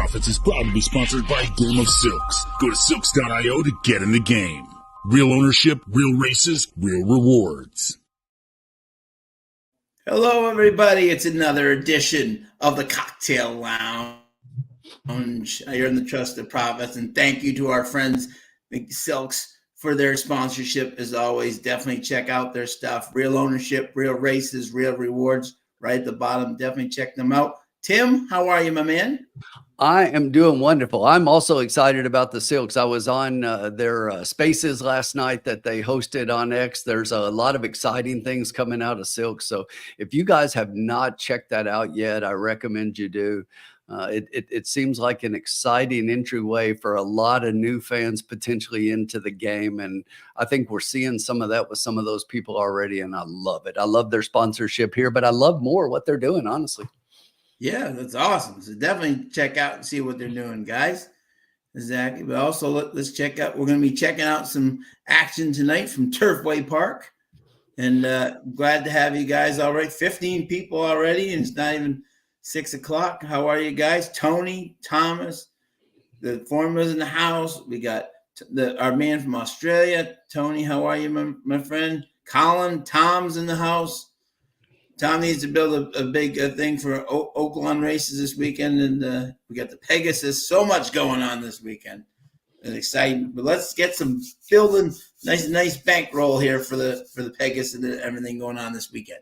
Profits is proud to be sponsored by Game of Silks. Go to silks.io to get in the game. Real ownership, real races, real rewards. Hello, everybody. It's another edition of the Cocktail Lounge here in the Trusted Profits. And thank you to our friends, Silks, for their sponsorship. As always, definitely check out their stuff. Real ownership, real races, real rewards. Right at the bottom. Definitely check them out. Tim, how are you, my man? I am doing wonderful. I'm also excited about the Silks. I was on their spaces last night that they hosted on X. There's a lot of exciting things coming out of Silks. So if you guys have not checked that out yet, I recommend you do. It seems like an exciting entryway for a lot of new fans potentially into the game. And I think we're seeing some of that with some of those people already. And I love it. I love their sponsorship here, but I love more what they're doing, honestly. Yeah, that's awesome. So definitely check out and see what they're doing, guys. Exactly. But also let's check out. We're going to be checking out some action tonight from Turfway Park. And glad to have you guys all right. 15 people already, and it's not even 6 o'clock. How are you guys? Tony, Thomas, the formulas in the house. We got our man from Australia. Tony, how are you, my friend? Colin, Tom's in the house. Tom needs to build a big thing for Oaklawn races this weekend, and we got the Pegasus. So much going on this weekend. It's exciting. But let's get some building nice bankroll here for the Pegasus and everything going on this weekend.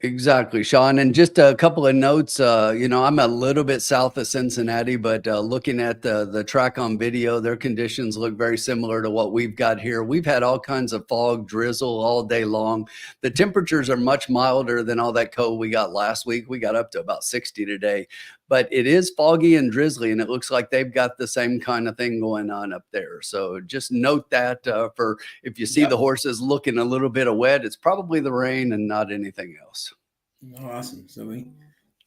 Exactly, Sean. And just a couple of notes. I'm a little bit south of Cincinnati, but looking at the track on video, their conditions look very similar to what we've got here. We've had all kinds of fog, drizzle all day long. The temperatures are much milder than all that cold we got last week. We got up to about 60 today. But it is foggy and drizzly, and it looks like they've got the same kind of thing going on up there. So just note that for if you see the horses looking a little bit of wet, it's probably the rain and not anything else. Awesome. So we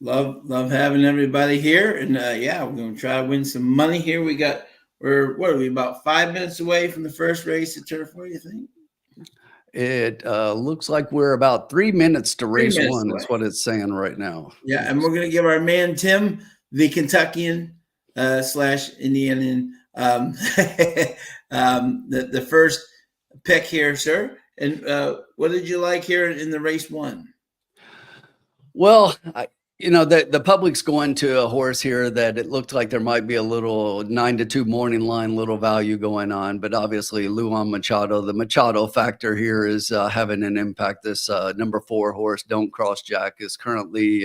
love having everybody here. And we're going to try to win some money here. We're about 5 minutes away from the first race at Turfway, you think? It looks like we're about 3 minutes to race one. That's what it's saying right now. Yeah, and we're going to give our man Tim, the Kentuckian / Indianian, the first pick here, sir. And what did you like here in the race one? Well, the public's going to a horse here that it looked like there might be a little 9-2 morning line, little value going on. But obviously, Luan Machado, the Machado factor here is having an impact. This number 4 horse, Don't Cross Jack, is currently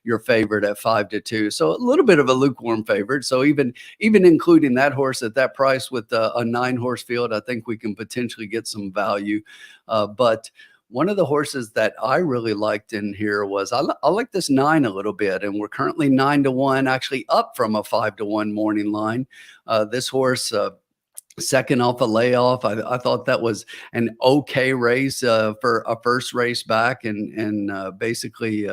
your favorite at 5-2. So a little bit of a lukewarm favorite. So even including that horse at that price with a 9-horse field, I think we can potentially get some value. But one of the horses that I really liked in here was I like this 9 a little bit, and we're currently 9-1, actually up from a 5-1 morning line. This horse, second off a layoff, I thought that was an okay race for a first race back, and basically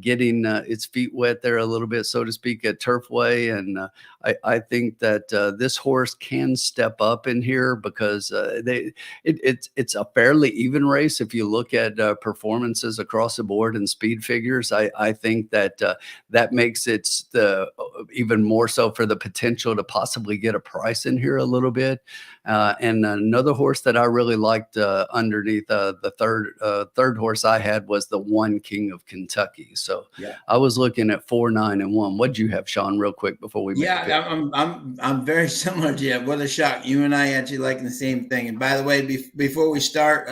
getting its feet wet there a little bit, so to speak, at Turfway. And I think that this horse can step up in here because it's a fairly even race. If you look at performances across the board and speed figures, I think that that makes it even more so for the potential to possibly get a price in here a little bit. And another horse that I really liked underneath the third horse I had was the 1 King of Kentucky. So I was looking at 4, 9, and 1. What'd you have, Sean, real quick before we make a pick? I'm very similar to you. What a shock. You and I actually liking the same thing. And by the way, before we start,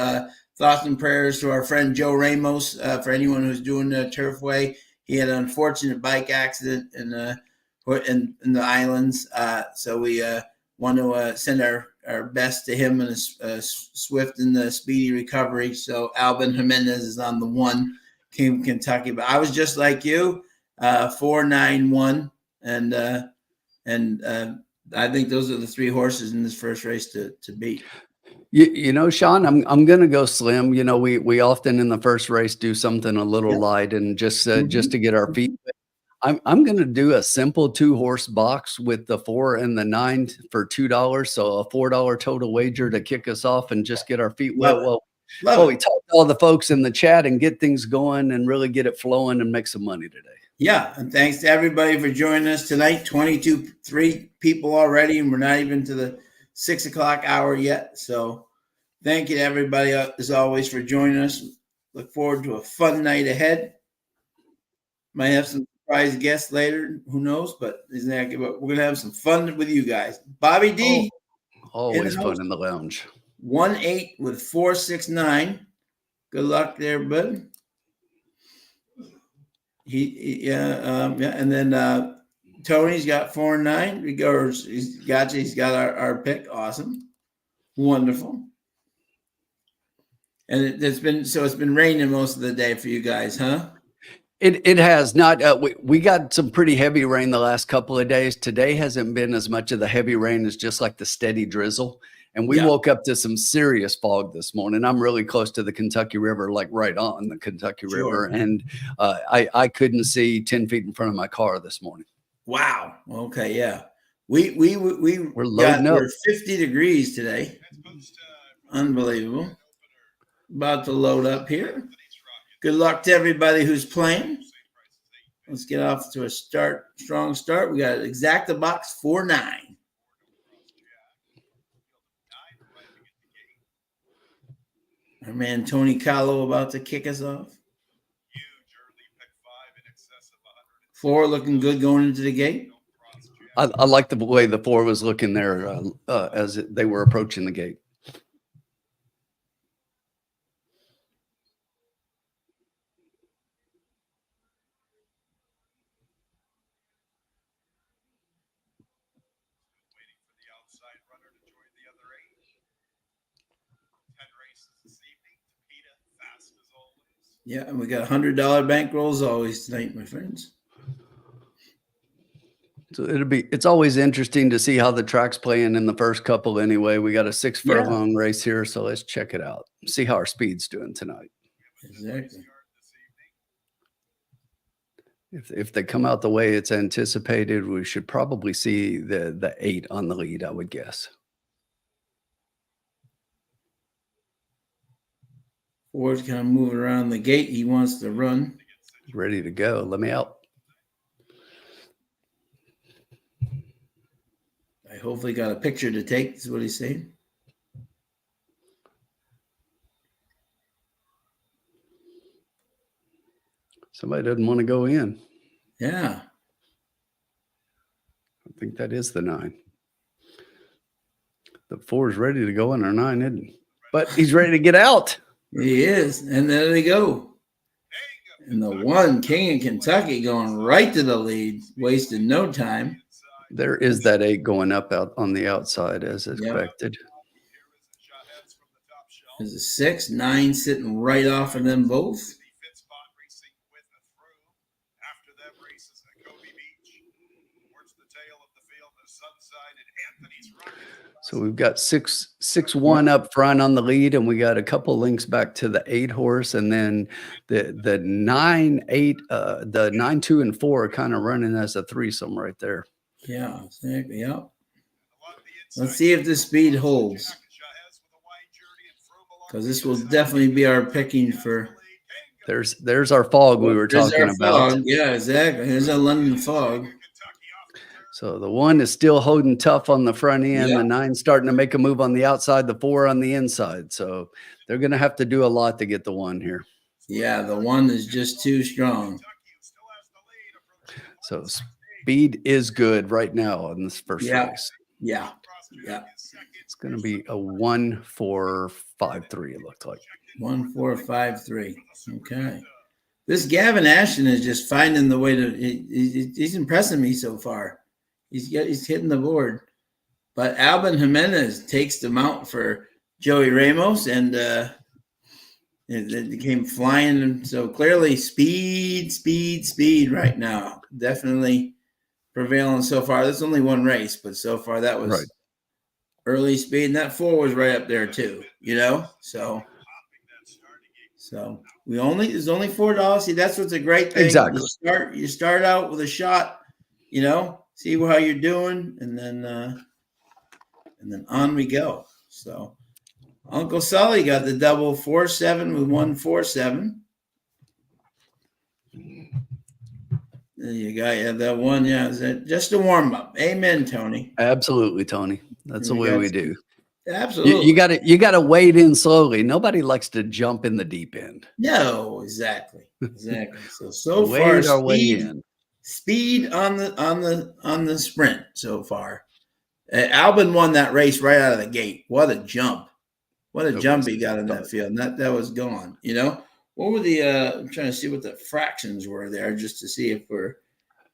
thoughts and prayers to our friend Joe Ramos. For anyone who's doing the Turfway, he had an unfortunate bike accident in the islands. So we want to send our best to him and a swift and speedy recovery. So Albin Jimenez is on the 1 King of Kentucky. But I was just like you, 4, 9, 1. And I think those are the 3 horses in this first race to beat. Sean, I'm going to go slim. We often in the first race do something a little light and just to get our feet wet. I'm going to do a simple 2-horse box with the 4 and the 9 for $2. So a $4 total wager to kick us off and just get our feet wet. We talk to all the folks in the chat and get things going and really get it flowing and make some money today. Yeah, and thanks to everybody for joining us tonight. 3 people already, and we're not even to the 6 o'clock hour yet. So thank you to everybody, as always, for joining us. Look forward to a fun night ahead. Might have some surprise guests later. Who knows? But exactly, but we're going to have some fun with you guys. Bobby D. Always fun in the lounge. 1-8 with 469. Good luck there, bud. And then Tony's got 4-9. He's got our pick. Awesome, wonderful. And it's been raining most of the day for you guys, huh? It has not. We got some pretty heavy rain the last couple of days. Today hasn't been as much of the heavy rain as just like the steady drizzle. And we woke up to some serious fog this morning. I'm really close to the Kentucky River, like right on the Kentucky River. And I couldn't see 10 feet in front of my car this morning. Wow. Okay. Yeah. We're loading up. We're 50 degrees today. Unbelievable. About to load up here. Good luck to everybody who's playing. Let's get off to a strong start. We got Exacta Box 4-9. Our man Tony Callow about to kick us off. 4 looking good going into the gate. I like the way the 4 was looking there as they were approaching the gate. Yeah, and we got $100 bankrolls always tonight, my friends. So it's always interesting to see how the track's playing in the first couple anyway. We got a 6 furlong race here, so let's check it out. See how our speed's doing tonight. Exactly. If they come out the way it's anticipated, we should probably see the 8 on the lead, I would guess. 4's kind of moving around the gate. He wants to run. Ready to go. Let me out. I hopefully got a picture to take, is what he's saying. Somebody doesn't want to go in. Yeah. I think that is the 9. The 4 is ready to go in our 9, isn't he? But he's ready to get out. He is. And there they go. And the 1, King of Kentucky, going right to the lead, wasting no time. There is that 8 going up out on the outside as expected. There's a 6, 9 sitting right off of them both. So we've got 6-1 up front on the lead, and we got a couple links back to the 8 horse, and then the 9-8, the 9, 2, and 4 are kind of running as a threesome right there. Yeah, exactly. Yeah. Let's see if the speed holds, because this will definitely be our picking for. There's our fog we were talking about. Fog. Yeah, exactly. There's a London fog. So the 1 is still holding tough on the front end. The 9 starting to make a move on the outside, the 4 on the inside. So they're going to have to do a lot to get the 1 here. Yeah, the 1 is just too strong. So speed is good right now in this first race. Yeah. It's going to be a 1-4-5-3, it looks like. 1-4-5-3. Okay. This Gavin Ashton is just finding the way to. He's impressing me so far. He's hitting the board, but Albin Jimenez takes the mount for Joey Ramos, and it came flying. And so clearly, speed right now, definitely prevailing so far. There's only 1 race, but so far that was early speed, and that 4 was right up there too. So there's only $4. See, that's what's a great thing. Exactly. You start out with a shot, see how you're doing, and then on we go. So Uncle Sully got the double 4-7 with 1-4-7. There you go. Yeah, that one. Yeah, is that just a warm up? Amen, Tony. Absolutely, Tony. That's the way we do. Absolutely. You gotta wade in slowly. Nobody likes to jump in the deep end. No, exactly. So far, Wade our way in. Speed on the sprint so far. Albin won that race right out of the gate. What a jump! What a jump he got in that field. And that was gone. You know, what were the? I'm trying to see what the fractions were there, just to see if we're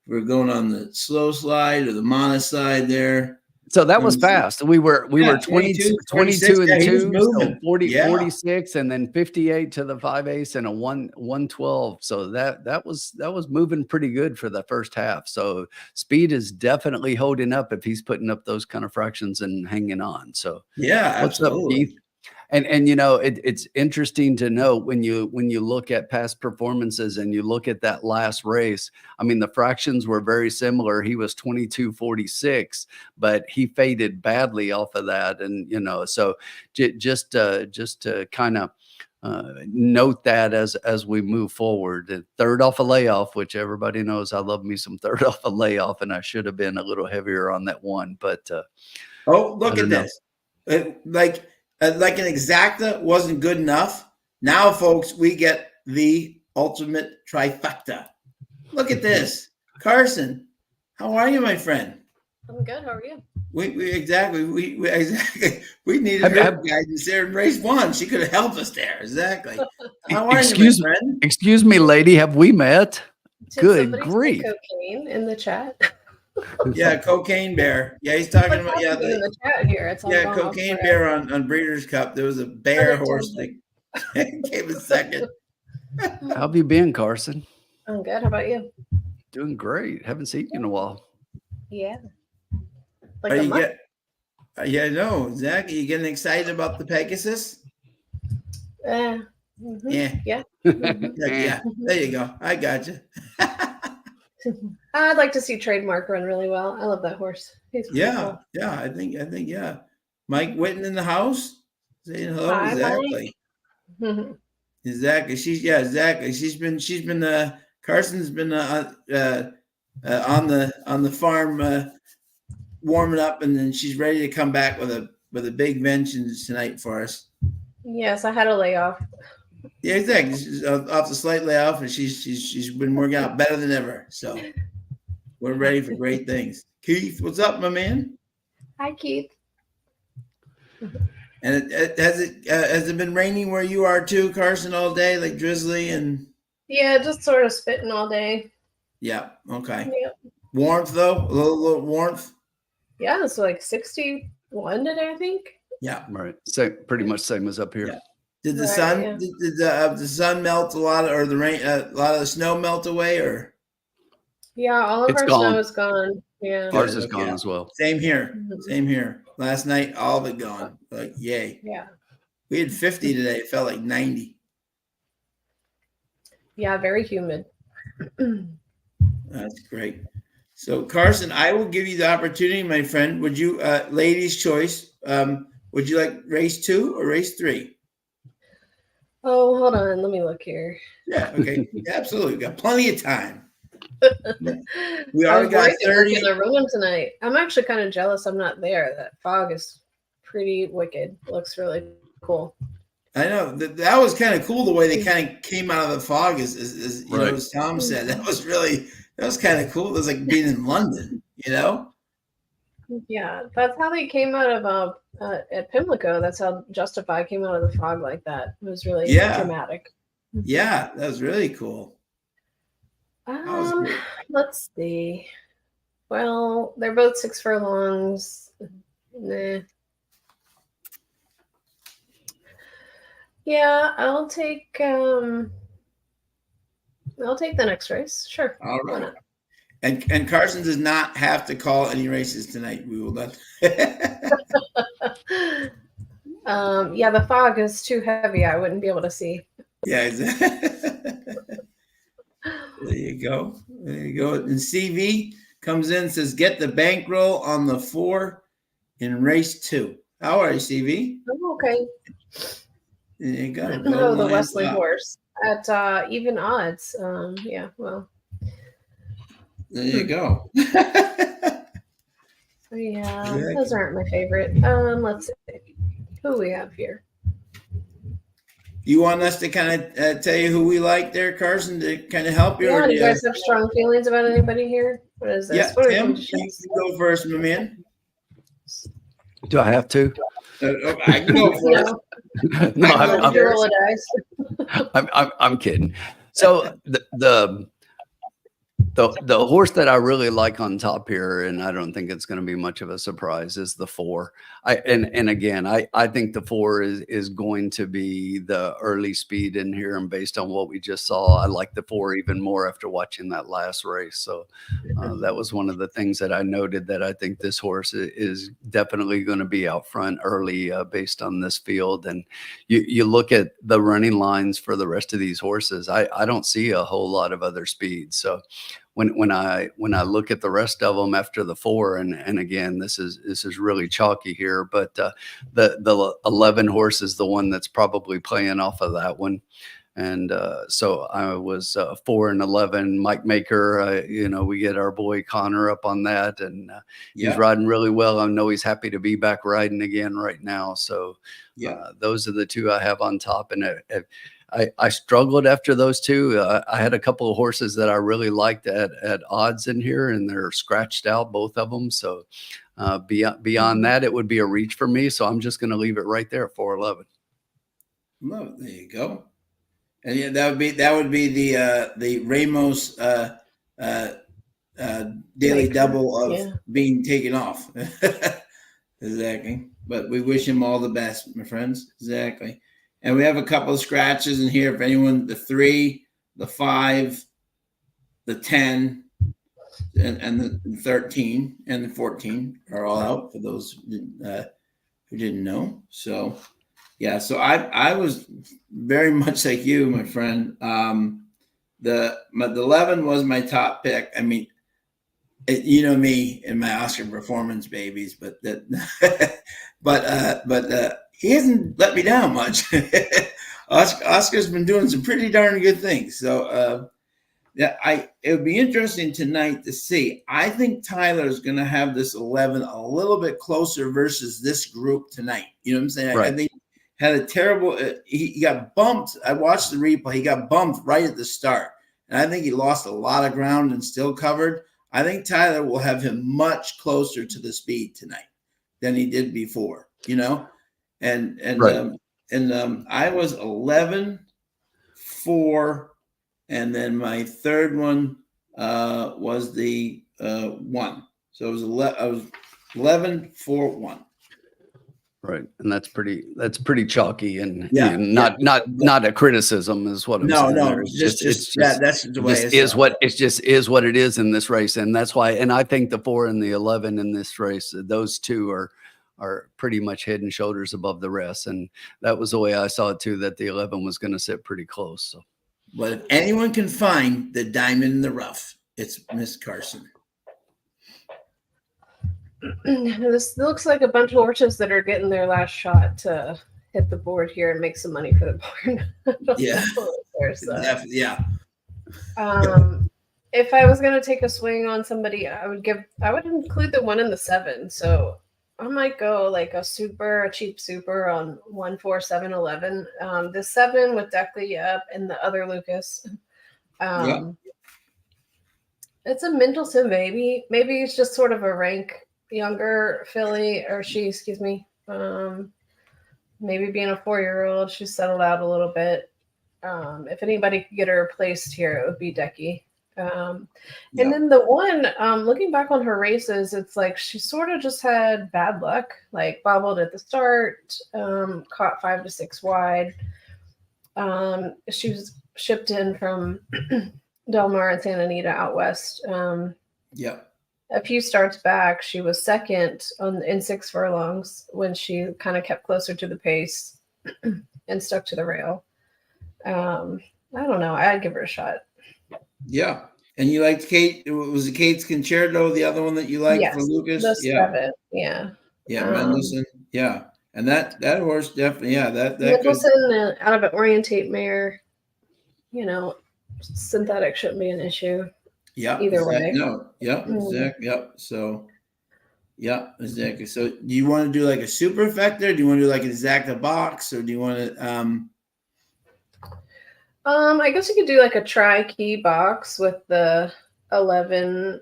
going on the slow slide or the mono slide there. So that was fast. We were 22 and 2, so 46, and then 58 to the 5/8 and a 112. So that was moving pretty good for the first half. So speed is definitely holding up if he's putting up those kind of fractions and hanging on. So yeah, what's up, Keith? And you know, it's interesting to know when you look at past performances and you look at that last race. I mean, the fractions were very similar. He was 22.46, but he faded badly off of that. And you know, so just to kind of note that as we move forward. Third off a layoff, which everybody knows I love me some third off a layoff, and I should have been a little heavier on that one. But oh, look at this, like an exacta wasn't good enough. Now, folks, we get the ultimate trifecta. Look at this. Carson, how are you, my friend? I'm good. How are you? We needed her guidance there in race 1. She could have helped us there. Exactly. How are you, my friend? Excuse me, lady. Have we met? Good grief. Cocaine in the chat. Yeah, Cocaine Bear. Yeah, he's talking about in the chat here. It's Cocaine Bear on Breeders' Cup. There was a bear horse that came in second. How have you been, Carson? I'm good. How about you? Doing great. Haven't seen you in a while. Yeah. Yeah, no, Zach. Are you getting excited about the Pegasus? Yeah. Yeah. Yeah. There you go. I got you. I'd like to see Trademark run really well. I love that horse. He's cool. Yeah. I think, yeah. Mike Whitten in the house saying hello. Hi, exactly. Exactly. She's been Carson's been on the farm warming up, and then she's ready to come back with a big vengeance tonight for us. Yes, I had a layoff. Yeah, exactly. She's off the slight layoff, and she's been working out better than ever. So we're ready for great things. Keith, what's up, my man? Hi, Keith. And has it been raining where you are too, Carson, all day, like drizzly and? Yeah, just sort of spitting all day. Yeah. Okay. Yep. Warmth though, a little warmth. Yeah, it's like 61 today, I think. Yeah. Right. Pretty much same as up here. Yeah. Did the sun? Yeah. Did the sun melt a lot, or the rain? A lot of the snow melt away, or? Yeah, all of our snow is gone. Yeah, ours is gone as well. Same here. Same here. Last night, all of it gone. Like, yay. Yeah. We had 50 today. It felt like 90. Yeah, very humid. That's great. So, Carson, I will give you the opportunity, my friend. Would you, ladies' choice, would you like race 2 or race 3? Oh, hold on. Let me look here. Yeah, okay. Absolutely. We've got plenty of time. We already got 30 in the room tonight. I'm actually kind of jealous I'm not there. That fog is pretty wicked. Looks really cool. I know that was kind of cool the way they kind of came out of the fog, as you know, as Tom said. That was kind of cool. It was like being in London, you know. Yeah, that's how they came out of at Pimlico. That's how Justify came out of the fog like that. It was really dramatic. Yeah, that was really cool. Let's see. Well, they're both 6 furlongs. Nah. Yeah, I'll take the next race. Sure. All right. And Carson does not have to call any races tonight. We will not. Yeah, the fog is too heavy. I wouldn't be able to see. Yeah, exactly. There you go. There you go. And CV comes in and says, get the bankroll on the 4 in race 2. How are you, CV? I'm okay. There you go. No, the Wesley horse at even odds. Yeah, well. There you go. Yeah, those aren't my favorite. Let's see who we have here. You want us to kind of tell you who we like there, Carson, to kind of help you? Yeah, do you guys have strong feelings about anybody here? What is this? Yeah, what Tim, you go first, my man. Do I have to? I can go first. No, I'm kidding. So the horse that I really like on top here, and I don't think it's going to be much of a surprise, is the 4. And again, I think the 4 is going to be the early speed in here, and based on what we just saw, I like the 4 even more after watching that last race. So that was one of the things that I noted, that I think this horse is definitely going to be out front early based on this field. And you look at the running lines for the rest of these horses, I don't see a whole lot of other speeds. So when I look at the rest of them after the 4, and again, this is really chalky here, but the 11 horse is the one that's probably playing off of that one. And so I was 4 and 11. Mike Maker, we get our boy Connor up on that, and he's riding really well. I know he's happy to be back riding again right now. So those are the 2 I have on top. And I struggled after those 2. I had a couple of horses that I really liked at odds in here, and they're scratched out, both of them. So beyond that, it would be a reach for me. So I'm just going to leave it right there at 4-11. Well, there you go. And yeah, that would be the Ramos daily double of being taken off. Exactly. But we wish him all the best, my friends. Exactly. And we have a couple of scratches in here. If anyone, the 3, the 5, the 10, and the 13 and the 14 are all out for those who didn't know. So, yeah. So I was very much like you, my friend. The 11 was my top pick. I mean, you know me and my Oscar performance babies, but he hasn't let me down much. Oscar's been doing some pretty darn good things. So it would be interesting tonight to see. I think Tyler's going to have this 11 a little bit closer versus this group tonight. You know what I'm saying? Right. I think had a terrible. He got bumped. I watched the replay. He got bumped right at the start, and I think he lost a lot of ground and still covered. I think Tyler will have him much closer to the speed tonight than he did before. You know. And right. I was 11, 4, and then my third one was the 1. So I was 11, 4, 1. Right, and that's pretty chalky, and not a criticism is what I'm saying. No, that's the way it just is what it is in this race, and that's why. And I think the 4 and the 11 in this race, those 2 are pretty much head and shoulders above the rest. And that was the way I saw it too, that the 11 was going to sit pretty close. So, but if anyone can find the diamond in the rough, it's Miss Carson. This looks like a bunch of horses that are getting their last shot to hit the board here and make some money for the barn. Yeah. If I was going to take a swing on somebody, I would include the 1 and the 7. So I might go like a cheap super on 1, 4, 7, 11. The 7 with Deckley up and the other Lucas. It's a Mendelssohn baby. Maybe it's just sort of a rank younger filly, excuse me. Maybe being a 4-year-old, she's settled out a little bit. If anybody could get her replaced here, it would be Decky. And then the 1, looking back on her races, it's like she sort of just had bad luck, like bobbled at the start, caught 5 to 6 wide. She was shipped in from Del Mar and Santa Anita out west. A few starts back, she was second in 6 furlongs when she kind of kept closer to the pace and stuck to the rail. I don't know. I'd give her a shot. Yeah. And you liked Kate? Was it Kate's Concerto, the other one that you liked for Lucas? The 7. Yeah. Mendelssohn. Yeah. And that horse definitely, that Mendelssohn out of an Orientate mare, synthetic shouldn't be an issue. Yeah. Either way. No. Yep. Mm. Exactly. Yep. So. Yeah, exactly. So, do you want to do like a superfecta? Do you want to do like an exacta box, or do you want to? I guess you could do like a tri-key box with the 11.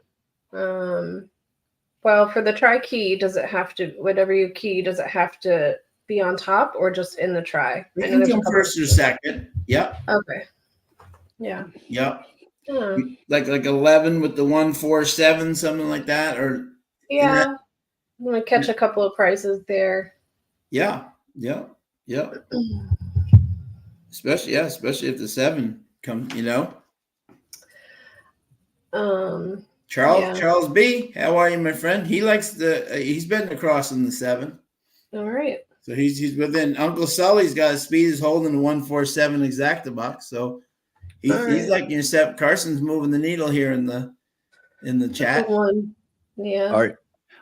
Well, for the tri-key, does it have to, whatever you key, does it have to be on top or just in the tri? We I know can there's a go couple first or second. Yep. Okay. Yeah. Yep. Yeah. Like 11 with the 147, something like that, or Yeah. I'm gonna catch a couple of prices there. yeah. Especially if the 7 comes, Charles B, how are you, my friend? He likes he's betting across in the 7. All right. So he's within. Uncle Sully's got his speed is holding the 147 exacta box. So he's like your Carson's moving the needle here in the chat. Yeah.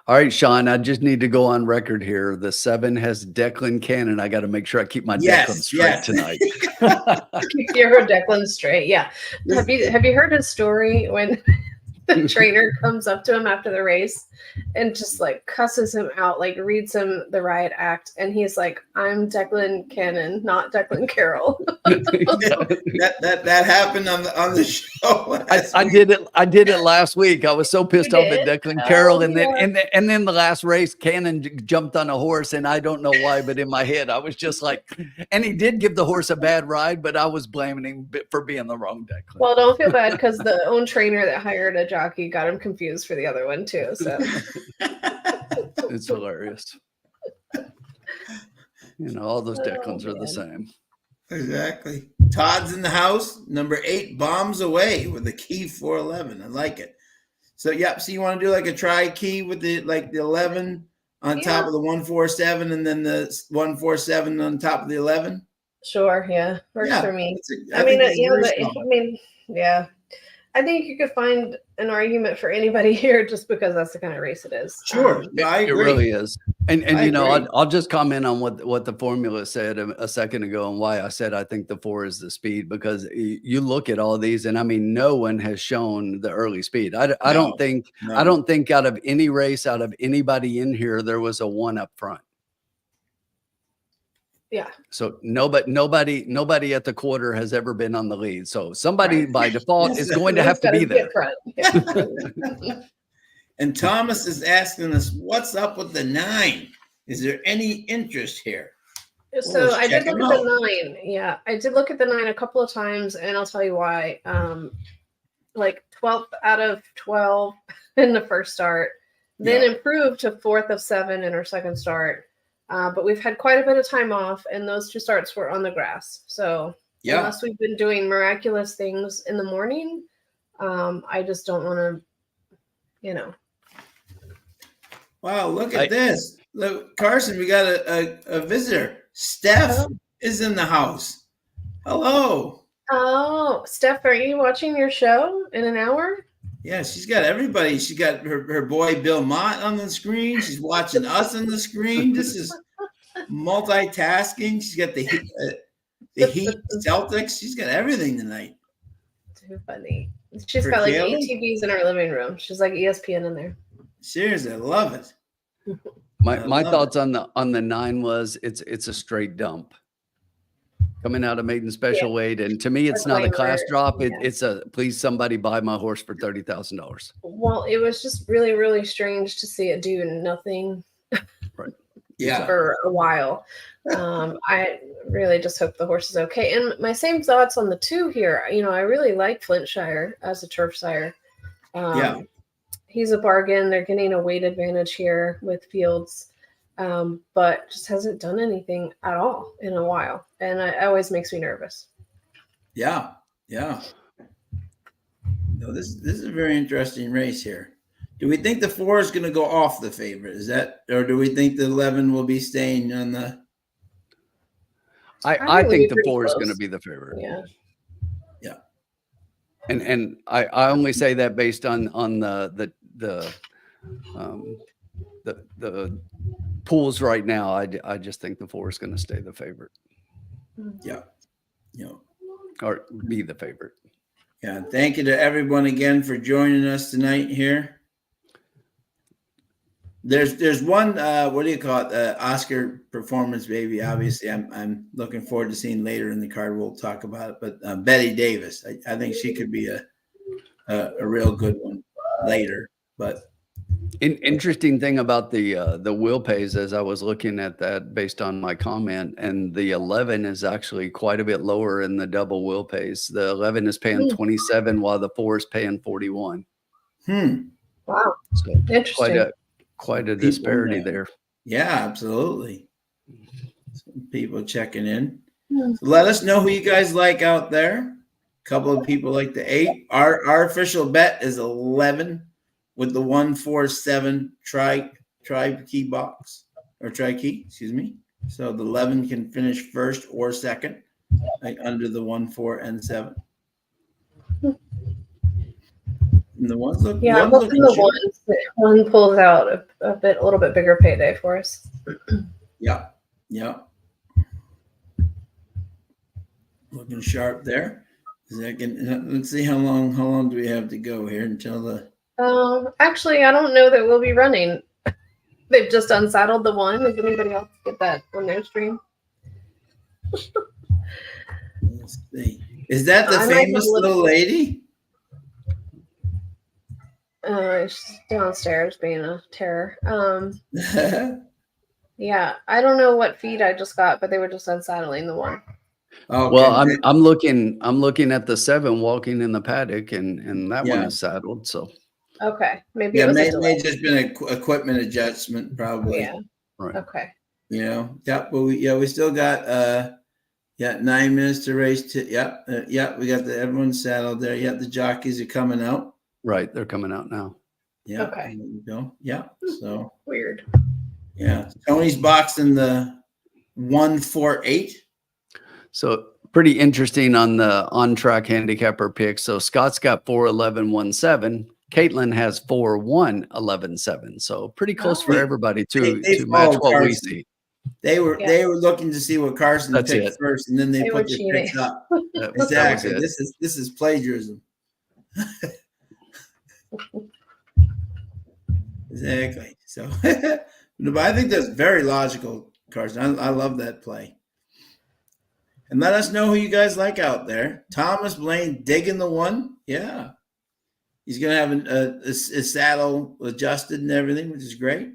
All right, Sean, I just need to go on record here. The 7 has Declan Cannon. I got to make sure I keep my Declan straight tonight. Keep your Declan straight. Yeah. Have you heard his story when the trainer comes up to him after the race and just like cusses him out, like reads him the riot act, and he's like, "I'm Declan Cannon, not Declan Carroll." that happened on the show. I did it last week. I was so pissed off at Declan Carroll, and then the last race, Cannon jumped on a horse, and I don't know why, but in my head, I was just like, and he did give the horse a bad ride, but I was blaming him for being the wrong Declan. Well, don't feel bad because the own trainer that hired a jockey got him confused for the other one too. So it's hilarious. All those Declans are the same. Exactly. Todd's in the house. Number 8 bombs away with a key 411. I like it. So so you want to do like a tri key with the 11 on top of the 147 and then the 147 on top of the 11? Sure, yeah. Works for me. I think you could find an argument for anybody here just because that's the kind of race it is. Sure. I agree. It really is. And I'll just comment on what the formula said a second ago and why I said I think the 4 is the speed, because you look at all these and I mean, no one has shown the early speed. I don't think out of any race, out of anybody in here, there was a 1 up front. Yeah. So nobody at the quarter has ever been on the lead. So somebody by default is going to have to be there. Yeah. And Thomas is asking us, what's up with the 9? Is there any interest here? So I did look at the 9. Yeah, I did look at the 9 a couple of times, and I'll tell you why. Like 12th out of 12 in the first start, then improved to 4th of 7 in her second start. But we've had quite a bit of time off, and those 2 starts were on the grass. So unless we've been doing miraculous things in the morning, I just don't want to, Wow, look at this. Look, Carson, we got a visitor. Steph is in the house. Hello. Oh, Steph, are you watching your show in an hour? Yeah, she's got everybody. She got her boy Bill Mott on the screen. She's watching us on the screen. This is multitasking. She's got the Heat Celtics. She's got everything tonight. Too funny. She's got like 8 TVs in our living room. She's like ESPN in there. Seriously, I love it. My thoughts on the 9 was it's a straight dump. Coming out of maiden special weight, and to me, it's not a class drop. It's a please somebody buy my horse for $30,000. Well, it was just really, really strange to see it do nothing. Right. Yeah. For a while. I really just hope the horse is okay. And my same thoughts on the 2 here. I really like Flintshire as a turf sire. He's a bargain. They're getting a weight advantage here with Fields. But just hasn't done anything at all in a while. And it always makes me nervous. Yeah. No, this is a very interesting race here. Do we think the 4 is going to go off the favorite? Is that, or do we think the 11 will be staying on the? I think the 4 is going to be the favorite. Yeah. And I only say that based on the pools right now. I just think the 4 is going to stay the favorite. Yeah. Or be the favorite. Yeah. Thank you to everyone again for joining us tonight here. There's one what do you call it? Oscar performance, baby. Obviously, I'm looking forward to seeing later in the card. We'll talk about it. But Betty Davis, I think she could be a real good one later. But Interesting thing about the wheel pays, as I was looking at that based on my comment, and the 11 is actually quite a bit lower in the double wheel pays. The 11 is paying 27 while the 4 is paying 41. Wow. So Interesting. quite a disparity there. Yeah, absolutely. Some people checking in. So let us know who you guys like out there. A couple of people like the 8. Our official bet is 11 with the 147 tri key box or tri key, excuse me. So the 11 can finish first or second, like under the 1, 4, and 7. And the ones look, yeah, I'm hoping the one pulls out a little bit bigger payday for us. Yeah, yeah. Looking sharp there. Let's see how long do we have to go here until the. Actually, I don't know that we'll be running. They've just unsaddled the one. Does anybody else get that on their stream? Let's see. Is that the famous little lady? She's downstairs being a terror. Yeah, I don't know what feed I just got, but they were just unsaddling the one. Okay. Well, I'm looking at the 7 walking in the paddock, and that one is saddled. So okay, maybe it was may just been an equipment adjustment, probably. Yeah. Right. Okay. You know, but we still got 9 minutes to race. We got everyone's saddled there. Yeah, the jockeys are coming out. Right, they're coming out now. Yeah. Okay. There you go. Yeah. So weird. Yeah, Tony's boxing the 148. So pretty interesting on the on-track handicapper pick. So Scott's got 4-11-1-7. Caitlin has 4-1-11-7. So pretty close for everybody to match what we see. They were looking to see what Carson picked first, and then they put their picks up. Exactly. This is plagiarism. Exactly. So, but I think that's very logical, Carson. I love that play. And let us know who you guys like out there. Thomas Blaine digging the one. Yeah. He's going to have his saddle adjusted and everything, which is great.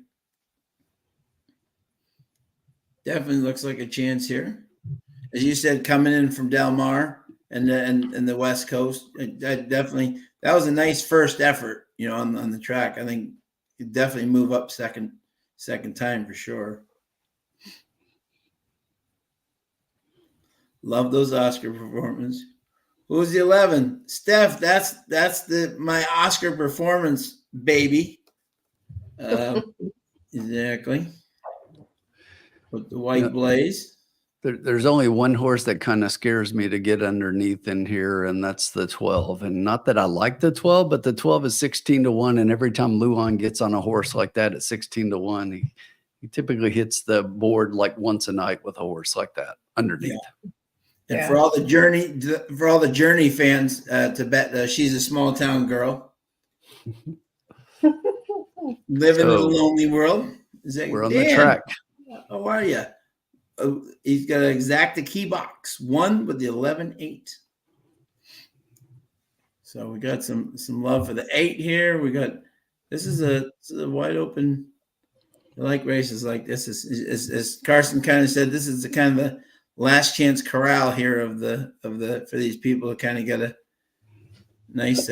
Definitely looks like a chance here. As you said, coming in from Del Mar and the West Coast, that was a nice first effort, on the track. I think you definitely move up second time for sure. Love those Oscar performances. Who's the 11? Steph, that's my Oscar performance, baby. Exactly. With the white blaze. There's only one horse that kind of scares me to get underneath in here, and that's the 12. And not that I like the 12, but the 12 is 16-1. And every time Luan gets on a horse like that at 16-1, he typically hits the board like once a night with a horse like that underneath. Yeah. And for all the Journey fans to bet she's a small town girl living in a lonely world. We're on the track. How are you? He's got an exacta key box 1 with the 11-8. So we got some love for the 8 here. This is a wide open. I like races like this. As Carson kind of said, this is the kind of the last chance corral here for these people to kind of get a nice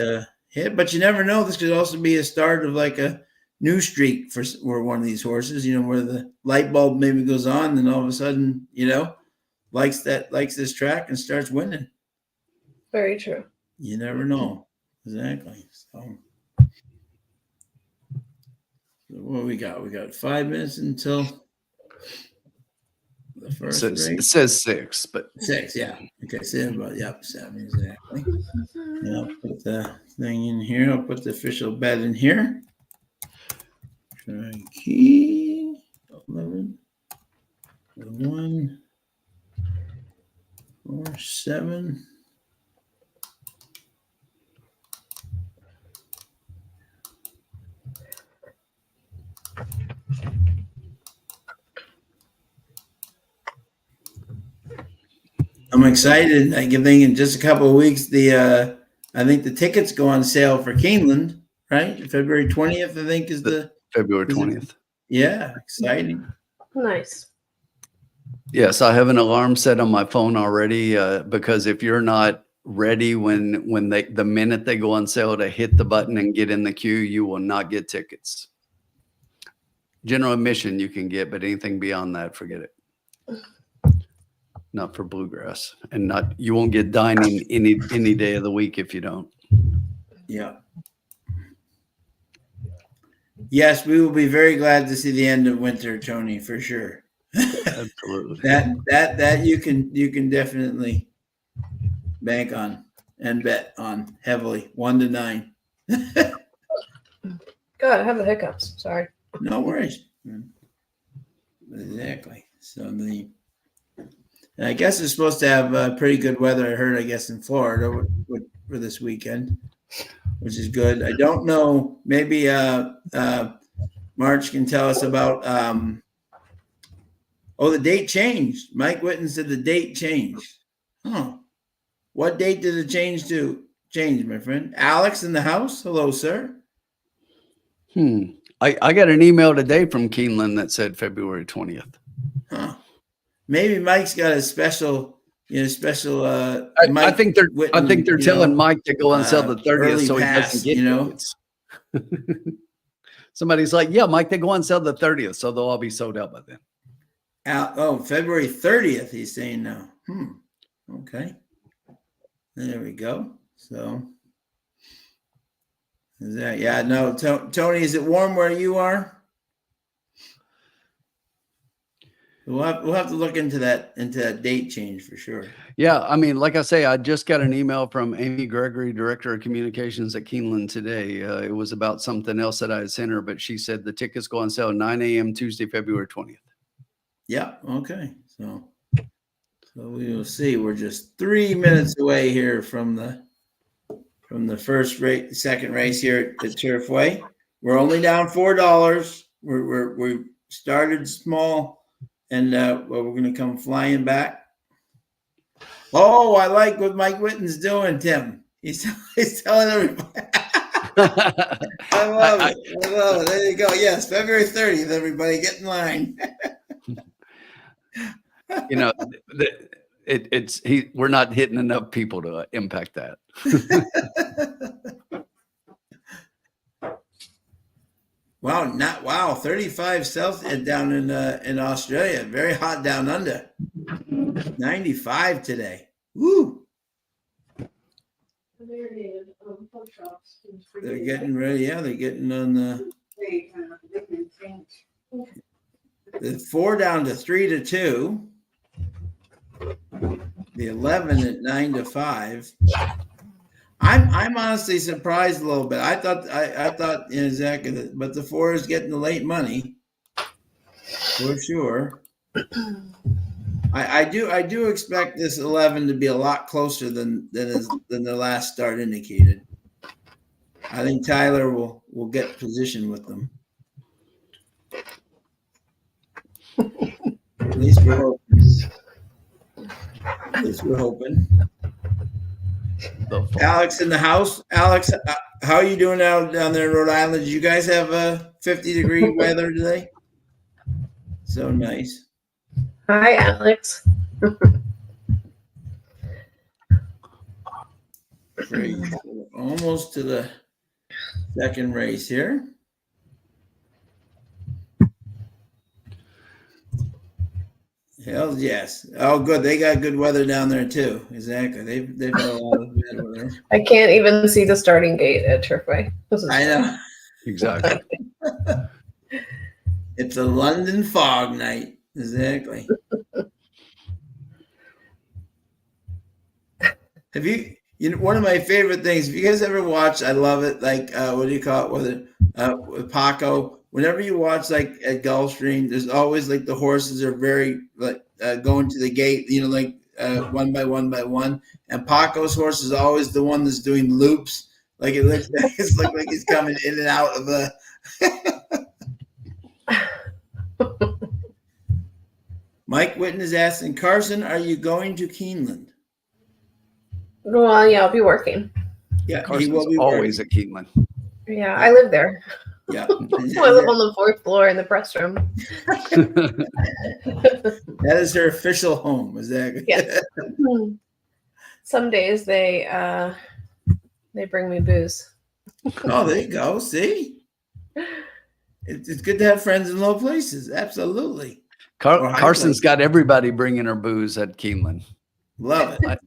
hit. But you never know. This could also be a start of like a new streak for one of these horses, where the light bulb maybe goes on, and all of a sudden, likes this track and starts winning. Very true. You never know. Exactly. So what we got? We got 5 minutes until the first race. It says 6, but 6, yeah. Okay, so 7 exactly. I'll put the thing in here. I'll put the official bet in here. Try key 11, 1, 4, 7. I'm excited. I think in just a couple of weeks, I think the tickets go on sale for Keeneland, right? February 20th, I think is the February 20th. Yeah, exciting. Nice. Yes, I have an alarm set on my phone already because if you're not ready when the minute they go on sale to hit the button and get in the queue, you will not get tickets. General admission you can get, but anything beyond that, forget it. Not for bluegrass, and you won't get dining any day of the week if you don't. Yeah. Yes, we will be very glad to see the end of winter, Tony, for sure. Absolutely. that you can definitely bank on and bet on heavily. 1-9. God, I have the hiccups. Sorry. No worries. Exactly. So I guess it's supposed to have pretty good weather. I heard, I guess, in Florida for this weekend, which is good. I don't know. Maybe March can tell us about. The date changed. Mike Whitten said the date changed. Huh. What date did it change to? My friend? Alex in the house? Hello, sir. I got an email today from Keeneland that said February 20th. Huh. Maybe Mike's got a special. I think they're telling Mike to go and sell the 30th so he doesn't get tickets. Somebody's like, yeah, Mike, they go on sale the 30th, so they'll all be sold out by then. February 30th, he's saying now. Okay. There we go. So is that, yeah, no, Tony, is it warm where you are? We'll have to look into that date change for sure. Yeah, I mean, like I say, I just got an email from Amy Gregory, Director of Communications at Keeneland today. It was about something else that I had sent her, but she said the tickets go on sale 9 a.m. Tuesday, February 20th. Yeah. Okay. So we will see. We're just 3 minutes away here from the second race here at Turfway. We're only down $4. We started small. And we're going to come flying back. Oh, I like what Mike Whitten's doing, Tim. He's telling everybody. I love it. There you go. Yes, February 30th, everybody, get in line. We're not hitting enough people to impact that. Wow, 35 Celsius down in Australia. Very hot down under. 95 today. Woo! They're getting ready. Yeah, they're getting on the 4 down to 3-2. The 11 at 9-5. I'm honestly surprised a little bit. I thought Zach, but the 4 is getting the late money for sure. I do expect this 11 to be a lot closer than the last start indicated. I think Tyler will get position with them. At least we're hoping. Alex in the house. Alex, how are you doing down there in Rhode Island? Did you guys have 50-degree weather today? So nice. Hi, Alex. Great. Almost to the second race here. Hell yes. Oh, good. They got good weather down there too. Exactly. They've got a lot of bad weather. I can't even see the starting gate at Turfway. I know. Exactly. It's a London fog night. Exactly. Have you one of my favorite things, if you guys ever watch, I love it, like what do you call it? With Paco. Whenever you watch like at Gulfstream, there's always like the horses are very like going to the gate, one by one. And Paco's horse is always the one that's doing loops. Like it looks like he's coming in and out of the. Mike Witten is asking, Carson, are you going to Keeneland? Well, yeah, I'll be working. Yeah, he Carson's will be always working. at Keeneland. Yeah, I live there. Yeah. I live on the 4th floor in the press room. That is her official home. Is that? Yes. Some days they bring me booze. Oh, there you go. See, it's good to have friends in low places. Absolutely. Or high Carson's places. got everybody bringing her booze at Keeneland. Love it.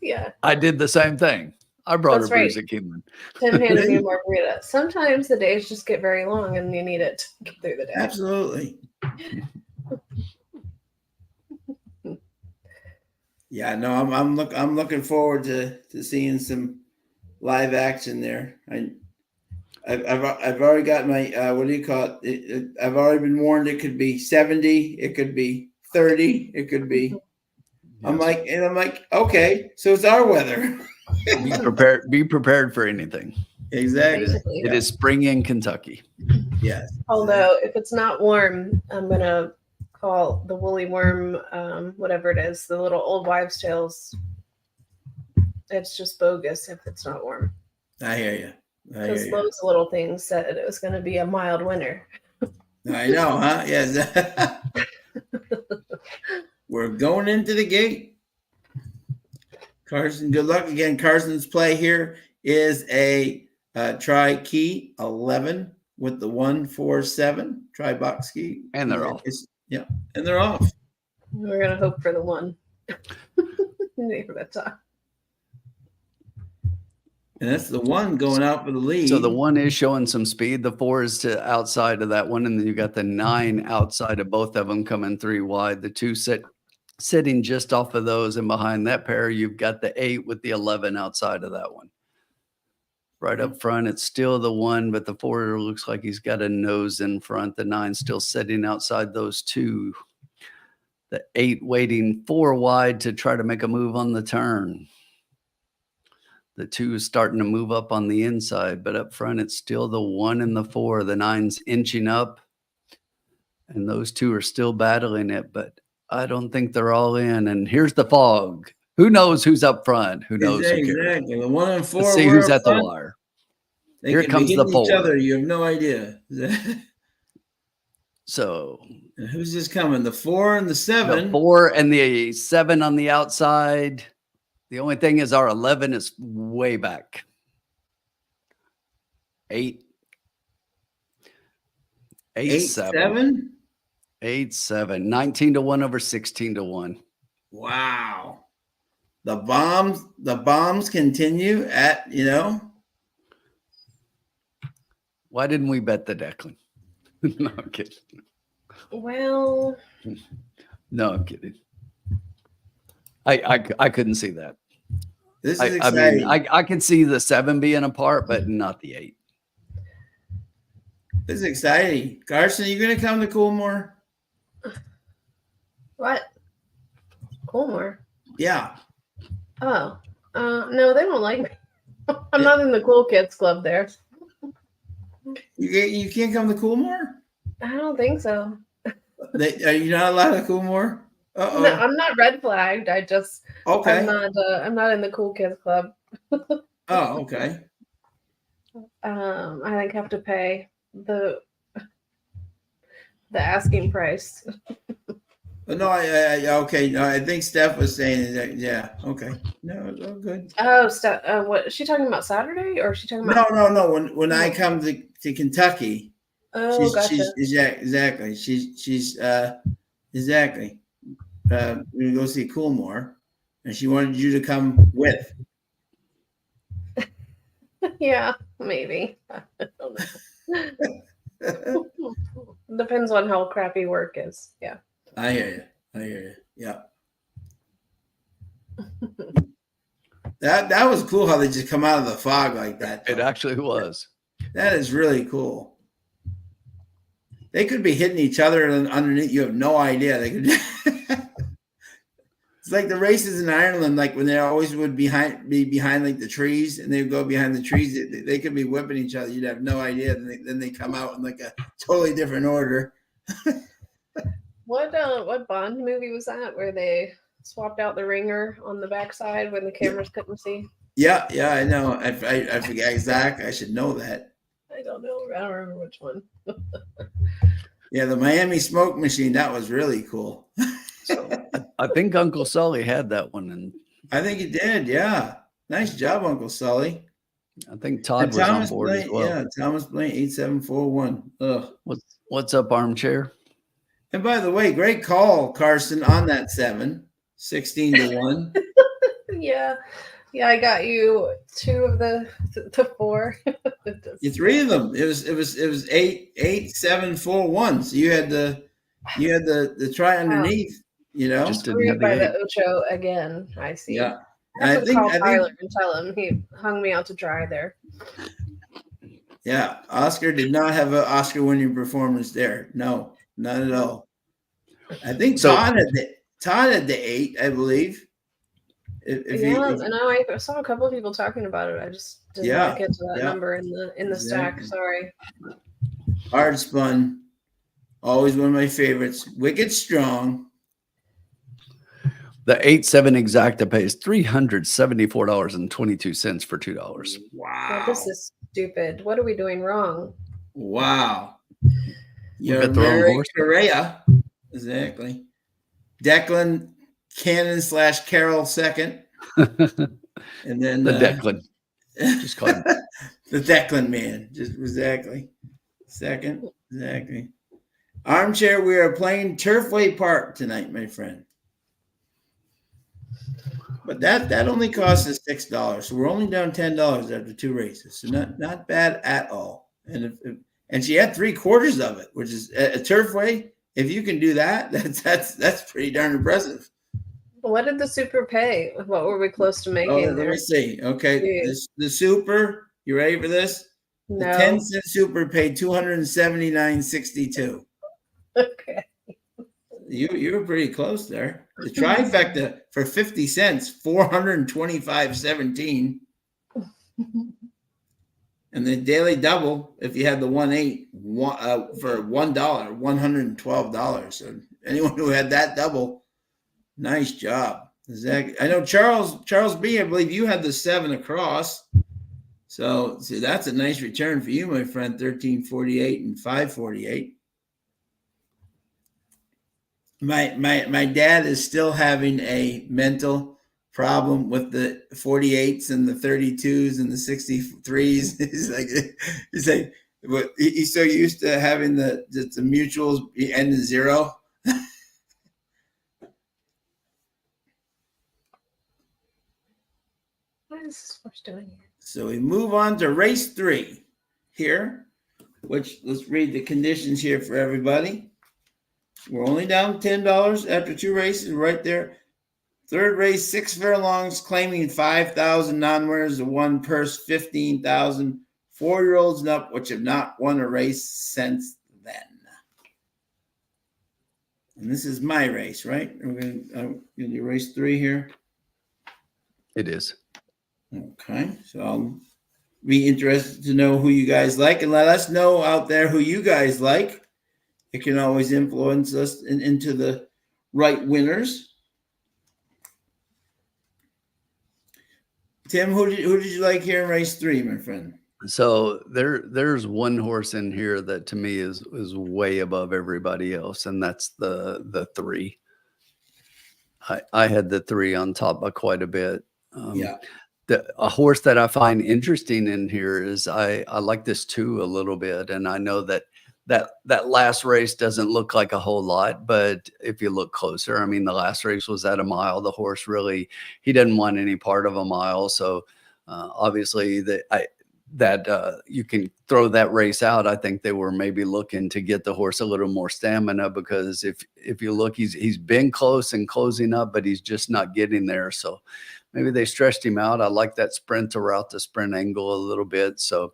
Yeah. I did the same thing. I brought That's her booze right. at Keeneland. Tim handed me a margarita. Sometimes the days just get very long and you need it to get through the day. Absolutely. Yeah, no, I'm looking forward to seeing some live action there. I've already got my what do you call it? I've already been warned. It could be 70. It could be 30. It could be. Yes. I'm like, okay, so it's our weather. Be prepared. Be prepared for anything. Exactly. Basically. It is spring in Kentucky. Yes. Although if it's not warm, I'm gonna call the woolly worm, whatever it is, the little old wives' tales. It's just bogus if it's not warm. I hear you. Because those little things said it was going to be a mild winter. I know, huh? Yes. We're going into the gate. Carson, good luck again. Carson's play here is a tri-key 11 with the 147 tri-box key. And they're off. Yeah, and they're off. We're going to hope for the one. For that time. And that's the one going out for the lead. So the 1 is showing some speed. The 4 is to outside of that one. And then you got the 9 outside of both of them coming 3 wide. The 2 sitting just off of those. And behind that pair, you've got the 8 with the 11 outside of that one. Right up front, it's still the 1, but the 4 looks like he's got a nose in front. The 9 still sitting outside those 2. The 8 waiting 4 wide to try to make a move on the turn. The 2 is starting to move up on the inside, but up front, it's still the 1 and the 4. The 9's inching up, and those 2 are still battling it, but I don't think they're all in. And here's the fog. Who knows who's up front? Who knows? Exactly. The 1 and 4. Let's see who's at the wire. Here comes the 4. Each other. You have no idea. So and who's this coming? The 4 and the 7. The 4 and the 7 on the outside. The only thing is our 11 is way back. 8, 7. 8, 7. 19 to 1 over 16 to 1. Wow. The bombs continue at, Why didn't we bet the Declan? No, I'm kidding. Well, no, I'm kidding. I couldn't see that. This is exciting. I can see the 7 being a part, but not the 8. This is exciting. Carson, are you going to come to Coolmore? what? Coolmore? Yeah. Oh, no, they won't like me. I'm not in the cool kids club there. You can't come to Coolmore? I don't think so. Are you not allowed to Coolmore? Uh-oh. No, I'm not red flagged. I just Okay. I'm not in the cool kids club. Oh, okay. I think I have to pay the asking price. No, okay. No, I think Steph was saying that. Yeah. Okay. No, it's all good. Oh, what is she talking about? Saturday, or is she talking about? No. When I come to Kentucky, Oh, gotcha. Exactly. She's exactly. We're gonna go see Coolmore, and she wanted you to come with. Yeah, maybe. I don't know. Depends on how crappy work is. Yeah. I hear you. Yeah. That was cool how they just come out of the fog like that. It actually was. That is really cool. They could be hitting each other underneath. You have no idea. They could. It's like the races in Ireland, like when they always would be behind like the trees, and they would go behind the trees. They could be whipping each other. You'd have no idea. Then they come out in like a totally different order. What Bond movie was that where they swapped out the ringer on the backside when the cameras couldn't see? Yeah, I know. I forget exactly. I should know that. I don't know. I don't remember which one. Yeah, the Miami Smoke Machine. That was really cool. So I think Uncle Sully had that one, and I think he did. Yeah, nice job, Uncle Sully. I think Todd And was on Thomas board as Blaine, well. yeah, Thomas Blaine, 8741. Ugh. What's up, armchair? And by the way, great call, Carson, on that 7, 16-1. Yeah, I got you 2 of the 4. You 3 of them. It was 8, 7, 4, 1. So you had the try underneath. You know, Just didn't Screwed have by the the Ocho again. I see. yeah. I have to call I Tyler think, and tell him he hung me out to dry there. yeah, Oscar did not have an Oscar-winning performance there. No, not at all. I think So- Todd had the 8, I believe. If and I saw a couple of people talking about it. I just didn't Yeah, get to that yeah. number in the stack. Exactly. Sorry. Hard spun, always one of my favorites. Wicked Strong. The 8-7 exacta pays $374.22 for $2. Wow. This is stupid. What are we doing wrong? Wow. got You're the wrong Mary horse. Correa. Exactly. Declan Cannon / Carroll second. And then The Declan. Just call him. the Declan man. Just exactly. Second. Exactly. Armchair, we are playing Turfway Park tonight, my friend. But that only costs us $6. So we're only down $10 after 2 races. So not bad at all. And she had 3/4 of it, which is a Turfway. If you can do that, that's pretty darn impressive. What did the super pay? What were we close to making Let there? me see. Okay, Yeah. the super. You ready for this? The No. 10-cent super paid $279.62. Okay. You were pretty close there. The trifecta for 50 cents, $425.17. And the daily double, if you had the 1/8, for $1, $112. So anyone who had that double, nice job. Exactly. I know Charles B, I believe you had the 7 across. So see, that's a nice return for you, my friend. 1348 and 548. My dad is still having a mental problem with the 48s and the 32s and the 63s. he's like, he's so used to having the mutuals end in 0. What is this horse doing here? So we move on to race 3 here, which let's read the conditions here for everybody. We're only down $10 after 2 races right there. Third race, 6 furlongs, claiming 5,000 non-winners, 1 purse, 15,000. 4-year-olds and up, which have not won a race since then. And this is my race, right? We're gonna do race 3 here. It is. Okay, so I'll be interested to know who you guys like, and let us know out there who you guys like. It can always influence us into the right winners. Tim, who did you like here in race 3, my friend? So there's one horse in here that to me is way above everybody else, and that's the 3. I had the 3 on top by quite a bit. Yeah. A horse that I find interesting in here is I like this 2 a little bit, and I know that last race doesn't look like a whole lot, but if you look closer, I mean, the last race was at a mile. The horse he didn't want any part of a mile, so obviously you can throw that race out. I think they were maybe looking to get the horse a little more stamina, because if you look, he's been close and closing up, but he's just not getting there. So maybe they stretched him out. I like that sprint to route the sprint angle a little bit. So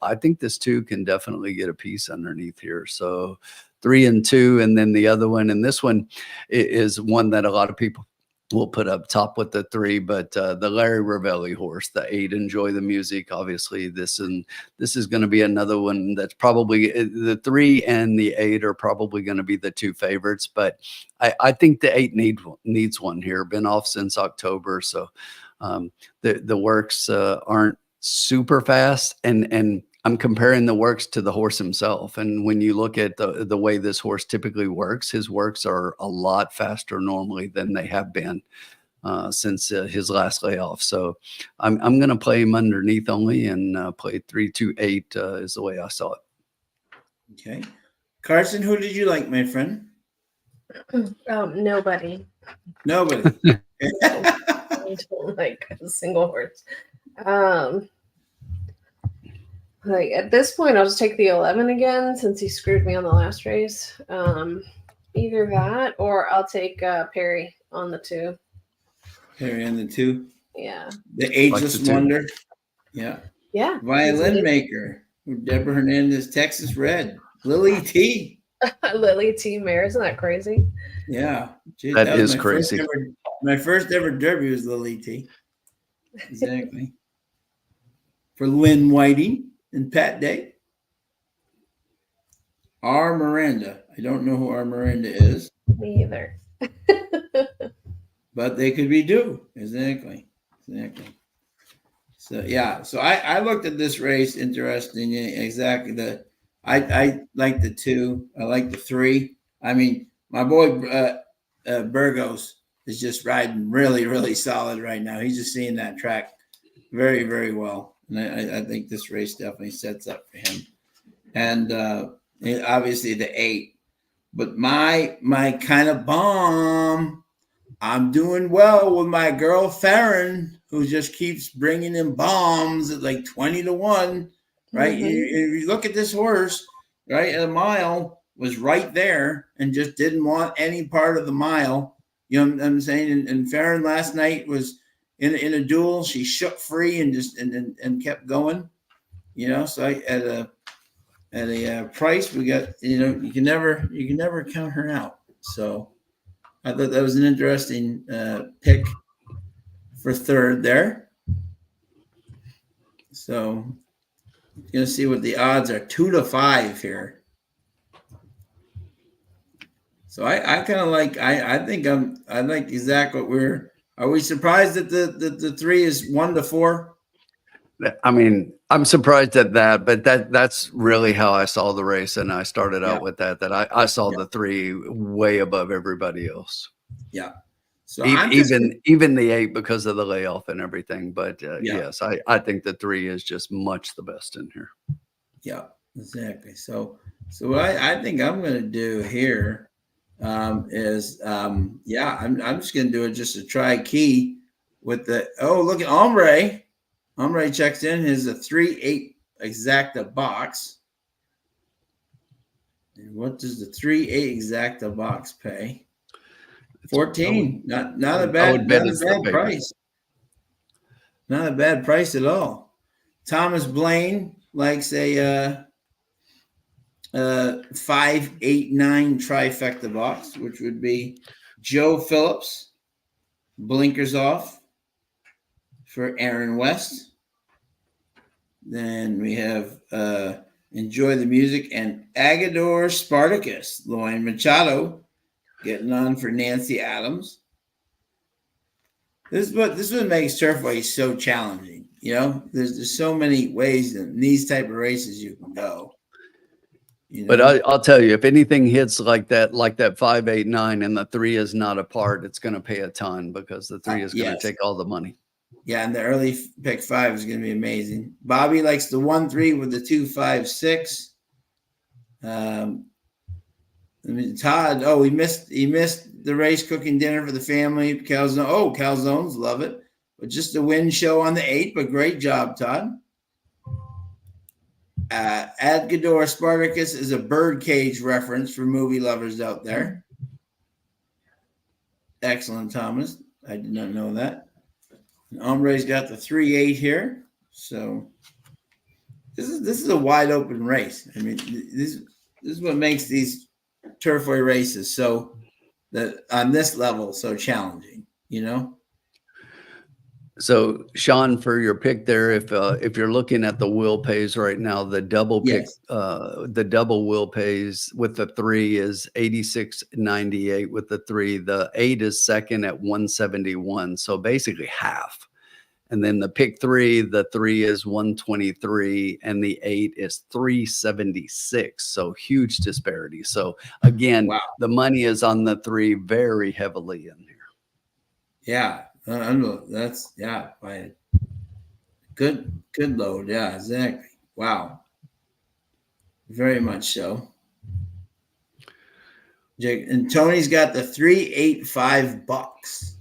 I think this 2 can definitely get a piece underneath here. So 3 and 2, and then the other one, and this one is one that a lot of people we'll put up top with the 3, but the Larry Ravelli horse, the 8, Enjoy the Music. Obviously, this is going to be another one that's probably the 3 and the 8 are probably going to be the 2 favorites. But I think the 8 needs one here. Been off since October, so the works aren't super fast, and I'm comparing the works to the horse himself. And when you look at the way this horse typically works, his works are a lot faster normally than they have been since his last layoff. So I'm going to play him underneath only and play 3, 2, 8 is the way I saw it. Okay. Carson, who did you like, my friend? Nobody. Nobody. I don't like a single horse. Like at this point, I'll just take the 11 again since he screwed me on the last race. Either that or I'll take Perry on the 2. Perry on the 2. Yeah. The Ageless Wonder. Yeah. Yeah. Violin Maker. Deborah Hernandez, Texas Red. Lily T. Lily T. Mare. Isn't that crazy? Yeah. Gee, that is crazy. My first ever Derby was Lily T. Exactly. For Lynn Whiting and Pat Day. R. Miranda. I don't know who R. Miranda is. Me either. But they could be due. Exactly. So yeah. So I looked at this race interesting. Exactly. I like the 2. I like the 3. I mean, my boy Burgos is just riding really, really solid right now. He's just seeing that track very, very well. And I think this race definitely sets up for him. And obviously the 8. But my kind of bomb, I'm doing well with my girl Farron, who just keeps bringing in bombs at like 20-1, right? Mm-hmm. You look at this horse, right, at a mile, was right there and just didn't want any part of the mile. You know what I'm saying? And Farron last night was in a duel. She shook free and just and kept going. You know, so at a price we got, you can never count her out. So I thought that was an interesting pick for 3rd there. So gonna see what the odds are. 2 to 5 here. So I kind of like, I think I like exactly what are we surprised that the 3 is 1 to 4? I mean, I'm surprised at that, but that's really how I saw the race. And I started out with that I saw the 3 way above everybody else. Yeah. So even the 8 because of the layoff and everything. But yes, I think the 3 is just much the best in here. Yeah, exactly. So what I think I'm going to do here is I'm just going to do it just to try key with the, look at Ombre. Ombre checks in. His a 3-8 exacta box. And what does the 3-8 exacta box pay? 14. Not a bad price. Not a bad price at all. Thomas Blaine likes a 5-8-9 trifecta box, which would be Joe Phillips, blinkers off for Aaron West. Then we have Enjoy the Music and Agador Spartacus, Loin Machado, getting on for Nancy Adams. This is what makes Turfway so challenging. You know, there's so many ways in these type of races you can go. You know? But I'll tell you, if anything hits like that 5-8-9 and the 3 is not a part, it's going to pay a ton because the 3 is going to take all the money. Yeah, and the early pick 5 is going to be amazing. Bobby likes the 1-3 with the 2-5-6. Todd, he missed the race cooking dinner for the family. Calzones, love it. But just a win show on the 8, but great job, Todd. Adgador Spartacus is a birdcage reference for movie lovers out there. Excellent, Thomas. I did not know that. And Ombre's got the 3-8 here. So this is a wide open race. I mean, this is what makes these Turfway races so that on this level so challenging. you know? So Sean, for your pick there, if you're looking at the will pays right now, the double pick, Yes. the double will pays with the 3 is 86.98 with the 3. The 8 is second at 171. So basically half. And then the pick 3, the 3 is 123 and the 8 is 376. So huge disparity. So again, Wow. the money is on the 3 very heavily in here. Yeah. That's, yeah, by good load. Yeah, exactly. Wow. Very much so. And Tony's got the 385 bucks.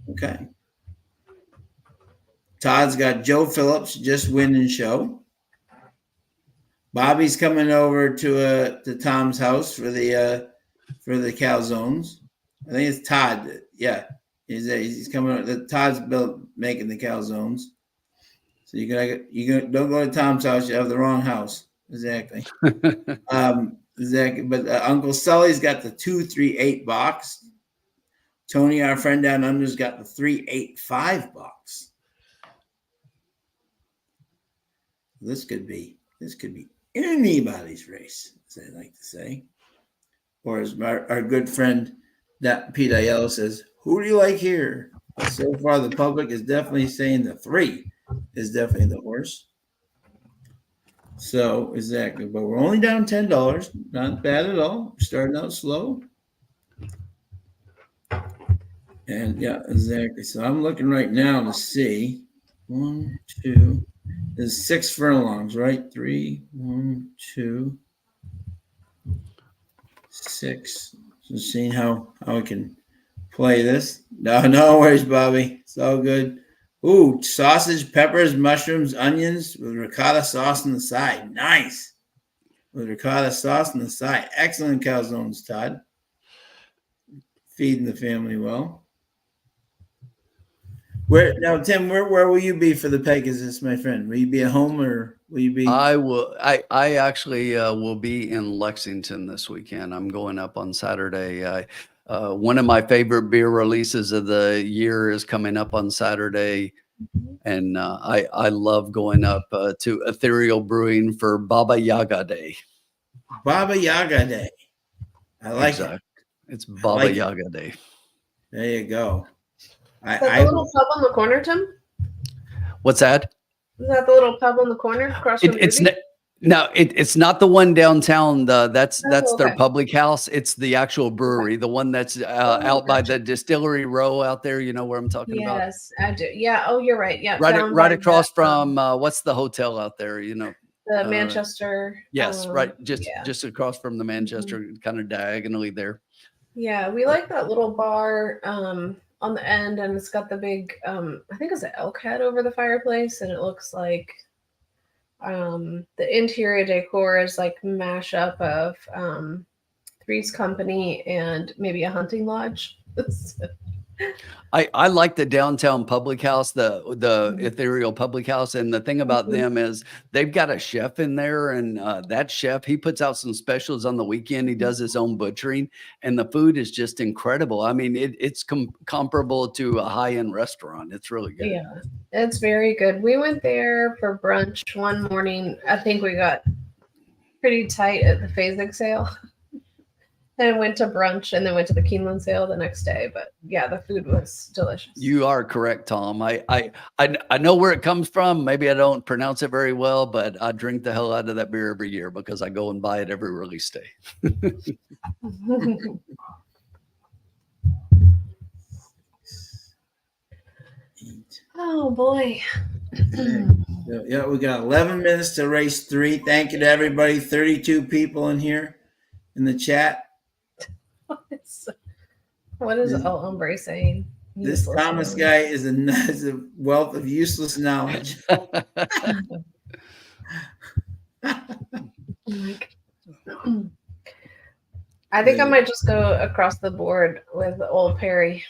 Okay. Todd's got Joe Phillips just winning show. Bobby's coming over to Tom's house for the calzones. I think it's Todd. Yeah, he's coming. Todd's making the calzones. So you don't go to Tom's house. You have the wrong house. Exactly. Exactly. But Uncle Sully's got the 238 box. Tony, our friend down under's got the 385 box. This could be anybody's race, as I like to say. Or as our good friend Pete Aiello says, who do you like here? But so far, the public is definitely saying the 3 is definitely the horse. So, exactly. But we're only down $10. Not bad at all. Starting out slow. And yeah, exactly. So I'm looking right now to see 1, 2. There's 6 furlongs, right? 3, 1, 2, 6. So seeing how I can play this. No worries, Bobby. It's all good. Ooh, sausage, peppers, mushrooms, onions with ricotta sauce on the side. Nice. With ricotta sauce on the side. Excellent calzones, Todd. Feeding the family well. Tim, where will you be for the Pegasus, my friend? Will you be at home or will you be? I will. I actually will be in Lexington this weekend. I'm going up on Saturday. One of my favorite beer releases of the year is coming up on Saturday. And I love going up to Ethereal Brewing for Baba Yaga Day. Baba Yaga Day. I like it. It's Baba Yaga Day. There you go. Is that the little pub on the corner, Tim? What's that? Is that the little pub on the corner across from it's not the one downtown. That's okay. their public house. It's the actual brewery, the one that's out by the Distillery Row out there. You know where I'm talking about? Yes, I do. Yeah. Oh, you're right. Yeah. Right across from what's the hotel out there? You know, the Manchester. Yes, right. Just across from the Manchester, kind of diagonally there. Yeah, we like that little bar on the end, and it's got the big I think it's an elk head over the fireplace, and it looks like the interior decor is like mashup of Three's Company and maybe a hunting lodge. I like the downtown public house, the Ethereal public house. And the thing about them is they've got a chef in there, and that chef, he puts out some specials on the weekend. He does his own butchering, and the food is just incredible. I mean, it's comparable to a high-end restaurant. It's really good. Yeah, it's very good. We went there for brunch one morning. I think we got pretty tight at the Phasig sale. And went to brunch and then went to the Keeneland sale the next day. But yeah, the food was delicious. You are correct, Tom. I know where it comes from. Maybe I don't pronounce it very well, but I drink the hell out of that beer every year because I go and buy it every release day. Oh boy. Yeah, we got 11 minutes to race 3. Thank you to everybody. 32 people in here in the chat. What is El Hombre saying? This Thomas guy is a wealth of useless knowledge. I think I might just go across the board with old Perry.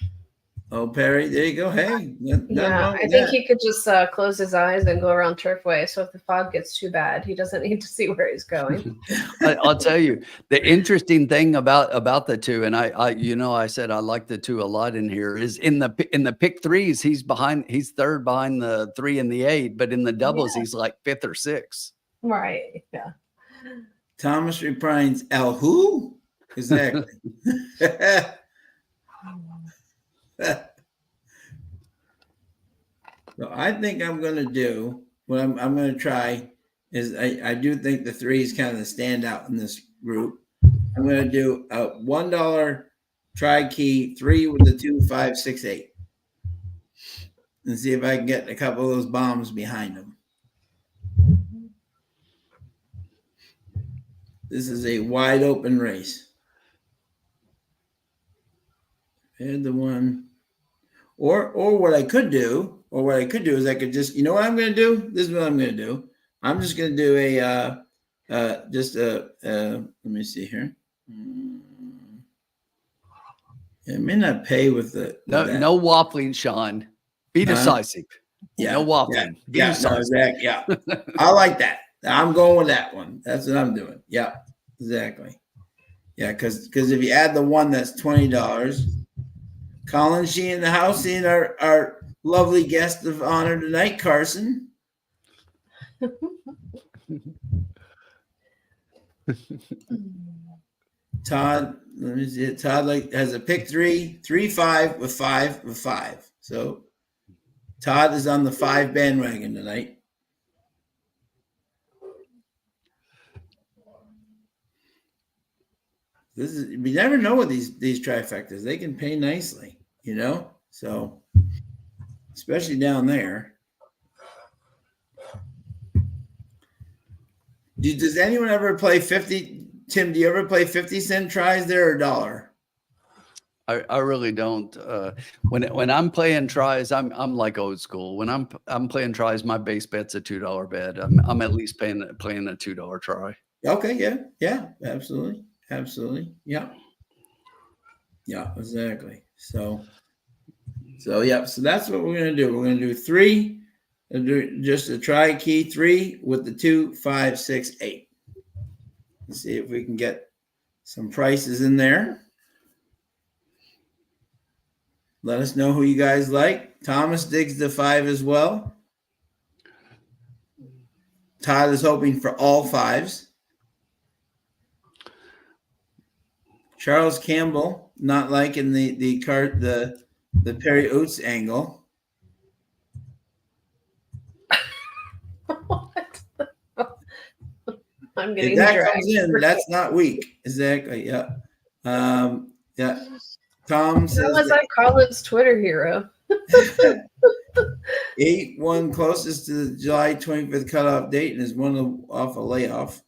Oh, Perry, there you go. Hey, nothing wrong I with think that. he could just close his eyes and go around Turfway. So if the fog gets too bad, he doesn't need to see where he's going. I'll tell you the interesting thing about the two, and I said I like the two a lot in here, is in the pick threes, he's third behind the 3 and the 8, but in the doubles, he's like 5th or 6th. Right. Yeah. Thomas reprimes, El who? Exactly. So I think I'm going to do what I'm going to try is I do think the 3 is kind of the standout in this group. I'm going to do a $1 try key 3 with the 2, 5, 6, 8, and see if I can get a couple of those bombs behind them. This is a wide open race. And the one, or what I could do is I could just, you know what I'm going to do? This is what I'm going to do. I'm just going to do let me see here. It may not pay with the no waffling, Sean. Be decisive. Yeah, no waffling. Yeah, no, exactly. Yeah, I like that. I'm going with that one. That's what I'm doing. Yeah, exactly. Yeah, because if you add the one, that's $20. Colin, she in the house, seeing our lovely guest of honor tonight, Carson. Todd, let me see it. Todd has a pick 3, 3, 5 with 5 with 5. So Todd is on the 5 bandwagon tonight. We never know with these trifectas. They can pay nicely, so especially down there. Does anyone ever play 50? Tim, do you ever play 50-cent tries there or $1? I really don't. When I'm playing tries, I'm like old school. When I'm playing tries, my base bet's a $2 bet. I'm at least playing a $2 try. Okay, yeah, absolutely, yeah, exactly. So that's what we're gonna do. We're gonna do 3, just a try key 3 with the 2, 5, 6, 8. Let's see if we can get some prices in there. Let us know who you guys like. Thomas digs the 5 as well. Todd is hoping for all 5s. Charles Campbell not liking the Perry Oates angle. What? I'm getting If that dragged. comes in, that's not weak. Exactly. Yeah. Yeah. Tom says How was I Colin's Twitter hero? 8 won closest to the July 25th cutoff date and is one off a layoff.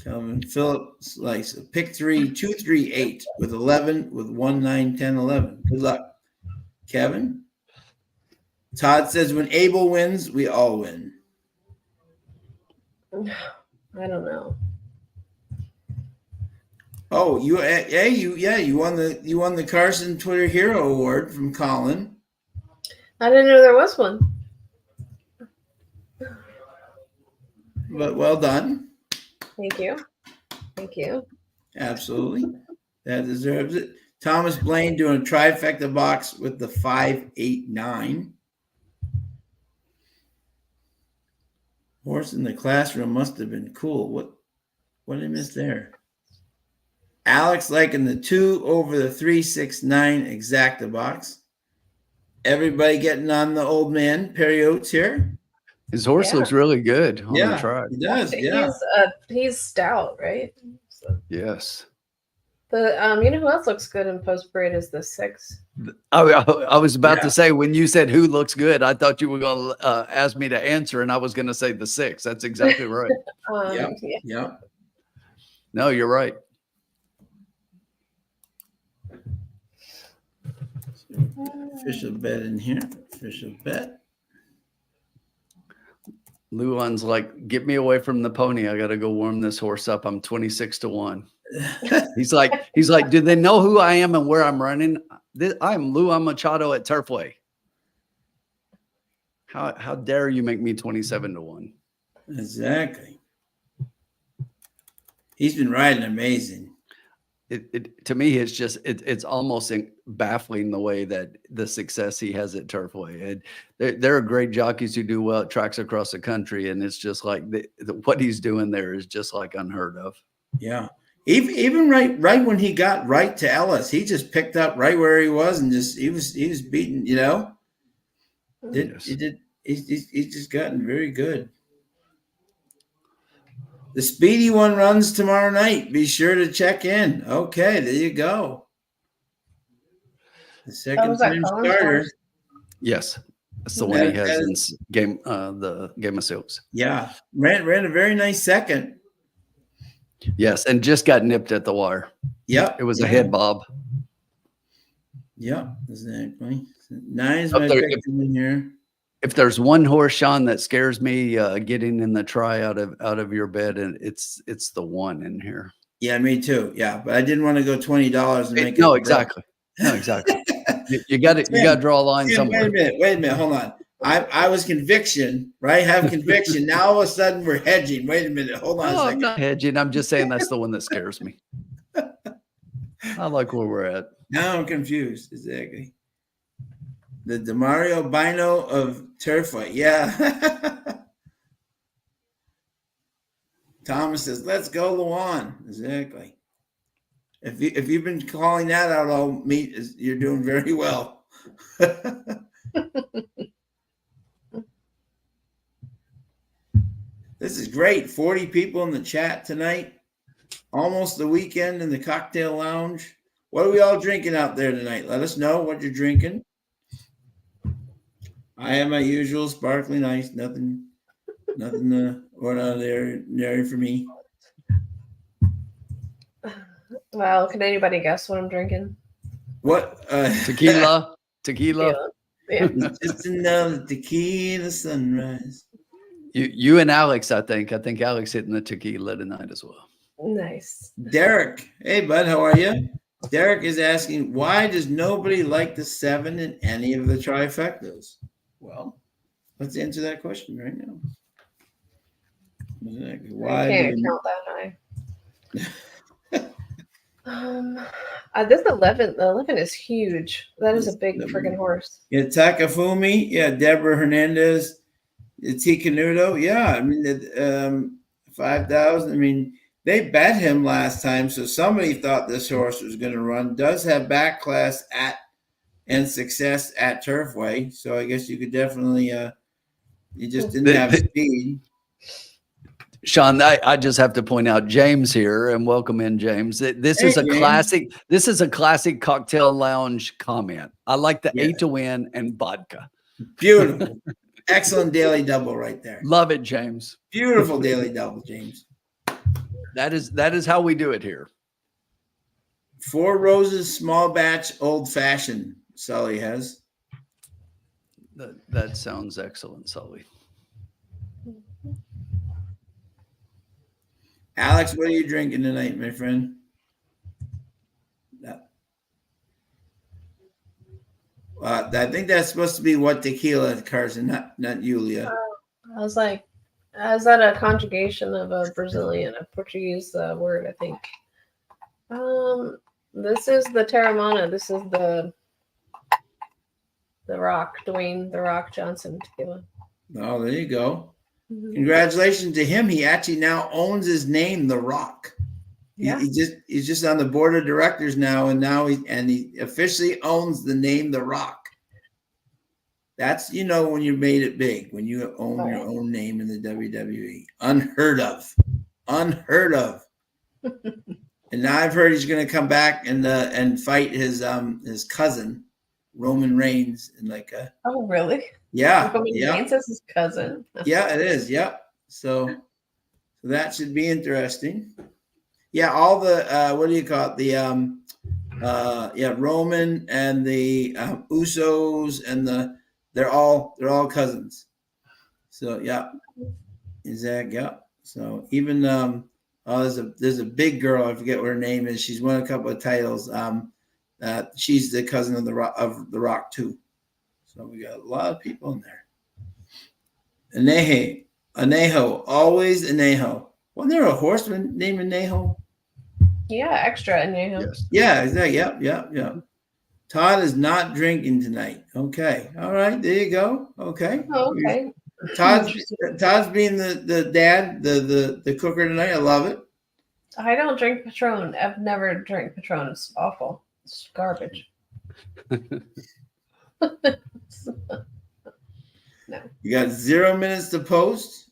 Calvin Phillips likes a pick 3, 2, 3, 8 with 11 with 1, 9, 10, 11. Good luck, Kevin. Todd says when Abel wins, we all win. I don't know. Oh, you won the Carson Twitter Hero Award from Colin. I didn't know there was one. But well done. Thank you. Absolutely. That deserves it. Thomas Blaine doing a trifecta box with the 5, 8, 9. Horse in the classroom must have been cool. What did I miss there? Alex liking the 2 over the 3, 6, 9 exacta box. Everybody getting on the old man Perry Oates here. His horse looks really good on the track. He does. Yeah, He's stout, right? So. Yes. You know who else looks good in post parade is the 6. I was about to say, when you said who looks good, I thought you were going to ask me to answer, and I was going to say the 6. That's exactly right. Yeah. No, you're right. Official bet in here. Official bet. Luan's like, get me away from the pony. I got to go warm this horse up. I'm 26 to 1. He's like, do they know who I am and where I'm running? I'm Luan Machado at Turfway. How dare you make me 27-1? Exactly. He's been riding amazing. To me, it's almost baffling the way that the success he has at Turfway. And there are great jockeys who do well at tracks across the country, and it's just like what he's doing there is just like unheard of. Yeah. Even right when he got right to Ellis, he just picked up right where he was and he was beating, you know. He's just gotten very good. The Speedy one runs tomorrow night. Be sure to check in. Okay, there you go. The second time starter. Yes, that's the one he has in the Game of Silks. Yeah, ran a very nice second. Yes, and just got nipped at the wire. Yep, it was a head bob. Yep, exactly. Nice my pick in here. If there's one horse, Sean, that scares me getting in the try out of your bed, and it's the one in here. Yeah, me too. Yeah, but I didn't want to go $20 and make it. No, exactly. No, exactly. you got to draw a line somewhere. Wait a minute. Hold on. I was conviction, right? Have conviction. Now all of a sudden we're hedging. Wait a minute. Hold on a second. I'm not hedging. I'm just saying that's the one that scares me. I like where we're at. Now I'm confused. Exactly. The DeMario Bino of Turfway. Yeah. Thomas says, let's go, Luan. Exactly. If you've been calling that out all meet, you're doing very well. This is great. 40 people in the chat tonight. Almost the weekend in the cocktail lounge. What are we all drinking out there tonight? Let us know what you're drinking. I have my usual sparkling ice. Nothing ordinary for me. Well, can anybody guess what I'm drinking? What? Tequila. Yeah. Just another tequila sunrise. You and Alex, I think Alex hitting the tequila tonight as well. Nice. Derek, hey bud, how are you? Derek is asking, why does nobody like the 7 in any of the trifectas? Well, let's answer that question right now. Why? I can't count that high. This 11. The 11 is huge. That is a big freaking horse. Yeah, Takafumi. Yeah, Deborah Hernandez. T. Canuto. Yeah, I mean, 5,000. I mean, they bet him last time, so somebody thought this horse was going to run. Does have back class and success at Turfway, so I guess you could definitely. You just didn't have speed. Sean, I just have to point out James here, and welcome in, James. This is a classic. This is a classic cocktail lounge comment. I like the 8 to win and vodka. Beautiful, excellent daily double right there. Love it, James. Beautiful daily double, James. That is how we do it here. 4 Roses, small batch, old fashioned. Sully has. That sounds excellent, Sully. Alex, what are you drinking tonight, my friend? I think that's supposed to be what tequila, Carson, not Julia. I was like, is that a conjugation of a Brazilian, a Portuguese word, I think. This is the Terramana. This is the Rock, Dwayne The Rock Johnson tequila. Oh, there you go. Mm-hmm. Congratulations to him. He actually now owns his name, The Rock. Yeah. He's just on the board of directors now, and he officially owns the name The Rock. That's, when you made it big, when you own your own name in the WWE. Unheard of. And now I've heard he's going to come back and fight his cousin, Roman Reigns, in like a. Oh, really? Yeah. Roman Reigns is his cousin. Yeah, it is. Yep. So that should be interesting. Yeah, all the what do you call it? The Roman and the Usos and they're all cousins. So yeah, exactly. Yeah. So even Oh, there's a big girl. I forget what her name is. She's won a couple of titles. She's the cousin of the Rock too. So we got a lot of people in there. Anejo, always Anejo. Wasn't there a horseman named Anejo? Yeah, extra Anejo. Yes. Yeah, exactly. Yep. Todd is not drinking tonight. Okay. All right. There you go. Okay. Oh, okay. Todd's being the dad, the cooker tonight. I love it. I don't drink Patron. I've never drank Patron. It's awful. It's garbage. No. You got 0 minutes to post.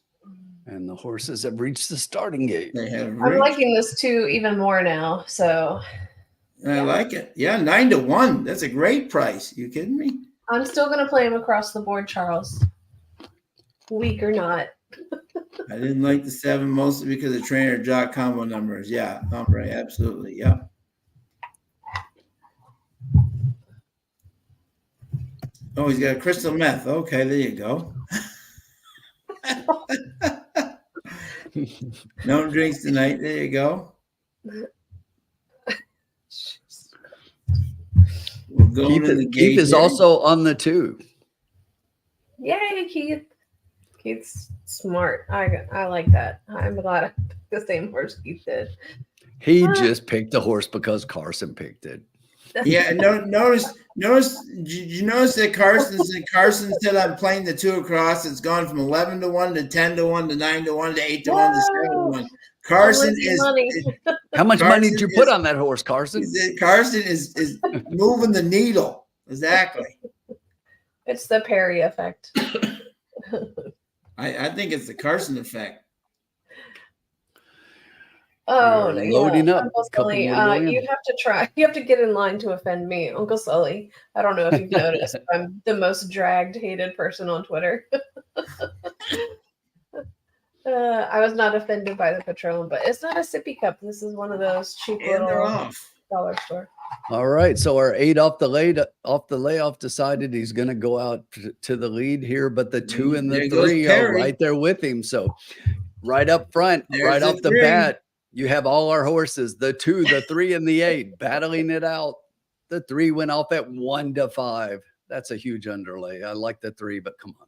And the horses have reached the starting gate. They have I'm reached. liking this too even more now. So I like it. Yeah, 9-1. That's a great price. You kidding me? I'm still gonna play him across the board, Charles. Weak or not. I didn't like the 7 mostly because of trainer jock combo numbers. Yeah, hombre, absolutely. Yeah. Oh, he's got crystal meth. Okay, there you go. No drinks tonight. There you go. We're going to the gate. Keith is here. also on the 2. Yay, Keith. Keith's smart. I like that. I'm glad I picked the same horse Keith did. He just picked the horse because Carson picked it. Yeah, notice. Did you notice that Carson said I'm playing the 2 across? It's gone from 11-1 to 10-1 to 9-1 to 8-1 to 7-1. Carson is. How much money did you put on that horse, Carson? Carson is moving the needle. Exactly. It's the Perry effect. I think it's the Carson effect. Oh, We're no, loading up. Uncle Couple Sully, more to go in. you have to try. You have to get in line to offend me, Uncle Sully. I don't know if you've noticed. I'm the most dragged, hated person on Twitter. I was not offended by the Patron, but it's not a sippy cup. This is one of those cheap And they're little off. dollar store. All right. So our 8 off the layoff decided he's going to go out to the lead here, but the 2 and the There goes 3 are Perry. right there with him. So right up front, There's right the off the 3. bat, you have all our horses, the 2, the 3, and the 8 battling it out. The 3 went off at 1-5. That's a huge underlay. I like the 3, but come on.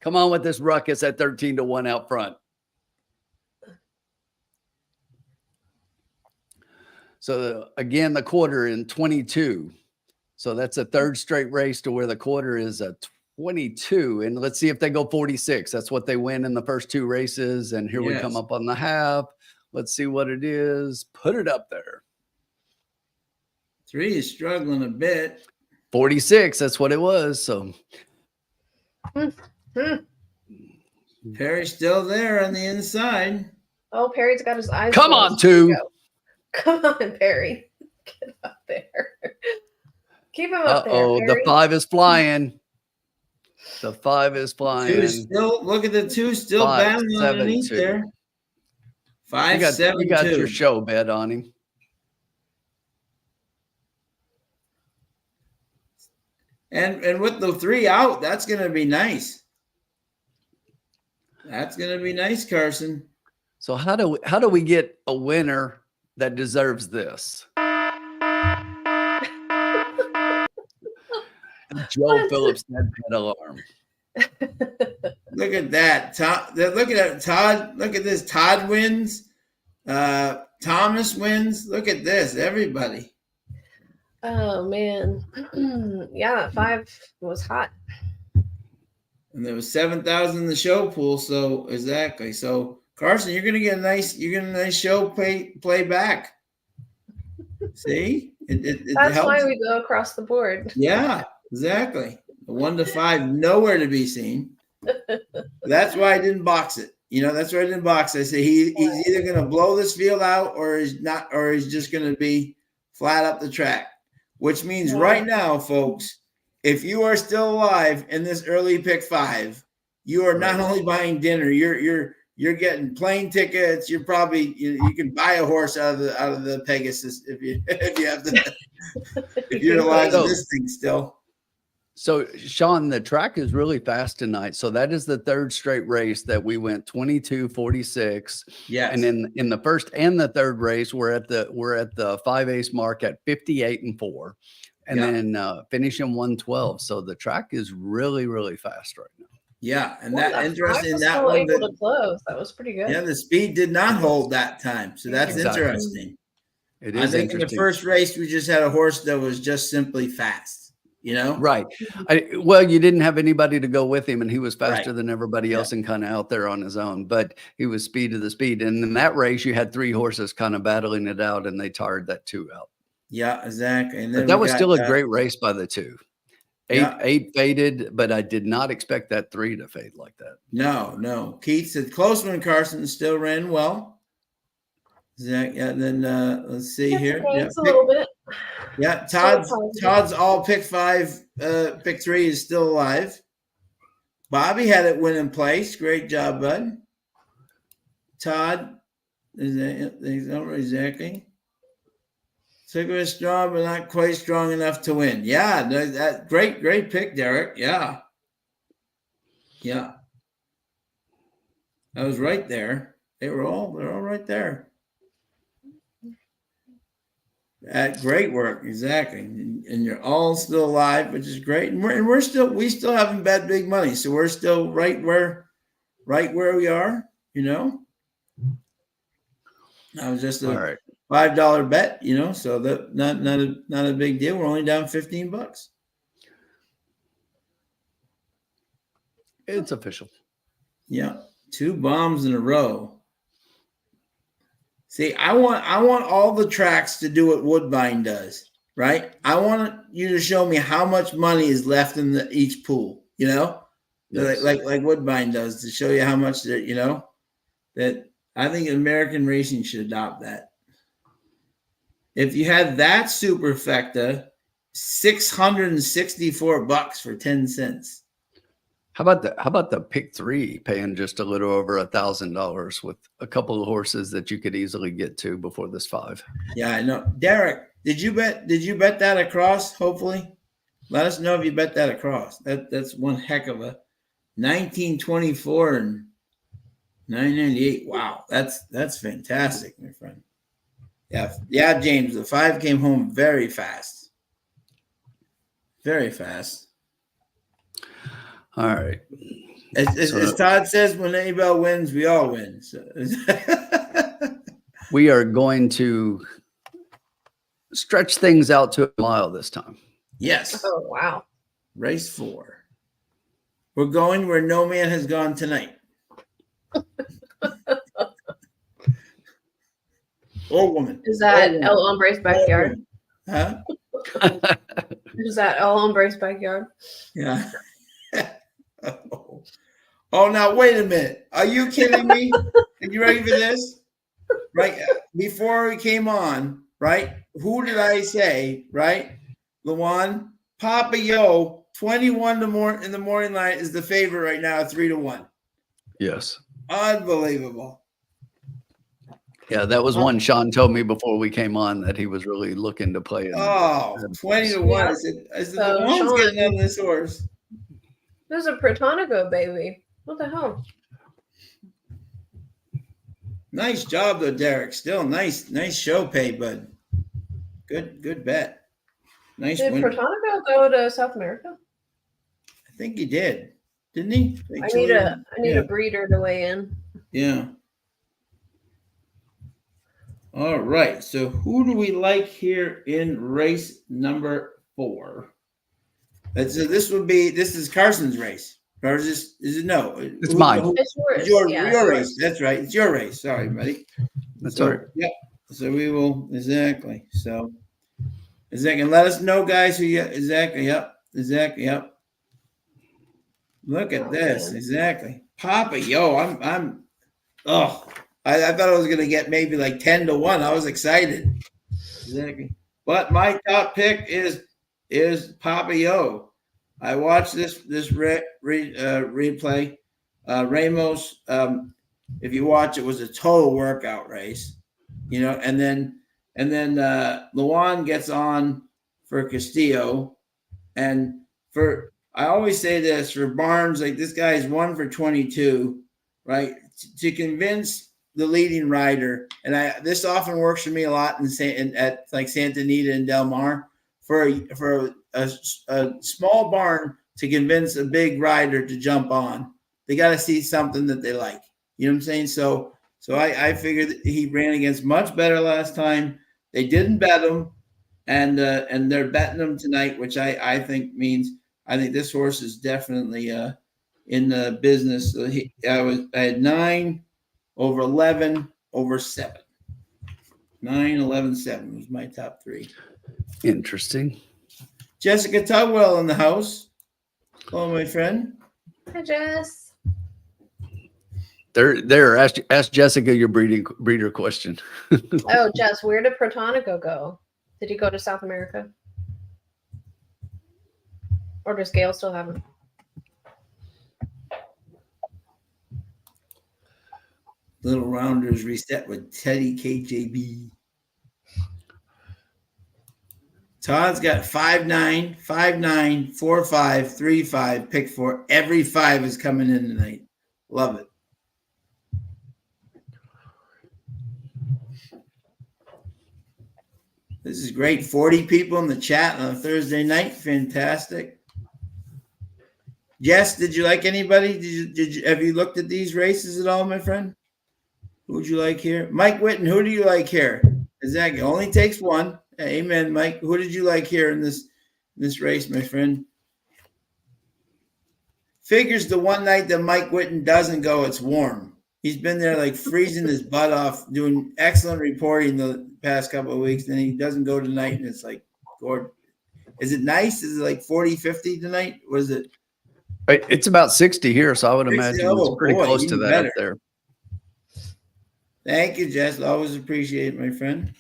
Come on with this ruckus at 13-1 out front. So again, the quarter in 22. So that's a 3rd straight race to where the quarter is a 22. And let's see if they go 46. That's what they win in the first 2 races. And here we come up on the half. Let's see what it is. Put it up there. 3 is struggling a bit. 46. That's what it was. So Perry's still there on the inside. Oh, Perry's got his eyes come closed. on, 2. Come on, Perry. Get up there. Keep him up there. Uh-oh, the Perry. 5 is flying. The 5 is flying. 2 still, look at the 2 still 5, battling 7, underneath 2. there. 5, You 7, got 2. your show bet on him. And with the 3 out, that's going to be nice. That's going to be nice, Carson. So how do we get a winner that deserves this? Joe Phillips head alarm. Look at that. Look at that. Todd. Look at this. Todd wins. Thomas wins. Look at this. Everybody. Oh, man. Yeah, 5 was hot. And there was 7,000 in the show pool. So exactly. So Carson, you're gonna get a nice show play back. See? That's helps. why we go across the board. Yeah, exactly. 1-5, nowhere to be seen. That's why I didn't box it. That's why I didn't box it. I said he's either gonna blow this field out or he's not, or he's just gonna be flat up the track. Which means right now, folks, if you are still alive in this early pick 5, you are not only buying dinner, you're getting plane tickets. You're probably you can buy a horse out of the Pegasus if you have the if you're alive in this thing still. So, Sean, the track is really fast tonight. So that is the third straight race that we went 22:46. Yes. And then in the first and the third race, we're at the 5/8 mark at 58-4, and Yeah. then finishing 112. So the track is really, really fast right now. Yeah, and Well, that interesting was that still one. able to close. That was pretty good. Yeah, the speed did not hold that time, so that's Exactly. interesting. It I is think in the interesting. first race we just had a horse that was just simply fast. You know, Right. Well, you didn't have anybody to go with him, and he was faster Right. than everybody Yeah. else and kind of out there on his own. But he was speed of the speed. And in that race, you had three horses kind of battling it out, and they tired that two out. Yeah, exactly. And But then that we was got, still a great race by the two. Yeah. Eight faded, but I did not expect that three to fade like that. No. Keith said close one. Carson still ran well. Zach, yeah. Then let's see here. Yeah, a little bit. Yeah, Still Todd's all pick 5, pick 3 is still alive. Bobby had it win in place. Great job, bud. Todd is exactly. Sigma is strong, but not quite strong enough to win. Yeah, that great pick, Derek. Yeah. I was right there. They're all right there. Great work, exactly, and you're all still alive, which is great. And we still haven't bet big money, so we're still right where we are. You know, that was just a $5 bet. You know, so that not a big deal. We're only down $15. It's official. Yeah, 2 bombs in a row. See, I want all the tracks to do what Woodbine does, right? I want you to show me how much money is left in each pool, you know, yes. like Woodbine does, to show you how much that, you know, that I think American racing should adopt that. If you had that superfecta, $664 for 10 cents. How about the pick 3 paying just a little over $1,000 with a couple of horses that you could easily get to before this 5? Yeah, I know. Derek, did you bet that across? Hopefully, let us know if you bet that across. That's one heck of a 1924 and 998. Wow, that's fantastic, my friend. Yeah, James. The 5 came home very fast. Very fast. All right. As Todd says, when Abel wins, we all win. So. We are going to stretch things out to a mile this time. Yes. Oh, wow. Race 4. We're going where no man has gone tonight. Or woman. Is that El Hombre's backyard? Huh? Is that El Hombre's backyard? Yeah. Oh, now wait a minute. Are you kidding me? Are you ready for this? Right before we came on, right? Who did I say? Right, Luan Papa Yo, 21 in the morning line is the favorite right now, 3-1. Yes, unbelievable. Yeah, that was one Sean told me before we came on that he was really looking to play. 20-1. Yeah. I said Luan's getting on this horse. There's a Protonico baby. What the hell? Nice job though, Derek. Still nice show pay, bud. Good bet. Nice Did win. Protonico go to South America? I think he did. Didn't he? I need a breeder to weigh in. Yeah. All right. So who do we like here in race number 4? This is Carson's race. Or is it no? It's mine. It's yours. Your race. That's right. It's your race. Sorry, buddy. That's all right. Yeah. So we will exactly. So exactly. Let us know, guys. Who exactly? Yep. Exactly. Yep. Look at this. Man. Exactly. Papa, yo, I thought I was gonna get maybe like 10-1. I was excited. Exactly. But my top pick is Papa Yo. I watched this replay. Ramos, if you watch, it was a total workout race, you know. And then Luan gets on for Castillo, and I always say this for barns, like this guy is 1 for 22, right? To convince the leading rider, and this often works for me a lot at like Santa Anita and Del Mar, for a small barn to convince a big rider to jump on. They got to see something that they like. You know what I'm saying? So I figured that he ran against much better last time. They didn't bet him, and they're betting him tonight, which I think means I think this horse is definitely in the business. So I had 9 over 11 over 7. 9, 11, 7 was my top 3. Interesting. Jessica Tugwell in the house. Hello, my friend. Hi, Jess. There. Ask Jessica your breeder question. Oh, Jess, where did Protonico go? Did he go to South America? Or does Gail still have him? Little Rounders reset with Teddy KJB. Todd's got 5-9, 5-9, 4-5, 3-5, pick 4. Every 5 is coming in tonight. Love it. This is great. 40 people in the chat on a Thursday night. Fantastic. Jess, did you like anybody? Have you looked at these races at all, my friend? Who would you like here? Mike Whitten, who do you like here? Exactly. Only takes one. Amen, Mike. Who did you like here in this race, my friend? Figures the one night that Mike Whitten doesn't go, it's warm. He's been there like freezing his butt off, doing excellent reporting the past couple of weeks. Then he doesn't go tonight, and it's like, Gord, is it nice? Is it like 40, 50 tonight? What is it? It's about 60 here, so I would imagine it's pretty close to that better. up there. Thank you, Jess. Always appreciate it, my friend.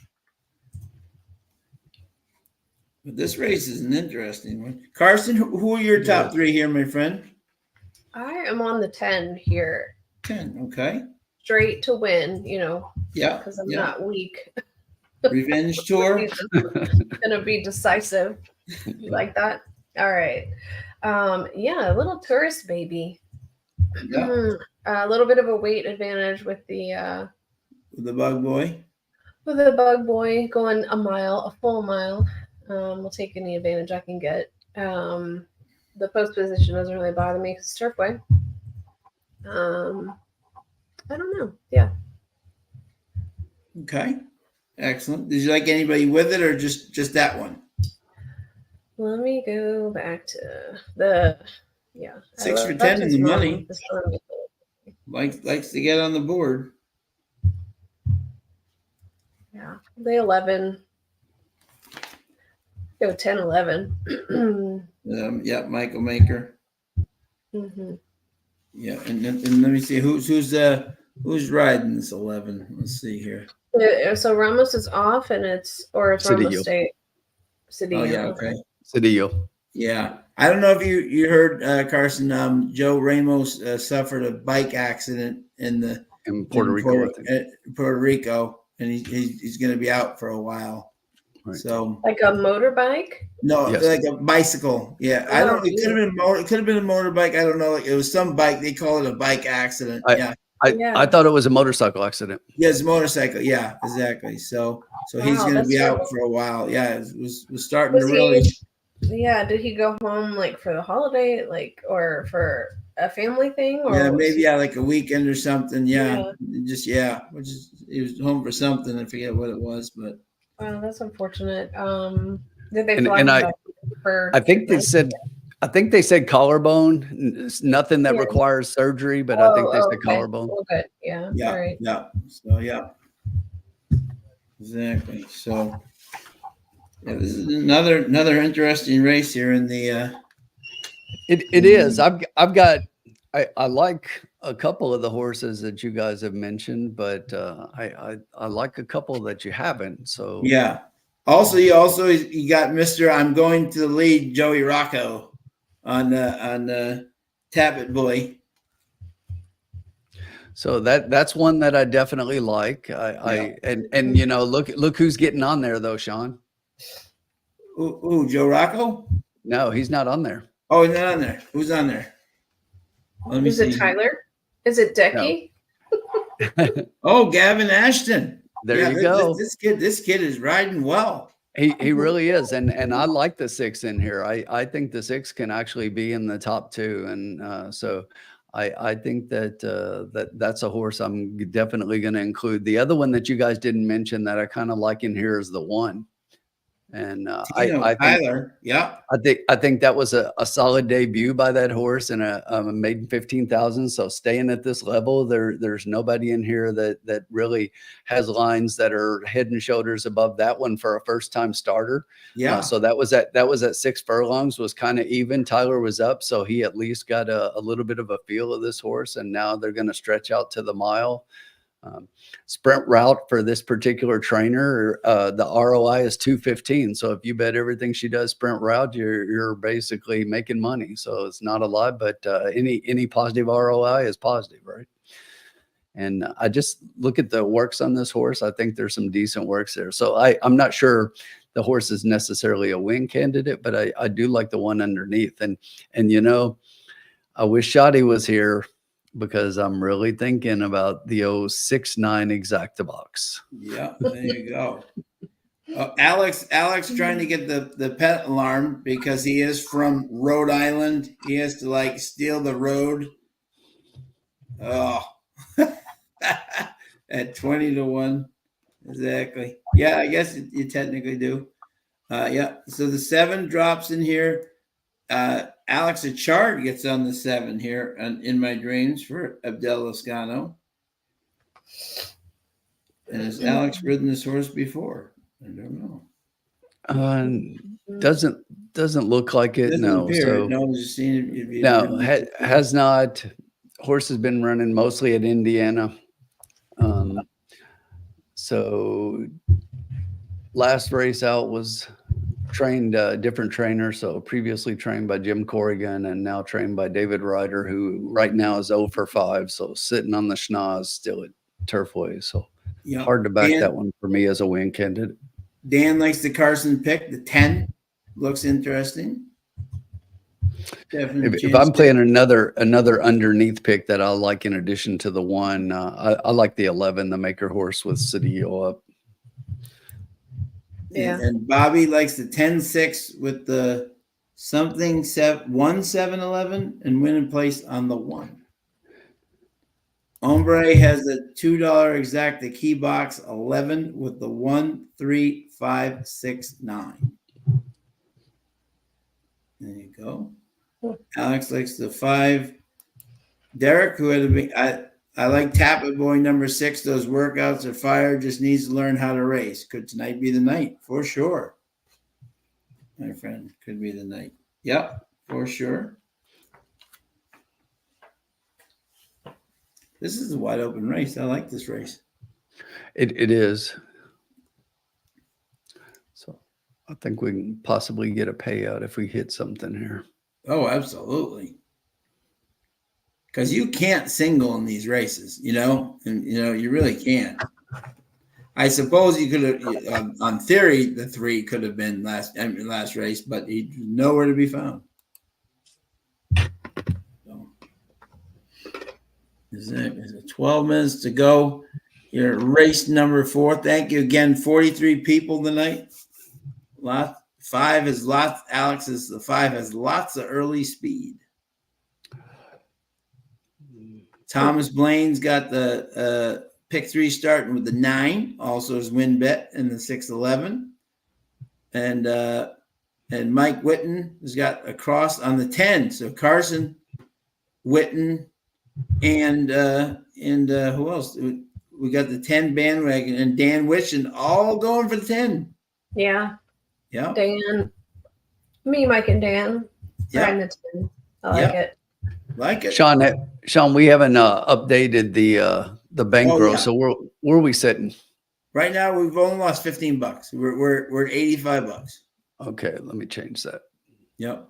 But this race is an interesting one. Carson, who are your top 3 here, my friend? I am on the 10 here. 10, okay. Straight to win, you know. Yeah. Because I'm not weak. Revenge tour. Gonna be decisive. You like that? All right. Yeah, a little tourist baby. Yeah. A little bit of a weight advantage with the bug boy. With the bug boy going a full mile. We'll take any advantage I can get. The post position doesn't really bother me because it's Turfway. I don't know. Yeah. Okay. Excellent. Did you like anybody with it or just that one? Let me go back to the 6 for 10 in the money. Likes to get on the board. Yeah. The 11. Go 10, 11. Yeah, Michael Maker. Mm-hmm. Yeah, and let me see who's riding this 11. Let's see here. So Ramos is off, and it's Ramos State. Cedillo. Oh yeah, okay. Cedillo. Yeah, I don't know if you heard Carson. Joe Ramos suffered a bike accident in Puerto Rico, and he's going to be out for a while. Right. So like a motorbike? No, yes. Like a bicycle. Yeah, I don't. It could have been a motorbike. I don't know. It was some bike. They call it a bike accident. I thought it was a motorcycle accident. Yeah, it's a motorcycle. Yeah, exactly. So he's going to be out for a while. Yeah, it was starting to really. Yeah, did he go home like for the holiday, or for a family thing? Or yeah, maybe like a weekend or something. Yeah, he was home for something. I forget what it was, but. Wow, that's unfortunate. Did they fly I think they said collarbone. It's nothing that requires surgery, but I think they said collarbone. Well, good. Yeah. Yeah. All right. Yeah. So yeah. Exactly. So yeah, this is another interesting race here in the. It is. I like a couple of the horses that you guys have mentioned, but I like a couple that you haven't. So yeah. Also, you got Mr. I'm going to the lead, Joey Rocco, on Tappet Boy. So that's one that I definitely like. And you know, look who's getting on there though, Sean. Ooh, Joe Rocco? No, he's not on there. Oh, he's not on there. Who's on there? Let me Is see. it Tyler? Is it Decky? Oh, Gavin Ashton. There you go. This kid is riding well. He really is, and I like the 6 in here. I think the 6 can actually be in the top 2, and so I think that that's a horse I'm definitely going to include. The other one that you guys didn't mention that I kind of like in here is the 1, and I think Tyler. Yeah. I think that was a solid debut by that horse and a maiden 15,000. So staying at this level, there's nobody in here that really has lines that are head and shoulders above that one for a first time starter. Yeah. So that was at 6 furlongs, was kind of even. Tyler was up, so he at least got a little bit of a feel of this horse, and now they're going to stretch out to the mile. Sprint route for this particular trainer, the ROI is 215. So if you bet everything she does sprint route, you're basically making money. So it's not a lot, but any positive ROI is positive, right? And I just look at the works on this horse. I think there's some decent works there. So I'm not sure the horse is necessarily a win candidate, but I do like the one underneath. And you know, I wish Shoddy was here, because I'm really thinking about the 069 Exacta box. Yeah, there you go. Alex trying to get the pet alarm because he is from Rhode Island. He has to like steal the road. Oh, at 20-1. Exactly. Yeah, I guess you technically do. Yeah. So the 7 drops in here. Alex Achard gets on the 7 here in my dreams for Abdel Lascano. And has Alex ridden this horse before? I don't know. Doesn't look like it. No. So no, just seeing if no, has not. Horse has been running mostly at Indiana. So last race out was trained a different trainer. So previously trained by Jim Corrigan and now trained by David Ryder, who right now is 0 for 5. So sitting on the schnoz still at Turfway. So hard to back that one for me as a win candidate. Dan likes the Carson pick. The 10 looks interesting. If I'm playing another underneath pick that I like in addition to the 1, I like the 11, the maker horse with Cedillo up. Yeah. And Bobby likes the 10-6 with the something 1-7-11 and win in place on the 1. Ombre has the $2 exacta key box 11 with the 1, 3, 5, 6, 9. There you go. Alex likes the 5. Derek, who had been, I like Tappet Boy number 6. Those workouts are fire. Just needs to learn how to race. Could tonight be the night? For sure. My friend, could be the night. Yep, for sure. This is a wide open race. I like this race. It is. So I think we can possibly get a payout if we hit something here. Oh, absolutely. Because you can't single in these races, and you really can't. I suppose you could have, on theory, the 3 could have been last race, but he's nowhere to be found. So, is 12 minutes to go. Your race number 4. Thank you again. 43 people tonight. 5 is lots. Alex is the 5 has lots of early speed. Thomas Blaine's got the pick 3 starting with the 9, also his win bet in the 6-11. And Mike Witten has got a cross on the 10. So Carson, Witten, and who else? We got the 10 bandwagon and Dan Witchen all going for the 10. Yeah. Yeah. Dan. Me, Mike, and Dan. Yeah. The 10. I like it. Like it. Sean, we haven't updated the bankroll. So where are we sitting? Right now, we've only lost $15. We're at $85. Okay, let me change that. Yep.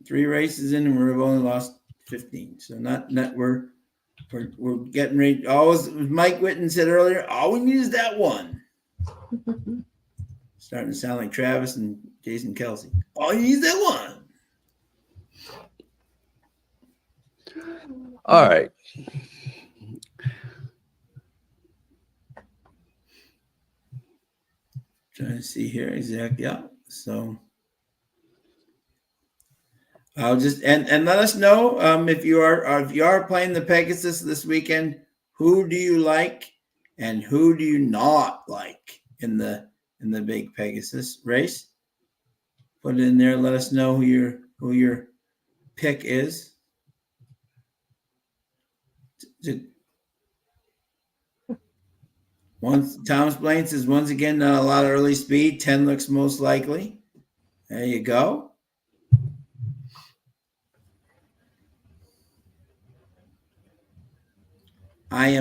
3 races in, and we've only lost 15. So not we're getting ready. Always, Mike Witten said earlier, all we need is that 1. Starting to sound like Travis and Jason Kelsey. All you need is that one. All right. Trying to see here exactly. Yeah. So I'll just and let us know if you are playing the Pegasus this weekend. Who do you like and who do you not like in the big Pegasus race? Put it in there. Let us know who your pick is. Thomas Blaine says once again not a lot of early speed. 10 looks most likely. There you go. I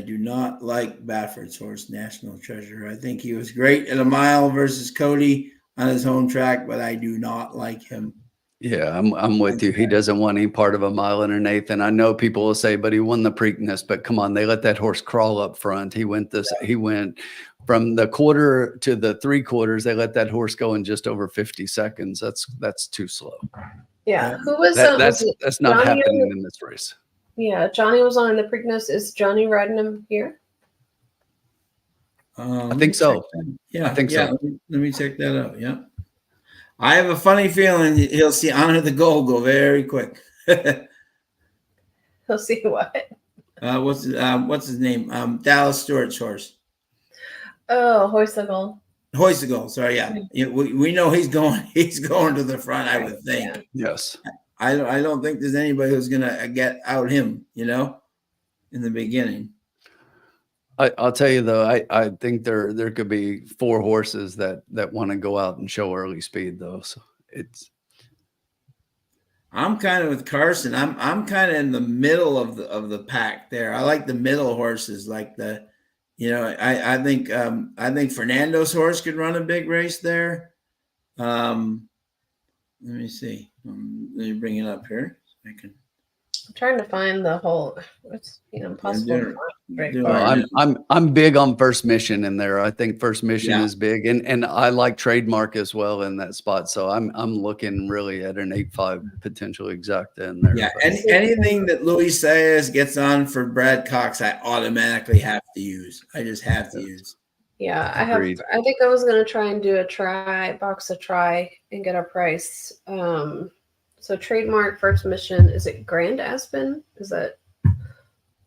do not like Bafford's horse, National Treasure. I think he was great at a mile versus Cody on his home track, but I do not like him. Yeah, I'm with you. He doesn't want any part of a mile and an eighth. And I know people will say, but he won the Preakness. But come on, they let that horse crawl up front. He went from the quarter to the 3/4. They let that horse go in just over 50 seconds. That's too slow. Yeah. Who was that's not Johnny happening in this race. Yeah, Johnny was on the Preakness. Is Johnny riding him here? I think so. Yeah, I think so. Let me check that out. Yeah. I have a funny feeling he'll see Honor the Goal go very quick. He'll see what? What's his name? Dallas Stewart's horse. Oh, Hoisagle. Hoisagle. Sorry, yeah. We know he's going to the front. I would think. Yeah. Yes. I don't think there's anybody who's gonna get out him. In the beginning. I'll tell you though, I think there could be 4 horses that want to go out and show early speed though. So I'm kind of with Carson. I'm kind of in the middle of the pack there. I like the middle horses, like I think Fernando's horse could run a big race there. Let me see. Let me bring it up here. I can. I'm trying to find the whole. It's impossible. I'm big on First Mission in there. I think First Mission is big, and I like Trademark as well in that spot. So I'm looking really at an 8.5 potential exacta in there. Yeah, anything that Luis Saez gets on for Brad Cox, I automatically have to use. I just have to use. Yeah, I think I was gonna try and do a box a try and get a price. So Trademark, First Mission, is it Grand Aspen? Is that?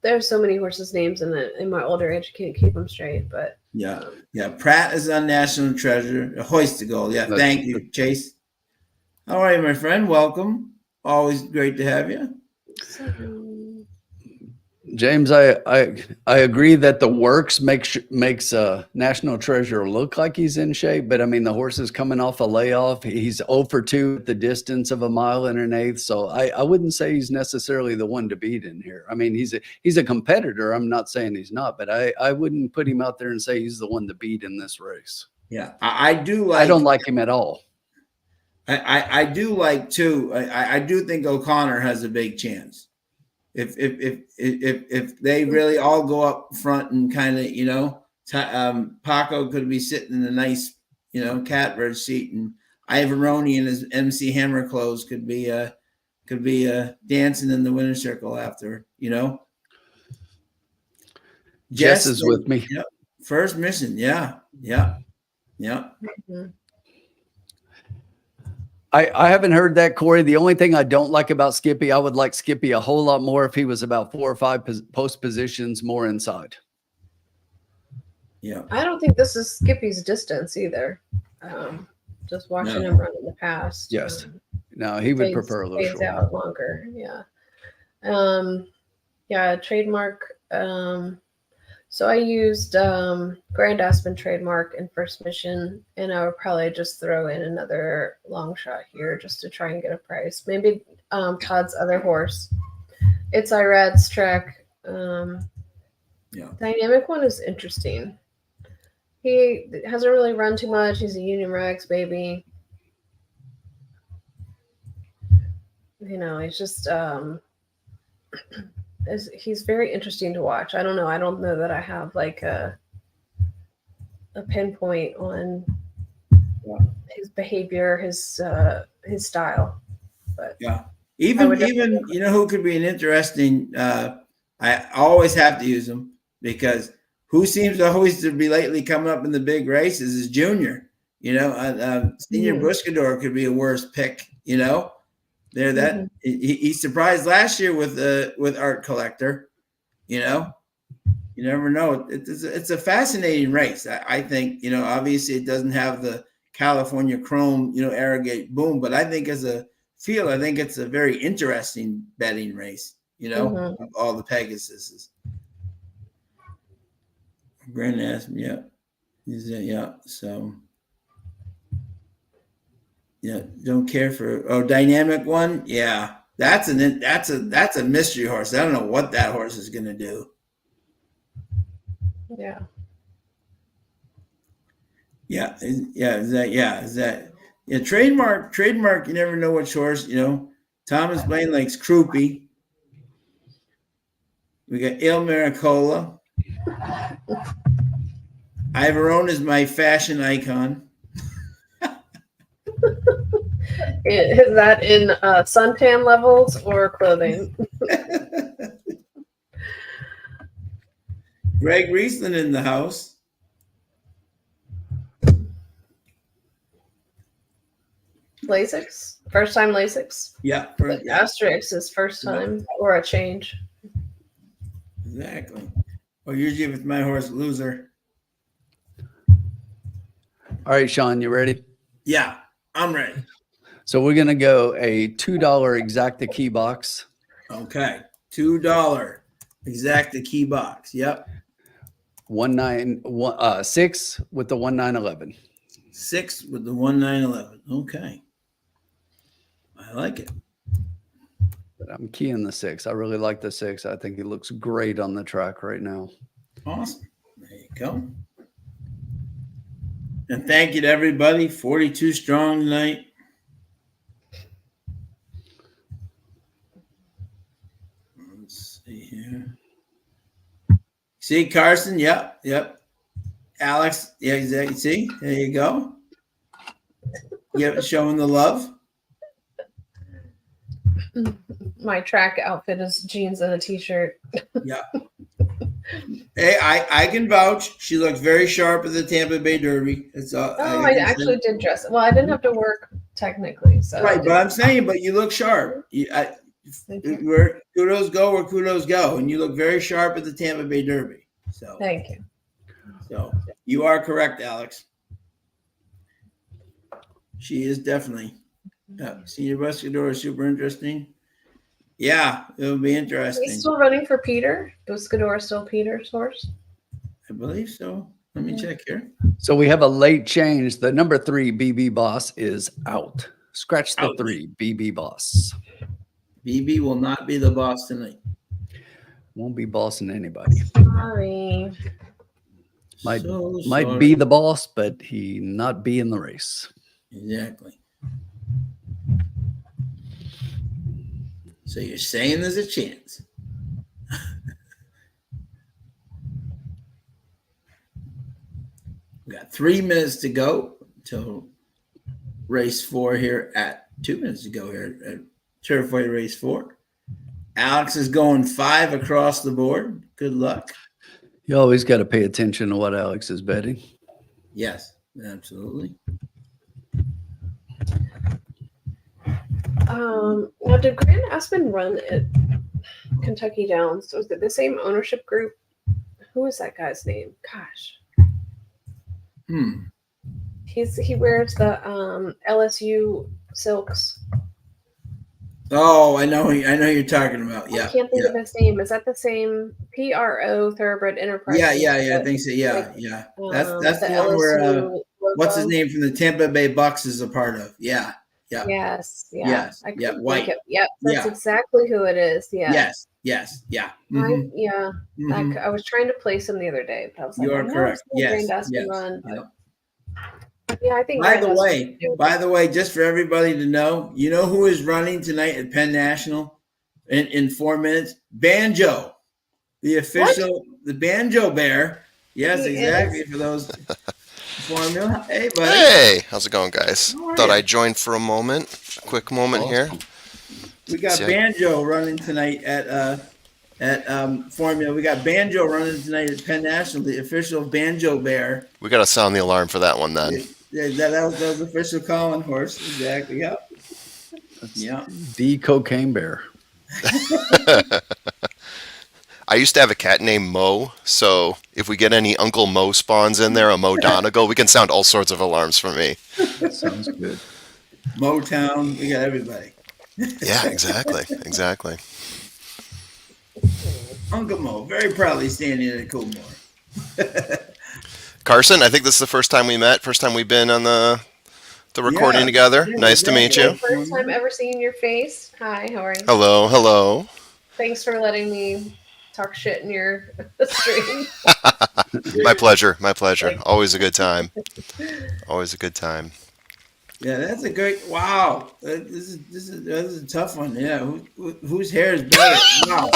There's so many horses' names in my older age, I can't keep them straight. But yeah. Pratt is on National Treasure. Hoisagle. Yeah, thank you, Chase. All right, my friend, welcome. Always great to have you. James, I agree that the works makes National Treasure look like he's in shape, but I mean the horse is coming off a layoff. He's 0 for 2 at the distance of a mile and an eighth, so I wouldn't say he's necessarily the one to beat in here. I mean he's a competitor. I'm not saying he's not, but I wouldn't put him out there and say he's the one to beat in this race. Yeah, I don't like him at all. I do like too. I do think O'Connor has a big chance. If they really all go up front and kind of, Paco could be sitting in a nice, catbird seat, and Ivaroni in his MC Hammer clothes could be dancing in the winner's circle after, Jess is with me. Yeah, First Mission. Yeah. Mm-hmm. I haven't heard that, Corey. The only thing I don't like about Skippy, I would like Skippy a whole lot more if he was about 4 or 5 post positions more inside. Yeah. I don't think this is Skippy's distance either. Just watching him run in the past. Yes. No, he would prefer a little short. Out longer. Yeah. Trademark. So I used Grand Aspen Trademark and First Mission, and I would probably just throw in another long shot here just to try and get a price. Maybe Todd's other horse. It's Irad's track. Dynamic One is interesting. He hasn't really run too much. He's a Union Rags baby. He's just he's very interesting to watch. I don't know. I don't know that I have like a a pinpoint on his behavior, his style. But Yeah. Even you know who could be an interesting I always have to use him because who seems to always to be lately coming up in the big races is Junior. You know, Senior Buscador could be a worse pick, you know. There that he surprised last year with Art Collector, you know. You never know. It's a fascinating race. I think, you know, obviously it doesn't have the California Chrome, you know, Arrogate boom, but I think as a field, I think it's a very interesting betting race, you know, of all the Pegasuses. Brent asked me, so don't care for Dynamic One, that's a mystery horse. I don't know what that horse is gonna do. Is that trademark, you never know which horse, you know. Thomas Blaine likes Croupy. We got Il Maricola. Ivorone is my fashion icon. Is that in suntan levels or clothing? Greg Riesland in the house. Lasix? First time Lasix? Yeah. Asterix is first time or a change. Exactly. Well, usually with my horse, Loser. All right, Sean, you ready? Yeah, I'm ready. So we're going to go a $2 Exacta key box. Okay. $2 Exacta key box. Yep. 6 with the 1911. 6 with the 1911. Okay. I like it. But I'm keying the 6. I really like the 6. I think he looks great on the track right now. Awesome. There you go. And thank you to everybody. 42 strong tonight. Let's see here. See, Carson? Yep. Alex? Yeah, exactly. See? There you go. Yep, showing the love. My track outfit is jeans and a t-shirt. Yeah. Hey, I can vouch. She looks very sharp at the Tampa Bay Derby. I actually did dress. Well, I didn't have to work technically, so right. But I'm saying, but you look sharp. Where kudos go, where kudos go, and you look very sharp at the Tampa Bay Derby. So thank you. So you are correct, Alex. She is definitely. Senior Buscador is super interesting. Yeah, it'll be interesting. He's still running for Peter. Buscador is still Peter's horse. I believe so. Let me check here. So we have a late change. The number 3 BB Boss is out. Scratch the 3 BB Boss. BB will not be the boss tonight. Won't be bossing anybody. Sorry. Might be the boss, but he not be in the race. Exactly. So you're saying there's a chance. We got 3 minutes to go until race 4 here at 2 minutes to go here at Turfway race 4. Alex is going 5 across the board. Good luck. You always got to pay attention to what Alex is betting. Yes, absolutely. Now, did Grant Aspen run at Kentucky Downs? Was it the same ownership group? Who is that guy's name? Gosh. He wears the LSU silks. Oh, I know you're talking about. Yeah. I can't think of his name. Is that the same PRO Thoroughbred Enterprise? Yeah. I think so. Yeah. That's the one where what's his name from the Tampa Bay Bucks is a part of. Yeah. Yes. White. That's exactly who it is. Yeah. Yes. Yeah. I was trying to place him the other day, but I was like, you are correct. Yes. Run, yeah, I think. By the way, just for everybody to know, you know who is running tonight at Penn National in 4 minutes? Banjo, the official, the Banjo Bear. Yes, exactly. For those Formula. Hey, buddy. Hey, how's it going, guys? How are Thought ya? I'd join for a moment. A quick moment here. We got See, Banjo running tonight at Formula. We got Banjo running tonight at Penn National, the official Banjo Bear. We got to sound the alarm for that one then. Yeah, that was official calling horse. Exactly. Yep. Yeah. The cocaine bear. I used to have a cat named Mo, so if we get any Uncle Mo spawns in there, a Mo Donegal, we can sound all sorts of alarms for me. That sounds good. Motown. We got everybody. Yeah, exactly. Uncle Mo, very proudly standing at a Coolmore. Carson, I think this is the first time we met, first time we've been on the recording together. Yeah, Nice to meet you. First time ever seeing your face. Hi, how are you? Hello. Thanks for letting me talk shit in your stream. My pleasure. Always a good time. Yeah, that's a great. Wow, this is a tough one. Yeah, whose hair is better? Wow,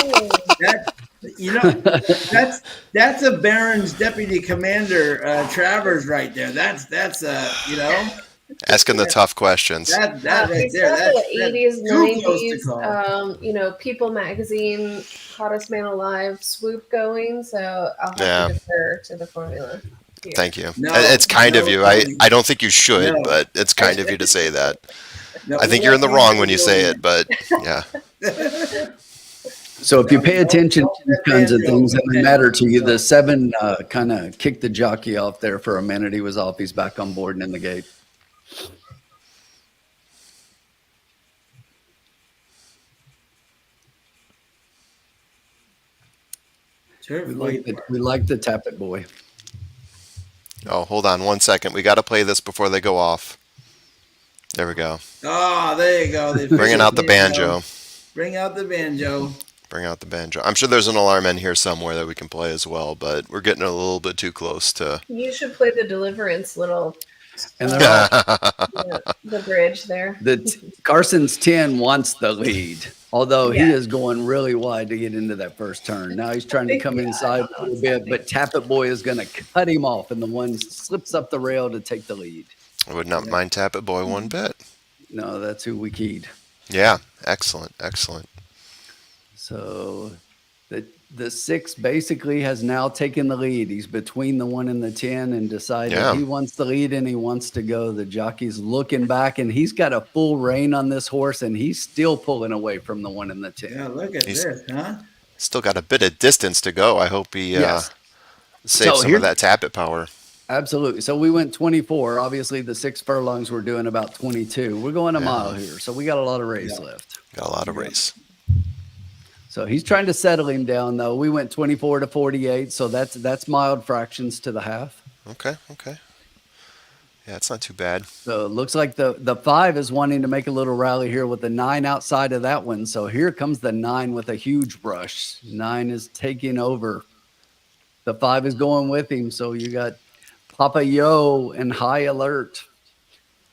that's a Baron's deputy commander, Travers, right there. That's Asking the tough questions. That right He's there. got That's the 80s, too close to call. 90s, People Magazine, Hottest Man Alive swoop going. So I'll have to defer to the formula. Here. Thank you. No, It's kind of you. no. I don't think you should, No. but it's kind of you to say that. No, I think you're in the wrong when you say it, but yeah. So if you pay attention to these kinds of things that matter to you, the 7 kind of kicked the jockey off there for a minute. He was off. He's back on board and in the gate. We like the tap it boy. Oh, hold on 1 second. We got to play this before they go off. There we go. Oh, there you go. Bringing out the banjo. Bring out the banjo. I'm sure there's an alarm in here somewhere that we can play as well, but we're getting a little bit too close to. You should play the Deliverance little. And they're all, the bridge there. Carson's 10 wants the lead, although he is going really wide to get into that first turn. Now he's trying to come inside a little bit, but Tap It Boy is going to cut him off, and the one slips up the rail to take the lead. I would not mind Tap It Boy one bit. No, that's who we keyed. Yeah, excellent. So the 6 basically has now taken the lead. He's between the 1 and the 10 and decided he wants the lead and he wants to go. The jockey's looking back, and he's got a full rein on this horse, and he's still pulling away from the 1 and the 10. Yeah, look at this, huh? Still got a bit of distance to go. I hope he saves some of that tap it power. Absolutely. So we went 24. Obviously, the 6 furlongs were doing about 22. We're going a mile here, so we got a lot of race left. Got a lot of race. So he's trying to settle him down, though. We went 24 to 48, so that's mild fractions to the half. Okay. Yeah, it's not too bad. So it looks like the 5 is wanting to make a little rally here with the 9 outside of that one. So here comes the 9 with a huge brush. 9 is taking over. The 5 is going with him. So you got Papa Yo and High Alert.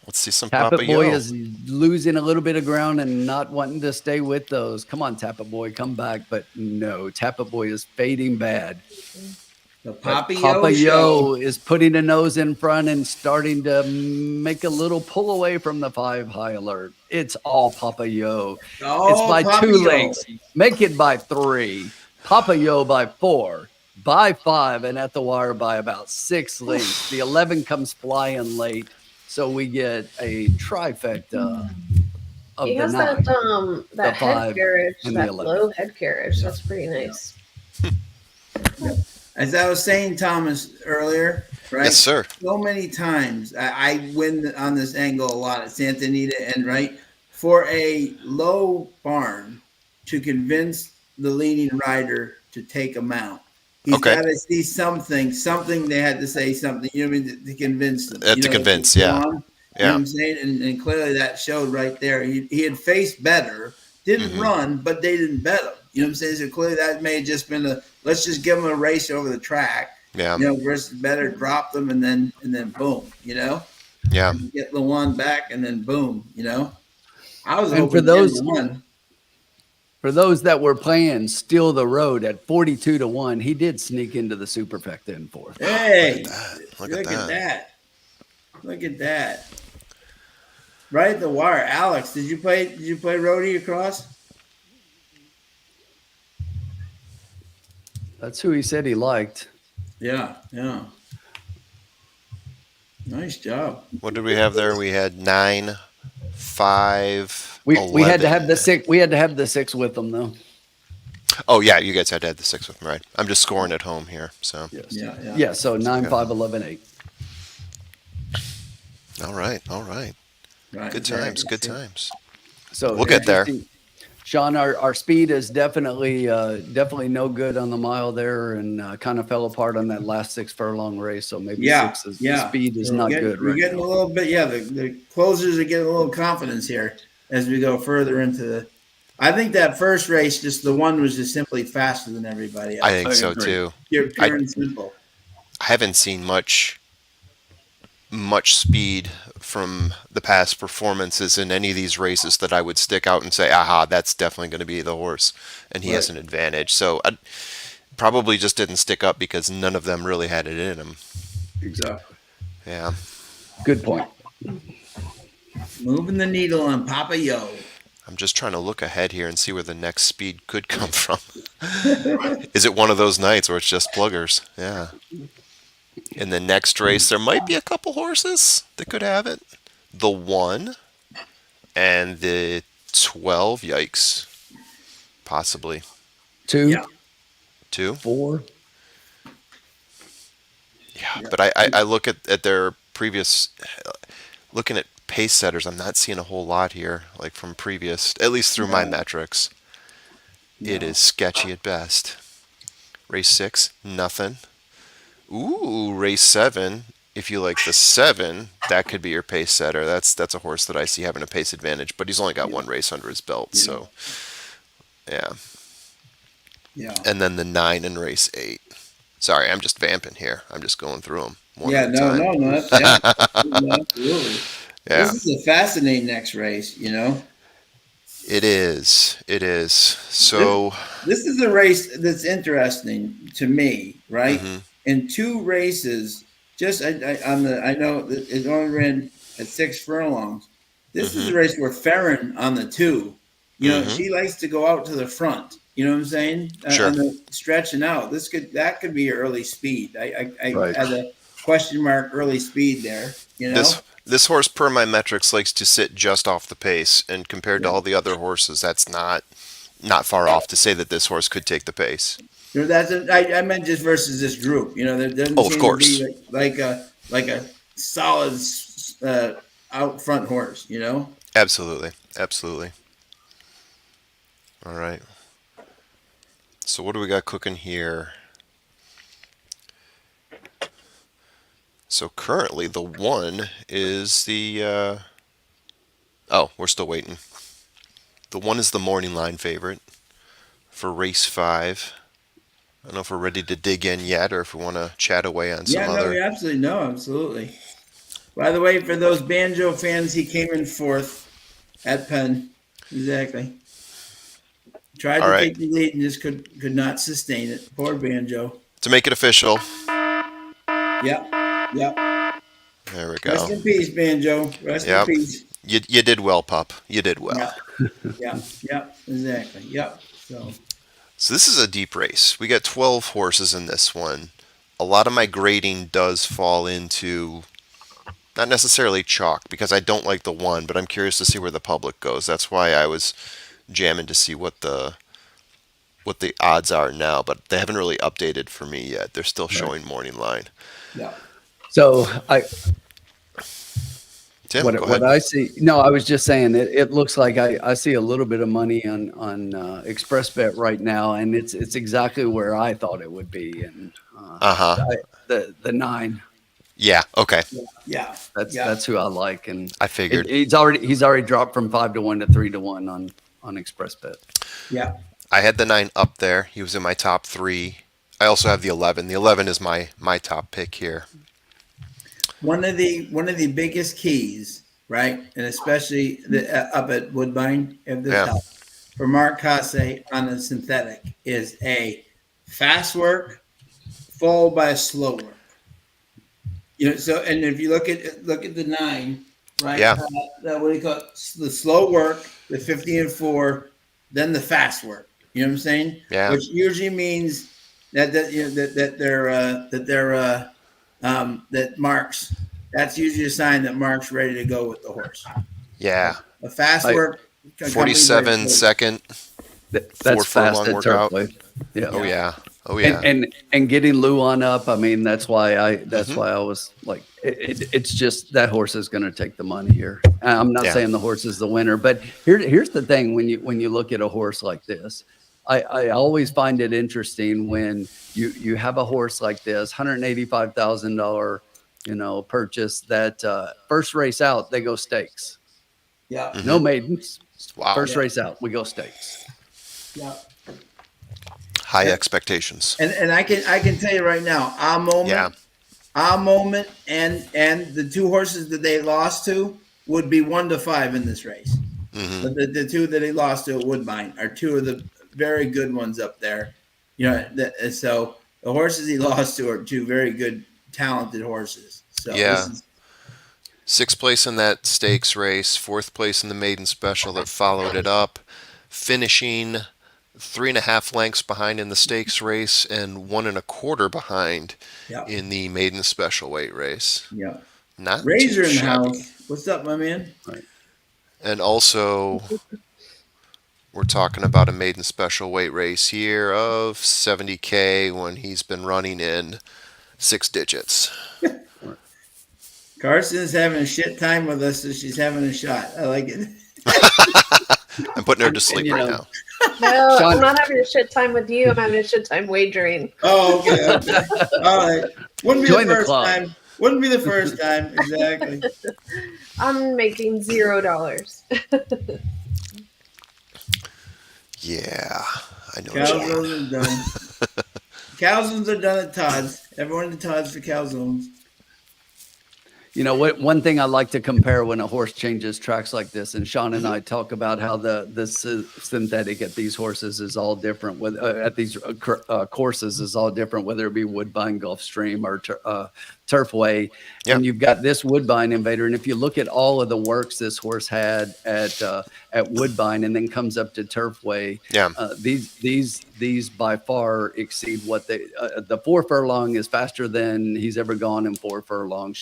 Let's see some Tap Papa It Boy Yo. is losing a little bit of ground and not wanting to stay with those. Come on, Tap It Boy, come back. But no, Tap It Boy is fading bad. The Papa Yo Yo is putting a nose in front and starting to make a little pull away from the 5 High Alert. It's all Papa Yo. It's by Papa 2 Yo. lengths. Make it by 3. Papa Yo by 4. By 5, and at the wire by about 6 lengths. The 11 comes flying late. So we get a trifecta of He the has 9. that head carriage, and the that 11. low head carriage. That's pretty nice. As I was saying, Thomas, earlier, right? Yes, sir. So many times I win on this angle a lot at Santa Anita, and right for a low barn to convince the leading rider to take a mount. He's got to see something they had to say something, you know what I mean, to convince them. To convince, You know what I'm saying? And clearly that showed right there. He had faced better, didn't run, but they didn't bet him. You know what I'm saying? So clearly that may have just been let's just give him a race over the track. Yeah. Versus better drop them and then boom, Yeah. And get Lewan back and then boom, I was And hoping for those Lewan. For those that were playing Steal the Road at 42 to 1, he did sneak into the superfecta in 4th. Hey, Look at that. Look at that. Right at the wire. Alex, did you play Roadie across? That's who he said he liked. Yeah, yeah. Nice job. What did we have there? We had 9, 5, We had to have 11. the six. We had to have the six with them though. Oh yeah, you guys had to have the 6 with me, right? I'm just scoring at home here, so. Yes. Yeah. Yeah. So 9, 5, 11, 8. All right. Right. Good times. Good times. So We'll get there. Sean, our speed is definitely no good on the mile there, and kind of fell apart on that last 6 furlong race. So maybe Yeah, the speed is So not good We're right getting now. a little bit. Yeah, the closers are getting a little confidence here as we go further into the. I think that first race, just the one was just simply faster than everybody else. I think so agree. too. Pure and simple. I haven't seen much speed from the past performances in any of these races that I would stick out and say, aha, that's definitely going to be the horse, and he has an advantage. So I probably just didn't stick up because none of them really had it in them. Exactly. Yeah. Good point. Moving the needle on Papa Yo. I'm just trying to look ahead here and see where the next speed could come from. Is it one of those nights where it's just pluggers? Yeah. In the next race, there might be a couple horses that could have it. The 1 and the 12. Yikes. Possibly. 2, Yeah. 2. 4. Yeah, but I look at their previous, looking at pace setters, I'm not seeing a whole lot here, like from previous, at least through my metrics. It is sketchy at best. Race 6, nothing. Ooh, race 7. If you like the 7, that could be your pace setter. That's a horse that I see having a pace advantage, but he's only got one race under his belt, so yeah. Yeah. And then the 9 in race 8. Sorry, I'm just vamping here. I'm just going through them. No, absolutely. Yeah. This is a fascinating next race, you know. It is. So this is a race that's interesting to me, right? Mm-hmm. In 2 races, just I know that it only ran at 6 furlongs. This is a race where Farron on the 2, you know, she likes to go out to the front. You know what I'm saying? Sure. On the stretching out. That could be early speed. I Right. had a question mark early speed there. You know. This horse, per my metrics, likes to sit just off the pace, and compared to all the other horses, that's not far off to say that this horse could take the pace. I meant just versus this group. You know, there doesn't seem to be like a solid out front horse. You know. Absolutely. All right. So what do we got cooking here? So currently the 1 is the. Oh, we're still waiting. The 1 is the morning line favorite for race 5. I don't know if we're ready to dig in yet, or if we want to chat away on some other. Yeah, absolutely. By the way, for those Banjo fans, he came in 4th at Penn. Exactly. Tried to take the lead and just could not sustain it. Poor Banjo. To make it official. Yep. There we go. Rest in peace, Banjo. Rest in peace. You did well, pup. You did well. Yeah. Exactly. Yep. So this is a deep race. We got 12 horses in this one. A lot of my grading does fall into not necessarily chalk, because I don't like the 1, but I'm curious to see where the public goes. That's why I was jamming to see what the odds are now, but they haven't really updated for me yet. They're still showing morning line. Yeah. So Tim, what I see, no, I was just saying it looks like I see a little bit of money on Express Bet right now, and it's exactly where I thought it would be, and the 9. Yeah. Okay. Yeah. That's who I like, and I figured he's already dropped from 5-1 to 3-1 on Express Bet. Yeah. I had the 9 up there. He was in my top 3. I also have the 11. The 11 is my top pick here. One of the biggest keys, right, and especially up at Woodbine at the top for Mark Casse on the synthetic is a fast work followed by a slow work. So and if you look at the 9, right? Yeah. What do you call it? The slow work, the 50 and 4, then the fast work. You know what I'm saying? Yeah. Which usually means that Mark's. That's usually a sign that Mark's ready to go with the horse. Yeah. A fast I- work. 47 second, 4 That's fast furlong at workout. Turfway. Yeah. Oh yeah. Oh yeah. And getting Luan up. I mean, that's why I Mm-hmm. was like, it's just that horse is going to take the money here. I'm not Yeah. saying the horse is the winner, but here's the thing: when you look at a horse like this, I always find it interesting when you have a horse like this, $185,000, purchase that first race out they go stakes, Yeah. Mhm. no maidens. Wow. First Yeah. race out we go stakes. Yeah. High expectations. And I can tell you right now, Yeah. our moment, and the 2 horses that they lost to would be 1 to 5 in this race. Hmm. But the 2 that they lost to at Woodbine are 2 of the very good ones up there. So the horses he lost to are 2 very good, talented horses. So Yeah. 6th place in that stakes race, 4th place in the maiden special that followed it up, finishing 3.5 lengths behind in the stakes race and 1.25 behind yeah, in the maiden special weight race. yeah. Not Razor too in the shabby. house. What's up, my man? And also, we're talking about a maiden special weight race here of 70K when he's been running in 6 digits. Carson's having a shit time with us, so she's having a shot. I like it. I'm putting her to And, sleep you right know, now. No, Sean- I'm not having a shit time with you. I'm having a shit time wagering. Oh, okay. All right. Wouldn't be Join the the first club. time. Wouldn't be the first time. Exactly. I'm making $0. Yeah, I know. what you mean. Calzones are done. Calzones are done at Todd's. Everyone at Todd's for calzones. What one thing I like to compare when a horse changes tracks like this, and Sean and I talk about how the synthetic at these horses is all different. With at these courses is all different, whether it be Woodbine, Gulfstream, or Turfway. Yep. And you've got this Woodbine Invader, and if you look at all of the works this horse had at Woodbine, and then comes up to Turfway, Yeah. these by far exceed what they. The 4 furlong is faster than he's ever gone in 4 furlong.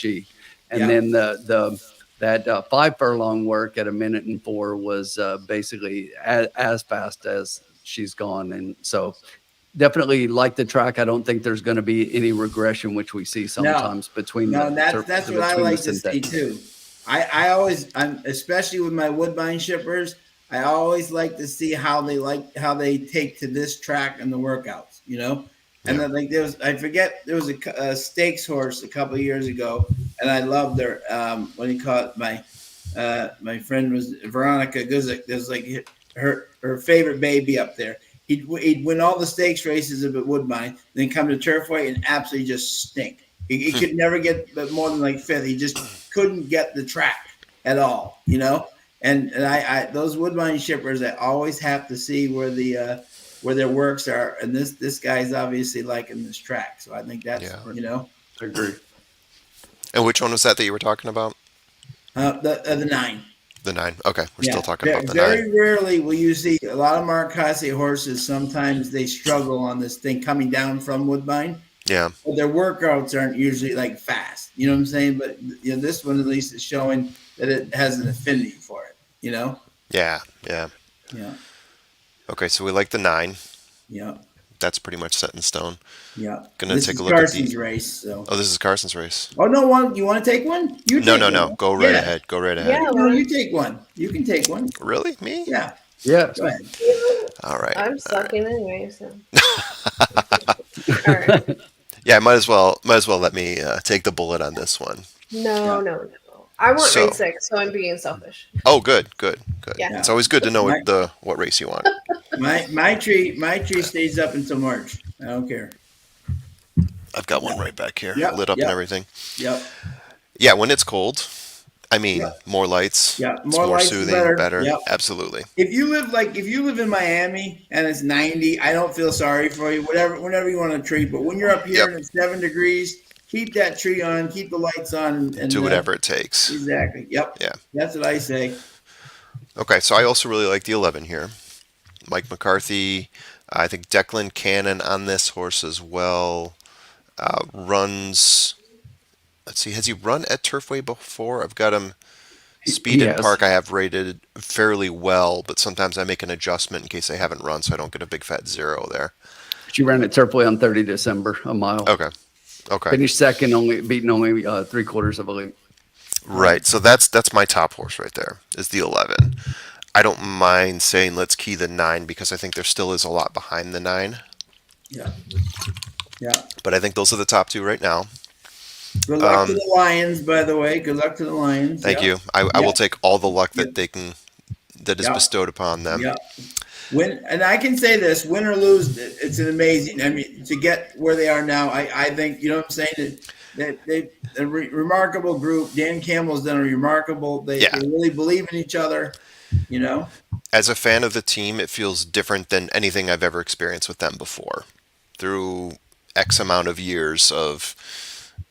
And Yeah. then that 5 furlong work at 1:04 was basically as fast as she's gone. And so definitely like the track. I don't think there's going to be any regression, which we see sometimes between No, the that's what I between the like to see synthetic. too. I'm especially with my Woodbine shippers. I always like to see how they take to this track and the workouts. And then I forget there was a stakes horse a couple of years ago, and I loved her. What do you call it? My friend was Veronica Guzik. There's like her favorite baby up there. He'd win all the stakes races up at Woodbine, then come to Turfway and absolutely just stink. He could never get more than like 5th. He just couldn't get the track at all, And I those Woodbine shippers, I always have to see where their works are, and this guy's obviously liking this track, so I think that's Yeah. I agree. And which one was that you were talking about? The 9. The 9. Okay, we're still talking about the Very 9. rarely will you see a lot of Marcasi horses. Sometimes they struggle on this thing coming down from Woodbine. Yeah. But their workouts aren't usually like fast. You know what I'm saying? But this one at least is showing that it has an affinity for it. Yeah. Yeah. Yeah. Okay, so we like the 9. Yeah. That's pretty much set in stone. Yeah. Gonna This take is a look at Carson's the. race. So. Oh, this is Carson's race. Oh no! You want to take one? You No, take no, one. no. Go right Yeah. ahead. Go right ahead. Yeah, No, you take one. You can take one. Really? Me? Yeah. Yeah. Go ahead. All right. I'm sucking anyway, so. All right. Yeah, might as well let me take the bullet on this one. No. I want So- race 6, so I'm being selfish. Oh, good. Yeah. It's always good to know My- what race you want. My tree stays up until March. I don't care. I've got one right back here, Yep, lit up yep. and everything. Yep. Yeah, when it's cold, I mean, Yeah. more lights. Yeah, It's more more lights, soothing, better. Yep. Absolutely. If you live in Miami and it's 90, I don't feel sorry for you. Whenever you want to treat, but when you're up here Yep. and it's 7 degrees, keep that tree on, keep the lights on, and Do whatever it takes. exactly. Yep. Yeah. That's what I say. Okay, so I also really like the 11 here. Mike McCarthy. I think Declan Cannon on this horse as well. Runs. Let's see, has he run at Turfway before? I've got him. Speed He and has. Park I have rated fairly well, but sometimes I make an adjustment in case I haven't run, so I don't get a big fat zero there. She ran at Turfway on 30 December, a mile. Okay. Okay. Finished second, beating only 3/4 of a length. Right. So that's my top horse right there. Is the 11. I don't mind saying let's key the 9 because I think there still is a lot behind the 9. Yeah. Yeah. But I think those are the top two right now. Good luck to the Lions, by the way. Good luck to the Lions. Thank you. I will take all the luck that that is bestowed upon them. Yeah. And I can say this, win or lose, it's an amazing. I mean, to get where they are now, I think, you know what I'm saying, that they a remarkable group. Dan Campbell's done a remarkable. They really believe in each other. You know. As a fan of the team, it feels different than anything I've ever experienced with them before. Through X amount of years of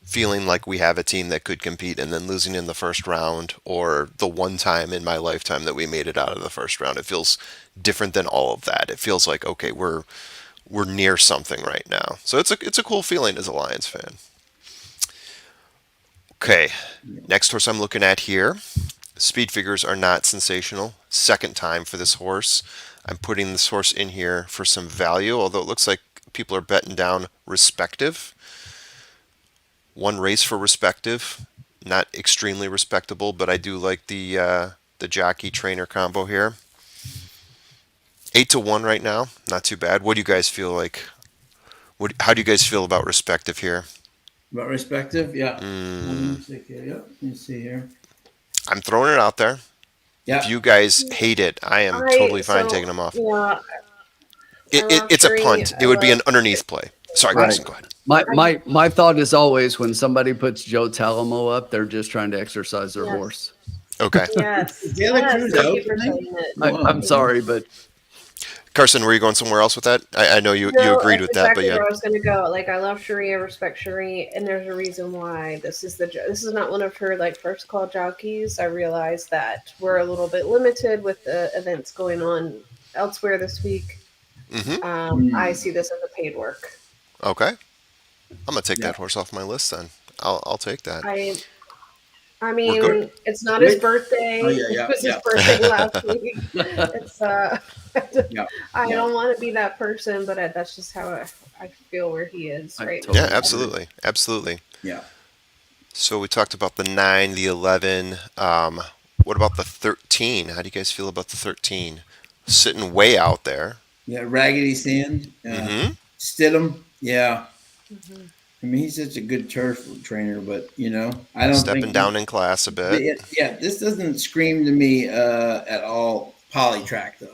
feeling like we have a team that could compete and then losing in the first round, or the one time in my lifetime that we made it out of the first round, it feels different than all of that. It feels like, okay, we're near something right now. So it's a cool feeling as a Lions fan. Okay, next horse I'm looking at here. Speed figures are not sensational. Second time for this horse. I'm putting this horse in here for some value, although it looks like people are betting down Respective. One race for Respective, not extremely respectable, but I do like the jockey trainer combo here. 8-1 right now, not too bad. What do you guys feel like? How do you guys feel about Respective here? About Respective, yeah. Let me see here. I'm throwing it out there. Yeah. If you guys hate it, I am totally fine taking them off. Yeah, It's a punt. It would be an underneath play. Sorry, Right. Carson, go ahead. My thought is always when somebody puts Joe Talamo up, they're just trying to exercise their horse. Okay. yes. The other crew's Thank out, you for isn't it? saying it. I'm sorry, but Carson, were you going somewhere else with that? I know you No, agreed with that's that, but exactly yeah. where I was going to go. Like, I love Cherie, I respect Cherie, and there's a reason why this is not one of her like first call jockeys. I realize that we're a little bit limited with the events going on elsewhere this week. I see this as a paid work. Okay. I'm gonna take that horse off my list then. I'll take that. I We're mean, good. it's not his birthday. Oh, yeah, It was yeah. his birthday last week. It's Yeah. I don't want to be that person, but that's just how I feel where he is right totally Yeah, now. absolutely. Absolutely. Yeah. So we talked about the 9, the 11. What about the 13? How do you guys feel about the 13? Sitting way out there. Yeah. Raggedy Sand. Stidham. Yeah. I mean, he's such a good turf trainer, but I don't Stepping think down in class a bit. Yeah, this doesn't scream to me at all polytrack though.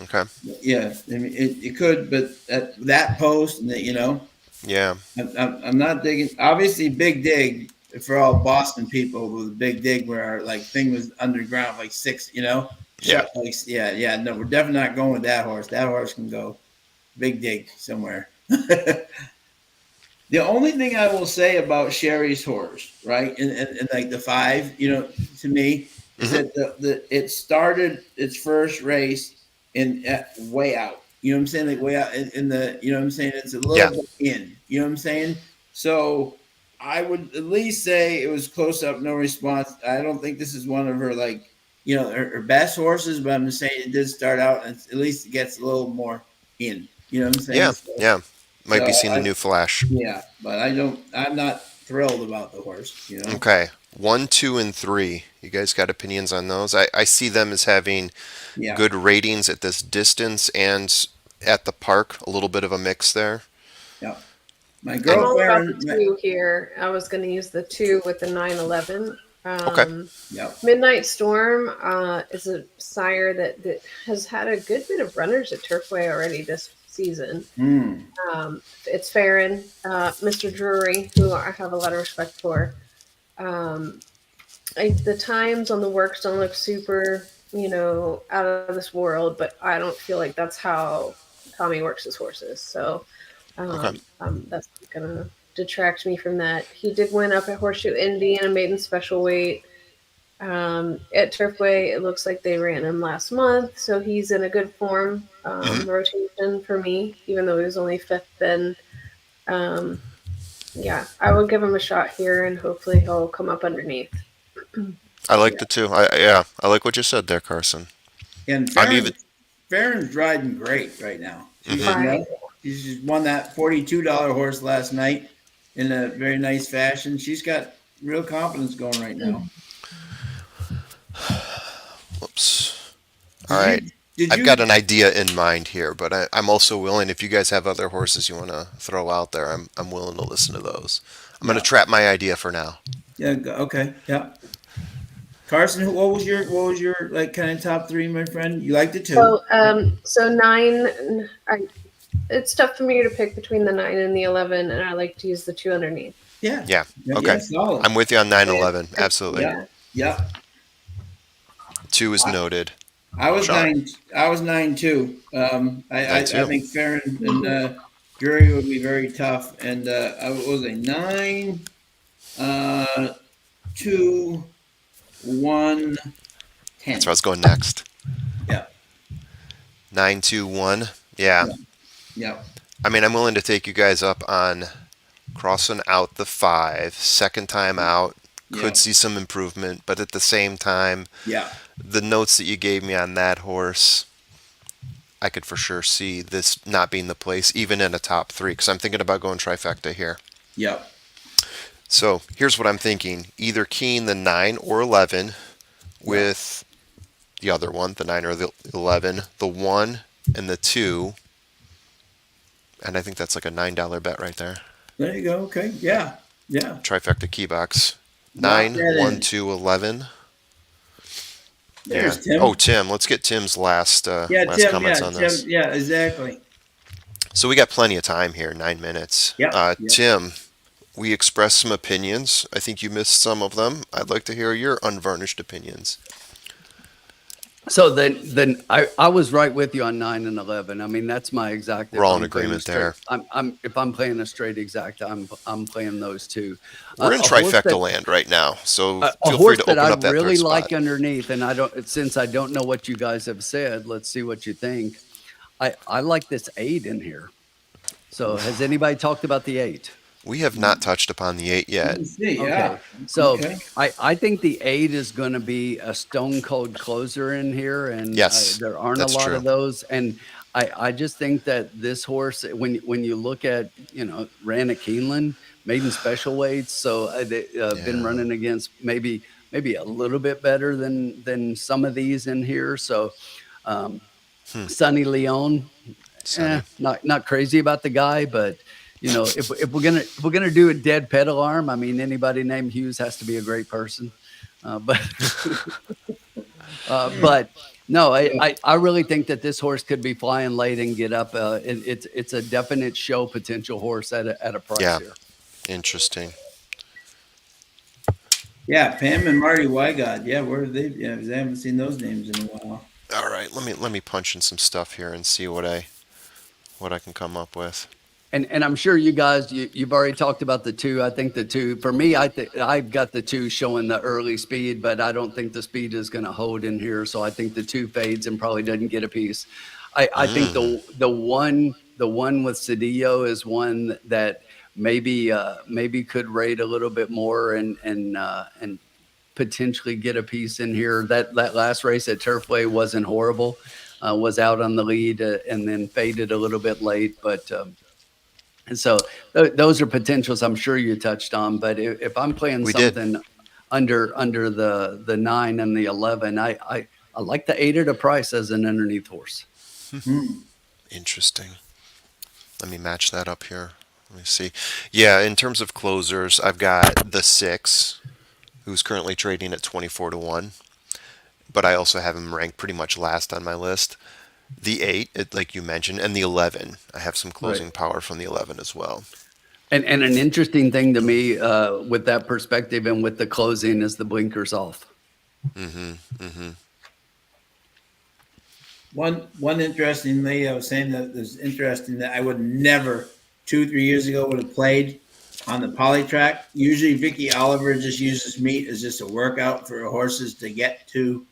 Okay. Yeah, I mean it could, but at that post, Yeah. I'm not digging. Obviously, Big Dig for all Boston people with Big Dig, where our thing was underground, like 6, Yeah. shut, yeah. No, we're definitely not going with that horse. That horse can go Big Dig somewhere. The only thing I will say about Sherry's horse, right, and like the 5, to me, is that it started its first race way out. You know what I'm saying? Like way out in the, you know what I'm saying? It's a little bit in. You know what I'm saying? So I would at least say it was close up, no response. I don't think this is one of her her best horses, but I'm just saying it did start out, and at least it gets a little more in. You know what I'm saying? Yeah. So, Yeah. Might be seeing the new flash. yeah, but I'm not thrilled about the horse, Okay. 1, 2, and 3. You guys got opinions on those? I see them as having good ratings at this distance and at the park. A little bit of a mix there. Yeah. My I'm all about girlfriend. the 2 here. I was going to use the 2 with the 911. Okay. Yeah. Midnight Storm is a sire that has had a good bit of runners at Turfway already this season. It's Farron, Mr. Drury, who I have a lot of respect for. The times on the works don't look super, out of this world, but I don't feel like that's how Tommy works his horses. So that's gonna detract me from that. He did win up at Horseshoe Indy in a maiden special weight. At Turfway, it looks like they ran him last month, so he's in a good form rotation for me, even though he was only fifth then. Yeah, I will give him a shot here, and hopefully he'll come up underneath. I like the two. I like what you said there, Carson. And I'm even. Farron's riding great right now. She's, Mhm. you know, she's just won that $42 horse last night in a very nice fashion. She's got real confidence going right now. Whoops. Did All right. Did I've you? got an idea in mind here, but I'm also willing. If you guys have other horses you want to throw out there, I'm willing to listen to those. I'm going to trap my idea for now. Yeah. Okay. Yeah. Carson, what was your like kind of top three, my friend? You liked it too. So 9. It's tough for me to pick between the 9 and the 11, and I like to use the 2 underneath. Yeah. Yeah. Okay. Solid. I'm with you on 9-11. Absolutely. Yeah. Yeah. 2 is noted. I was Sean? 9. I was 9 too. I too. think Farron and Drury would be very tough. And I was a 9, 2, 1, 10. That's where I was going next. Yeah. 9-2-1. Yeah. Yeah. I mean, I'm willing to take you guys up on crossing out the 5. Second time out, could see some improvement, but at the same time, Yeah. the notes that you gave me on that horse, I could for sure see this not being the place, even in a top 3, because I'm thinking about going trifecta here. Yeah. So here's what I'm thinking: either keying the 9 or 11 with the other one, the 9 or the 11, the 1 and the 2, and I think that's like a $9 bet right there. There you go. Okay. Yeah. Yeah. Trifecta key box. Lock 9, that 1, in. 2, 11. There's Yeah. Tim. Oh, Tim. Let's get Tim's last Yeah, last Tim. comments Yeah, on Tim. this. Yeah, exactly. So we got plenty of time here, 9 minutes. Yeah. Tim, we expressed some opinions. I think you missed some of them. I'd like to hear your unvarnished opinions. So then I was right with you on 9 and 11. I mean, that's my exact. We're all in I'm playing agreement straight- there. I'm if I'm playing a straight exact, I'm playing those two. We're in A horse trifecta that- land right now, so a feel free horse to that open I up that really third like spot. underneath, and since I don't know what you guys have said, let's see what you think. I like this 8 in here. So has anybody talked about the 8? We have not touched upon the 8 yet. Let's see. Okay. Yeah. So Okay. I think the 8 is going to be a stone cold closer in here, and Yes, there aren't that's a lot true. of those. And I just think that this horse, when you look at ran at Keeneland, maiden special weights, so they've been running against maybe a little bit better than some of these in here. So Sonny Leon, Sonny. not crazy about the guy, but. If we're gonna do a dead pedal arm, I mean, anybody named Hughes has to be a great person, but no, I really think that this horse could be flying late and get up. It's a definite show potential horse at a price here. Interesting. Yeah, Pam and Marty Wygod. Yeah, where are they? Yeah, 'cause I haven't seen those names in a while. All right, let me punch in some stuff here and see what I can come up with. And I'm sure you guys, you've already talked about the 2. I think the 2, for me, I've got the 2 showing the early speed, but I don't think the speed is going to hold in here. So I think the 2 fades and probably doesn't get a piece. I think the one with Cedillo is one that maybe could rate a little bit more and potentially get a piece in here. That last race at Turfway wasn't horrible. Was out on the lead and then faded a little bit late, but. And so those are potentials I'm sure you touched on. But if I'm playing something under the 9 and the 11, I like the 8 at a price as an underneath horse. Interesting. Let me match that up here. Let me see. Yeah, in terms of closers, I've got the 6, who's currently trading at 24-1, but I also have him ranked pretty much last on my list. The 8, like you mentioned, and the 11. I have some closing power from the 11 as well. And an interesting thing to me with that perspective and with the closing is the blinkers off. One interesting thing I was saying that was interesting that I would never 2-3 years ago would have played on the poly track. Usually Vicky Oliver just uses meat as just a workout for horses to get to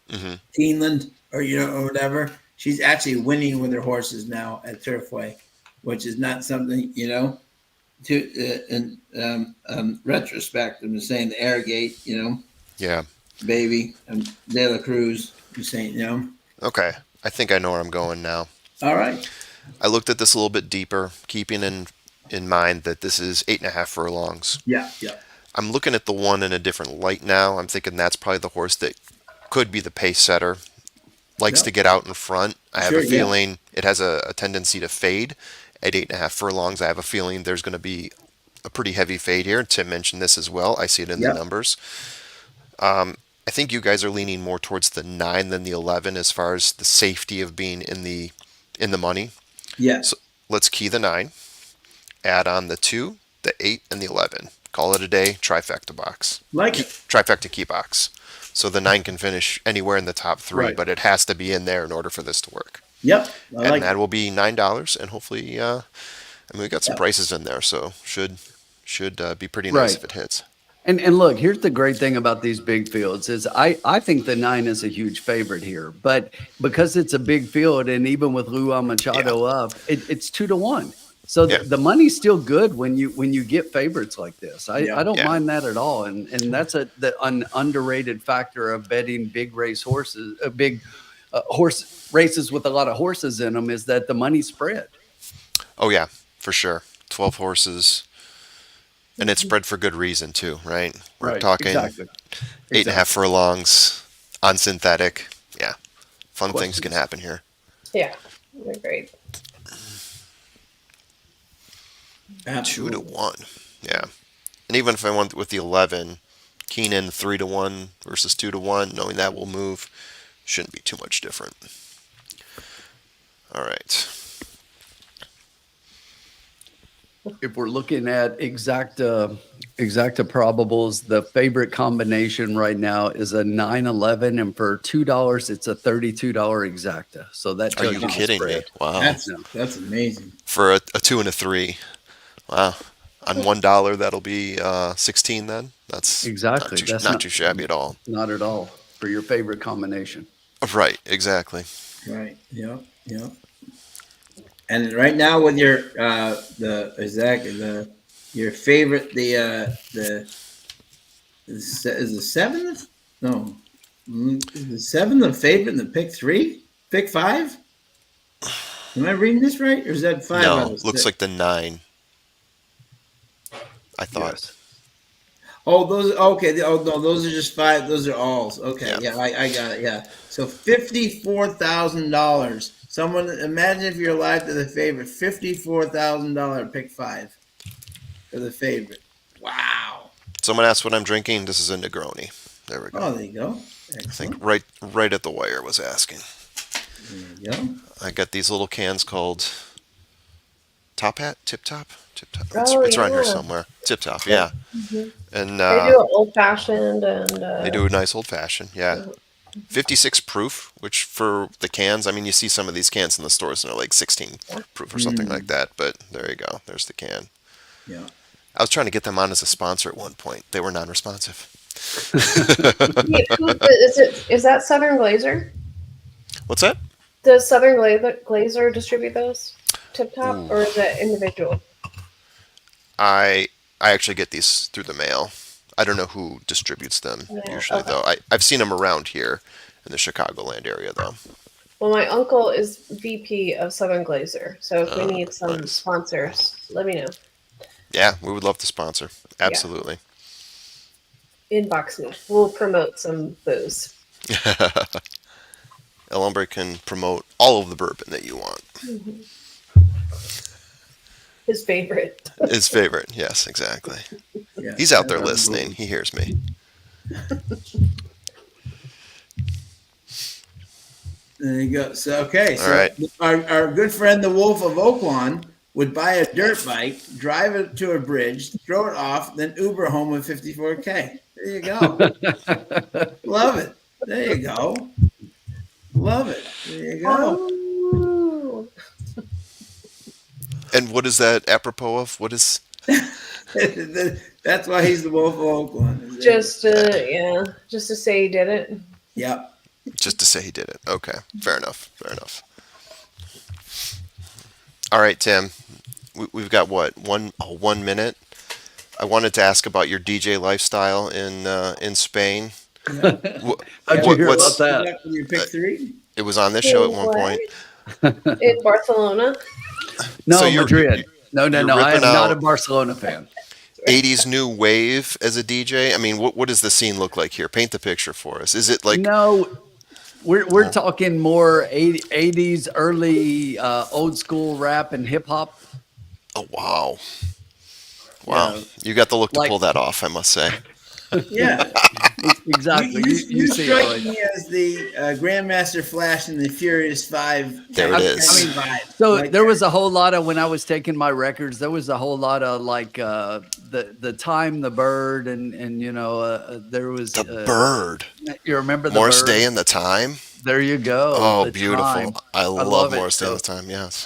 Keeneland or or whatever. She's actually winning with her horses now at Turfway, which is not something to in retrospect. I'm just saying the Airgate, Yeah. baby, and De La Cruz. I'm saying, Okay. I think I know where I'm going now. All right. I looked at this a little bit deeper, keeping in mind that this is 8.5 furlongs. Yeah, yeah. I'm looking at the one in a different light now. I'm thinking that's probably the horse that could be the pace setter. Likes to get out in front. I have a feeling it has a tendency to fade at 8.5 furlongs. I have a feeling there's going to be a pretty heavy fade here. Tim mentioned this as well. I see it in the numbers. I think you guys are leaning more towards the 9 than the 11 as far as the safety of being in the money. Yes. So let's key the 9, add on the 2, the 8, and the 11. Call it a day. Trifecta box. Like it. Trifecta key box. So the 9 can finish anywhere in the top 3, but it has to be in there in order for this to work. Yep. And that will be $9, and hopefully, we got some prices in there, so should be pretty nice if it hits. And look, here's the great thing about these big fields is I think the 9 is a huge favorite here, but because it's a big field and even with Luan Machado up, it's 2-1. So the money's still good when you get favorites like this. I don't mind that at all, and that's an underrated factor of betting big race horses, big horse races with a lot of horses in them is that the money's spread. Oh yeah, for sure. 12 horses. And it's spread for good reason too, right? We're talking 8.5 furlongs on synthetic. Yeah. Fun things can happen here. Yeah. They're great. 2-1. Yeah. And even if I went with the 11, Keenan 3-1 versus 2-1, knowing that will move, shouldn't be too much different. All right. If we're looking at exacta probables, the favorite combination right now is a 9-11, and for $2, it's a $32 exacta. So that are you kidding me? Wow, that's amazing for a 2 and a 3. Wow, on $1 that'll be 16. Then that's exactly not too shabby at all. Not at all for your favorite combination. Right, exactly. Right. Yep. And right now with your your favorite is the 7th? No. Is the 7 the favorite in the pick 3? Pick 5? Am I reading this right? Or is that 5? No, looks like the 9. I thought. Yes. Oh, those okay. Oh no, those are just 5. Those are alls. Okay, yeah, I got it. Yeah, so $54,000. Someone imagine if you're alive to the favorite, $54,000 pick 5 for the favorite. Wow. Someone asked what I'm drinking. This is a Negroni. There we go. Oh, there you go. Excellent. I think right at the wire was asking. There you go. I got these little cans called Top Hat, Tip Top. Oh, it's around here somewhere. Tip Top, yeah. Mm-hmm. And they do an old fashioned and they do a nice old fashioned, yeah. 56 proof, which for the cans, I mean, you see some of these cans in the stores and they're like 16 proof or something like that. But there you go. There's the can. Yeah. I was trying to get them on as a sponsor at one point. They were non-responsive. Is that Southern Glazer? What's that? Does Southern Glazer distribute those Tip Top, or is it individual? I actually get these through the mail. I don't know who distributes them usually, though. I've seen them around here in the Chicagoland area, though. Well, my uncle is VP of Southern Glazer, so if we need some sponsors, let me know. Yeah, we would love to sponsor. Absolutely. Inbox me. We'll promote some booze. El Hombre can promote all of the bourbon that you want. Mm-hmm. His favorite. His favorite, yes, exactly. Yeah, he's out there listening. He hears me. There you go. So, okay. So all right. our good friend, the Wolf of Oaklawn, would buy a dirt bike, drive it to a bridge, throw it off, then Uber home with $54K. There you go. Love it. There you go. Love it. There you go. Oh. And what is that apropos of? What is? That's why he's the Wolf of Oakland. Just just to say he did it. Yep. Just to say he did it. Okay, fair enough. Fair enough. All right, Tim. We've got what 1 minute. I wanted to ask about your DJ lifestyle in Spain. Yeah. How'd you hear about What's Good that? luck with your pick 3. it was on this show at one point. In Barcelona. No, So you're- Madrid. No. you're I am ripping not a out- Barcelona fan. 80s new wave as a DJ. I mean, what does the scene look like here? Paint the picture for us. Is it like No, we're talking more 80s, early old school rap and hip hop. oh wow, Yeah. you got the look to Like- pull that off, I must say. Yeah. Exactly. You see strike it. me as the Grandmaster Flash and the Furious 5. There it is. I mean, vibe. So Like there that. was a whole lot of when I was taking my records. There was a whole lot of like the time, the bird, and there was The bird. You remember the Morris bird? Day and the Time. There you go. Oh, The beautiful. Time. I love love it. Morris Day and So- the Time, yes.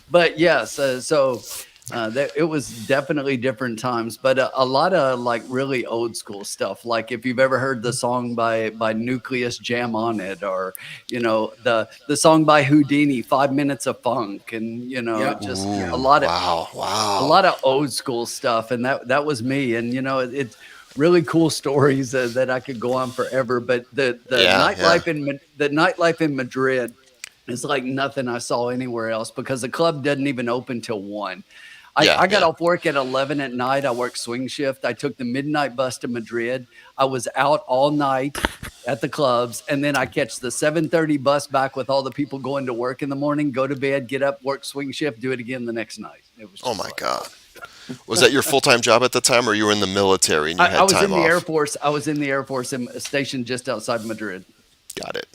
But yes, it was definitely different times, but a lot of like really old school stuff. Like if you've ever heard the song by Nucleus Jam on It, or the song by Houdini, 5 Minutes of Funk, and Yep. just Ooh, a lot of wow. a lot of old school stuff, and that was me. And it's really cool stories that I could go on forever. But the nightlife in Madrid is like nothing I saw anywhere else, because the club doesn't even open till 1. I got off work at 11 at night. I worked swing shift. I took the midnight bus to Madrid. I was out all night at the clubs, and then I catch the 7:30 bus back with all the people going to work in the morning, go to bed, get up, work swing shift, do it again the next night. It was Oh just my like- God. Was that your full-time job at the time, or you were in the military and you had I was time in the off? Air Force. I was in the Air Force stationed just outside Madrid. Got it.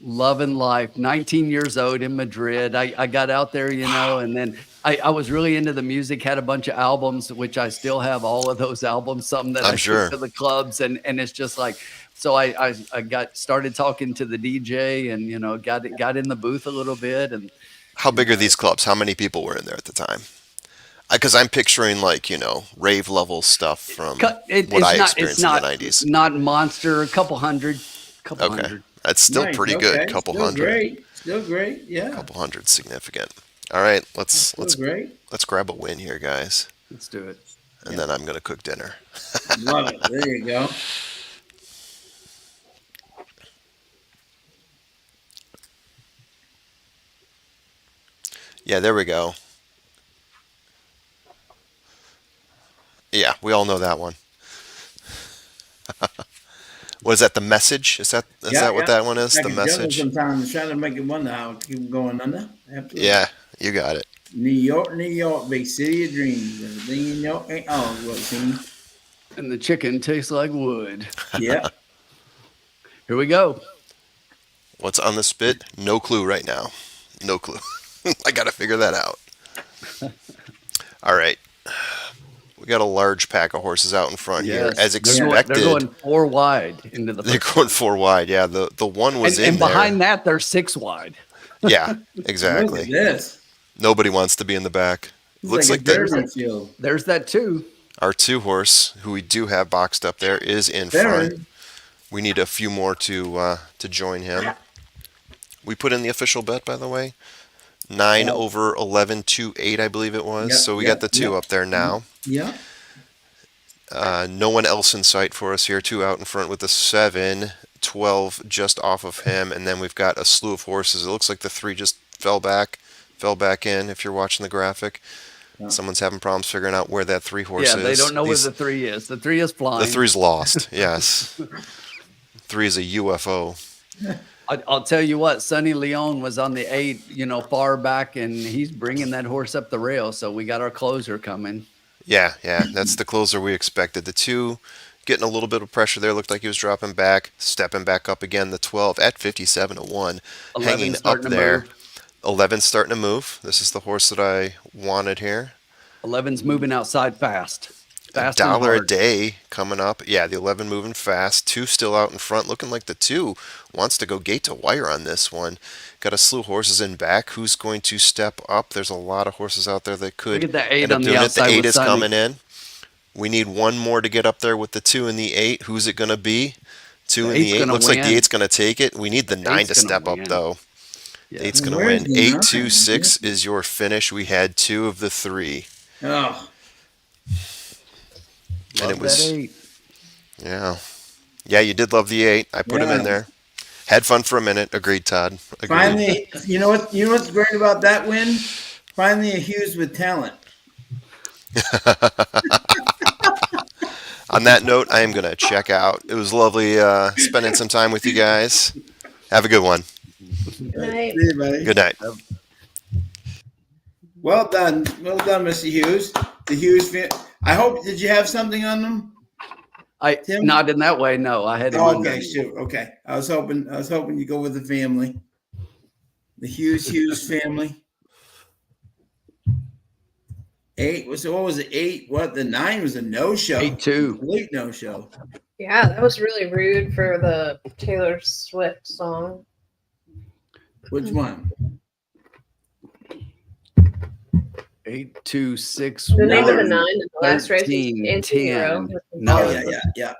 Loving life. 19 years old in Madrid. I got out there, and then I was really into the music, had a bunch of albums, which I still have all of those albums, something that I'm I sure. took to the clubs. And it's just like, so I got started talking to the DJ and, got in the booth a little bit. And How big are these clubs? How many people were in there at the time? Because I'm picturing like, rave level stuff from what I experienced in the 90s. Not monster, a couple hundred. Okay. That's still Nice, pretty okay. good. Couple Still hundred. Great. Still great. Yeah. Couple hundred, significant. All right, let's Great. grab a win here, guys, Let's do it. and then I'm gonna cook dinner. Love it. There you go. Yeah, there we go. Yeah, we all know that one. What is that? The Message? Is that what that one is? I The can tell Message? Sometimes trying to make it wonder how it keep going under. Absolutely. Yeah, you got it. New York, big city of dreams. Everything in York ain't all what it seems. And the chicken tastes like wood. Yeah. Here we go. What's on the spit? No clue right now. No clue. I got to figure that out. All right. We got a large pack of horses out in front here, Yes. as They're expected. going 4 wide into the They're first going 4 wide. Yeah, the one was and in there. behind that, they're 6 wide. Yeah, Look exactly. at this. Nobody wants to be in the back. It's Looks like like a the, Durban field. There's that too. our 2 horse, who we do have boxed up there, is in front. Baron. We need a few more to join him. We put in the official bet, by the way. 9 Wow. over 11 to 8, I believe it was. Yep, So we yep, got the 2 yep. up there now. Yeah. No one else in sight for us here. 2 out in front with the 7, 12 just off of him, and then we've got a slew of horses. It looks like the 3 just fell back in. If you're watching the graphic, Yeah. someone's having problems figuring out where that 3 horse Yeah, is. they don't know These- where the 3 is. The 3 is flying. The 3's lost. Yes, 3 is a UFO. I'll tell you what, Sonny Leon was on the 8, far back, and he's bringing that horse up the rail. So we got our closer coming. Yeah, that's the closer we expected. The 2 getting a little bit of pressure there. Looked like he was dropping back, stepping back up again. The 12 at 57-1, 11 hanging up starting to there. move. 11 starting to move. This is the horse that I wanted here. 11's moving outside fast. Fast and $1 a hard. day coming up. Yeah, the 11 moving fast. 2 still out in front, looking like the 2 wants to go gate to wire on this one. Got a slew of horses in back. Who's going to step up? There's a lot of horses out there that Look could at the 8 end up on the doing it. The outside 8 with is Sonny. coming in. We need one more to get up there with the 2 and the 8. Who's it going to be? 2 The and the 8's 8. gonna Looks like the win. 8's going to take it. We need the 9 8's to gonna step up, win. though. Yeah. The 8's going to Where's win. the 8, 9? 2, 6 is your finish. We had 2 of the 3. Oh, And it Love was, that 8. yeah. Yeah, you did love the 8. I put him in Yeah. there. Had fun for a minute. Agreed, Todd. Agreed. finally, you know what? You know what's great about that win? Finally, a Hughes with talent. On that note, I am going to check out. It was lovely spending some time with you guys. Have a good one. Good night. See you, buddy. Good night. Well done, Mr. Hughes. The Hughes. I hope. Did you have something on them? Tim? Not in that way. No, I had him Oh, okay, underneath. shoot. Okay, I was hoping you go with the family, the Hughes family. 8. So what was it? 8. What? The 9 was a no-show. 8-2. Complete no-show. Yeah, that was really rude for the Taylor Swift song. Which one? 8, 2, 6, The name of the 1, 9 in the last race was 13, Anti-Hero. 10. Oh No. yeah.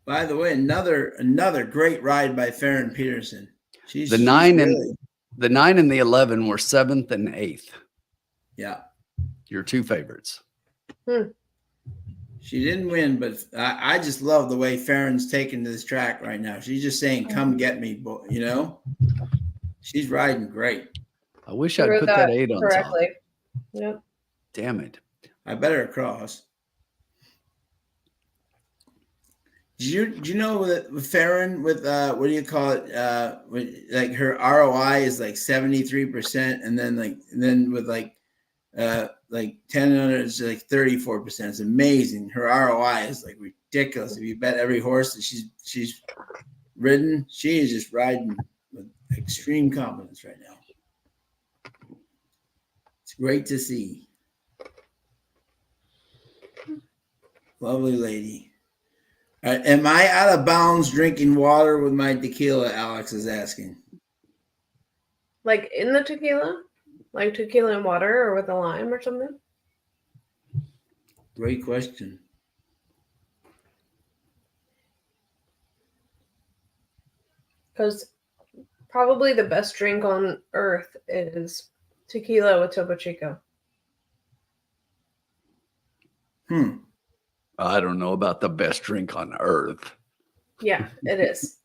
By the way, another great ride by Farron Peterson. The 9 and the 9 and the 11 were 7th and 8th. yeah. Your 2 favorites. She didn't win, but I just love the way Farron's taking this track right now. She's just saying, "Come get me," you know. She's riding great. I wish You I'd wrote put that 8 on top. correctly. Yep. Damn it. I better cross. Do you know that Farron with what do you call it? Like her ROI is like 73%, and then with like 10 under it's like 34%. It's amazing. Her ROI is like ridiculous. If you bet every horse that she's ridden, she is just riding with extreme confidence right now. It's great to see. Lovely lady. Am I out of bounds drinking water with my tequila? Alex is asking. Like in the tequila? Like tequila and water or with a lime or something? Great question. Because probably the best drink on earth is tequila with Topo Chico. I don't know about the best drink on earth. Yeah, it is.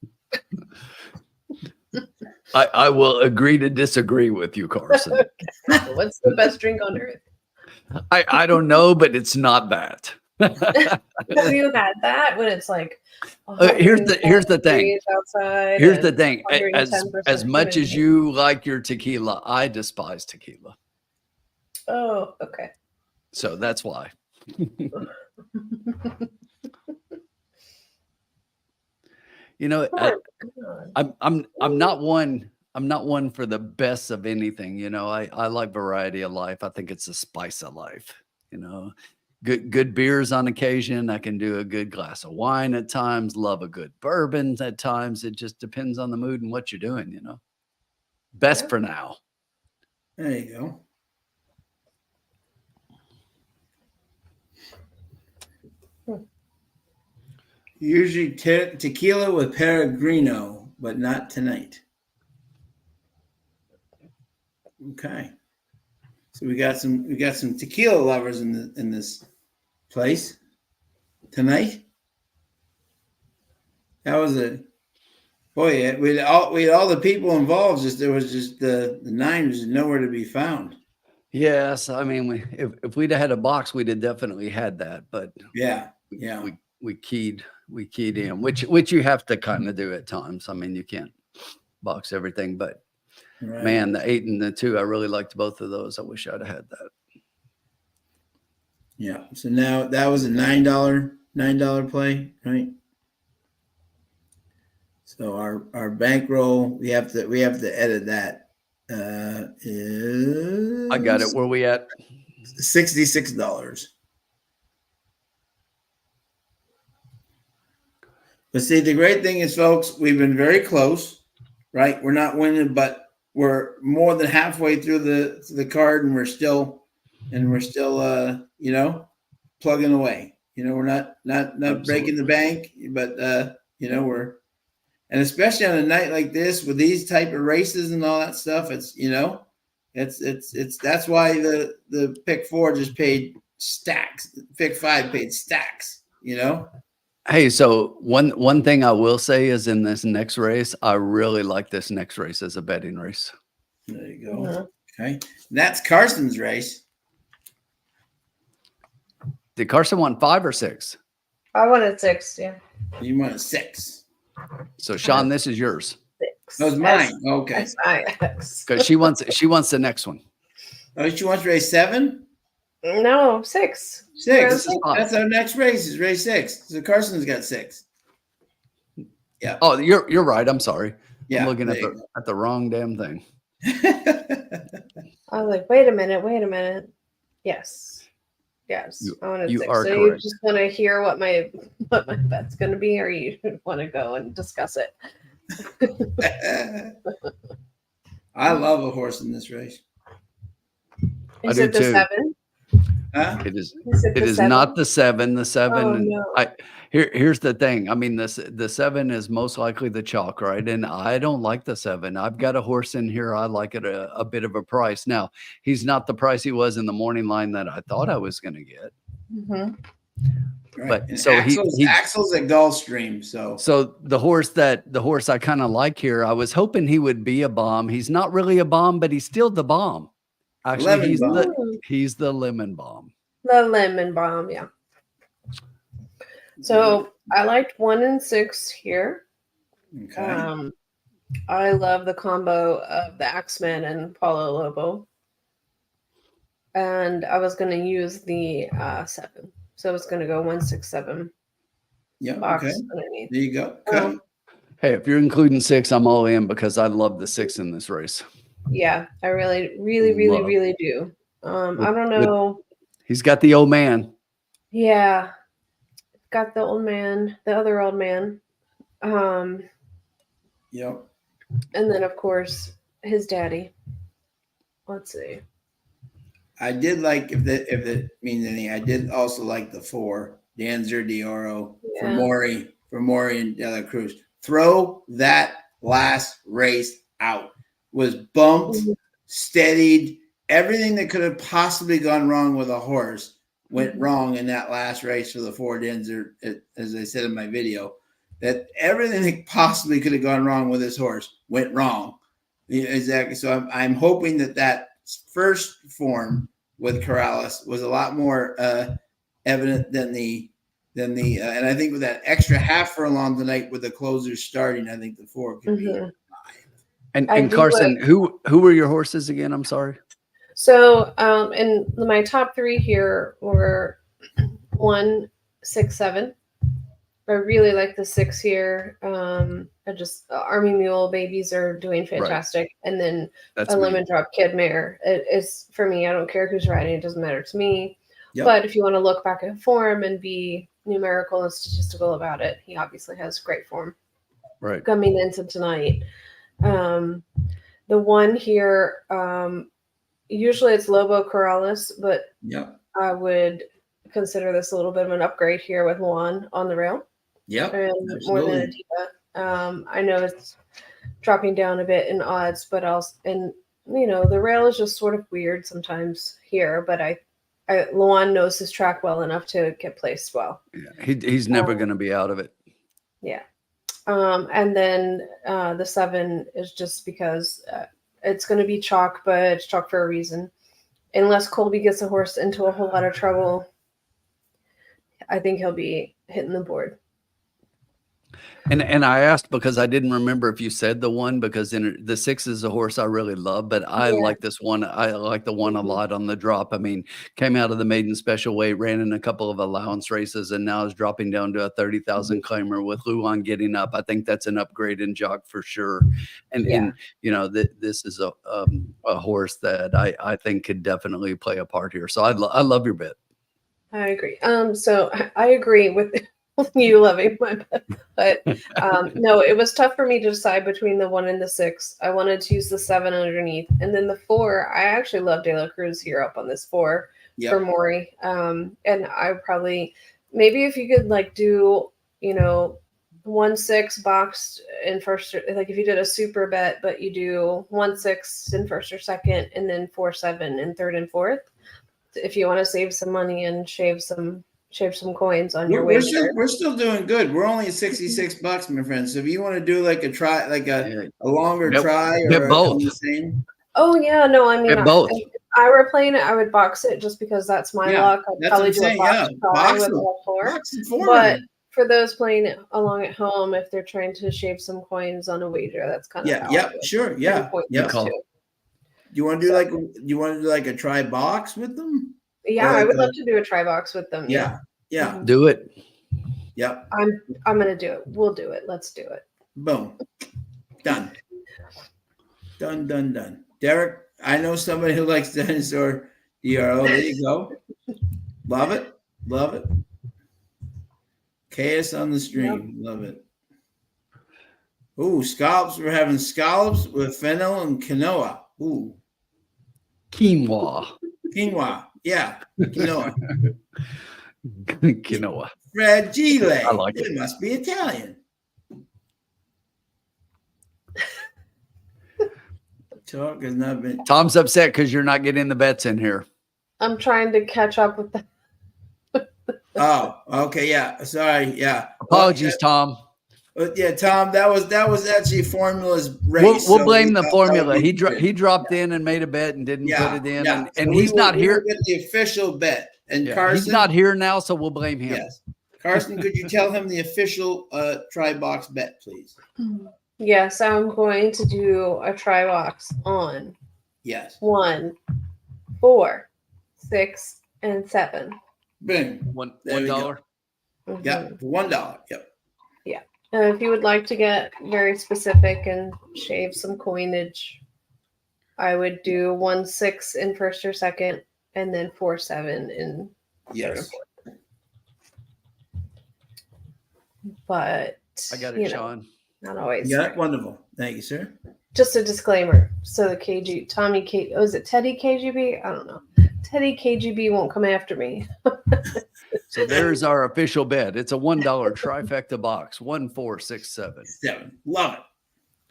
I will agree to disagree with you, Carson. What's the best drink on earth? I don't know, but it's not that. Have you had that when it's like Here's the thing. outside? Here's the thing. 110% As much as humidity? you like your tequila, I despise tequila. Oh, okay. So that's why. You know, Oh, God. I'm not one for the best of anything. You know, I like variety of life. I think it's the spice of life. You know, good beers on occasion. I can do a good glass of wine at times. Love a good bourbon at times. It just depends on the mood and what you're doing. You know, best Yeah. for now. There you go. Usually tequila with Peregrino, but not tonight. Okay. So we got some tequila lovers in this place tonight. That was we had all the people involved. There was just the 9 was nowhere to be found. Yes, I mean, if we'd have had a box, we'd have definitely had that. But Yeah. we keyed in, which you have to kind of do at times. I mean, you can't box everything, but Right. man, the 8 and the 2, I really liked both of those. I wish I'd have had that. Yeah. So now that was a $9 play, right? So our bankroll, we have to edit that. I got it. Where we at? $66. But see, the great thing is, folks, we've been very close, right? We're not winning, but we're more than halfway through the card, and we're still you know, plugging away. You know, we're not breaking the bank, but you know, and especially on a night like this with these type of races and all that stuff, it's, you know, it's that's why the pick 4 just paid stacks. Pick 5 paid stacks, you know. Hey, so one thing I will say is in this next race, I really like this next race as a betting race. There you go. Okay. That's Carson's race. Did Carson want 5 or 6? I wanted 6, yeah. You wanted 6. So Sean, this is yours. 6. That was mine. Okay. S-I-X. Because she wants the next one. Oh, she wants race 7? No, 6. 6. That's our next race, is race 6. So Carson's got 6. Yeah. Oh, you're right. I'm sorry. Yeah. I'm looking at the wrong damn thing. I was like, wait a minute. Yes. I wanted you 6. are so correct. you just want to hear what my bet's going to be, or you want to go and discuss it? I love a horse in this race. Is I it do the too. 7? Huh? It is. It It is not the 7. The 7. Oh, no. Here's the thing. I mean, the 7 is most likely the chalk, right? And I don't like the 7. I've got a horse in here. I like it a bit of a price. Now, he's not the price he was in the morning line that I thought I was going to get. Mm-hmm. Right. But And so Axel's at Gulfstream. So the horse I kind of like here, I was hoping he would be a bomb. He's not really a bomb, but he's still the bomb. Actually, Lemon bomb. he's the lemon bomb. The lemon bomb, yeah. So I liked 1 and 6 here. okay. I love the combo of the Axeman and Paulo Lobo. And I was going to use the 7. So I was going to go 1, 6, 7 Yeah. box Okay. underneath. There you go. Okay. Hey, if you're including 6, I'm all in because I love the 6 in this race. Yeah, I really do. I don't know. He's got the old man. Yeah. Got the old man, the other old man. Yep. And then of course his daddy. Let's see. I did like, if it means anything, I did also like the 4, Dan Zerdioro, for Maury and De La Cruz. Throw that last race out. Was bumped, steadied. Everything that could have possibly gone wrong with a horse went wrong in that last race for the 4 Denzer, as I said in my video. That everything that possibly could have gone wrong with this horse went wrong. Yeah, exactly. So I'm hoping that first form with Corrales was a lot more evident than the and I think with that extra half furlong tonight with the closers starting, I think the 4 could be 5. And Carson, who were your horses again? I'm sorry. So and my top 3 here were 1, 6, 7. I really like the 6 here. I just Army Mule babies are doing fantastic, and then a Lemon Drop Kid mare. It's for me. I don't care who's riding; it doesn't matter to me. Yep. But if you want to look back at form and be numerical and statistical about it, he obviously has great form. Right. Coming into tonight, the 1 here, usually it's Lobo Corrales, but I would consider this a little bit of an upgrade here with Luan on the rail. Yeah, more than a diva. I know it's dropping down a bit in odds, but the rail is just sort of weird sometimes here. But Luan knows his track well enough to get placed well. Yeah, he's never going to be out of it. Yeah, and then the 7 is just because it's going to be chalk, but it's chalk for a reason. Unless Colby gets a horse into a whole lot of trouble, I think he'll be hitting the board. And I asked because I didn't remember if you said the one, because the 6 is a horse I really love, but I Yeah. like this one. I like the one a lot on the drop. I mean, came out of the maiden special weight, ran in a couple of allowance races, and now is dropping down to a 30,000 claimer with Luan getting up. I think that's an upgrade in jock for sure. And you know, this is a horse that I think could definitely play a part here. So I love your bet. I agree. So I agree with you loving my bet, but no, it was tough for me to decide between the 1 and the 6. I wanted to use the 7 underneath, and then the 4. I actually love De La Cruz here up on this 4 for Maury. And I probably maybe if you could like do 1-6 boxed in first, like if you did a super bet, but you do 1-6 in first or second, and then 4-7 in third and fourth. If you want to save some money and shave some coins on your wager. We're still doing good. We're only at $66, my friend. So if you want to do like a try, like a longer try, or both. the same. Oh yeah, no, I mean both. If I were playing it, I would box it just because that's my luck. I'd probably do a box try with all 4. But for those playing it along at home, if they're trying to shave some coins on a wager, that's kind of sure. You want to do like a try box with them? Yeah, I would love to do a try box with them. Yeah. Do it. Yep. I'm gonna do it. We'll do it. Let's do it. Boom. Done. Done. Derek, I know somebody who likes dinosaur DRO. There you go. Love it. Chaos on the stream. Love it. Ooh, scallops. We're having scallops with fennel and quinoa. Ooh. Quinoa. Yeah. Quinoa. Quinoa. Fragile. I like it. It must be Italian. Talk has not been. Tom's upset because you're not getting the bets in here. I'm trying to catch up with that. Oh, okay, yeah. Sorry, yeah. Apologies, Tom. Yeah, Tom, that was actually Formula's race. We'll blame the formula. He dropped in and made a bet and didn't put it in, and so he's not here. Get the official bet, and Carson, he's not here now, so we'll blame him. Yes, Carson, could you tell him the official try box bet, please? Yes, I'm going to do a try box on 1, 4, 6, and 7. Bing. $1. Yeah, $1. Yep. Yeah. If you would like to get very specific and shave some coinage, I would do 1-6 in first or second, and then 4-7 in third or fourth. But I got it, Sean. Not always. Yeah, wonderful. Thank you, sir. Just a disclaimer. So the is it Teddy KGB? I don't know. Teddy KGB won't come after me. So there's our official bet. It's a $1 trifecta box. 1, 4, 6, 7. Love it.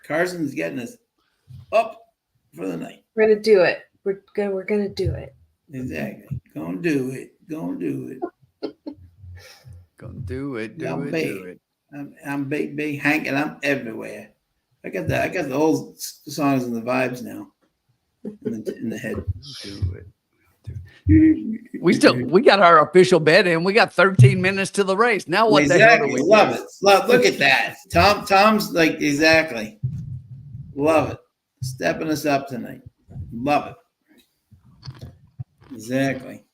Carson's getting us up for the night. We're gonna do it. We're gonna do it. Exactly. Gonna do it. Gonna do it. Do it. I'm big Hank, and I'm everywhere. I got the old songs and the vibes now in the head. Do it. We got our official bet in. We got 13 minutes to the race. Now what the hell do we love it? Look at that. Tom's like exactly. Love it. Stepping us up tonight. Love it. Exactly.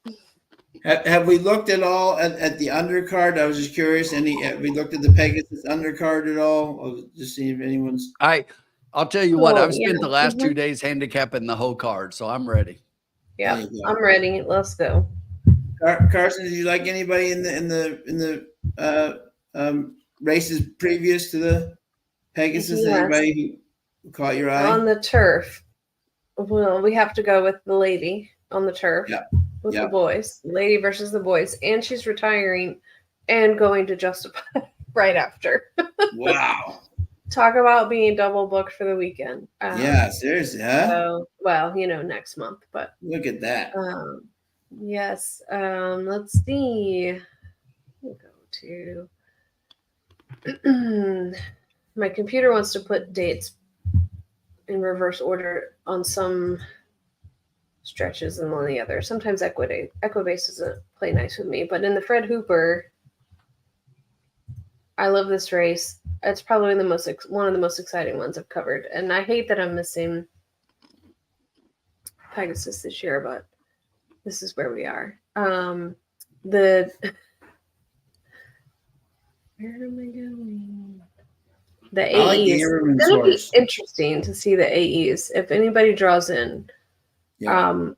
Have we looked at all at the undercard? I was just curious. Have we looked at the Pegasus undercard at all? Or just seeing if anyone's. I'll tell you what. I've spent the last 2 days handicapping the whole card, so I'm ready. Yeah, I'm ready. Let's go. Carson, did you like anybody in the races previous to the Pegasus? Yes. Anybody who caught your eye on the turf? Well, we have to go with the lady on the turf. Yeah. With the boys, lady versus the boys, and she's retiring and going to Justify right after. Wow. Talk about being double booked for the weekend. Seriously, huh? So, well, next month, but look at that. Yes. Let's see. We'll go to my computer wants to put dates in reverse order on some stretches and on the other. Sometimes Equibase doesn't play nice with me, but in the Fred Hooper, I love this race. It's probably one of the most exciting ones I've covered. And I hate that I'm missing Pegasus this year, but this is where we are. The where am I going? The AEs. I like the Ammerman's It's gonna be horse. interesting to see the AEs. If anybody draws in, Yeah.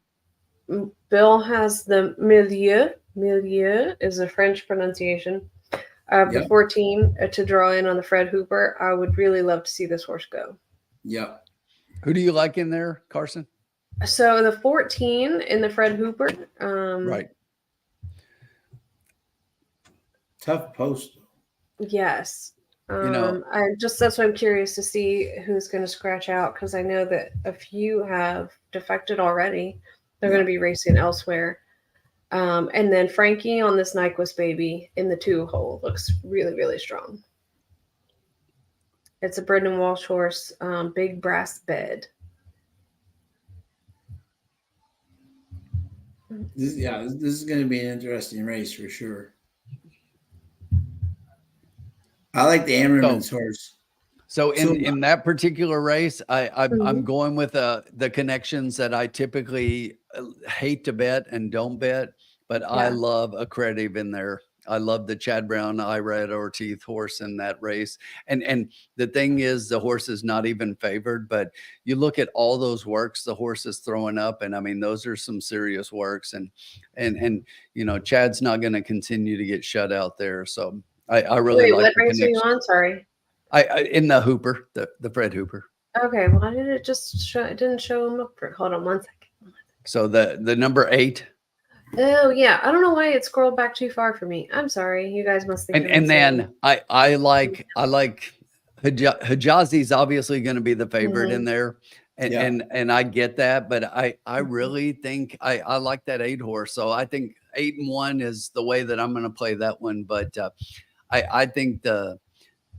Bill has the Milieu. Milieu is a French pronunciation. The 14 to draw in on the Fred Hooper. I would really love to see this horse go. Yep. Who do you like in there, Carson? So the 14 in the Fred Hooper. Right. Tough post. Yes. know, That's why I'm curious to see who's going to scratch out, because I know that a few have defected already. They're going to be racing elsewhere. And then Frankie on this Nyquist baby in the 2-hole looks really, really strong. It's a Brendan Walsh horse, big brass bed. This is going to be an interesting race for sure. I like the Ammerman's horse. So in that particular race, I'm going with the connections that I typically hate to bet and don't bet, but I love Accreditive in there. I love the Chad Brown, Irad Ortiz horse in that race. And the thing is, the horse is not even favored, but you look at all those works the horse is throwing up, and I mean, those are some serious works. And you know, Chad's not going to continue to get shut out there. So I really like what the race are you connection. on? Sorry. I in the Hooper, the Fred Hooper. Okay, why did it just show? It didn't show him up for. Hold on 1 second. So the number 8. Oh yeah, I don't know why it scrolled back too far for me. I'm sorry. You guys must think. And then I like Hijazi's obviously going to be the favorite in there, and I get that, but I really think I like that 8 horse. So I think 8-1 is the way that I'm going to play that one. But I think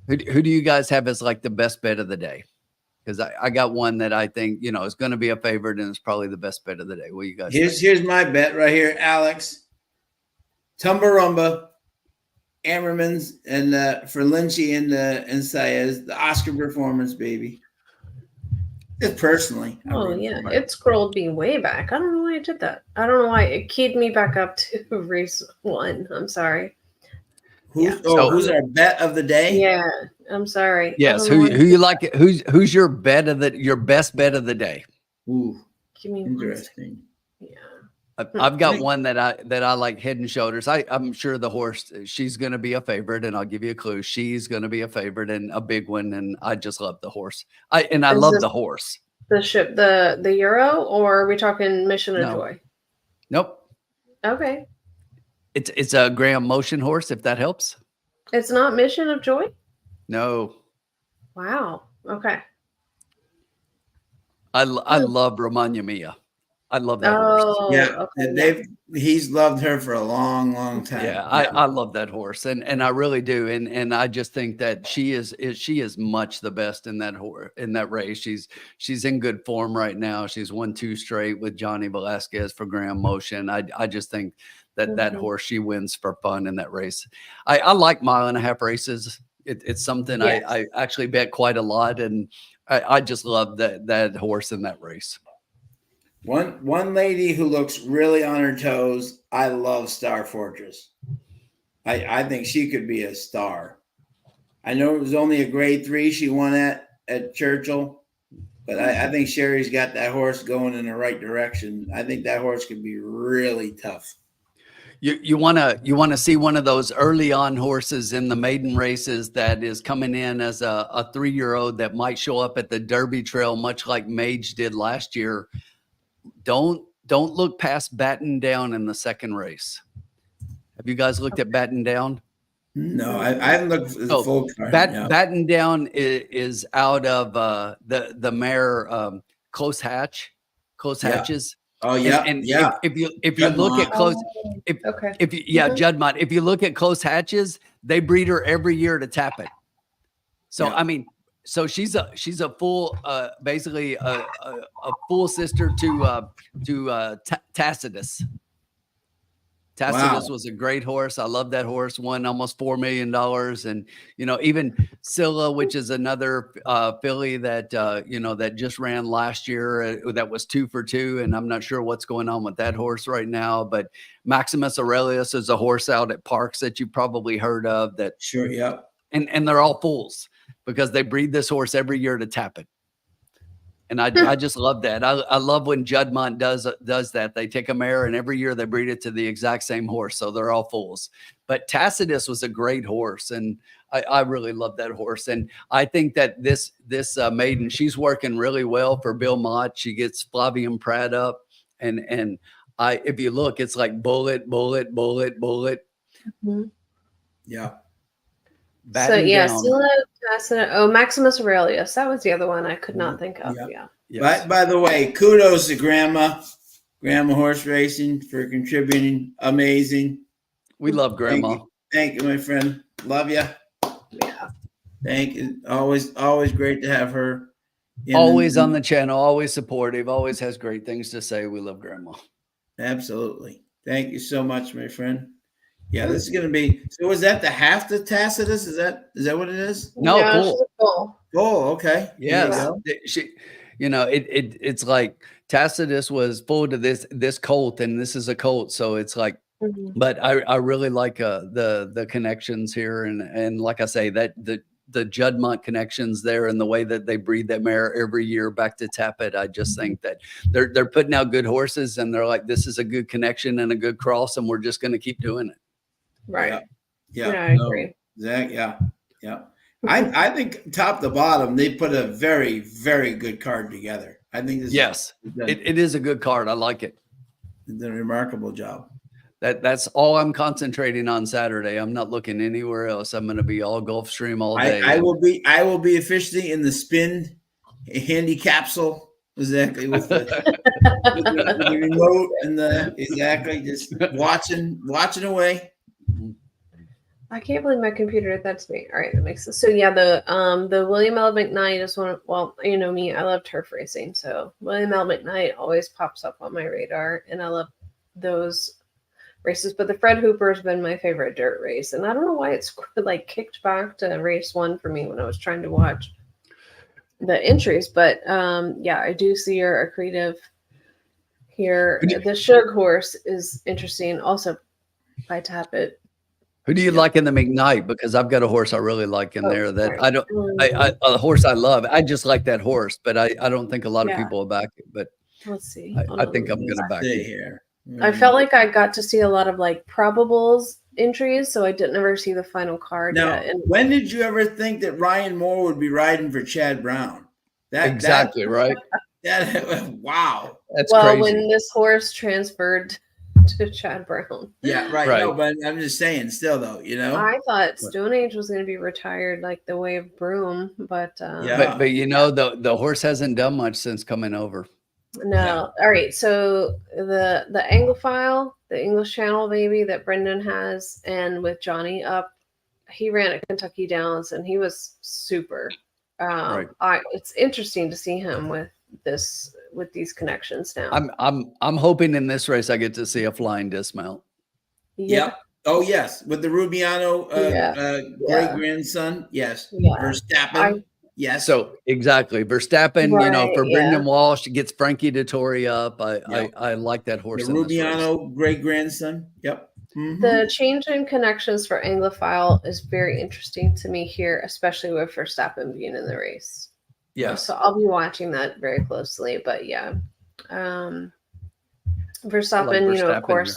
who do you guys have as like the best bet of the day? Because I got one that I think, you know, is going to be a favorite and it's probably the best bet of the day. What you guys think? Here's my bet right here, Alex. Tumbarumba, Ammerman's, and for Lynchy and Saez, the Oscar performance, baby. Just personally. Oh yeah, it scrolled me way back. I don't know why it did that. I don't know why it keyed me back up to race 1. I'm sorry. Who's our bet of the day? Yeah, I'm sorry. Yes, who you like it? Who's your bet of your best bet of the day? Ooh, give me interesting. Yeah, I've got one that I like head and shoulders. I'm sure the horse, she's going to be a favorite, and I'll give you a clue. She's going to be a favorite and a big one, and I just love the horse. I love the horse. The ship, the Euro, or are we talking Mission of Joy? Nope. Okay. It's a Graham Motion horse, if that helps. It's not Mission of Joy? No. Wow. Okay. I love Romagna Mia. I love that horse. Yeah. Okay. He's loved her for a long, long time. Yeah, I love that horse, and I really do, and I just think that she is much the best in that race. She's in good form right now. She's won 2 straight with Johnny Velasquez for Graham Motion. I just think that horse, she wins for fun in that race. I like 1.5 mile races. It's something I actually bet quite a lot, and I just love that horse in that race. One lady who looks really on her toes. I love Star Fortress. I think she could be a star. I know it was only a grade 3 she won at Churchill, but I think Sherry's got that horse going in the right direction. I think that horse could be really tough. You want to see one of those early on horses in the maiden races that is coming in as a 3-year-old that might show up at the Derby Trail, much like Mage did last year. Don't look past Batten Down in the second race. Have you guys looked at Batten Down? No, I haven't looked at the full card. Batten Down is out of the mare Close Hatches. Oh yeah, and yeah. If you look at Close, Juddmonte. If you look at Close Hatches, they breed her every year to tap it. So I mean, so she's a full, basically a full sister to Tacitus. Tacitus was a great horse. I love that horse. Won almost $4 million. And, you know, even Scylla, which is another filly that, you know, that just ran last year, that was 2 for 2. And I'm not sure what's going on with that horse right now. But Maximus Aurelius is a horse out at Parks that you probably heard of. That Sure. Yep. And they're all fools because they breed this horse every year to tap it. And I just love that. I love when Juddmonte does that. They take a mare and every year they breed it to the exact same horse. So they're all fools. But Tacitus was a great horse. And I really love that horse. And I think that this maiden, she's working really well for Bill Mott. She gets Flavian Pratt up. And if you look, it's like bullet, bullet, bullet, bullet. Mm-hmm. Yeah. So yeah, Scylla, Tacitus. Oh, Maximus Aurelius. That was the other one I could not think of. Yeah. Yes. By the way, kudos to Grandma Horse Racing for contributing. Amazing. We love Grandma. Thank you, my friend. Love you. Yeah. Thank you. Always great to have her. Always on the channel. Always supportive. Always has great things to say. We love Grandma. Absolutely. Thank you so much, my friend. Yeah, this is going to be. So, was that the half the Tacitus? Is that what it is? No, full. Full. Oh, okay. Yes. She, you know, it's like Tacitus was full to this colt, and this is a colt, so it's like. Mm-hmm. But I really like the connections here, and like I say, that the Juddmonte connections there, and the way that they breed that mare every year back to Tappet. I just think that they're putting out good horses, and they're like, this is a good connection and a good cross, and we're just going to keep doing it. Right. Yeah. I agree. Exactly. Yeah. I think top to bottom, they put a very, very good card together. I think this it is a good card. I like it. It's done a remarkable job. That's all I'm concentrating on Saturday. I'm not looking anywhere else. I'm going to be all Gulfstream all day. I will be officially in the spin handy capsule. Exactly. With the, with the remote and just watching away. I can't believe my computer did that to me. All right, that makes sense. So yeah, the William L. McKnight is one of, well, you know me, I love turf racing. So William L. McKnight always pops up on my radar, and I love those races. But the Fred Hooper has been my favorite dirt race, and I don't know why it's like kicked back to race 1 for me when I was trying to watch the entries. But yeah, I do see your accretive here. The Shug horse is interesting, also by Tappet. Who do you like in the McKnight? Because I've got a horse I really like in there that I don't. A horse I love. I just like that horse, but I don't think a lot of people will back it. But let's see. I think I'm going to back it here. I felt like I got to see a lot of like probables entries, so I didn't ever see the final card yet. And when did you ever think that Ryan Moore would be riding for Chad Brown? Right. Wow. That's crazy. When this horse transferred to Chad Brown. Yeah, right. No, but I'm just saying, still though, you know. I thought Stone Age was going to be retired like the way of Broom, but but you know, the horse hasn't done much since coming over. No. Yeah. All right. So the Anglophile, the English Channel baby that Brendan has, and with Johnny up, he ran at Kentucky Downs and he was super. It's interesting to see him with these connections now. I'm hoping in this race I get to see a flying dismount. Yep. Oh yes, with the Rubiano great grandson. Yes. Yeah. Verstappen. Yes. So exactly, Verstappen. You know, for Brendan Walsh, gets Frankie Dettori up. I like that horse. The Rubiano great grandson. Yep. Mm-hmm. The change in connections for Anglophile is very interesting to me here, especially with Verstappen being in the race. Yeah. So I'll be watching that very closely. But yeah, Verstappen, you know, of course,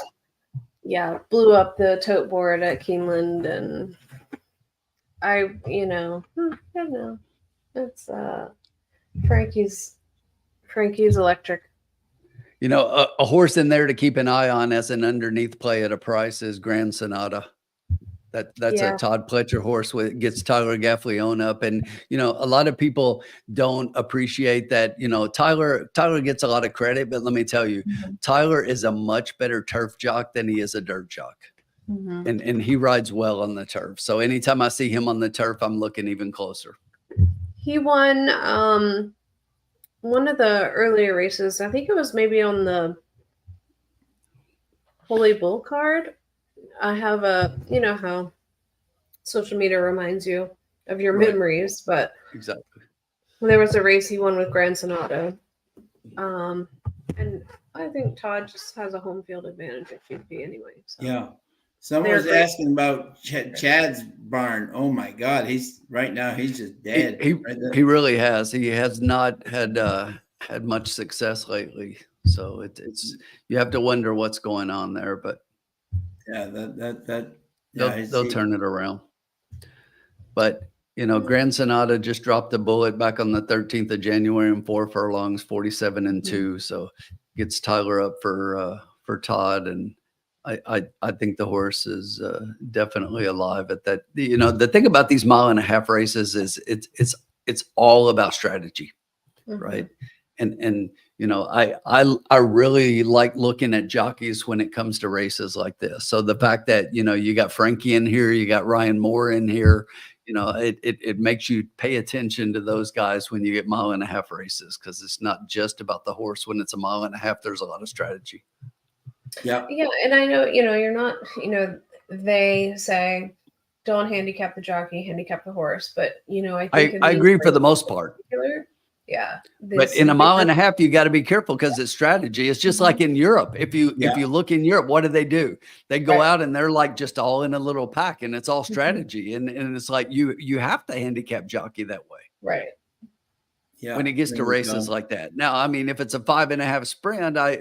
blew up the tote board at Keeneland, and I don't know. It's Frankie's electric. You know, a horse in there to keep an eye on as an underneath play at a price is Grand Sonata. That's a Todd Pletcher horse gets Tyler Gaffleone up. And, you know, a lot of people don't appreciate that. You know, Tyler gets a lot of credit, but let me tell you, Tyler is a much better turf jock than he is a dirt jock. Mm-hmm. And he rides well on the turf. So anytime I see him on the turf, I'm looking even closer. He won one of the earlier races. I think it was maybe on the Holy Bull card. I have a, you know how social media reminds you of your Right. memories, but Exactly. there was a race he won with Grand Sonata. And I think Todd just has a home field advantage at GP anyway. So. Yeah. Someone They're was great. asking about Chad's barn. Oh my God, he's just dead. He right there. he really has. He has not had much success lately. So it's you have to wonder what's going on there, but Yeah, that they'll turn it around. But Grand Sonata just dropped the bullet back on the 13th of January in 4 furlongs, 47-2. So gets Tyler up for Todd, and I think the horse is definitely alive at that. The thing about these mile-and-a-half races is it's all about strategy, right? And I really like looking at jockeys when it comes to races like this. So the fact that you got Frankie in here, you got Ryan Moore in here, it makes you pay attention to those guys when you get mile-and-a-half races, because it's not just about the horse. When it's a mile-and-a-half, there's a lot of strategy. Yeah. Yeah, and I know, you're not, they say don't handicap the jockey, handicap the horse, but I think I agree for the most part. Yeah. But in a mile-and-a-half, you got to be careful because it's strategy. It's just like in Europe. If you look in Europe, what do? They go out and they're like just all in a little pack, and it's all strategy. And it's like you have to handicap jockey that way. Right. Yeah. When it gets to races like that. Now, I mean, if it's a 5.5 sprint, I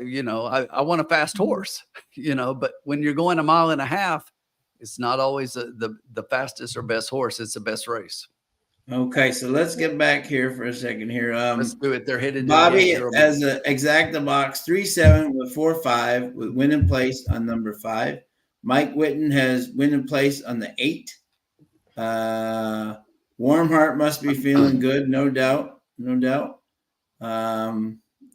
want a fast horse, but when you're going a mile-and-a-half, it's not always the fastest or best horse. It's the best race. Okay, so let's get back here for a second here. Let's do it. They're headed. Bobby has an exacta box 3-7 with 4-5 with win in place on number 5. Mike Whitten has win in place on the 8. Warm Heart must be feeling good, no doubt.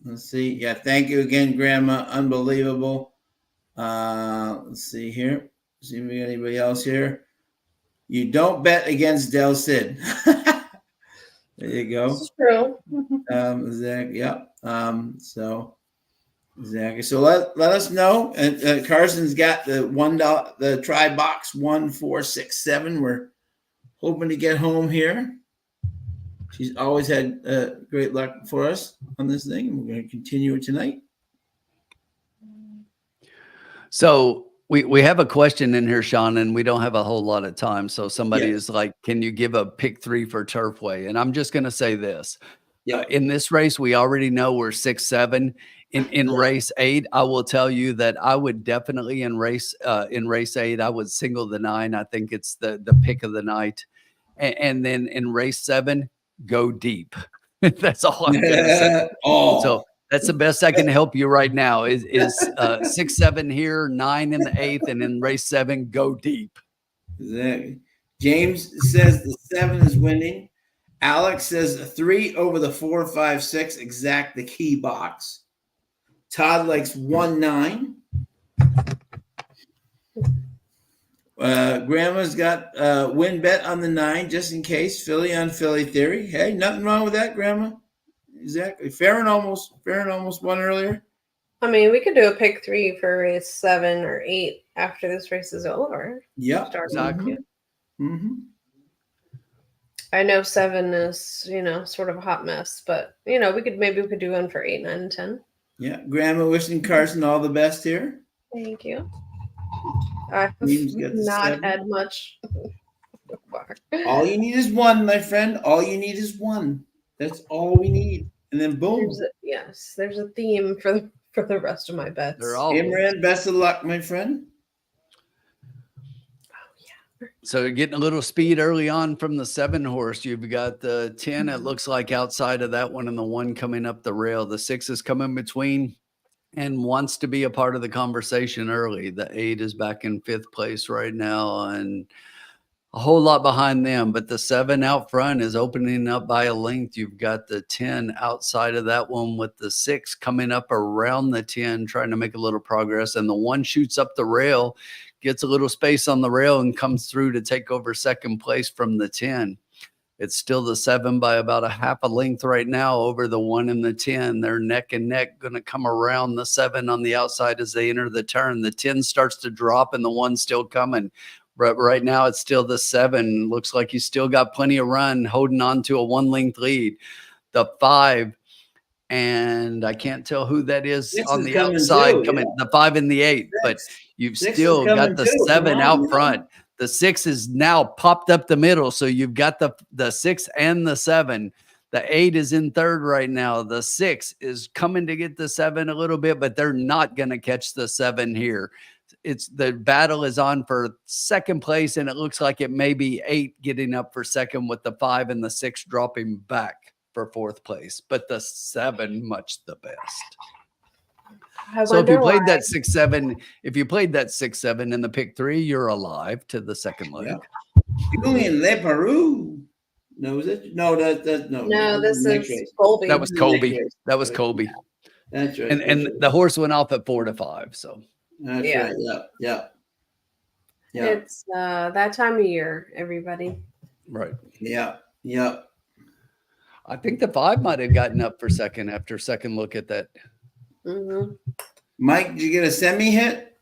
Let's see. Yeah, thank you again, Grandma. Unbelievable. Let's see here. See if we got anybody else here. You don't bet against Del Cid. There you go. This is true. Exactly. Yeah. So exactly. So let us know. And Carson's got the $1, the try box 1467. We're hoping to get home here. She's always had great luck for us on this thing, and we're going to continue it tonight. So we have a question in here, Sean, and we don't have a whole lot of time. So somebody is like, can you give a pick 3 for Turfway? And I'm just going to say this. In this race, we already know we're 6-7. In race 8, I will tell you that I would definitely in race 8, I would single the 9. I think it's the pick of the night. And then in race 7, go deep. That's all I'm going to say. So that's the best I can help you right now is 6-7 here, 9 in the 8th, and in race 7, go deep. Exactly. James says the 7 is winning. Alex says 3 over the 4, 5, 6, exact the key box. Todd likes 1-9. Grandma's got win bet on the 9 just in case. Philly on Philly theory. Hey, nothing wrong with that, Grandma. Exactly. Farron almost won earlier. I mean, we could do a pick 3 for race 7 or 8 after this race is over. Yeah, exactly. I know 7 is, sort of a hot mess, but we could do one for 8, 9, and 10. Yeah, Grandma wishing Carson all the best here. Thank you. I've not had much. All you need is 1, my friend. All you need is 1. That's all we need, and then boom. There's a theme for the rest of my bets. They're all Imran, best of luck, my friend. So getting a little speed early on from the 7 horse. You've got the 10. It looks like outside of that one, and the 1 coming up the rail. The 6 is coming between and wants to be a part of the conversation early. The 8 is back in 5th place right now, and a whole lot behind them, but the 7 out front is opening up by a length. You've got the 10 outside of that one with the 6 coming up around the 10, trying to make a little progress. And the 1 shoots up the rail, gets a little space on the rail, and comes through to take over 2nd place from the 10. It's still the 7 by about a half a length right now over the 1 and the 10. They're neck and neck, going to come around the 7 on the outside as they enter the turn. The 10 starts to drop and the 1's still coming. But right now it's still the 7. Looks like you still got plenty of run holding on to a 1 length lead. The 5, and I can't tell who that is 6 on is the coming outside too, coming, yeah. the 5 and the 8, 6. but you've 6 is still got coming the too. 7 Come on, out man. front. The 6 is now popped up the middle. So you've got the 6 and the 7. The 8 is in third right now. The 6 is coming to get the 7 a little bit, but they're not going to catch the 7 here. It's the battle is on for second place, and it looks like it may be 8 getting up for second with the 5 and the 6 dropping back for fourth place, but the 7 much the best. So if you played that 6-7, if you played that 6-7 in the pick 3, you're alive to the second leg. Yeah. Julian Le Peru. No, is it? No, No, this is Colby. That was Colby. That was Colby. That's right. And the horse went off at 4-5. So that's right. Yeah. It's that time of year, everybody. Right. Yeah. I think the 5 might have gotten up for second after second look at that. Mm-hmm. Mike, did you get a semi hit?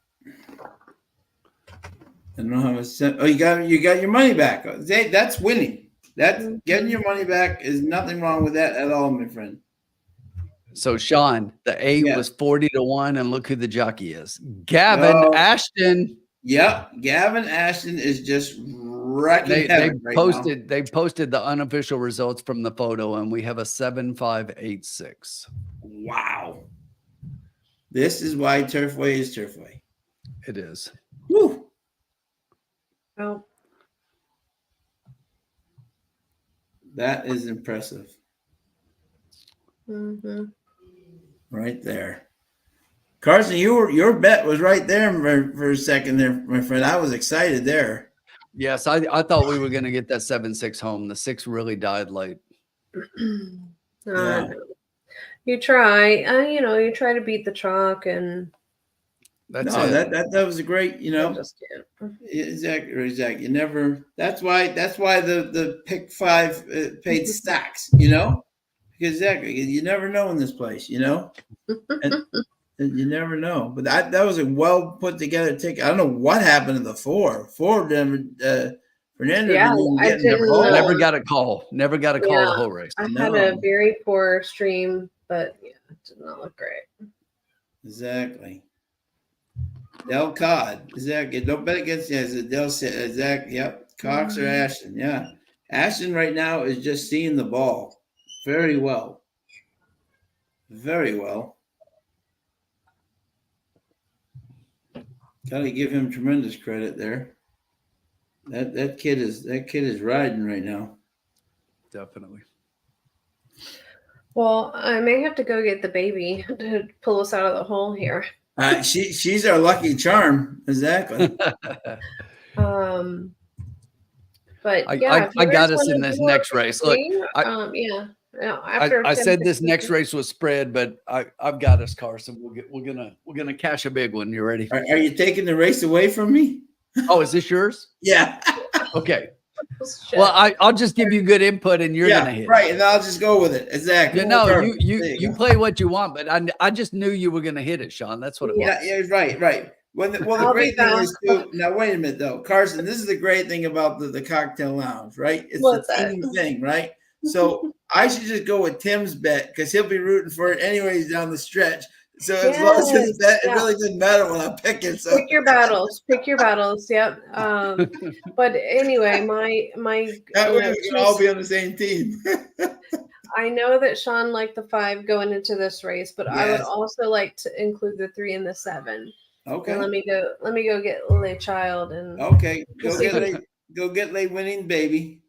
I don't know how much. Oh, you got your money back. That's winning. That's getting your money back. Is nothing wrong with that at all, my friend. So Sean, the 8 was 40-1, and look who the jockey is. Gavin Ashton. Yep, Gavin Ashton is just wrecking heaven right now. They posted the unofficial results from the photo, and we have a 7.586. Wow. This is why Turfway is Turfway. It is. Woo. Oh. That is impressive. Mm-hmm. Right there. Carson, your bet was right there for a second there, my friend. I was excited there. Yes, I thought we were going to get that 7-6 home. The 6 really died late. Yeah. You try, you try to beat the chalk, and that's that was a great, just exactly. You never. That's why the pick 5 paid stacks. Because exactly, you never know in this place. And you never know. But that was a well put together ticket. I don't know what happened to the 4. 4 never. Fernando never got a call. Never got a call the whole race. I had a very poor stream, but it did not look great. Exactly. Del Cod. Exactly. Don't bet against Del exactly. Yep. Cox or Ashton. Yeah. Ashton right now is just seeing the ball very well. Very well. Gotta give him tremendous credit there. That kid is riding right now. Definitely. Well, I may have to go get the baby to pull us out of the hole here. She's our lucky charm. Exactly. But I got us in this next race. Look, I said this next race was spread, but I've got us, Carson. We're gonna cash a big one. You ready? Are you taking the race away from me? Oh, is this yours? Yeah. Okay. Well, I'll just give you good input, and you're gonna hit. Right, and I'll just go with it. Exactly. You play what you want, but I just knew you were gonna hit it, Sean. That's what it was. Yeah, right. Well, the great thing is too. Now, wait a minute, though, Carson. This is the great thing about the cocktail lounge, right? It's the team thing, right? So I should just go with Tim's bet because he'll be rooting for it anyways down the stretch. So as long as his bet, it really doesn't matter when I pick it. So pick your battles. Yep. But anyway, my that way we can all be on the same team. I know that Sean liked the 5 going into this race, but I would also like to include the 3 and the 7. Okay. And let me go get Lily Child and go get late winning baby.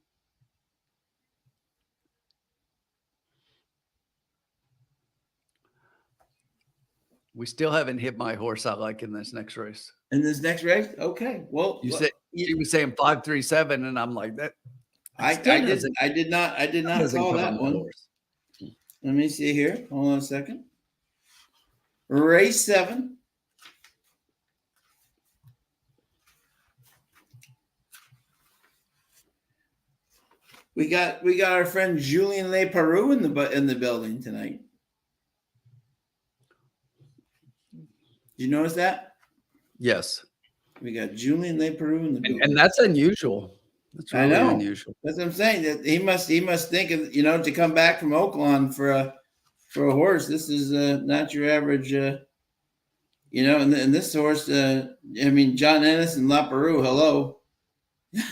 We still haven't hit my horse I like in this next race. In this next race? Okay. Well, you were saying 5-3-7, and I'm like that. I did not call that one. Horse. Let me see here. Hold on a second. Race 7. We got our friend Julien Leparoux in the building tonight. Did you notice that? Yes. We got Julien Leparoux in the building. And that's unusual. That's really I know. unusual. That's what I'm saying. That he must think of, to come back from Oakland for a horse. This is not your average, and this horse. John Ennis and Leparoux. Hello.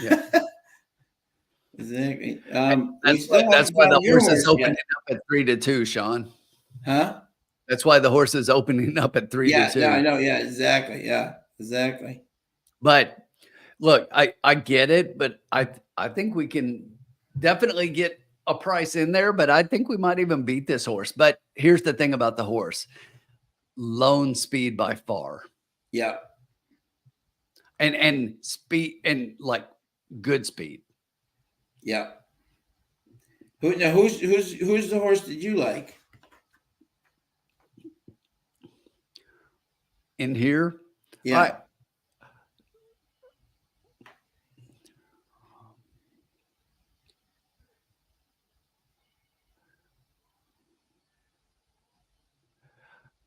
Yeah. Exactly. That's why the horse is opening up at 3-2, Sean. Huh? That's why the horse is opening up at 3-2. Yeah, I know. Yeah, exactly. Yeah, exactly. But look, I get it, but I think we can definitely get a price in there, but I think we might even beat this horse. But here's the thing about the horse. Lone speed by far. Yeah. And speed and like good speed. Yeah. Who's the horse that you like? In here? Yeah.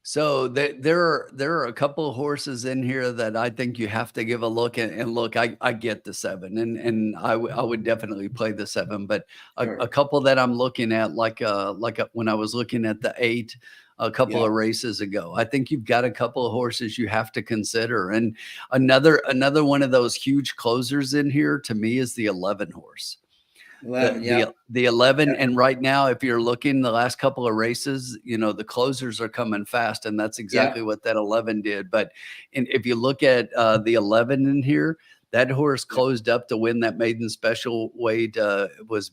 So there are a couple of horses in here that I think you have to give a look at. And look, I get the 7, and I would definitely play the 7. But a couple that I'm looking at, when I was looking at the 8 a couple of races ago, I think you've got a couple of horses you have to consider. And another one of those huge closers in here to me is the 11 horse. 11, the 11, and right now, if you're looking the last couple of races, the closers are coming fast, and that's exactly what that 11 did. But if you look at the 11 in here, that horse closed up to win that maiden special weight. Was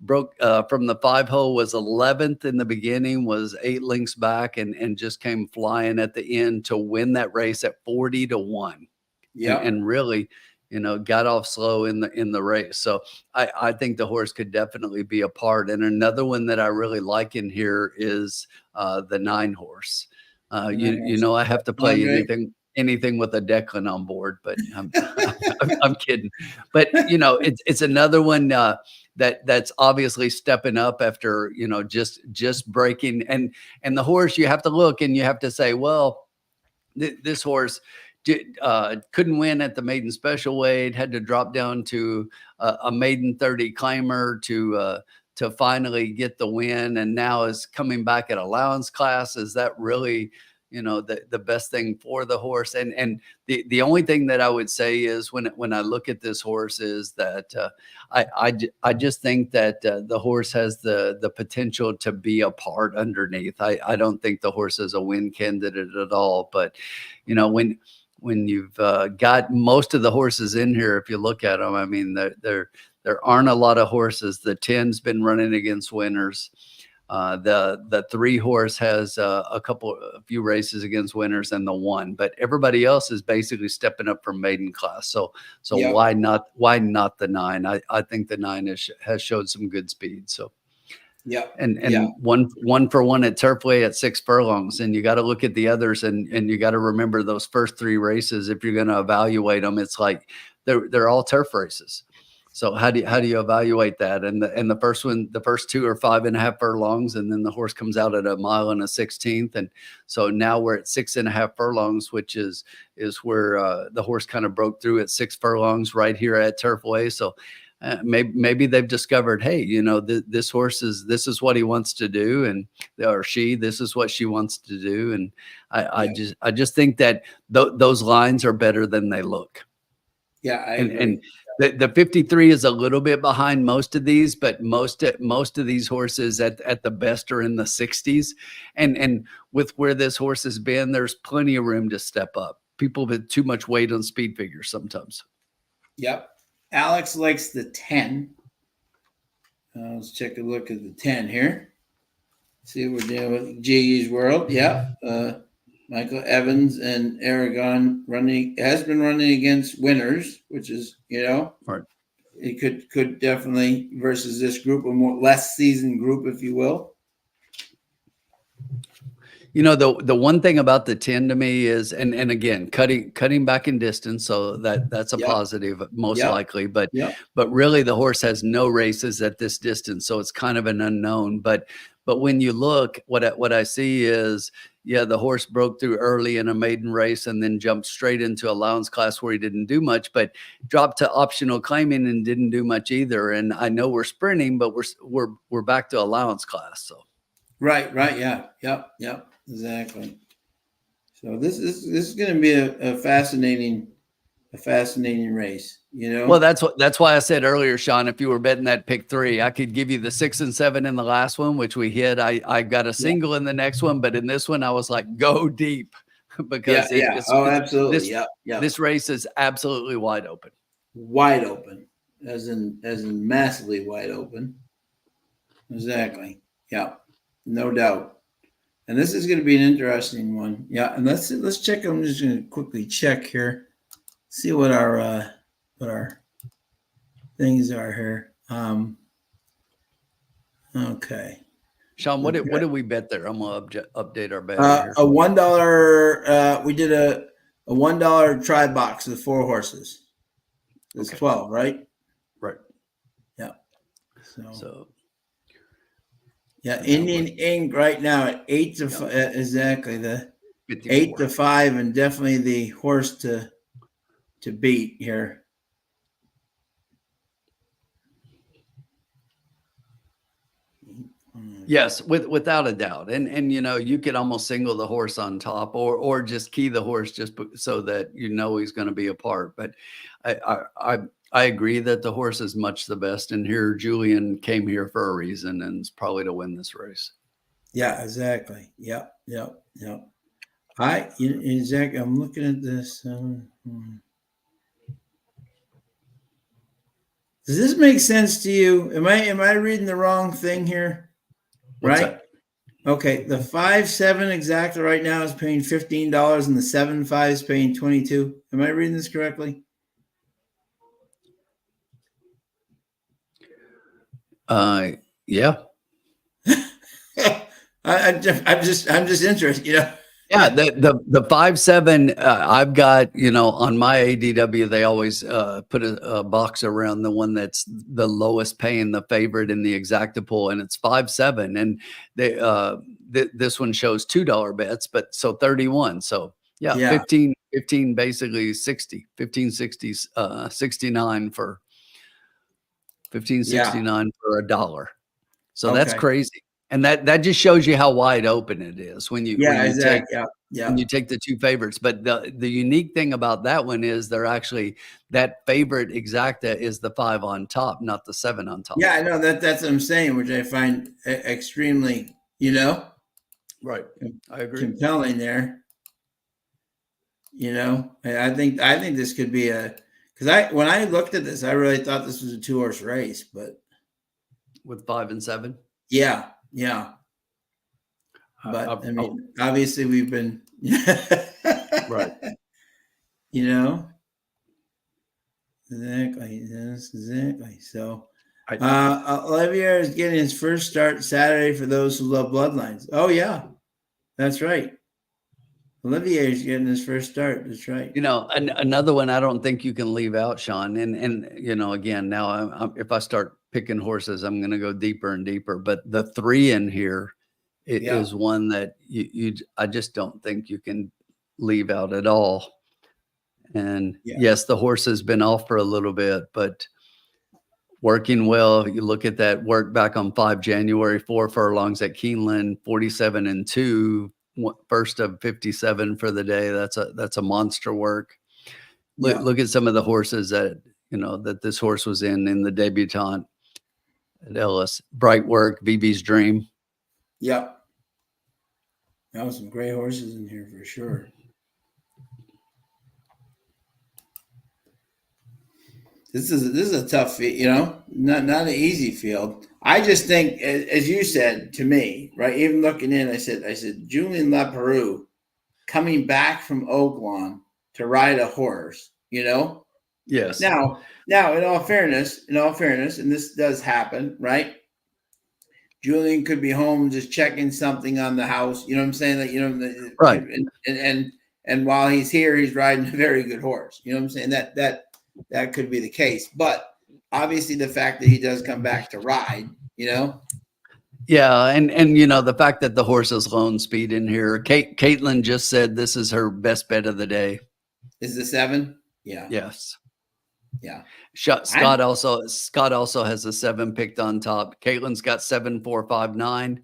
broke from the 5 hole, was 11th in the beginning, was 8 lengths back, and just came flying at the end to win that race at 40-1. Yeah, and really, got off slow in the race. So I think the horse could definitely be a part. And another one that I really like in here is the 9 horse. I have to play anything with a Declan on board, but I'm kidding. But it's another one that's obviously stepping up after just breaking. And the horse, you have to look and you have to say, well, this horse couldn't win at the maiden special weight, had to drop down to a maiden 30 climber to finally get the win, and now is coming back at allowance class. Is that really the best thing for the horse? And the only thing that I would say is when I look at this horse is that I just think that the horse has the potential to be a part underneath. I don't think the horse is a win candidate at all, but when you've got most of the horses in here, if you look at them, I mean, there aren't a lot of horses. The 10's been running against winners. The 3 horse has a few races against winners, and the 1, but everybody else is basically stepping up from maiden class. So why not the 9? I think the 9 has showed some good speed. So. Yeah. And 1 for 1 at Turfway at 6 furlongs. And you got to look at the others and you got to remember those first 3 races. If you're going to evaluate them, it's like they're all turf races. So how do you evaluate that? And the first 2 are 5.5 furlongs, and then the horse comes out at 1 mile and 1/16. And so now we're at 6.5 furlongs, which is where the horse kind of broke through at 6 furlongs right here at Turfway. So maybe they've discovered, hey, this horse this is what he wants to do, and this is what she wants to do. And I just think that those lines are better than they look. Yeah, I agree. And the 53 is a little bit behind most of these, but most of these horses at the best are in the 60s. And with where this horse has been, there's plenty of room to step up. People put too much weight on speed figures sometimes. Yep. Alex likes the 10. Let's take a look at the 10 here. See what we're doing with GE's World. Yeah. Michael Evans and Aragon has been running against winners, which is, right. It could definitely versus this group, less seasoned group, if you will. The one thing about the 10 to me is, and again, cutting back in distance, so that's a Yep. positive, most Yep. likely. But Yep. really, the horse has no races at this distance, so it's kind of an unknown. But when you look, what I see is, yeah, the horse broke through early in a maiden race and then jumped straight into allowance class where he didn't do much, but dropped to optional claiming and didn't do much either. And I know we're sprinting, but we're back to allowance class. So Right. Yeah. Yep. Exactly. So this is going to be a fascinating race. well, that's why I said earlier, Sean, if you were betting that pick 3, I could give you the 6 and 7 in the last one, which we hit. I got a single in the next one, but in this one, I was like, go deep because absolutely. This race is absolutely wide open. Wide open, as in massively wide open. Exactly. Yeah, no doubt. And this is going to be an interesting one. Yeah, and let's check. I'm just going to quickly check here, see what our things are here. Okay. Sean, what did we bet there? I'm gonna update our bet here. A $1. We did a $1 try box with 4 horses. It's Okay. 12, right? Right. Yeah. So yeah, Indian Ink right now at 8 to 5, exactly the 54. 8 to 5, and definitely the horse to beat here. Yes, without a doubt. And you could almost single the horse on top or just key the horse so that he's going to be apart. But I agree that the horse is much the best. And here Julian came here for a reason, and it's probably to win this race. Yeah, exactly. Yep. Exactly. I'm looking at this. Does this make sense to you? Am I reading the wrong thing here? What's Right. that? Okay. The 5-7 exacta right now is paying $15, and the 7-5 is paying $22. Am I reading this correctly? Yeah. I'm just interested. Yeah, the 5-7 I've got, on my ADW, they always put a box around the one that's the lowest paying, the favorite in the exacta pool, and it's 5-7, and they this one shows $2 bets, but so 31. So yeah. 15 basically 60, 1560 69 for 1569 for $1. So that's crazy. And that just shows you how wide open it is when you take when you take the 2 favorites. But the unique thing about that one is they're actually, that favorite exacta is the 5 on top, not the 7 on top. Yeah, I know that's what I'm saying, which I find extremely, right. I agree. compelling there. I think this could be because when I looked at this, I really thought this was a 2-horse race, but with 5 and 7. Yeah. But obviously we've been right. Exactly. So Olivier is getting his first start Saturday for those who love bloodlines. Oh yeah, that's right. Olivier is getting his first start. That's right. Another one I don't think you can leave out, Sean. And again, now if I start picking horses, I'm going to go deeper and deeper. But the 3 in here is one that I just don't think you can leave out at all. And yes, the horse has been off for a little bit, but working well. You look at that work back on 5 January, 4 furlongs at Keeneland, 47 and 2. First of 57 for the day. That's a monster work. Look at some of the horses that that this horse was in the debutante at Ellis. Bright work, VB's Dream. Yep. That was some great horses in here for sure. This is a tough field, not an easy field. I just think, as you said to me, right? Even looking in, I said, Julien Leparoux coming back from Oaklawn to ride a horse, Yes. Now, in all fairness, and this does happen, right? Julian could be home just checking something on the house. You know what I'm saying? That, you know, Right. And while he's here, he's riding a very good horse. You know what I'm saying? That could be the case. But obviously the fact that he does come back to ride, you know. Yeah, and you know, the fact that the horse is loan speed in here. Caitlin just said this is her best bet of the day. Is the 7? Yeah. Yes. Yeah. Scott also has a 7 picked on top. Caitlin's got 7-4-5-9,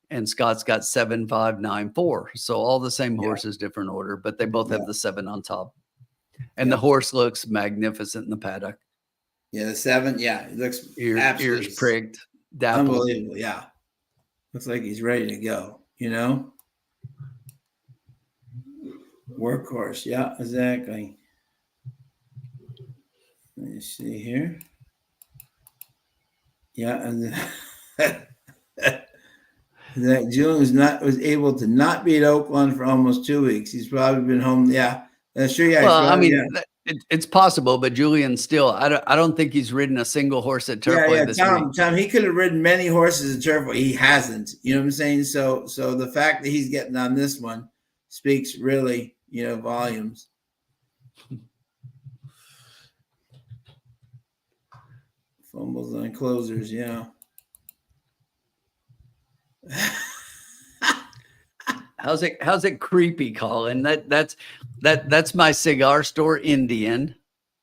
and Scott's got 7-5-9-4. So all the same horses, different order, but they both have the 7 on top. And the horse looks magnificent in the paddock. Yeah, the 7. Yeah, it looks ears pricked, dappled. Unbelievable. Yeah, looks like he's ready to go. You know, workhorse. Yeah, exactly. Let me see here. Yeah, and that Julian was able to not be at Oakland for almost 2 weeks. He's probably been home. Yeah, that's true. Yeah, well, I mean, it's possible, but Julian still, I don't think he's ridden a single horse at Turfway this week. Tom, he could have ridden many horses at Turfway. He hasn't. You know what I'm saying? So the fact that he's getting on this one speaks really, you know, volumes. Fumbles on closers, yeah. How's it creepy, Colin? That's my cigar store Indian.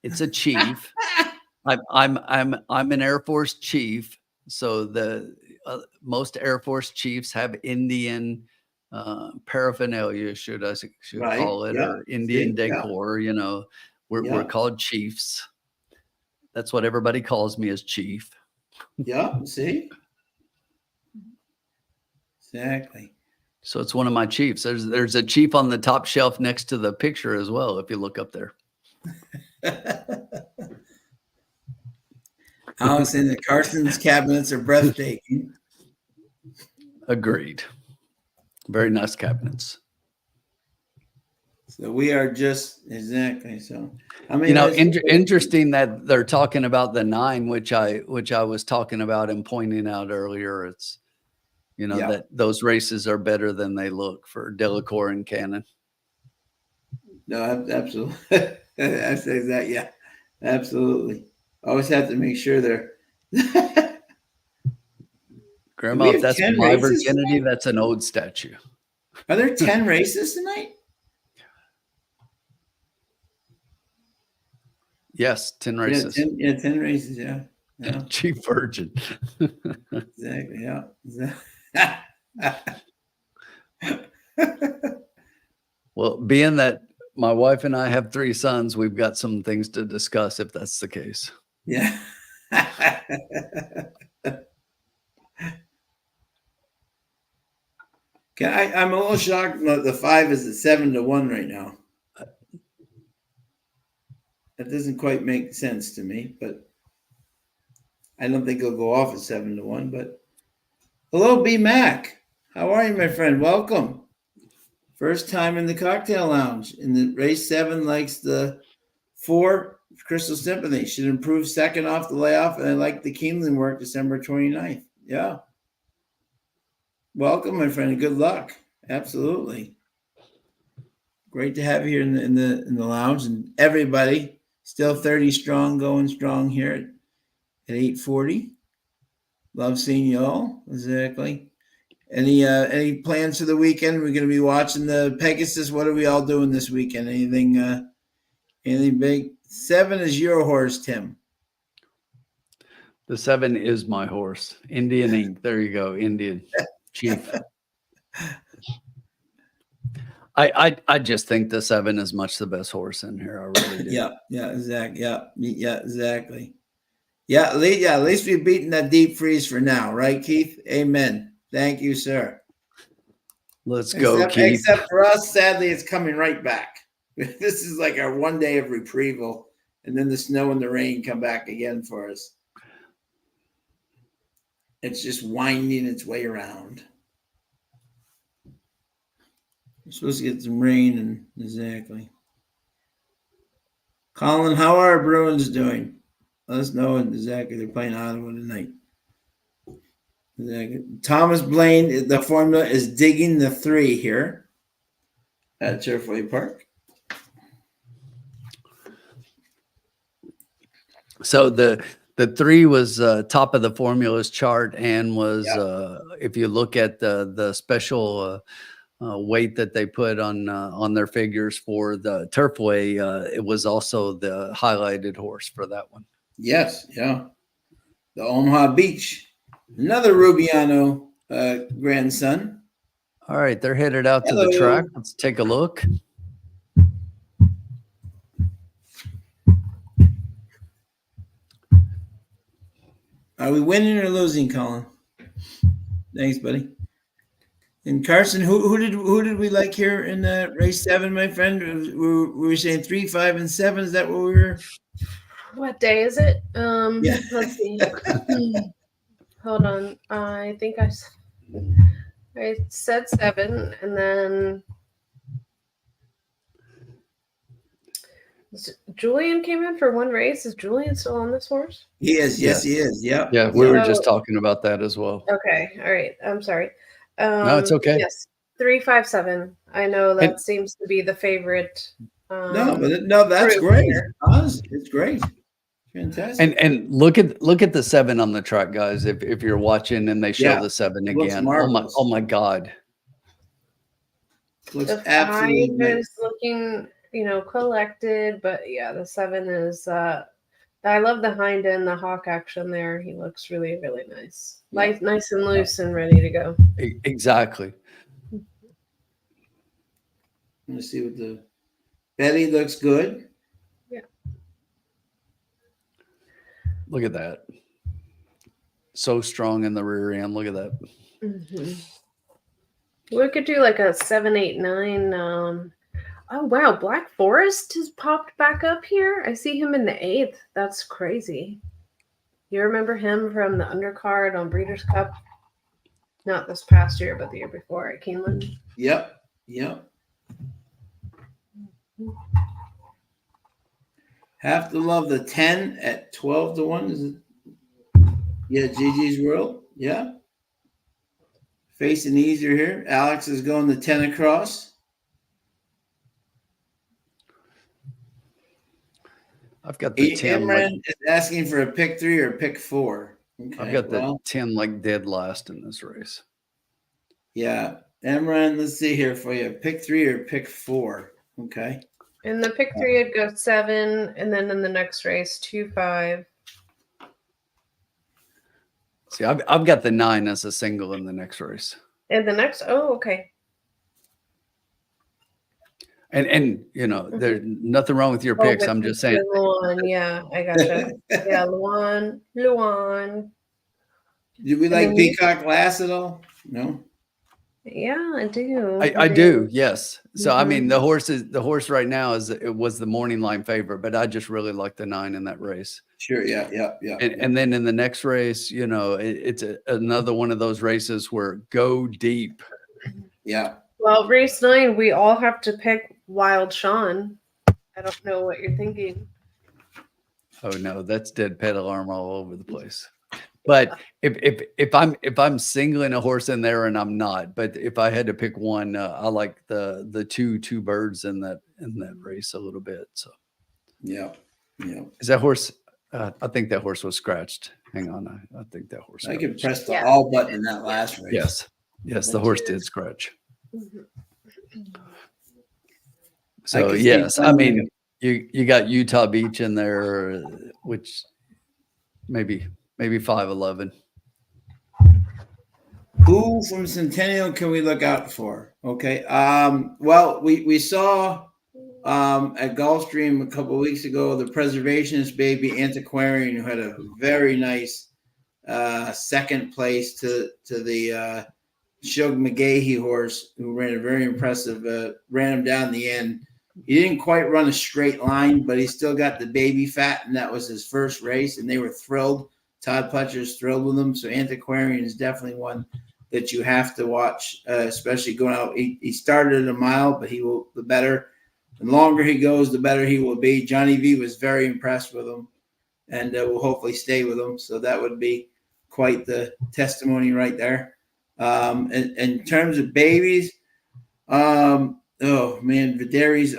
It's a chief. I'm an Air Force chief, so the most Air Force chiefs have Indian paraphernalia, should call it, or Indian decor. You know, we're called chiefs. That's what everybody calls me, as chief. Yeah, see? Exactly. So it's one of my chiefs. There's a chief on the top shelf next to the picture as well, if you look up there. Alex and Carson's cabinets are breathtaking. Agreed. Very nice cabinets. So we are just exactly so. I mean, you know, interesting that they're talking about the 9, which I was talking about and pointing out earlier. It's, you know, that those races are better than they look for Delacour and Cannon. No, absolutely. I say that. Yeah, absolutely. Always have to make sure they're. Grandma, if that's my virginity, that's an old statue. Are there 10 races tonight? Yes, 10 races. 10 races, yeah. Chief Virgin. Exactly, yeah. Well, being that my wife and I have 3 sons, we've got some things to discuss if that's the case. Yeah. I'm a little shocked that the 5 is at 7-1 right now. That doesn't quite make sense to me, but I don't think it'll go off at 7-1. But hello, B Mac. How are you, my friend? Welcome. First time in the cocktail lounge. In the race 7 likes the 4 Crystal Symphony. Should improve second off the layoff, and I like the Keeneland work December 29th. Yeah. Welcome, my friend, and good luck. Absolutely. Great to have you here in the lounge, and everybody still 30 strong, going strong here at 8:40. Love seeing you all. Exactly. Any plans for the weekend? We're going to be watching the Pegasus. What are we all doing this weekend? Anything big? 7 is your horse, Tim. The 7 is my horse. Indian Ink. There you go. Indian Chief. I just think the 7 is much the best horse in here. I really do. Yeah, exactly. Yeah, exactly. Yeah, at least we've beaten that deep freeze for now, right, Keith? Amen. Thank you, sir. Let's go, Keith. Except for us, sadly, it's coming right back. This is like our 1 day of retrieval, and then the snow and the rain come back again for us. It's just winding its way around. We're supposed to get some rain, and exactly. Colin, how are our Bruins doing? Let us know exactly. They're playing Ottawa tonight. Thomas Blaine, the formula is digging the 3 here at Turfway Park. So the 3 was top of the formulas chart and was if you look at the special weight that they put on their figures for the Turfway, it was also the highlighted horse for that one. Yes, yeah. The Omaha Beach, another Rubiano grandson. All right, they're headed out to the Hello. track. Let's take a look. Are we winning or losing, Colin? Thanks, buddy. And Carson, who did we like here in race 7, my friend? We were saying 3, 5, and 7. Is that what we were? What day is it? Yeah. Let's see. Hold on. I think I said 7, and then Julian came in for one race. Is Julian still on this horse? He is. Yes, he is. Yeah. Yeah, we were just talking about that as well. Okay. All right. I'm sorry. No, it's okay. Yes. 3, 5, 7. I know that seems to be the favorite. No, that's great. It's great. Fantastic. And look at the 7 on the track, guys. If you're watching and they show the 7 again, oh my God! Looks the absolutely 5 nice. is looking, collected, but yeah, the 7 is. I love the hind end, the hawk action there. He looks really, really nice, nice and loose and ready to go. Exactly. Let's see what the belly looks good. Look at that. So strong in the rear end. Look at that. Mm-hmm. We could do like a 7, 8, 9. Oh, wow. Black Forest has popped back up here. I see him in the 8th. That's crazy. You remember him from the undercard on Breeders' Cup? Not this past year, but the year before at Keeneland. Yep. Have to love the 10 at 12 to 1. Is it? Yeah, GG's World. Yeah. Facing easier here. Alex is going the 10 across. I've got the 10. Imran is asking for a pick 3 or pick 4. Okay, I've got the 10 like dead last in this race. Yeah. Imran, let's see here for you. Pick 3 or pick 4. Okay. In the pick 3, it'd go 7, and then in the next race, 2, 5. See, I've got the 9 as a single in the next race. And the next, okay. And there's nothing wrong with your picks. I'm just saying. Luan, yeah, I gotcha. Yeah, Luan. Did we like Peacock Glass at all? No. Yeah, I do. I do, yes. So I mean, the horse right now was the morning line favorite, but I just really like the 9 in that race. Sure, yeah. And then in the next race, it's another one of those races where go deep. Yeah. Well, race 9, we all have to pick Wild Sean. I don't know what you're thinking. Oh no, that's dead pet alarm all over the place. But if I'm singling a horse in there, and I'm not, but if I had to pick one, I like the two birds in that race a little bit. So yeah. Is that horse? I think that horse was scratched. Hang on, I think that horse. I could press the all button in that last race. Yes, the horse did scratch. Mm-hmm. So yes, I mean you got Utah Beach in there, which maybe 5'11". Who from Centennial can we look out for? Okay. Well, we saw at Gulfstream a couple of weeks ago the Preservationist baby Antiquarian, who had a very nice second place to the Shug McGahee horse, who ran a very impressive, ran him down the end. He didn't quite run a straight line, but he still got the baby fat, and that was his first race, and they were thrilled. Todd Pletcher's thrilled with him. So Antiquarian is definitely one that you have to watch, especially going out. He started at a mile, but the longer he goes, the better he will be. Johnny V was very impressed with him, and will hopefully stay with him. So that would be quite the testimony right there. In terms of babies, oh man, Videri's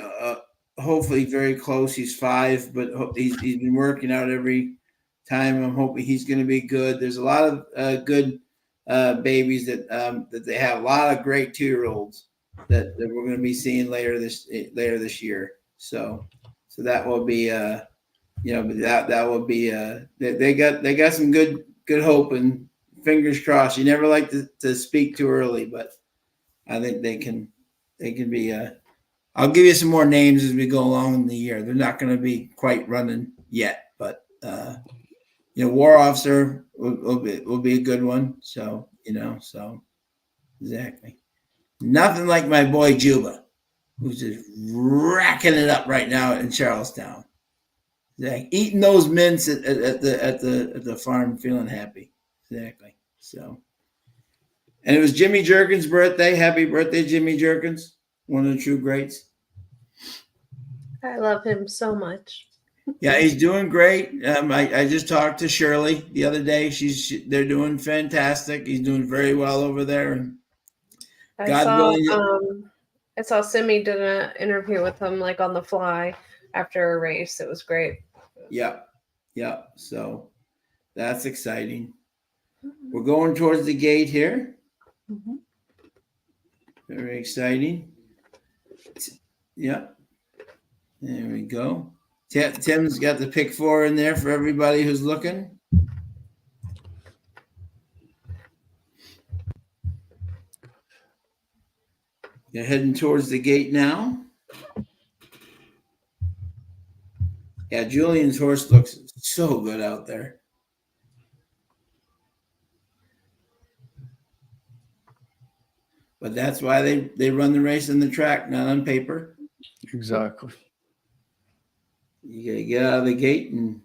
hopefully very close. He's 5, but he's been working out every time. I'm hoping he's going to be good. There's a lot of good babies that they have. A lot of great 2-year-olds that we're going to be seeing later this year. So that will be but that will be they got some good hope, and fingers crossed. You never like to speak too early, but I think they can be. I'll give you some more names as we go along in the year. They're not going to be quite running yet, but War Officer will be a good one. So exactly. Nothing like my boy Juba, who's just racking it up right now in Charlestown. Exactly. Eating those mints at the farm, feeling happy. Exactly. So, and it was Jimmy Jerkins' birthday. Happy birthday, Jimmy Jerkins, one of the true greats. I love him so much. Yeah, he's doing great. I just talked to Shirley the other day. They're doing fantastic. He's doing very well over there. And I saw Simi did an interview with him like on the fly after a race. It was great. Yeah. So that's exciting. We're going towards the gate here. Mm-hmm. Very exciting. Yeah. There we go. Tim's got the pick 4 in there for everybody who's looking. You're heading towards the gate now. Yeah, Julian's horse looks so good out there. But that's why they run the race on the track, not on paper. Exactly. You gotta get out of the gate and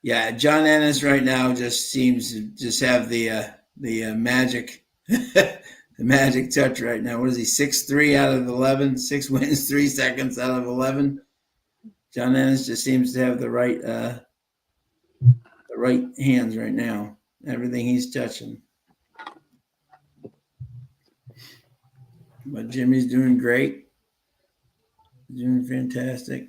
yeah, John Ennis right now just seems to just have the magic the magic touch right now. What is he? 6'3" out of 11, 6 wins, 3 seconds out of 11. John Ennis just seems to have the right hands right now. Everything he's touching. But Jimmy's doing great. Doing fantastic.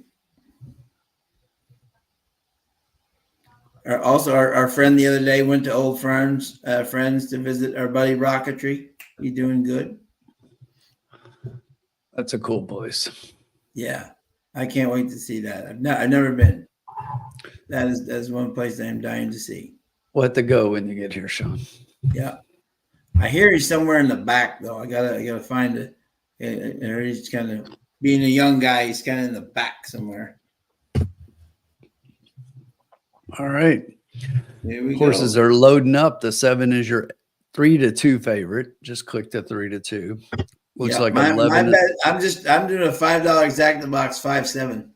Our friend the other day went to Old Friends to visit our buddy Rocketry. He's doing good. That's a cool place. Yeah, I can't wait to see that. I've never been. That's one place I'm dying to see. We'll have to go when you get here, Sean. Yeah, I hear he's somewhere in the back though. I gotta find it. I heard he's kind of being a young guy. He's kind of in the back somewhere. All right. Here we Horses are loading up. The 7 is your 3-2 favorite. Just click the 3-2. Looks like 11. My bet, I'm doing a $5 exact box 5-7.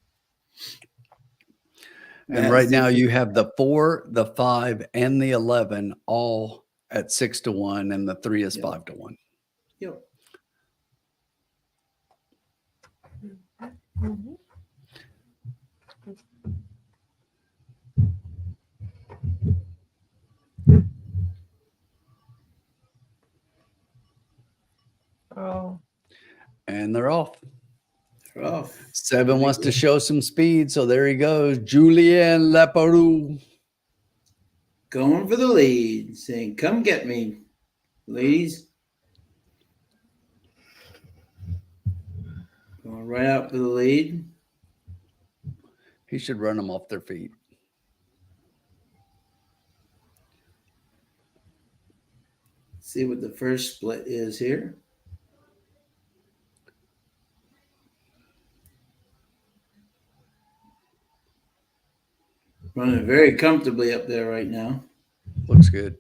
And right now you have the 4, the 5, and the 11 all at 6-1, and the 3 is 5-1. Yep. Mm-hmm. Oh. And they're off. They're off. 7 wants to show some speed, so there he goes. Julien Leparoux. Going for the lead, saying, come get me, ladies. Going right out for the lead. He should run them off their feet. See what the first split is here. Running very comfortably up there right now. Looks good.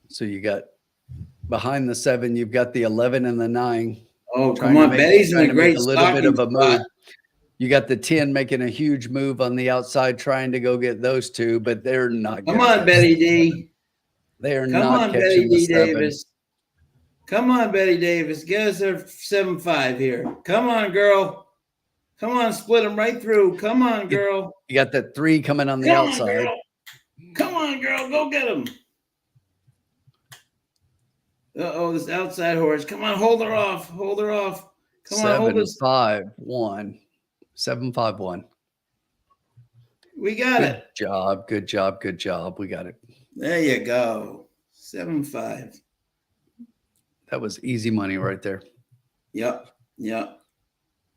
So you got behind the 7, you've got the 11 and the 9. Oh, come on. Betty's in a great little bit of a spot. move. You got the 10 making a huge move on the outside, trying to go get those 2, but they're not. Come on, Betty D. They are Come not on, catching Betty the D. 7. Davis. Come on, Betty Davis. Get us our 7-5 here. Come on, girl. Come on, split them right through. Come on, girl. You got that 3 coming on the Come outside. on, girl. Come on, girl. Go get him. Uh-oh, this outside horse. Come on, hold her off. Hold her off. Come on, hold us. 7-5-1. 7-5-1. We got Good it. job. Good job. Good job. We got it. There you go. 7-5. That was easy money right there. Yep. Yep.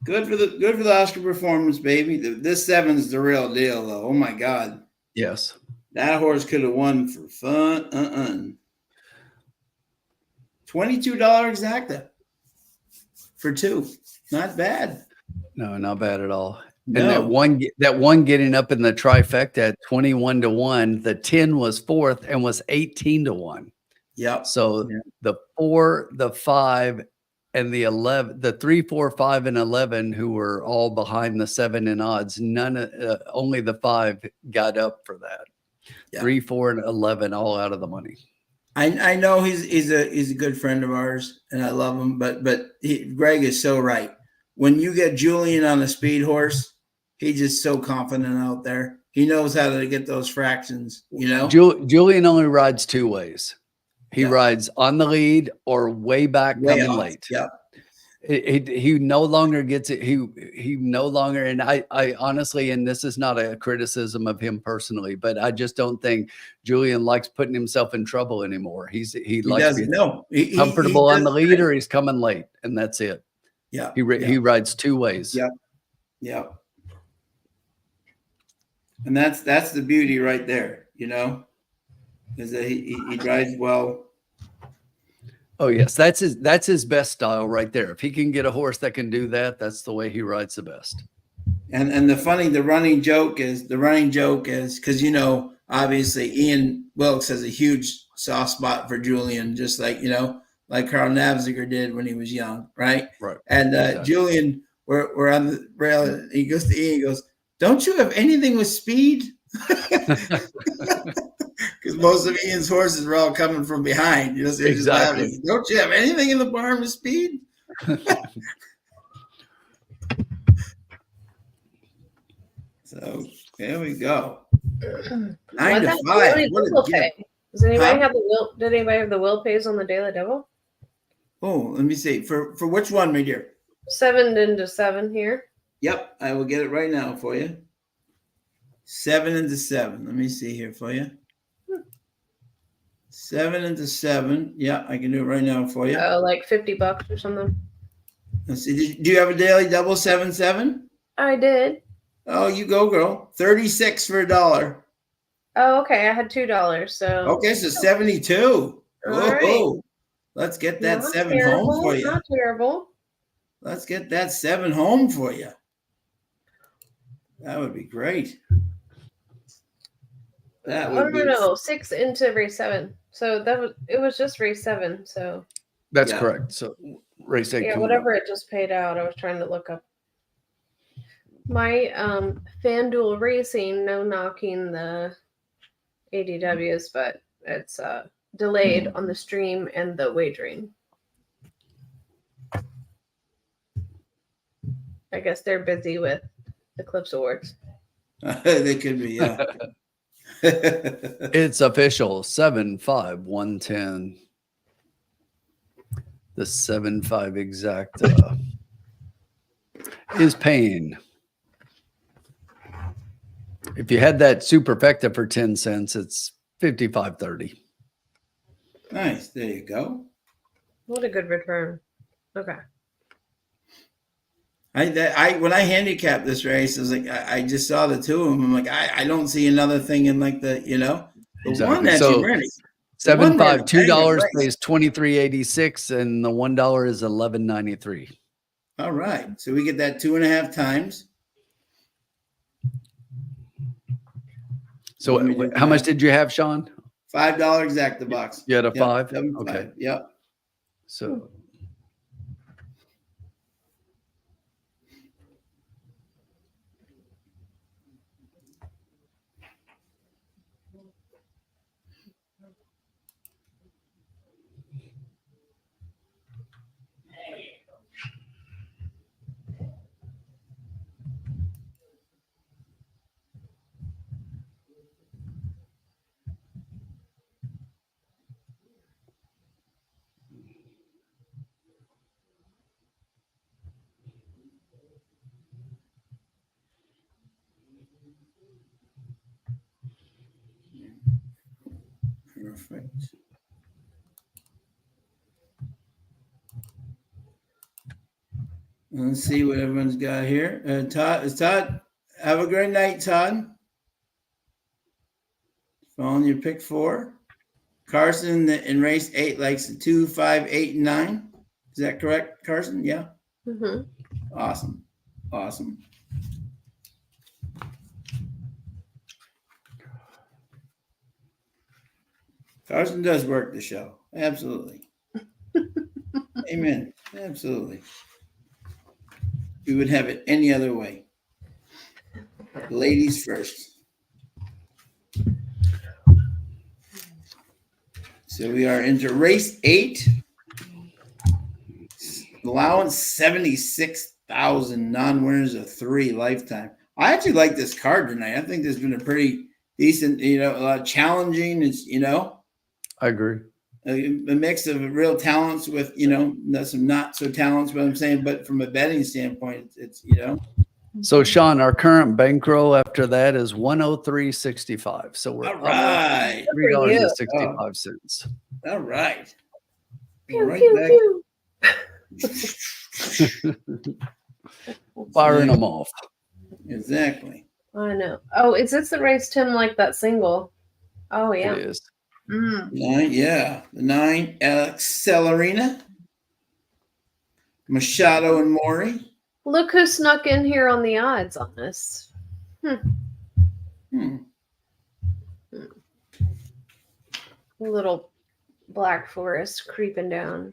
Good for the Oscar performance, baby. This 7's the real deal, though. Oh my God. Yes. That horse could have won for fun. $22 exacta for 2. Not bad. No, not bad at all. No. And that one getting up in the trifecta at 21-1, the 10 was 4th and was 18-1. Yep. So the 4, the 5, and the 11, the 3, 4, 5, and 11, who were all behind the 7 in odds, only the 5 got up for that. Yeah. 3, 4, and 11 all out of the money. I know he's a good friend of ours, and I love him. But Greg is so right. When you get Julian on a speed horse, he's just so confident out there. He knows how to get those fractions. You know, Julian only rides 2 ways. He Yeah. rides on the lead or way back Way coming off. late. Yep. He no longer gets it. He no longer, and I honestly, and this is not a criticism of him personally, but I just don't think Julian likes putting himself in trouble anymore. He likes to be comfortable on the lead, or he's coming late, and that's it. Yeah. He rides 2 ways. Yep. Yep. And that's the beauty right there, you know, is that he drives well. Oh yes, that's his best style right there. If he can get a horse that can do that, that's the way he rides the best. And the running joke is because, you know, obviously Ian Wilkes has a huge soft spot for Julian, just like, you know, like Carl Navziger did when he was young, right? Right. And Exactly. Julian, we're on the rail, and he goes to Ian, he goes, "Don't you have anything with speed?" Because most of Ian's horses were all coming from behind. You know, so Exactly. just "Don't you have anything in the barn with speed?" So there we go. 9 to 5. What a gift. Does anybody have the will? Did anybody have the will pays on the Daily Devil? Oh, let me see. For which one, my dear? 7 into 7 here. Yep, I will get it right now for you. 7 into 7. Let me see here for you. 7 into 7. Yeah, I can do it right now for you. Oh, like $50 or something. Let's see. Do you have a daily double 7-7? I did. Oh, you go, girl. 36 for $1. Oh, okay. I had $2. So Okay, so 72. All Whoa, right. Let's get that Not 7 terrible, home for you. Not terrible. Let's get that 7 home for you. That would be great. That would be. No. 6 into race 7. So it was just race 7. So That's Yeah. correct. So race 8. yeah, whatever it just paid out. I was trying to look up my FanDuel Racing. No knocking the ADWs, but it's delayed on the stream and the wagering. I guess they're busy with the Clips Awards. They could be, yeah. It's official. 7-5-110. The 7-5 exact is paying. If you had that superfecta for 10 cents, it's 55.30. Nice. There you go. What a good return. Okay. When I handicapped this race, I was like, I just saw the 2 of them. I'm like, I don't see another thing in like the, you know, the Exactly. one that So, you ran. 7-5, $2 race. pays $23.86, and the $1 is $11.93. All right. So we get that 2.5 times. So how much did you have, Sean? $5 exact the box. You had a Yep, 5? 7-5. Okay. Yep. So Perfect. Let's see what everyone's got here. Todd, have a great night, Todd. Following your pick 4. Carson in race 8 likes the 2, 5, 8, and 9. Is that correct, Carson? Yeah. Mm-hmm. Awesome. Awesome. Carson does work the show. Absolutely. Amen. Absolutely. We would have it any other way. Ladies first. So we are into race 8. Allowance 76,000 non-winners of 3 lifetime. I actually like this card tonight. I think there's been a pretty decent, challenging. It's, I agree. a mix of real talents with, some not so talents, what I'm saying, but from a betting standpoint, it's. So Sean, our current bankroll after that is 103.65. So we're All right. $3.65. All right. Pew, Right pew, back. pew. Firing them off. Exactly. I know. Oh, is this the race Tim like that single? Oh yeah. It is. 9, yeah. The 9, Alex Celerina, Machado and Maury. Look who snuck in here on the odds on this. Little Black Forest creeping down.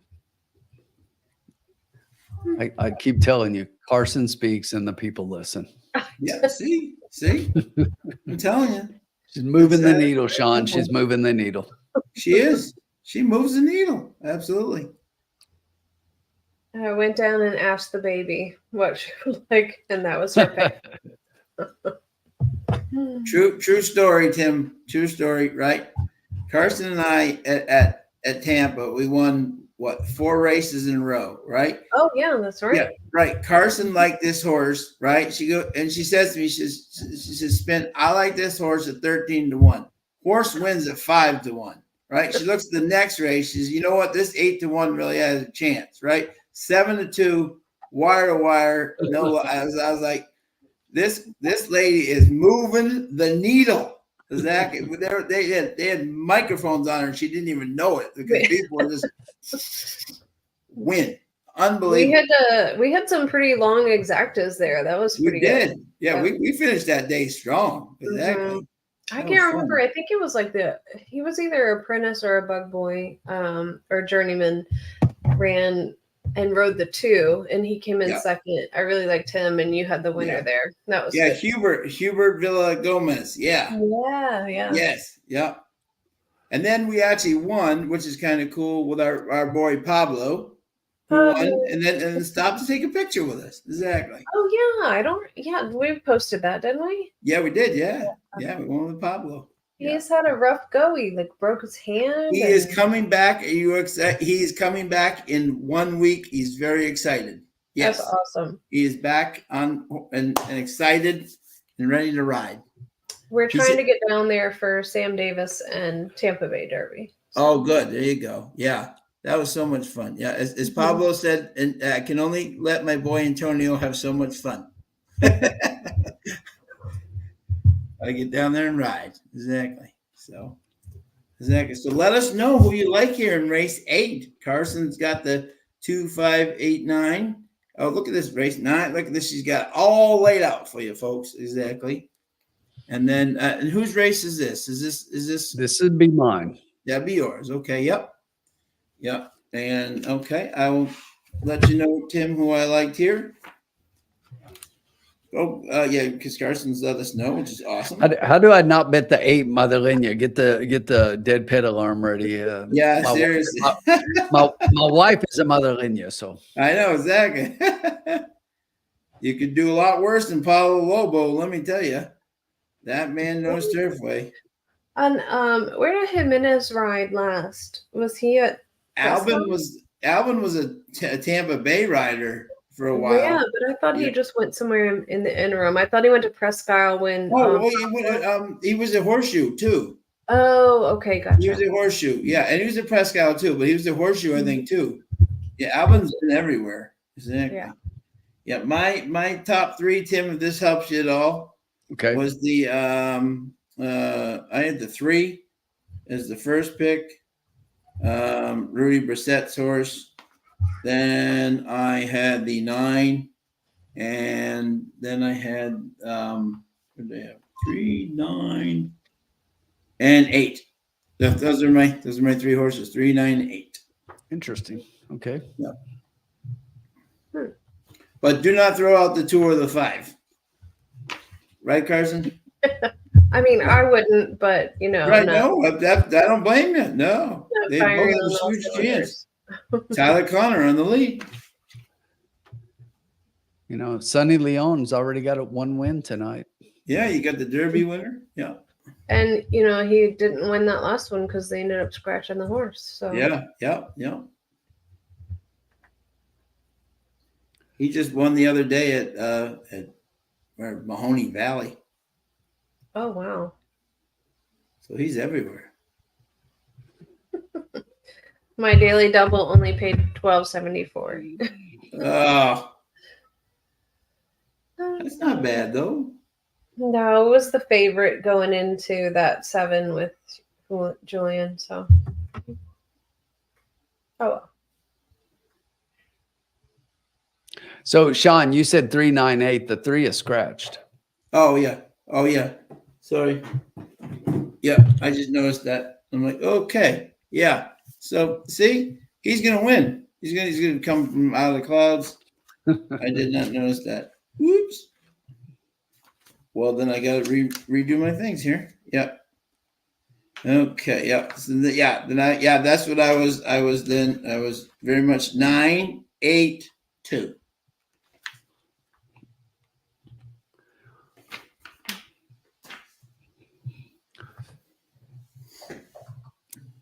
I keep telling you, Carson speaks and the people listen. Yeah, see? I'm telling you. She's moving the needle, Sean. She's moving the needle. She is. She moves the needle. Absolutely. I went down and asked the baby what she would like, and that was her pick. True story, Tim. True story, right? Carson and I at Tampa, we won 4 races in a row, right? Oh yeah, that's right. Yeah, right. Carson liked this horse, right? She says to me, she says, Spin, I like this horse at 13-1. Horse wins at 5-1, right? She looks at the next race. She says, you know what? This 8-1 really has a chance, right? 7-2, wire to wire. No, I was like, this lady is moving the needle. Exactly. They had microphones on her, and she didn't even know it because people were just win. Unbelievable. We had some pretty long exactas there. That was pretty good. Good. Yeah, we finished that day strong. Exactly. I can't remember. I think it was like he was either apprentice or a bug boy, or journeyman, ran and rode the 2, and he came in second. I really liked him, and you had the winner there. That was good. Hubert Villa Gomez. Yeah. Yes. Yeah. And then we actually won, which is kind of cool, with our boy Pablo, who won, and then stopped to take a picture with us. Exactly. Oh yeah, we posted that, didn't we? Yeah, we did. Yeah, we won with Pablo. He's had a rough go. He broke his hand. He is coming back. He is coming back in 1 week. He's very excited. Yes, that's awesome. He is back on and excited and ready to ride. We're trying to get down there for Sam Davis and Tampa Bay Derby. So. Oh, good. There you go. Yeah, that was so much fun. Yeah, as Pablo said, and I can only let my boy Antonio have so much fun. I get down there and ride. Exactly. So let us know who you like here in race 8. Carson's got the 2, 5, 8, 9. Oh, look at this race 9. Look at this. She's got all laid out for you, folks. Exactly. And then, and whose race is this? Is this? This would be mine. That'd be yours. Okay. Yep. And okay, I will let you know, Tim, who I liked here. Oh, yeah, because Carson's let us know, which is awesome. How do I not bet the 8 Motherlinia? Get the dead pet alarm ready. Seriously. My wife is a Motherlinia, so. I know, exactly. You could do a lot worse than Paulo Lobo, let me tell you. That man knows Turfway. And where did Jimenez ride last? Was he at Alvin was a Tampa Bay rider for a Well, while. yeah, but I thought he Yeah. just went somewhere in the interim. I thought he went to Presque Isle when. Oh, he was a Horseshoe too. Oh, okay, He was gotcha. a Horseshoe, yeah, and he was a Presque Isle too, but he was a Horseshoe, I think, too. Yeah, Albin's been everywhere. Exactly. Yeah. Yeah, my top three, Tim, if this helps you at all, Okay. was the I had the 3 as the first pick, Rudy Brissett's horse. Then I had the 9, and then I had what did I have? 3, 9, and 8. Those are my 3 horses. 3, 9, 8. Interesting. Okay. Yeah. But do not throw out the 2 or the 5. Right, Carson? I mean, I wouldn't, but Right? no. No, I don't blame you. No, Not they both have firing a on all huge cylinders. chance. Tyler Connor on the lead. Sonny Leon's already got 1 win tonight. Yeah, you got the Derby winner. Yeah, And he didn't win that last one because they ended up scratching the horse. So yeah. He just won the other day at Mahoney Valley. Oh wow. So he's everywhere. My daily double only paid $12.74. Oh, that's not bad though. No, it was the favorite going into that 7 with Julian. So, oh well. So, Sean, you said 398. The 3 is scratched. Oh yeah. Sorry. Yeah, I just noticed that. I'm like, okay, yeah. So see, he's gonna win. He's gonna come from out of the clouds. I did not notice that. Whoops. Well, then I got to redo my things here. Yeah. Okay. Yeah. So that's what I was. I was very much 9, 8, 2.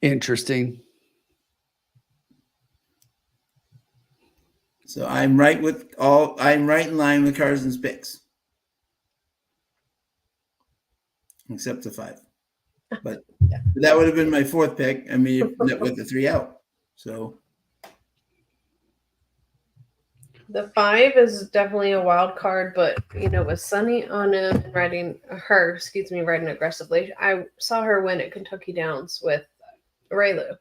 Interesting. So I'm right in line with Carson's picks. Except the 5. But that would have been my 4th pick. I mean, with the 3 out. So The 5 is definitely a wild card, but with Sunny on him riding aggressively. I saw her win at Kentucky Downs with Raylu.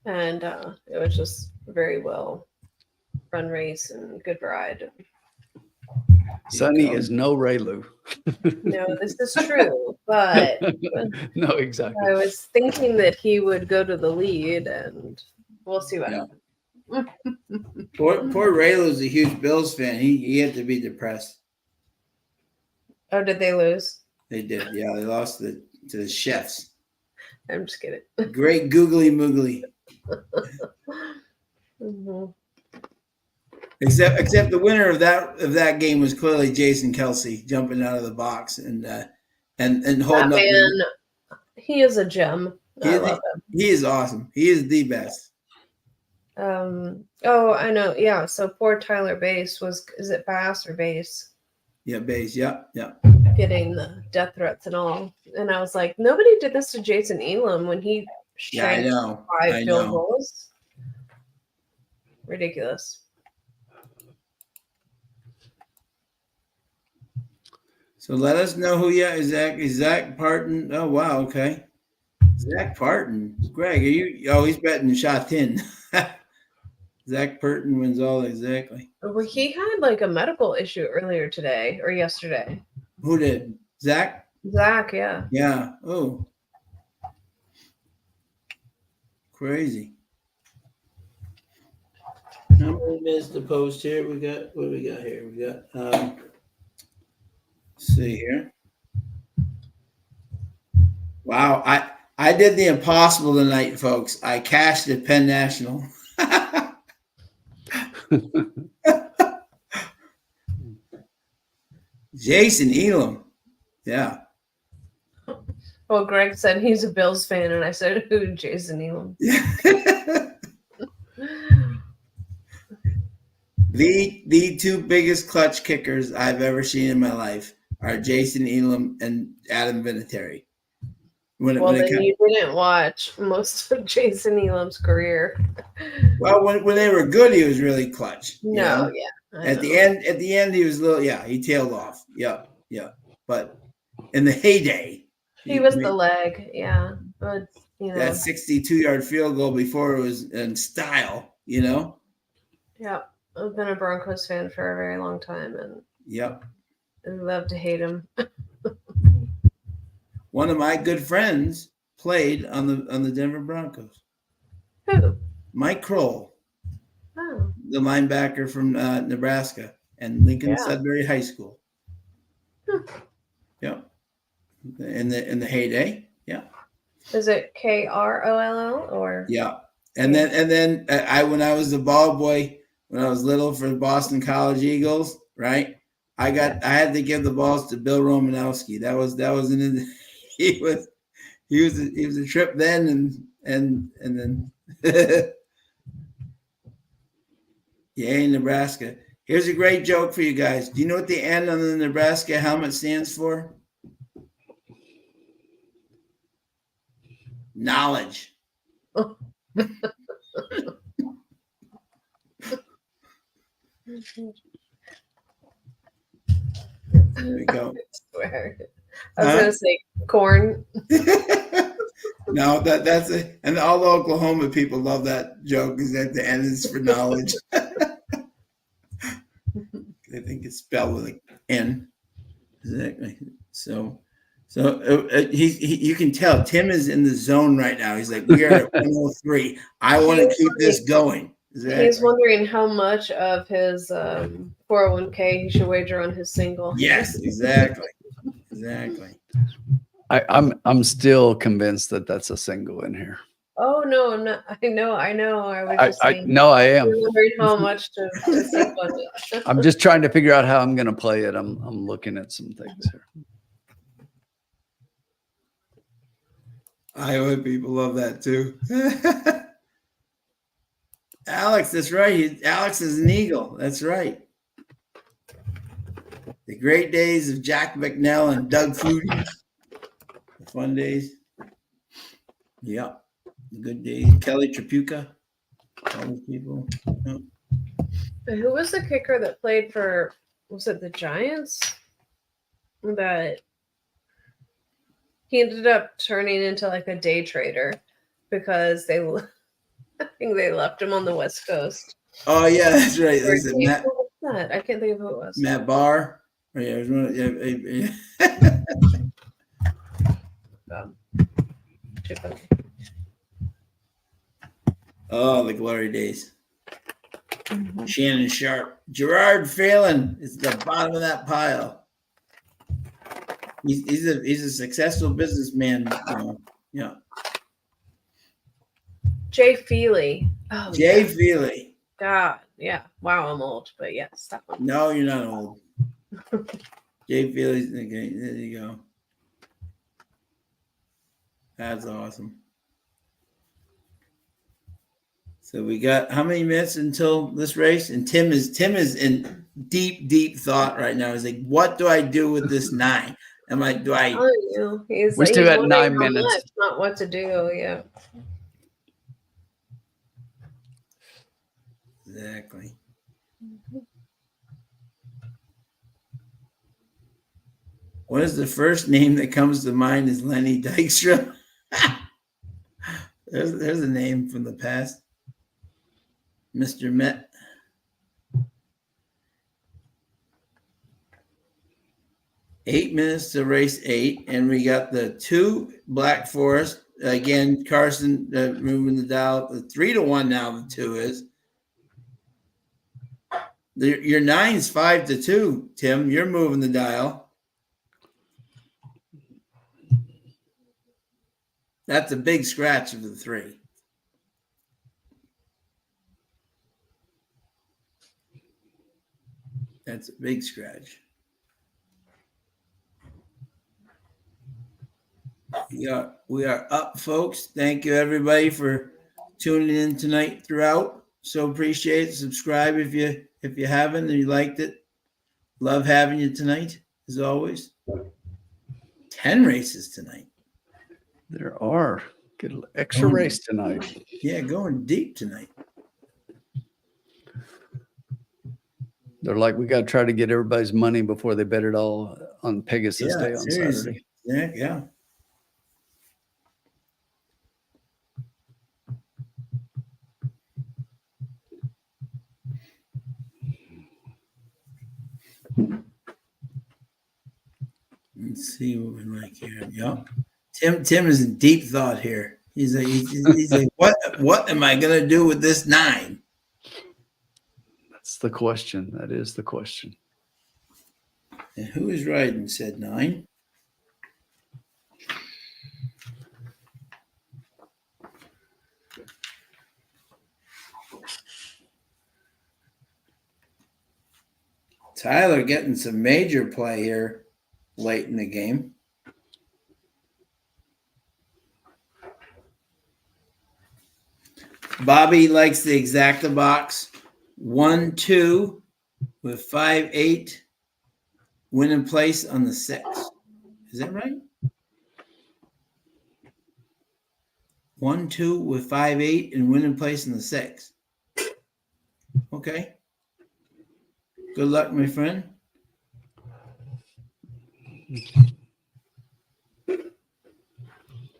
And it was just very well run race and good ride. Sonny is no Raylu. No, this is true, but No, exactly. I was thinking that he would go to the lead, and we'll see what happens. poor Raylo's a huge Bills fan. He had to be depressed. Oh, did they lose? They did. Yeah, they lost to the Chefs. I'm just kidding. Great googly moogly. Mm-hmm. Except the winner of that game was clearly Jason Kelsey jumping out of the box and holding That man, up. he is a gem. I love him. He is awesome. He is the best. Oh, I know. Yeah. So poor Tyler Bass is it Bass or Bass? Yeah, Bass. Yeah. Getting the death threats and all. And I was like, nobody did this to Jason Elam when he shanked 5 field goals. Ridiculous. So let us know who is Zach Parton. Oh wow, okay. Zach Parton. Greg, he's betting shot 10. Zach Parton wins all exactly. Well, he had like a medical issue earlier today or yesterday. Who did? Zach? Zach, yeah. Yeah. Oh. Crazy. How many minutes to post here? What do we got here? We got let's see here. Wow, I did the impossible tonight, folks. I cashed at Penn National. Jason Elam. Yeah. Well, Greg said he's a Bills fan, and I said, who, Jason Elam? The two biggest clutch kickers I've ever seen in my life are Jason Elam and Adam Vinatieri. Well, then you didn't watch most of Jason Elam's career. Well, when they were good, he was really clutch. No, you know? yeah. At the end, he was a little, he tailed off. Yeah. But in the heyday, he was the leg, yeah. But that 62-yard field goal before it was in style, Yeah, I've been a Broncos fan for a very long time, and I love to hate him. One of my good friends played on the Denver Broncos. Who? Mike Kroll. Oh. The linebacker from Nebraska and Lincoln Sudbury High School. Yeah. In the heyday. Yeah. Is it Kroll or? Yeah. And then when I was a ball boy, when I was little for the Boston College Eagles, right? I had to give the balls to Bill Romanowski. That was he was a trip then and then Nebraska. Here's a great joke for you guys. Do you know what the N on the Nebraska helmet stands for? Knowledge. There we go. I swear. I was gonna say corn. No, that's it. And all the Oklahoma people love that joke because at the end is for knowledge. They think it's spelled with an N. Exactly. So you can tell Tim is in the zone right now. He's like, we are at 103. I want to keep this going. Exactly. He's wondering how much of his 401k he should wager on his single. Yes, exactly. I'm still convinced that that's a single in here. Oh no, I'm not. I know. I was just saying. No, I am. Wondering how much to sink on it. I'm just trying to figure out how I'm going to play it. I'm looking at some things here. Iowa people love that too. Alex, that's right. Alex is an Eagle. That's right. The great days of Jack McNell and Doug Flutie. The fun days. Yep. The good days. Kelly Tripucka. All those people. Yep. Who was the kicker that played for, was it the Giants? That he ended up turning into like a day trader because I think they left him on the West Coast. Oh yeah, that's right. What was that? I can't think of who it was. Matt Barr. Oh, yeah, it was Too funny. Oh, the glory days. Mm-hmm. Shannon Sharp. Gerard Phelan is at the bottom of that pile. He's a successful businessman. Yeah. Jay Feely. Oh, Jay Feely. God, yeah. Wow, I'm old, but yes, that one. No, you're not old. Jay Feely's the game. There you go. That's awesome. So we got how many minutes until this race? And Tim is in deep thought right now. He's like, what do I do with this 9? I'm like, do I? We're still at 9 minutes. Much, not what to do. Yeah. Exactly. What is the first name that comes to mind is Lenny Dykstra. There's a name from the past. Mr. Met. Eight minutes to race 8, and we got the 2 Black Forest. Again, Carson moving the dial. The 3-1 now, the 2 is. Your 9's 5-2, Tim. You're moving the dial. That's a big scratch of the 3. That's a big scratch. We are up, folks. Thank you, everybody, for tuning in tonight throughout. So appreciate it. Subscribe if you If you haven't and you liked it, love having you tonight, as always. 10 races tonight. There are. Get an extra race tonight. Yeah, going deep tonight. They're like, we got to try to get everybody's money before they bet it all on Pegasus Day on seriously. Saturday. Yeah. Let's see what we like here. Yep. Tim is in deep thought here. He's like, what am I gonna do with this 9? That's the question. That is the question. And who is riding said 9? Tyler getting some major play here late in the game. Bobby likes the exacta box. 1-2 with 5-8 winning place on the 6. Is that right? 1-2 with 5-8 and winning place in the 6. Okay. Good luck, my friend.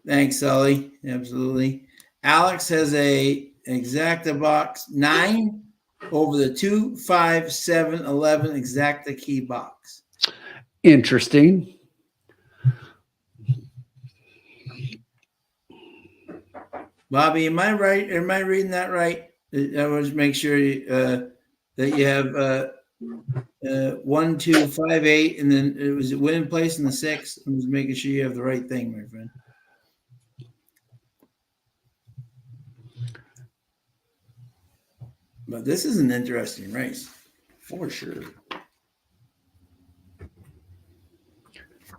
Thanks, Sully. Absolutely. Alex has a exacta box 9 over the 2, 5, 7, 11 exacta key box. Interesting. Bobby, am I right? Am I reading that right? I want to make sure that you have 1, 2, 5, 8, and then it was winning place in the 6. I'm just making sure you have the right thing, my friend. But this is an interesting race, for sure.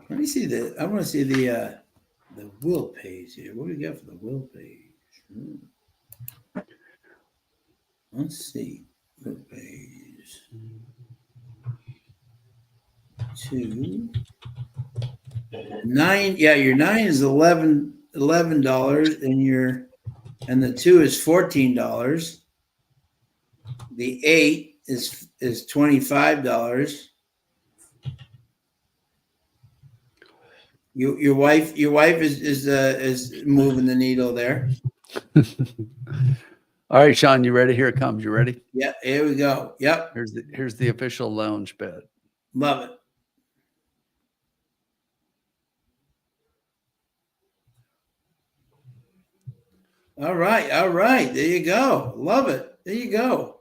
Let me see I want to see the wheel page here. What do we got for the wheel page? Let's see. Wheel page. 2, 9. Yeah, your 9 is $11, and the 2 is $14. The 8 is $25. Your wife is moving the needle there. All right, Sean, you ready? Here it comes. You ready? Yeah, here we go. Yep. Here's the official lounge bet. Love it. All right. There you go. Love it. There you go.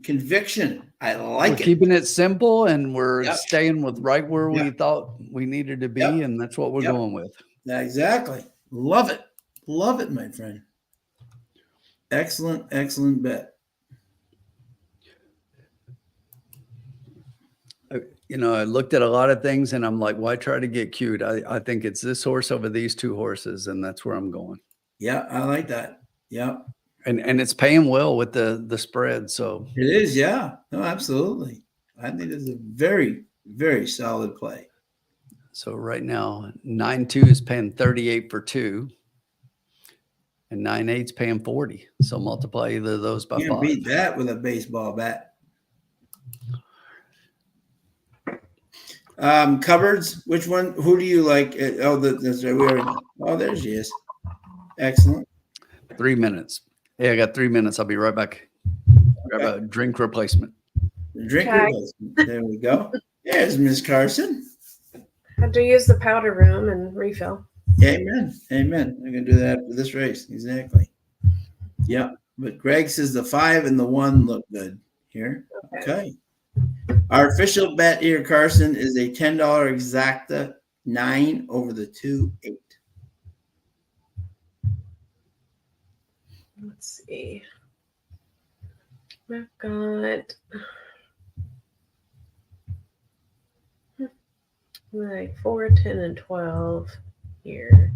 Conviction. I like it. Keeping it simple, and we're staying with right where we thought we needed to be, and that's what we're going with. Exactly. Love it. Love it, my friend. Excellent bet. I looked at a lot of things, and I'm like, why try to get cute? I think it's this horse over these 2 horses, and that's where I'm going. Yeah, I like that. Yeah. And it's paying well with the spread. So it is, yeah. No, absolutely. I think it's a very, very solid play. So right now, 9-2 is paying 38 for 2, and 9-8 is paying 40. So multiply either of those by 5. Can't beat that with a baseball bat. Cupboards. Which one? Who do you like? That's right. There she is. Excellent. 3 minutes. Hey, I got 3 minutes. I'll be right back. Grab a drink replacement. Replacement. There we go. There's Miss Carson. Had to use the powder room and refill. Amen. I'm going to do that after this race. Exactly. Yeah. But Greg says the 5 and the 1 look good here. Okay. Our official bet here, Carson, is a $10 exacta 9 over the 2-8. Let's see. I've got like 4, 10, and 12 here.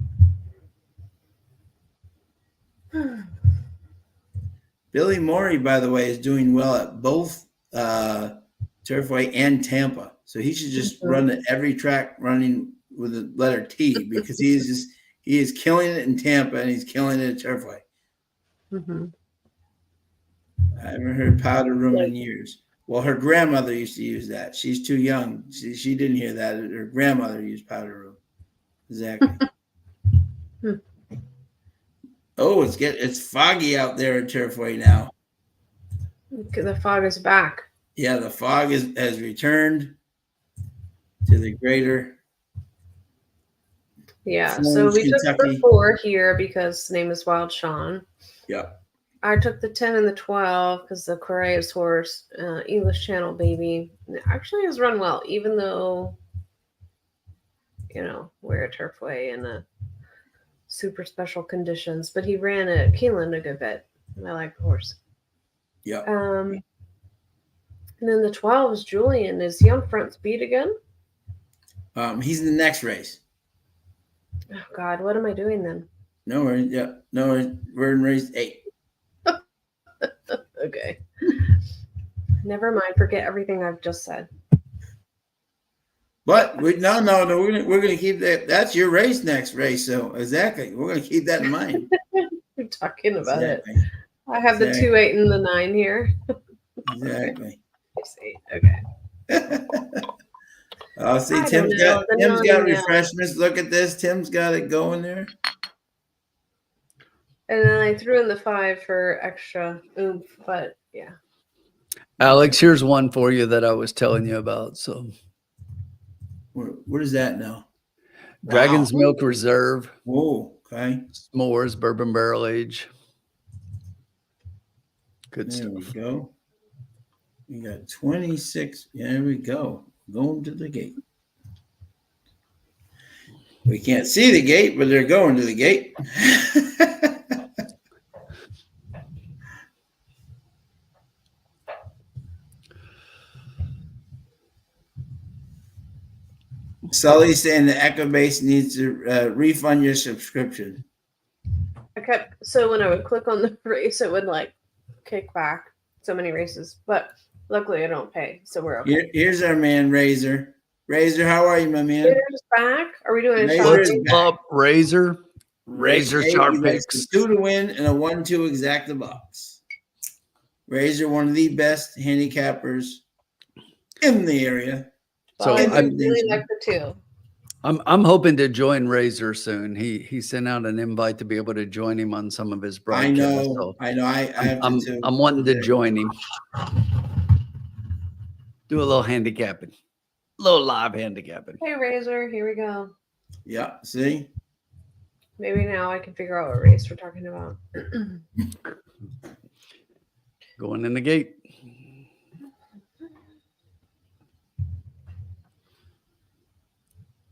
Billy Morey, by the way, is doing well at both Turfway and Tampa. So he should just run at every track running with the letter T because he is killing it in Tampa and he's killing it at Turfway. Mm-hmm. I haven't heard powder room in years. Well, her grandmother used to use that. She's too young. She didn't hear that. Her grandmother used powder room. Exactly. Oh, it's foggy out there at Turfway now. The fog is back. Yeah, the fog has returned to the greater. Yeah, Florence, so we Kentucky. took the 4 here because his name is Wild Sean. Yeah. I took the 10 and the 12 because the Correa's horse, English Channel baby, actually has run well, even though, we're at Turfway in super special conditions. But he ran at Keeneland a good bit. And I like the horse. Yeah. And then the 12 is Julian. Is he on front speed again? He's in the next race. Oh, God, what am I doing then? No worries. Yeah. No worries. We're in race 8. Okay. Never mind. Forget everything I've just said. But we're gonna keep that. That's your race next race. So exactly, we're gonna keep that in mind. We're talking about Exactly. it. I have the 2, 8, and the 9 here. Exactly. 8. Okay. Oh, see, I Tim's don't know. got refreshments. Look at this. Tim's got it going there. And then I threw in the 5 for extra oomph, but yeah. Alex, here's one for you that I was telling you about. So, What is that now? Dragon's Milk Reserve. Whoa. Okay. S'mores, bourbon barrel age. Good There stuff. we go. We got 26. There we go. Going to the gate. We can't see the gate, but they're going to the gate. Sully's saying the Echo Base needs to refund your subscription. So when I would click on the race, it would like kick back so many races, but luckily I don't pay, so we're okay. Here's our man Razor. Razor, how are you, my man? Razor's back. Are we doing a Razor's shot? back. Up, Razor sharp he likes picks. a 2 to win and a 1-2 exacta box. Razor, one of the best handicappers in the area. So I I really like the 2. I'm hoping to join Razor soon. He sent out an invite to be able to join him on some of his broadcasts. I know. I have to too. I'm wanting to join him. Do a little handicapping. A little live handicapping. Hey Razor, here we go. Yeah, see? Maybe now I can figure out what race we're talking about. Going in the gate.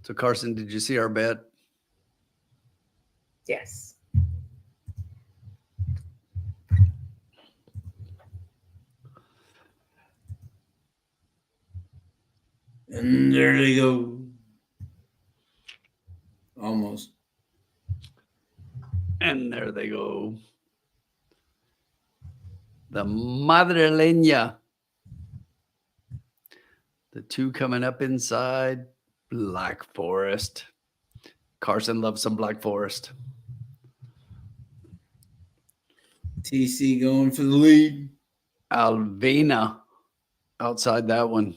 So Carson, did you see our bet? Yes. And there they go. Almost. And there they go. The Madrileña. The 2 coming up inside. Black Forest. Carson loves some Black Forest. TC going for the lead. Alvina outside that one.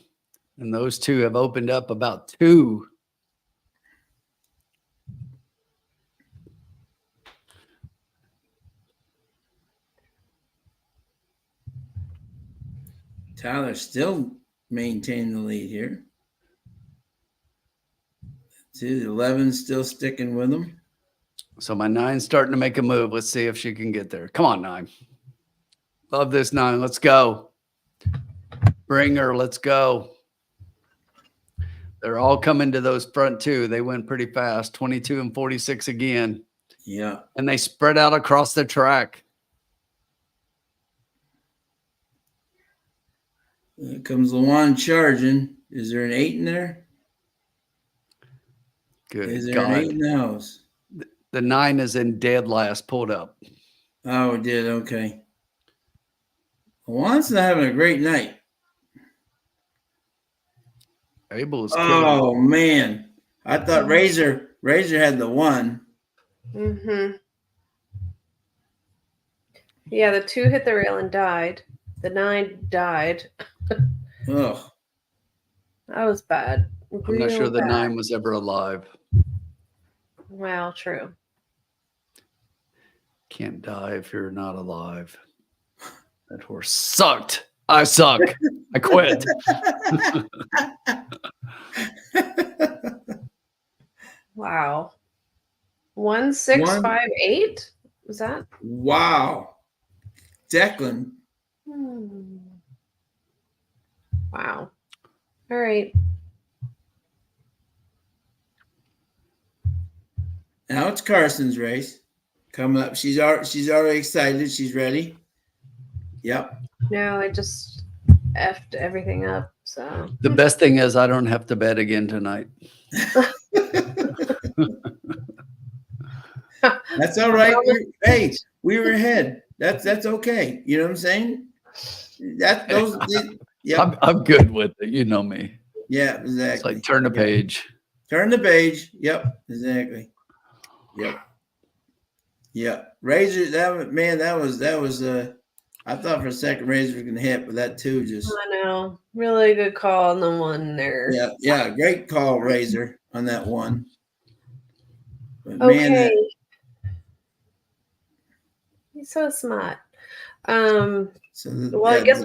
And those 2 have opened up about 2. Tyler still maintaining the lead here. See, the 11's still sticking with him. So my 9's starting to make a move. Let's see if she can get there. Come on, 9. Love this 9. Let's go. Bring her. Let's go. They're all coming to those front 2. They went pretty fast. 22 and 46 again. Yeah. And they spread out across the track. Here comes Luan charging. Is there an 8 in there? Good Is there God. an 8 in the house? The 9 is in dead last, pulled up. Oh, it did. Okay. Juan's not having a great night. Abel is killing Oh it. man, I thought Razor had the 1. Mm-hmm. Yeah, the 2 hit the rail and died. The 9 died. Ugh. That was bad. I'm not sure Real the bad. 9 was ever alive. Well, true. Can't die if you're not alive. That horse sucked. I suck. I quit. Wow. 1658? Was that? Wow. Declan. Wow. All right. Now it's Carson's race coming up. She's already excited. She's ready. Yep. No, I just effed everything up. So The best thing is I don't have to bet again tonight. That's all right. We were ahead. That's okay. You know what I'm saying? Yep. I'm good with it. You know me. Yeah, exactly. It's like turn the page. Turn the page. Yep, exactly. Yep. Razor, that was I thought for a second Razor was gonna hit, but that 2 just I know. Really good call on the 1 there. Yeah, great call, Razor, on that 1. But Okay. He's so smart. I guess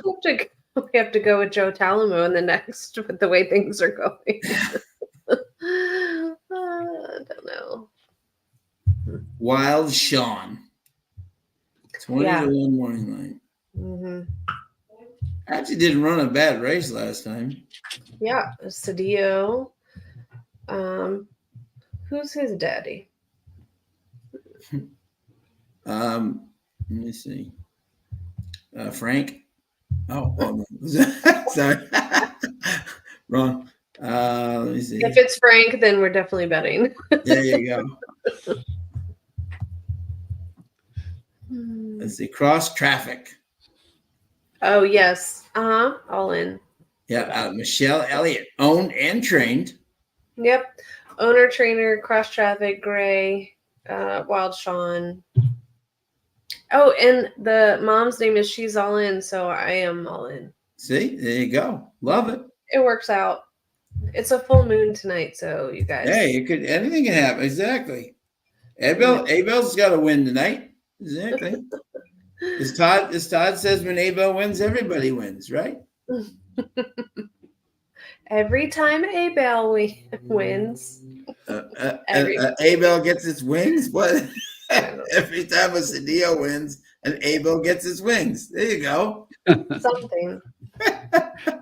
we have to go with Joe Talamo in the next with the way things are going. I don't know. Wild Sean. 20 to 1 morning line. Mm-hmm. Actually didn't run a bad race last time. Yeah, Cedillo. Who's his daddy? Let me see. Frank. Oh no. Sorry. Wrong. Let me see. If it's Frank, then we're definitely betting. There you go. Let's see. Cross Traffic. Oh, yes. All in. Yeah. Michelle Elliott, owned and trained. Yep. Owner, trainer, Cross Traffic, Gray, Wild Sean. Oh, and the mom's name is She's All In, so I am all in. See, there you go. Love it. It works out. It's a full moon tonight, so you guys. Hey, anything can happen. Exactly. Abel's got to win tonight. Exactly. As Todd says, when Abel wins, everybody wins, right? Every time Abel wins. Abel gets its wings. What? Every time a Cedillo wins, and Abel gets his wings. There you go. Something.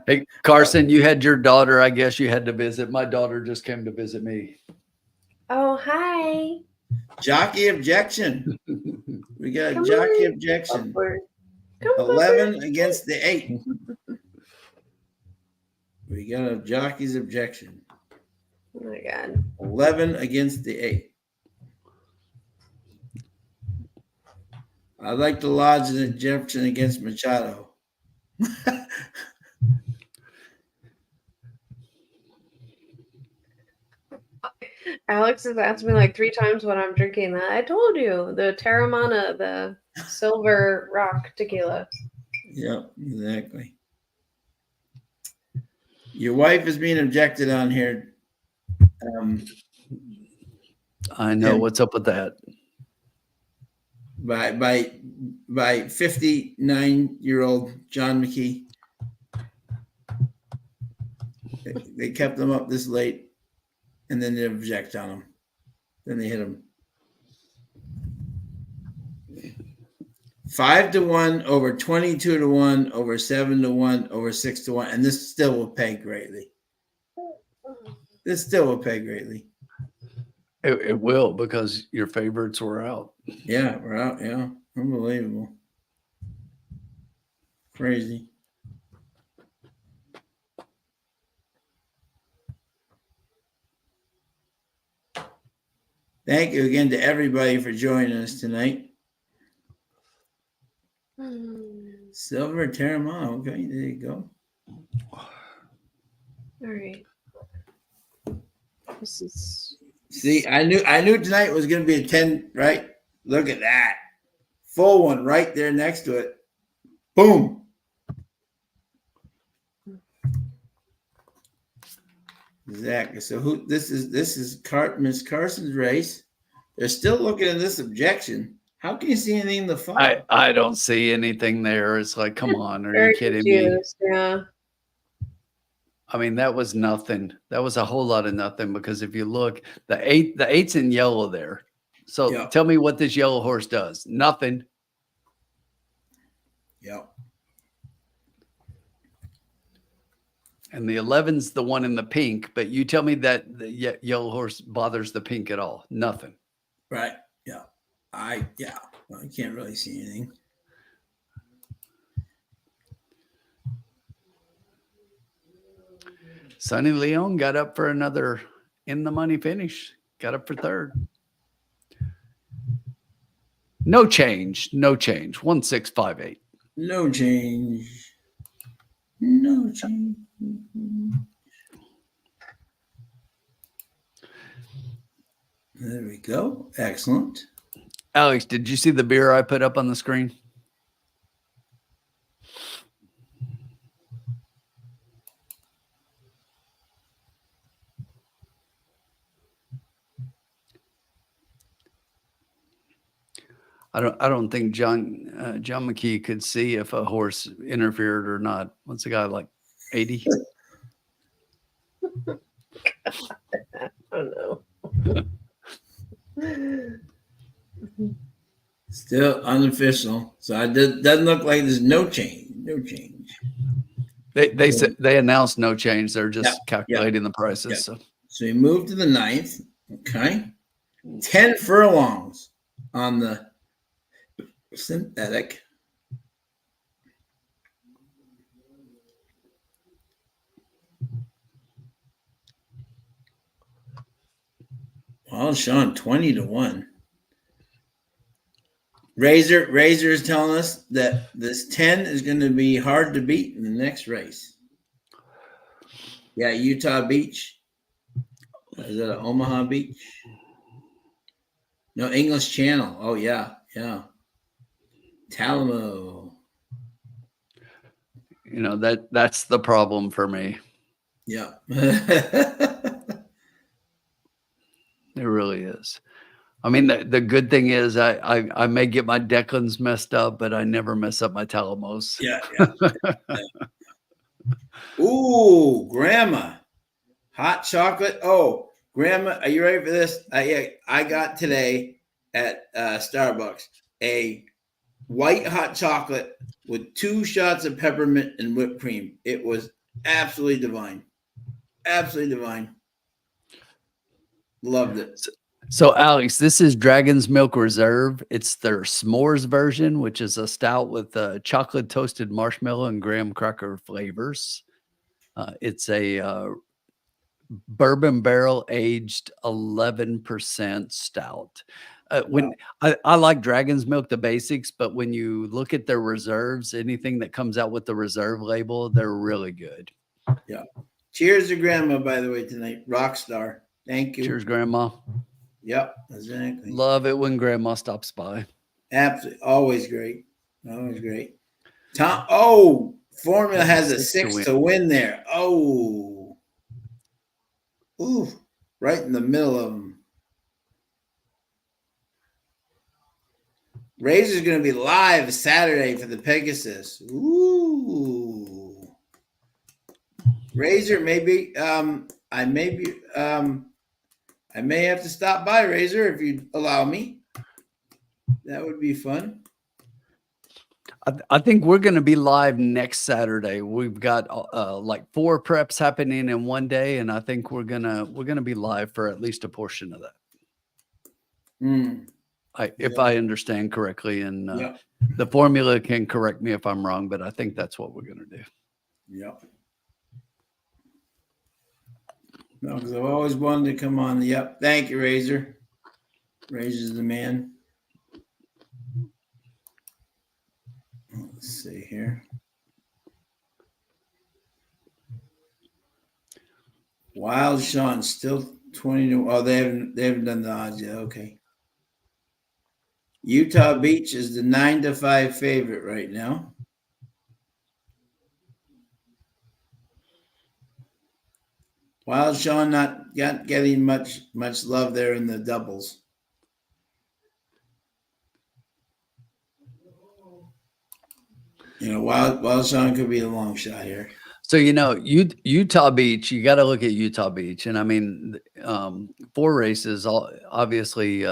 Hey, Carson, you had your daughter. I guess you had to visit. My daughter just came to visit me. Oh, hi. Jockey objection. We got a jockey objection. 11 against the 8. We got a jockey's objection. Oh my God. 11 against the 8. I'd like to lodge an objection against Machado. Alex has asked me like 3 times what I'm drinking. I told you, the Terramana, the Silver Rock tequila. Yep, exactly. Your wife is being objected on here. I know what's up with that. By 59-year-old John McKee. They kept him up this late, and then they object on him. Then they hit him. 5 to 1, over 22 to 1, over 7 to 1, over 6 to 1, and this still will pay greatly. This still will pay greatly. It will, because your favorites were out. Yeah, we're out. Yeah, unbelievable. Crazy. Thank you again to everybody for joining us tonight. Silver Terramana. Okay, there you go. All right. This is See, I knew tonight was going to be a 10, right? Look at that. Full one right there next to it. Boom. Exactly. So this is Miss Carson's race. They're still looking at this objection. How can you see anything in the file? I don't see anything there. It's like, come on, are you very kidding me? confused. Yeah. I mean, that was nothing. That was a whole lot of nothing because if you look, the eight's in yellow there. So Yeah. tell me what this yellow horse does. Nothing. Yep. And the 11's the one in the pink, but you tell me that the yellow horse bothers the pink at all. Nothing. Right. Yeah. I can't really see anything. Sonny Leon got up for another in the money finish. Got up for third. No change. 1658. No change. No change. There we go. Excellent. Alex, did you see the beer I put up on the screen? I don't think John McKee could see if a horse interfered or not. What's the guy like 80? Oh no. Still unofficial. So doesn't look like there's no change. No change. They said they announced no change. They're just calculating the prices. Yeah. So we moved to the 9th. Okay. 10 furlongs on the synthetic. Well, Sean, 20-1. Razor is telling us that this 10 is going to be hard to beat in the next race. Yeah, Utah Beach. Is that an Omaha Beach? No, English Channel. Oh, yeah. Talamo. you know that's the problem for me. Yeah. It really is. I mean, the good thing is I may get my Declans messed up, but I never mess up my Talamos. Yeah. Ooh, Grandma. Hot chocolate. Oh, Grandma, are you ready for this? I got today at Starbucks a white hot chocolate with 2 shots of peppermint and whipped cream. It was absolutely divine. Absolutely divine. Loved it. So, Alex, this is Dragon's Milk Reserve. It's their s'mores version, which is a stout with chocolate toasted marshmallow and graham cracker flavors. It's a bourbon barrel aged 11% stout. I like Dragon's Milk, the basics, but when you look at their reserves, anything that comes out with the reserve label, they're really good. Yeah. Cheers to Grandma, by the way, tonight. Rock star. Thank you. Cheers, Grandma. Yep, exactly. Love it when Grandma stops by. Absolutely. Always great. Always great. Formula has a 6 to win there. Oh. Ooh. Right in the middle of them. Razor's going to be live Saturday for the Pegasus. Ooh. Razor, maybe I may have to stop by, Razor, if you allow me. That would be fun. I think we're going to be live next Saturday. We've got like 4 preps happening in one day, and I think we're gonna be live for at least a portion of that. If I understand correctly, and the formula can correct me if I'm wrong, but I think that's what we're gonna do. Yep. No, because I've always wanted to come on. Yep. Thank you, Razor. Razor's the man. Let's see here. Wild Sean still 20 to, oh, they haven't done the odds yet. Okay. Utah Beach is the 9-5 favorite right now. Wild Sean not getting much love there in the doubles. You know, Wild Sean could be a long shot here. So, you know, Utah Beach, you got to look at Utah Beach. And I mean, 4 races, obviously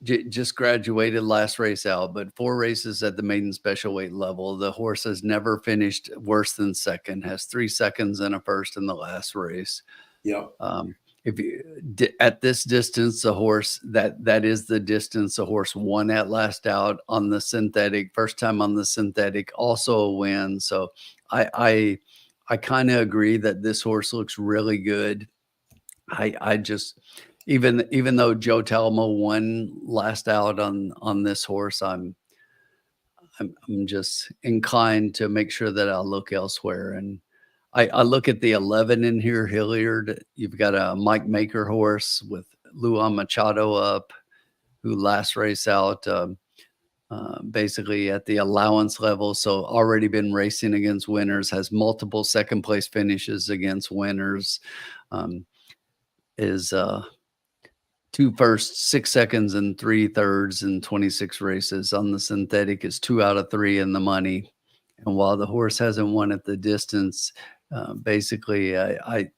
just graduated last race out, but 4 races at the maiden special weight level. The horse has never finished worse than second, has 3 seconds and a first in the last race. Yep. If you at this distance, the horse that is the distance the horse won at last out on the synthetic, first time on the synthetic, also a win. So I kind of agree that this horse looks really good. I just even though Joe Talamo won last out on this horse, I'm just inclined to make sure that I'll look elsewhere. And I look at the 11 in here, Hilliard. You've got a Mike Maker horse with Luan Machado up, who last race out basically at the allowance level. So already been racing against winners, has multiple second place finishes against winners. Is 2 firsts, 6 seconds, and 3 thirds in 26 races. On the synthetic is 2 out of 3 in the money. And while the horse hasn't won at the distance, basically, I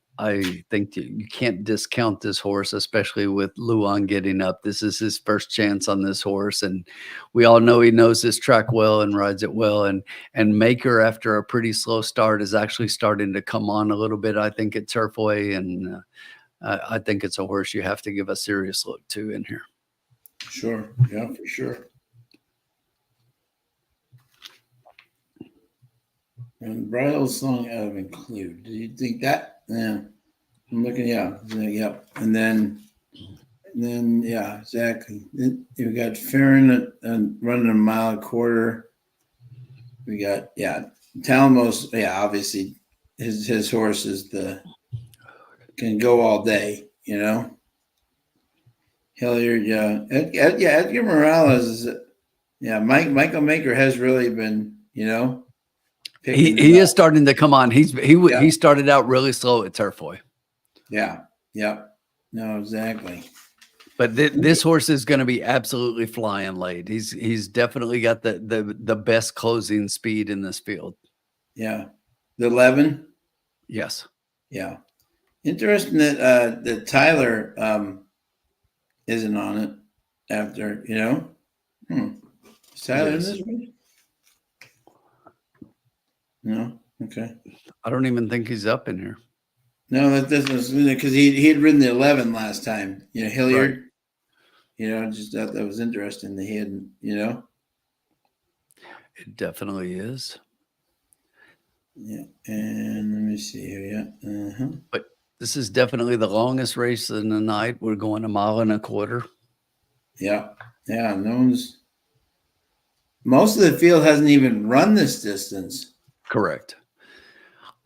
think you can't discount this horse, especially with Luan getting up. This is his first chance on this horse, and we all know he knows this track well and rides it well. And Maker, after a pretty slow start, is actually starting to come on a little bit, I think, at Turfway, and I think it's a horse you have to give a serious look to in here. Sure. Yeah, for sure. And bridal song out of include. Do you think that? Yeah. I'm looking, yeah. Yep. And then yeah, exactly. You got Farron running a mile and a quarter. We got, yeah, Talmos, yeah, obviously his horse is can go all day, you know. Hilliard, yeah. Edgar Morales is, yeah, Michael Maker has really been, you know. He is starting to come on. He started out really slow at Turfway. Yeah. No, exactly. But this horse is going to be absolutely flying late. He's definitely got the best closing speed in this field. Yeah. The 11? Yes. Yeah. Interesting that Tyler isn't on it after, you know. Is Tyler in this one? No? Okay. I don't even think he's up in here. No, that was because he had ridden the 11 last time. You know, Hilliard. Right. You know, just that was interesting that he hadn't, you know. It definitely is. Yeah. And let me see here. Yeah. But this is definitely the longest race in the night. We're going a mile and a quarter. Yeah. Yeah. Most of the field hasn't even run this distance. Correct.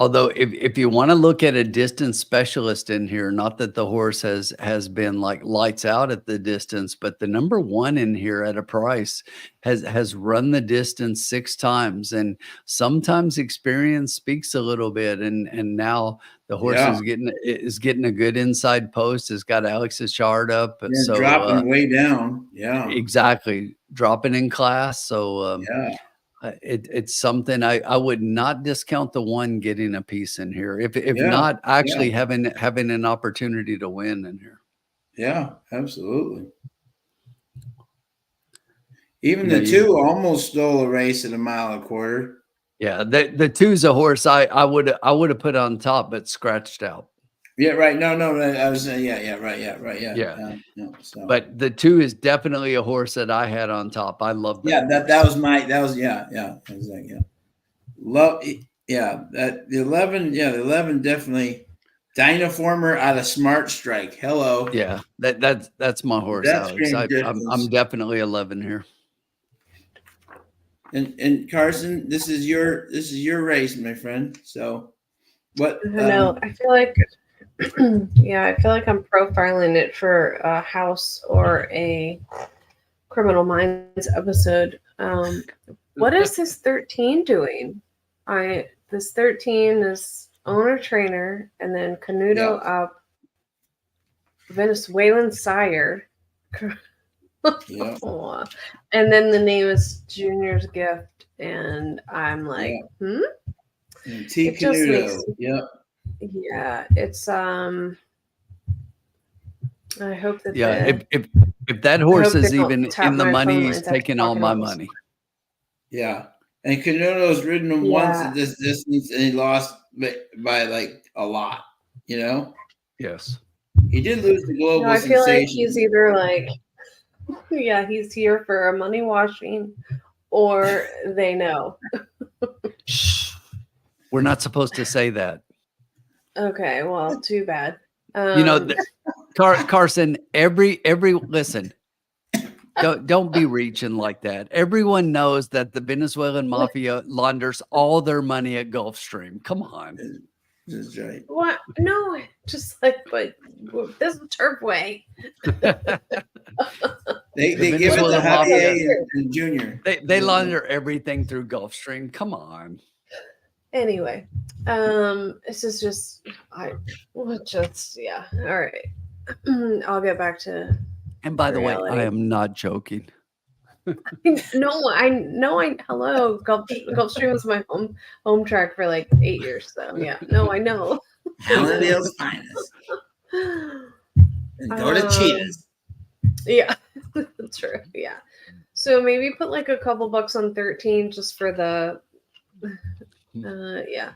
Although if you want to look at a distance specialist in here, not that the horse has been like lights out at the distance, but the number 1 in here at a price has run the distance 6 times, and sometimes experience speaks a little bit. And now the horse is getting a good inside post. Has got Alex's chart up, yeah, so dropping way down. Yeah, exactly, dropping in class. So yeah. It's something I would not discount the 1 getting a piece in here. If not actually having an opportunity to win in here. Yeah, absolutely. Even the 2 almost stole a race at a mile and a quarter. Yeah, the 2's a horse I would have put on top, but scratched out. Yeah, right. No. I was saying, right. Yeah. So. But the 2 is definitely a horse that I had on top. I love that. Yeah, that was exactly. Yeah. Love. Yeah, that the 11. Yeah, the 11 definitely. Dynaformer out of Smart Strike. Hello. Yeah, that's my horse, Alex. I'm definitely 11 here. And Carson, this is your race, my friend. So what? I know. I feel like, yeah, I feel like I'm profiling it for a House or a Criminal Minds episode. What is this 13 doing? This 13 is owner trainer, and then Canuto up, Venezuelan sire. Yeah. And then the name is Junior's Gift, and I'm like, And T. It just Canuto. makes- Yep. yeah, it's I hope that if that horse hope is they don't even tap in the my money, phone he's lines after taking all talking my about this. money. Yeah. And Canuto's ridden him once Yeah. at this distance, and he lost by like a lot. You know, Yes. he did lose the global I feel like sensation. he's either like, yeah, he's here for a money washing, or they know. Shh. We're not supposed to say that. Okay, well, too bad. You know, Carson, every listen, don't be reaching like that. Everyone knows that the Venezuelan mafia launders all their money at Gulfstream. Come on. That's right. What? No, just like, but this is Turfway. They The give it to Venezuelan Javier mafia. and Junior. They launder everything through Gulfstream. Come on. Anyway, this is just yeah. All right, I'll get back to. And by the way, Reality. I am not joking. No, hello. Gulfstream was my home track for like 8 years. So yeah, no, I know. Allendale's finest. And go to Cheetahs. Yeah, true. Yeah. So maybe put like a couple bucks on 13 just for the. Yeah.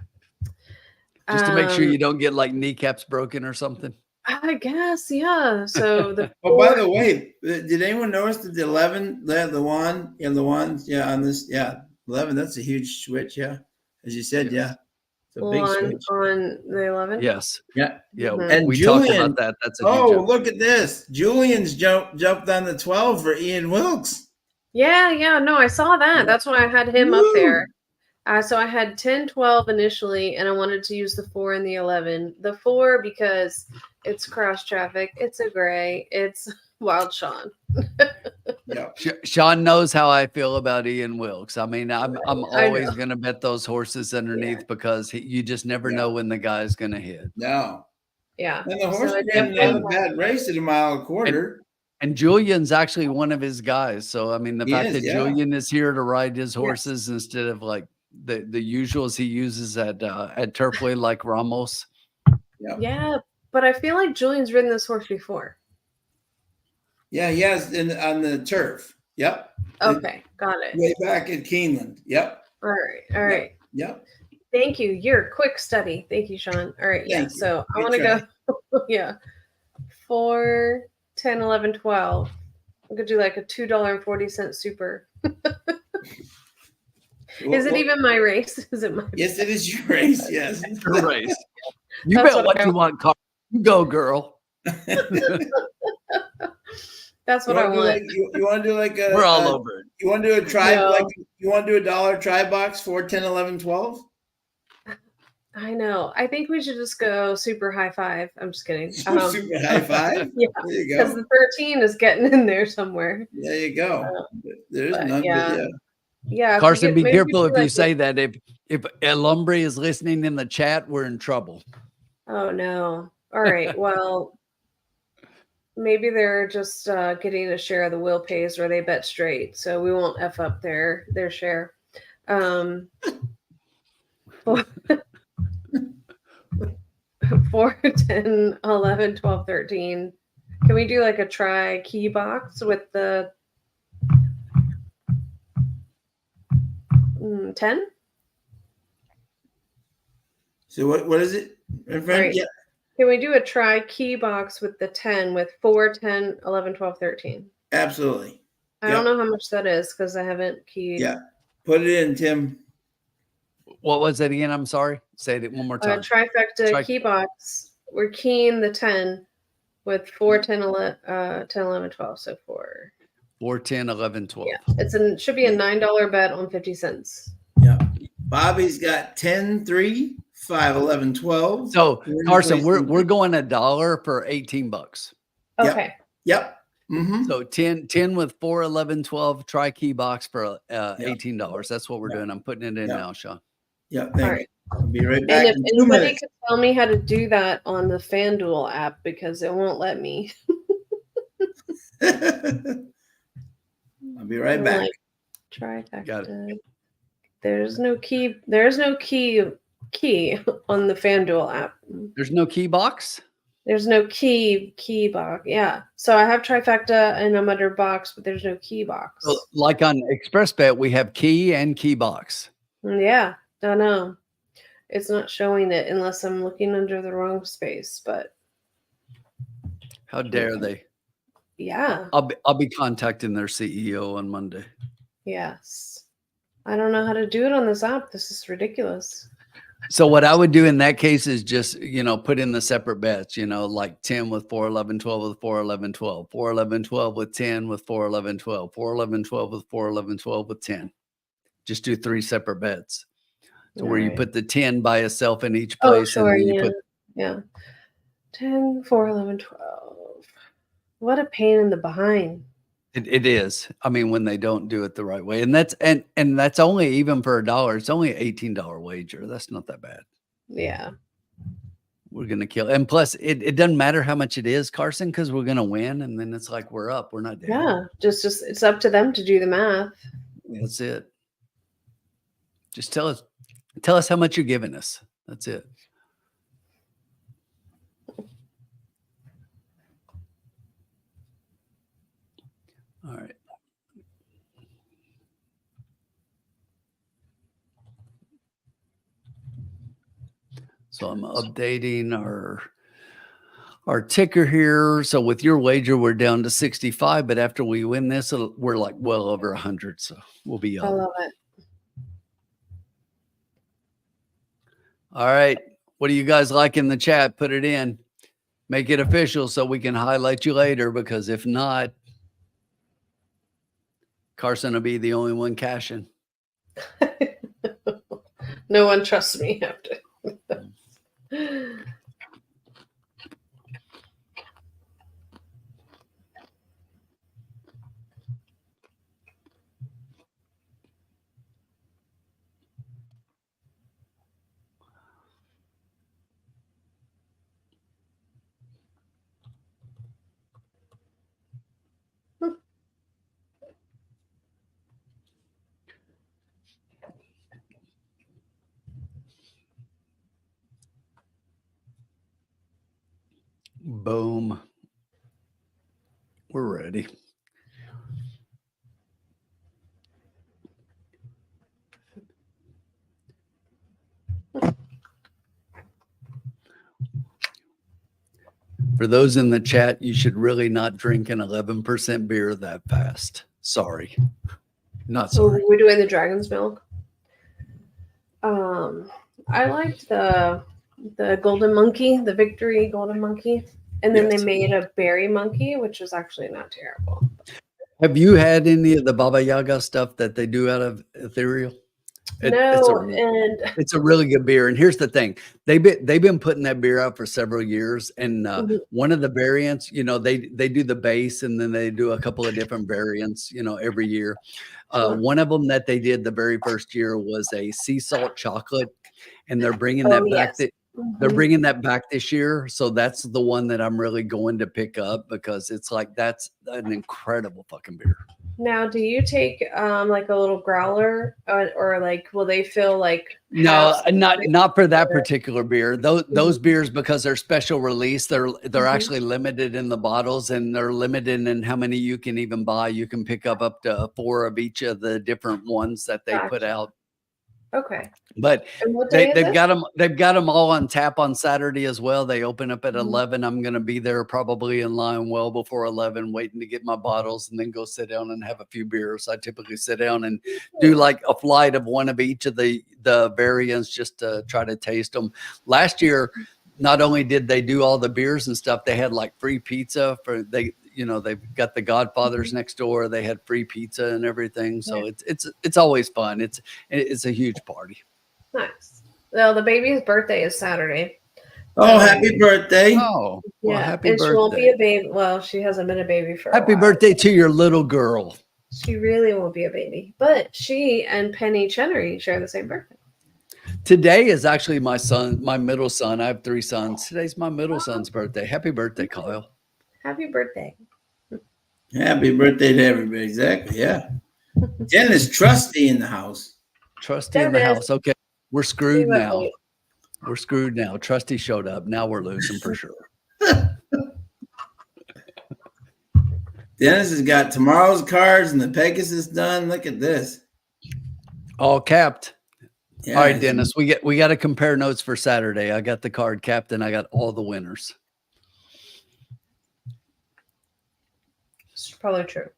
Just to make sure you don't get like kneecaps broken or something. I guess, yeah. So the. Oh, by the way, did anyone notice that the 11, the one, on this, 11, that's a huge switch, yeah. As you said, yeah. It's a big one switch. on the 11. Yes. Yeah. Yeah. Mhm. And We talked Julian, about that. That's a huge jump. look at this. Julian's jumped on the 12 for Ian Wilkes. Yeah. No, I saw that. Yeah. That's why I had him up Woo! there. So I had 10, 12 initially, and I wanted to use the 4 and the 11. The 4 because it's cross traffic, it's a gray, it's Wild Sean. Yeah. Sean knows how I feel about Ian Wilkes. I mean, I'm always going to bet those horses underneath because you just never know when the guy's going to hit. No. Yeah. And the horse I didn't did have a both. bad race at a mile and a quarter. And Julian's actually one of his guys. So, I mean, the He fact is, that yeah. Julian is here to ride his horses instead of like the usuals he uses at Turfway like Ramos. Yeah, but I feel like Julian's ridden this horse before. Yeah, he has on the turf. Yep. Okay, got it. Way back at Keeneland. Yep. All right. Yep. Thank you. You're a quick study. Thank you, Sean. All right, Thank you. So I Good want to go 4, 10, 11, 12. I'm going to do like a $2.40 super. Is it even my race? Is it my Yes, it is your race. Yes. Your race. You That's bet what you want, Carl. You go, girl. That's what I want. You want to do like a. We're all over it. You want to do a try No. like you want to do $1 try box 4, 10, 11, 12? I know. I think we should just go super high five. I'm just kidding. Super high five. Yeah, There you because go. the 13 is getting in there somewhere. There you go. There's but none. yeah. But yeah. Yeah. Carson, be maybe careful do if you like- say that. If Alumbre is listening in the chat, we're in trouble. Oh no. All right. Well, maybe they're just getting a share of the Will Pays where they bet straight, so we won't F up their share. 4, 10, 11, 12, 13. Can we do like a try key box with the 10? So what is it? My friend? Right. Yeah. Can we do a try key box with the 10 with 4, 10, 11, 12, 13? Absolutely. I don't know how much that is because I haven't keyed. Yeah. Put it in, Tim. What was it again? I'm sorry. Say it one more time. Trifecta key box. We're keying the 10 with 4, 10, 11, 10, 11, 12. So 4. 4, 10, 11, 12. Yeah, should be a $9 bet on 50 cents. Yeah. Bobby's got 10, 3, 5, 11, 12. So Carson, we're We're going $1 for 18 bucks. Yep. Okay. Yep. Mm-hmm. So 10 with 4, 11, 12, try key box for $18. That's what we're doing. I'm putting it in now, Sean. Yep. All Thank right. you. I'll be right back And if in 2 anybody minutes. could tell me how to do that on the FanDuel app, because it won't let me. I'll be right back. Like, trifecta. Got it. There's no key on the FanDuel app. There's no key box? There's no key box. Yeah. So I have trifecta and I'm under box, but there's no key box. So, like on ExpressBet, we have key and key box. Yeah. I know. It's not showing it unless I'm looking under the wrong space, but How dare they? yeah. I'll be contacting their CEO on Monday. Yes. I don't know how to do it on this app. This is ridiculous. So what I would do in that case is just, put in the separate bets, like 10 with 4, 11, 12 with 4, 11, 12, 4, 11, 12 with 10 with 4, 11, 12, 4, 11, 12 with 4, 11, 12 with 10. Just do 3 separate bets. So where you put the 10 by itself in each place. Oh, sure. And then Yeah. you Yeah. 10, 4, 11, 12. What a pain in the behind. It is. I mean, when they don't do it the right way. And that's only, even for $1, it's only an $18 wager. That's not that bad. Yeah. We're going to kill. And plus, it doesn't matter how much it is, Carson, because we're going to win. And then it's like, we're up. We're not down. Yeah. Just it's up to them to do the math. That's it. Just tell us how much you're giving us. That's it. All right. So I'm updating our ticker here. So with your wager, we're down to 65, but after we win this, we're like well over 100. So we'll be I up. love it. All right. What do you guys like in the chat? Put it in. Make it official so we can highlight you later, because if not, Carson will be the only one cashing. No one trusts me after. Boom. We're ready. For those in the chat, you should really not drink an 11% beer that fast. Sorry. Not So sorry. we're doing the dragon's milk. I liked the golden monkey, the victory golden monkey. And then Yes. they made a berry monkey, which was actually not terrible. Have you had any of the Baba Yaga stuff that they do out of ethereal? It's a really good beer. And here's the thing. They've been putting that beer out for several years. And one of the variants, they do the base and then they do a couple of different variants, every year. One of them that they did the very first year was a sea salt chocolate. And they're bringing that back. Yes. They're bringing that back this year. So that's the one that I'm really going to pick up, because it's like, that's an incredible fucking beer. Now, do you take like a little growler or like, will they feel like? No, not for that particular beer. Those beers, because they're special release, they're actually limited in the bottles, and they're limited in how many you can even buy. You can pick up to 4 of each of the different ones that they put out. Okay. But they've got them all on tap on Saturday as well. They open up at 11. I'm going to be there probably in line well before 11, waiting to get my bottles and then go sit down and have a few beers. I typically sit down and do like a flight of one of each of the variants just to try to taste them. Last year, not only did they do all the beers and stuff, they had like free pizza they've got the Godfathers next door. They had free pizza and everything. So it's always fun. It's a huge party. Nice. Well, the baby's birthday is Saturday. Oh, happy birthday. Oh, well, Yeah, happy and birthday. she won't be a baby. Well, she hasn't been a baby for Happy a while. birthday to your little girl. She really won't be a baby. But she and Penny Chenery share the same birthday. Today is actually my middle son. I have 3 sons. Today's my middle son's birthday. Happy birthday, Kyle. Happy birthday. Happy birthday to everybody. Exactly. Yeah. Dennis Trusty in the house. Trusty in the Dennis. house. Okay. We're screwed Leave it now. late. We're screwed now. Trusty showed up. Now we're losing for sure. Dennis has got tomorrow's cards and the Pegasus done. Look at this. All capped. Yeah, All right, Dennis. We got to compare notes for Saturday. I got the card capped and I got all the winners. It's probably true.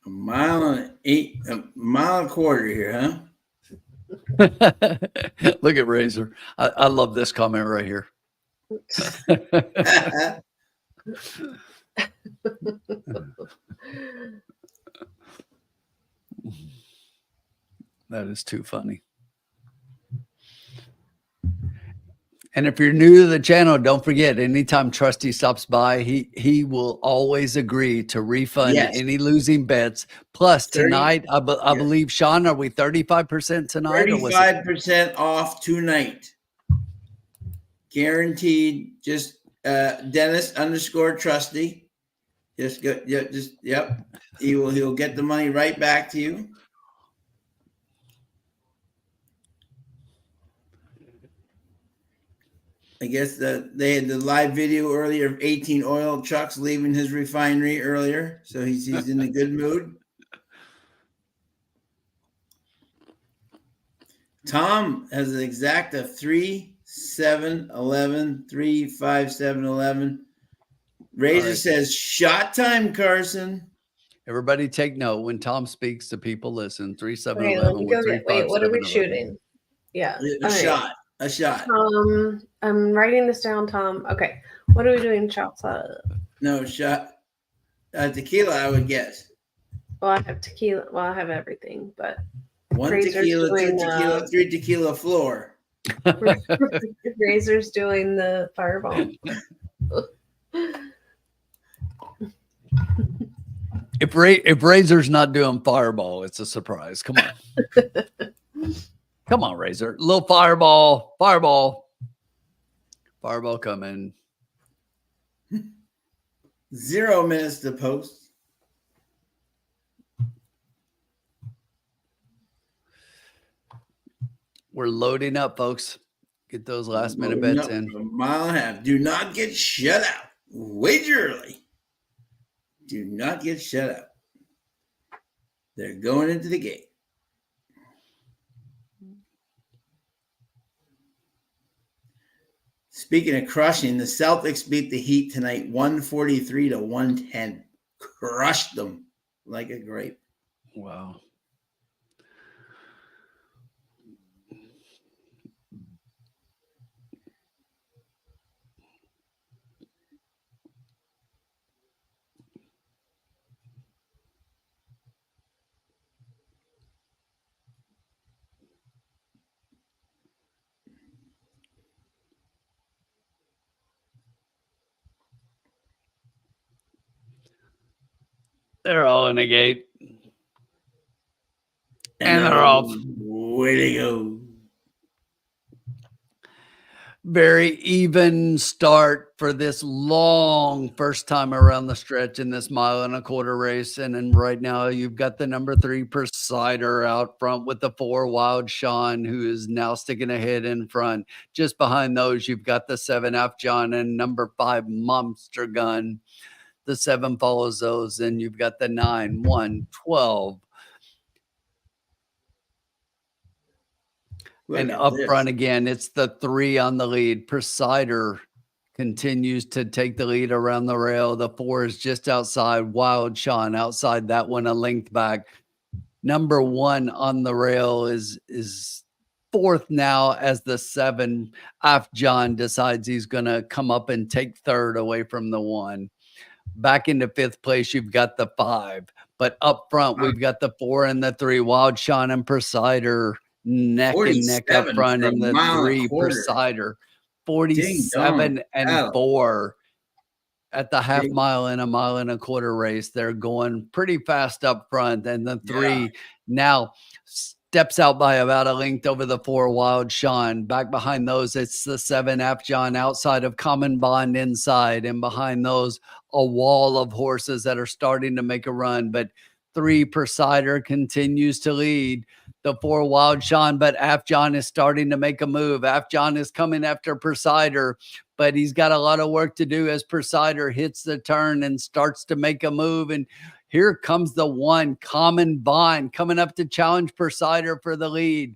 a mile and a quarter here, huh? Look at Razor. I love this comment right here. That is too funny. And if you're new to the channel, don't forget, anytime Trusty stops by, he will always agree to refund any losing bets. Plus, tonight, I believe, Sean, are we 35% tonight? 35% off tonight. Guaranteed. Just Dennis _ Trusty. Just go. Yep. He'll get the money right back to you. I guess they had the live video earlier of 18 oil trucks leaving his refinery earlier, so he's in a good mood. Tom has an exact of 3, 7, 11, 3, 5, 7, 11. Razor says shot time, Carson. Everybody take note. When Tom speaks, the people listen. 3, 7, Wait, 11. let me go get, wait, what are we shooting? Yeah. A shot. I'm writing this down, Tom. Okay. What are we doing shots of? No, shot. Tequila, I would guess. Well, I have tequila. Well, I have everything, but 1 tequila, 2 tequila, 3 tequila floor. Razor's doing the fireball. If Razor's not doing fireball, it's a surprise. Come on. Come on, Razor. Little fireball. Fireball coming. 0 minutes to post. We're loading up, folks. Get those last minute bets in. A mile and a half. Do not get shut out. Wager early. Do not get shut out. They're going into the gate. Speaking of crushing, the Celtics beat the Heat tonight 143 to 110. Crushed them like a grape. Wow. They're all in the gate. And they're off. Way to go. Very even start for this long first time around the stretch in this 1.25 mile race. And then right now you've got the number 3 Presider out front with the 4 Wild Sean, who is now sticking ahead in front. Just behind those, you've got the 7 F John and number 5 Monster Gun. The 7 follows those. Then you've got the 9, 1, 12. And up front again, it's the 3 on the lead. Presider continues to take the lead around the rail. The 4 is just outside. Wild Sean outside that one, a length back. Number 1 on the rail is fourth now as the 7 Af John decides he's going to come up and take third away from the 1. Back into 5th place, you've got the 5. But up front, we've got the 4 and the 3. Wild Sean and Presider neck and neck up 47 front, for a and the mile and a 3 quarter. Presider. Ding 47 dong. and Wow. 4 at the half Big- mile and a mile and a quarter race. They're going pretty fast up front. And the 3 Yeah. now steps out by about a length over the 4 Wild Sean. Back behind those, it's the 7 Af John outside of Common Bond inside. And behind those, a wall of horses that are starting to make a run. But 3 Presider continues to lead. The 4 Wild Sean, but Af John is starting to make a move. Af John is coming after Presider, but he's got a lot of work to do as Presider hits the turn and starts to make a move. And here comes the 1 Common Bond coming up to challenge Presider for the lead.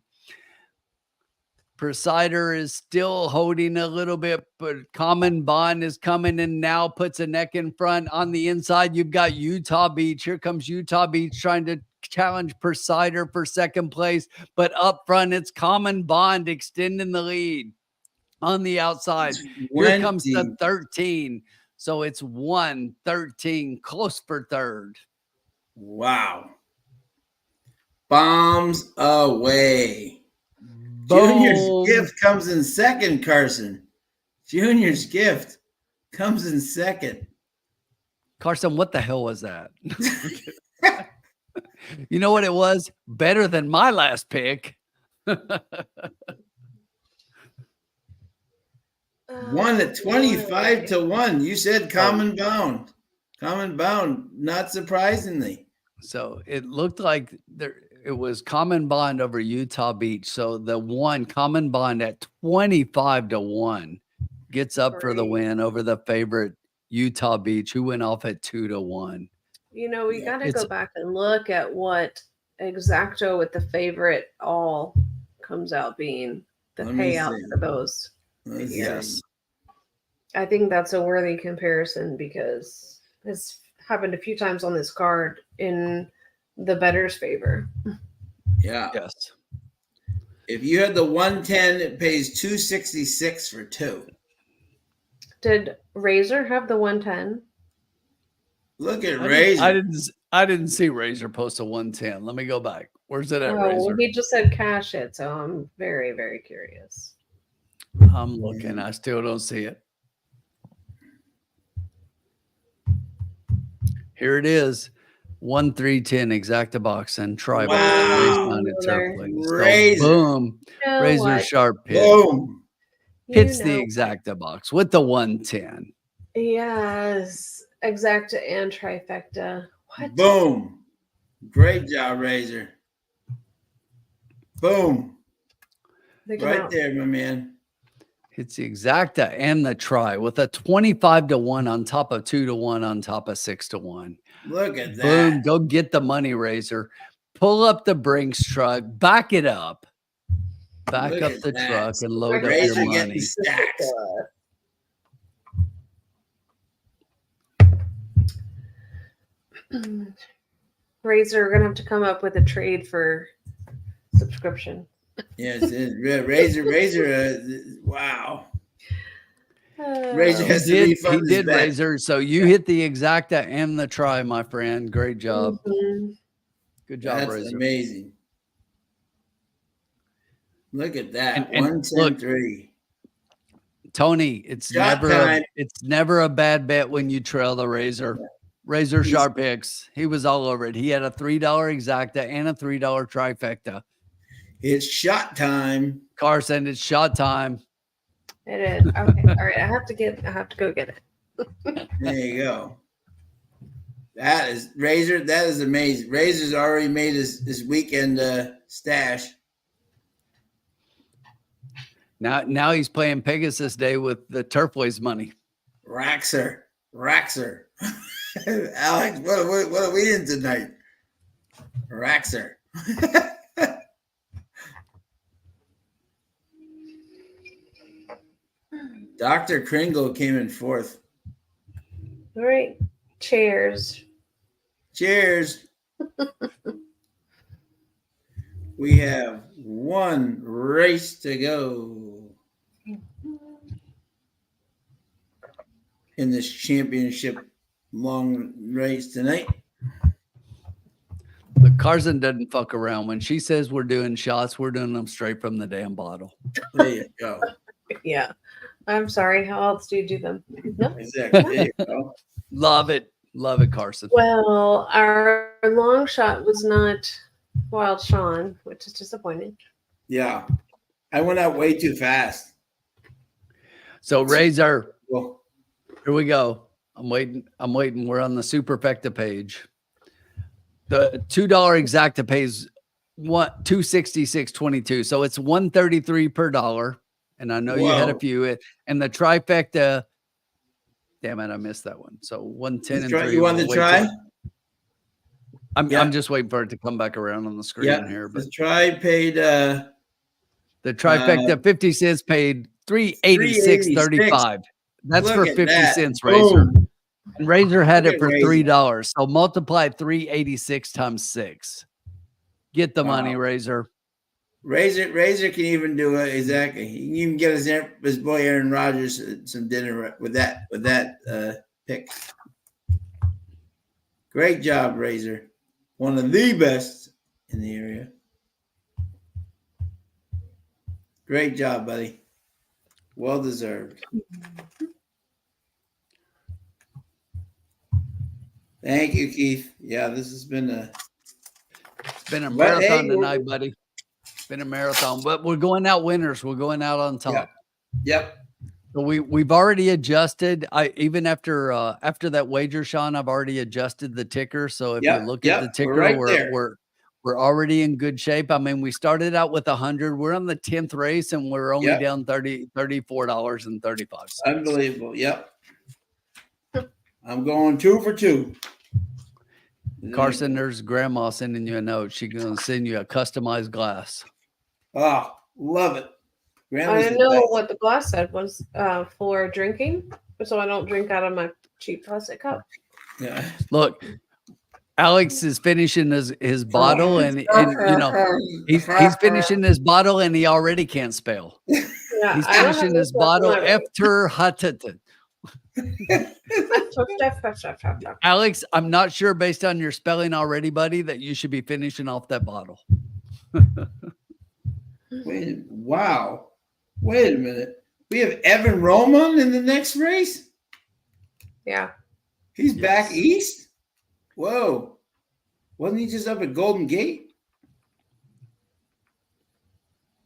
Presider is still holding a little bit, but Common Bond is coming and now puts a neck in front. On the inside, you've got Utah Beach. Here comes Utah Beach trying to challenge Presider for 2nd place, but up front, it's Common Bond extending the lead. On the outside, here comes the 20. 13. So it's 1-13, close for 3rd. Wow. Bombs away. Junior's Boom. gift comes in 2nd, Carson. Junior's gift comes in 2nd. Carson, what the hell was that? You know what it was? Better than my last pick. 1 at 25 to 1. You said Common Bound. Common Bound, not surprisingly. So it looked like it was Common Bond over Utah Beach. So the 1 Common Bond at 25 to 1 gets up for the win over the favorite Utah Beach, who went off at 2 to 1. You know, we Yeah, got to go back and look at what exacto with the favorite all comes out being the Let me payout see. for those. Let's Yes. see. I think that's a worthy comparison because it's happened a few times on this card in the bettor's favor. Yeah. Yes. If you had the 110, it pays 266 for 2. Did Razor have the 110? Look at Razor. I didn't see Razor post a 110. Let me go back. Where's it at, Oh, Razor? he just said cash it, so I'm very, very curious. I'm looking. I still don't see it. Here it is. 1-3-10 exacta box and tribal. Wow. Based on its Turfway. So, Razor. boom. You know Razor what? sharp hit. Boom. Hits You the know exacta box with the 110. Yes, exacta and trifecta. What? Boom. Great job, Razor. Boom. Think Right about- there, my man. Hits the exacta and the try with a 25 to 1 on top of 2 to 1 on top of 6 to 1. Look at that. Boom. Go get the money, Razor. Pull up the Brinks truck. Back it up. Back Look up at the that. truck and load up Razor your getting money. stacks. Razor, we're gonna have to come up with a trade for subscription. Yes, Razor. Wow. Razor has to He refund his did, bet. Razor. So you hit the exacta and the try, my friend. Great job. Mhm. Good job, That's Razor. amazing. Look at that. And 110-3. Tony, it's Shot never time. it's never a bad bet when you trail the Razor. Razor sharp picks. He was all over it. He had a $3 exacta and a $3 trifecta. It's shot time. Carson, it's shot time. It is. Okay. All right. I have to go get it. There you go. That is Razor. That is amazing. Razor's already made his weekend stash. Now he's playing Pegasus Day with the Turfway's money. Raxer. Alex, what are we in tonight? Raxer. Dr. Kringle came in 4th. All right. Cheers. Cheers. We have one race to go in this championship long race tonight. But Carson doesn't fuck around. When she says we're doing shots, we're doing them straight from the damn bottle. There you go. Yeah. I'm sorry. How else do you do them? No. Exactly. There you go. Love it. Love it, Carson. Well, our long shot was not Wild Sean, which is disappointing. Yeah. I went out way too fast. So Razor, Well, here we go. I'm waiting. We're on the Superfecta page. The $2 exacta pays $266.22. So it's $133 per dollar. And I know you had a Whoa. few. And the trifecta, damn it, I missed that one. So 110 and 3. you want to try? I'm just waiting for it to come back around on the screen here. But the try paid the trifecta 50 cents paid $386.35. That's Look for at 50 that. cents, Razor. Boom. And Razor had Look it at for Razor. $3. So multiply 386 times 6. Get the money, Wow. Razor. Razor can even do it. Exactly. He can even get his boy Aaron Rodgers some dinner with that pick. Great job, Razor. One of the best in the area. Great job, buddy. Well deserved. Thank you, Keith. Yeah, this has been It's been a But, marathon hey, tonight, buddy. It's been a marathon, but we're going out winners. We're going out on top. Yep. So we've already adjusted. Even after that wager, Sean, I've already adjusted the ticker. So if you look at the ticker, we're already in good shape. I mean, we started out with 100. We're on the 10th race, and we're only down $34.35. Unbelievable. Yep. I'm going 2 for 2. Carson, there's grandma sending you a note. She's going to send you a customized glass. Oh, love it. I didn't know what the glass said was for drinking, so I don't drink out of my cheap plastic cup. Yeah. Look, Alex is finishing his bottle, and you know he's finishing his bottle, and he already can't spell. Yeah, He's finishing his bottle after hatatat. Alex, I'm not sure based on your spelling already, buddy, that you should be finishing off that bottle. Wow. Wait a minute. We have Evan Roman in the next race? Yeah. He's back east? Whoa. Wasn't he just up at Golden Gate?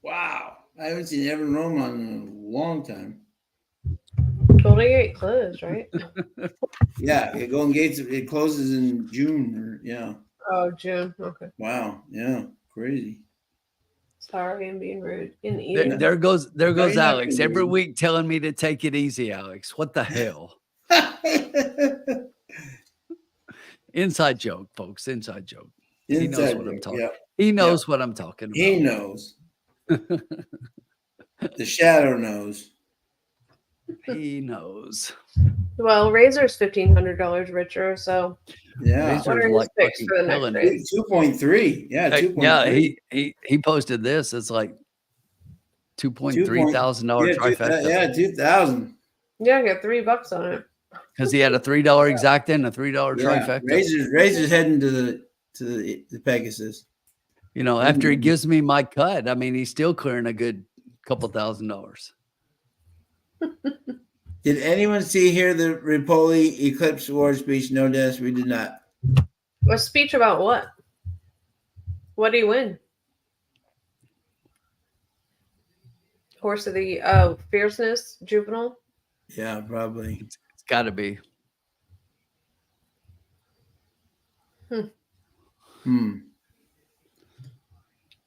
Wow. I haven't seen Evan Roman in a long time. Golden Gate closed, right? Yeah, Golden Gate's it closes in June Oh, June. Okay. Wow. Yeah. Crazy. Sorry, I'm being rude. There goes you're not Alex being every rude. week telling me to take it easy, Alex. What the hell? Inside joke, folks. Inside joke. He knows what I'm talking. Yeah. He knows what I'm talking about. He knows. The shadow knows. He knows. Well, Razor's $1,500 richer, so Yeah. what are his picks for the next race? 2.3. Yeah, 2.3. Yeah, he posted this. It's like $2.3 thousand trifecta. Yeah, 2,000. Yeah, I got $3 on it. Because he had a $3 exacta and a $3 trifecta. Razor's heading to the Pegasus. You know, after he gives me my cut, I mean, he's still clearing a good couple $1,000. Did anyone see here the Ripoli Eclipse Award speech? No, Dennis, we did not. A speech about what? What do you win? Horse of the Fierceness Juvenile? Yeah, probably. It's got to be.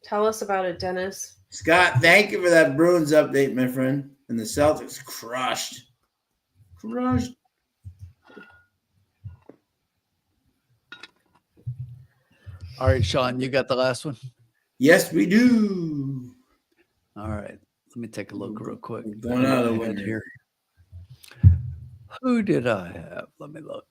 Tell us about it, Dennis. Scott, thank you for that Bruins update, my friend. And the Celtics crushed. All right, Sean, you got the last one? Yes, we do. All right. Let me take a look real quick. Going out of the here. Who did I have? Let me look.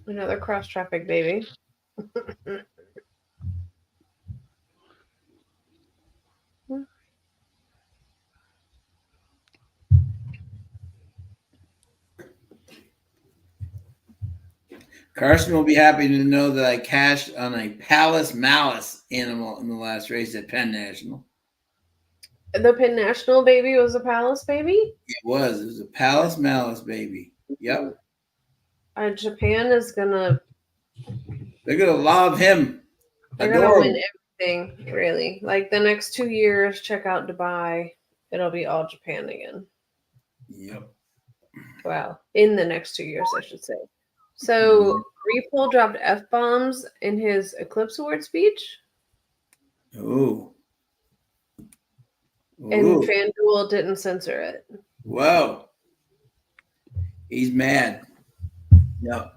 Another cross traffic baby. Carson will be happy to know that I cashed on a Palace Malice animal in the last race at Penn National. The Penn National baby was a Palace baby? It was a Palace Malice baby. Yep. Japan is gonna. They're gonna love him. They're gonna win everything, really. Like the next 2 years, check out Dubai. It'll be all Japan again. Yep. Well, in the next 2 years, I should say. So Reepol dropped F-bombs in his Eclipse Award speech. Ooh. And FanDuel didn't censor it. Whoa. He's mad. Yep.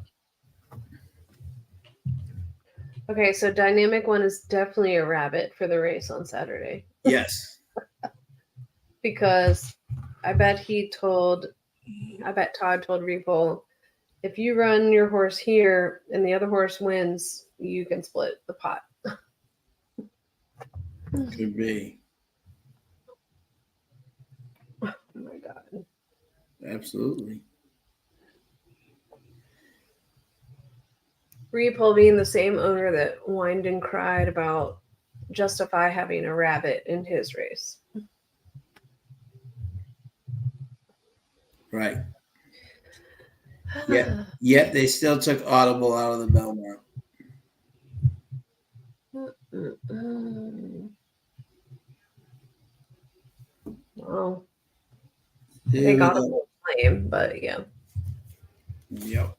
Okay, so Dynamic One is definitely a rabbit for the race on Saturday. Yes. Because I bet Todd told Reepol, if you run your horse here and the other horse wins, you can split the pot. Could be. Oh my God. Absolutely. Reepol being the same owner that whined and cried about Justify having a rabbit in his race. Right. Yet they still took Audible out of the Belmont. Well, they got a claim, but yeah. Yep.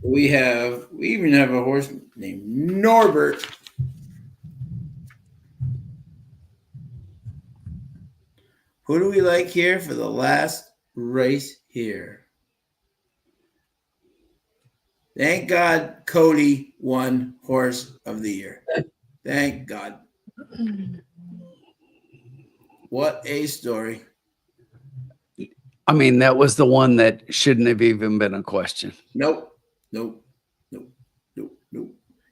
We even have a horse named Norbert. Who do we like here for the last race here? Thank God Cody won Horse of the Year. Thank God. What a story. I mean, that was the one that shouldn't have even been a question. Nope.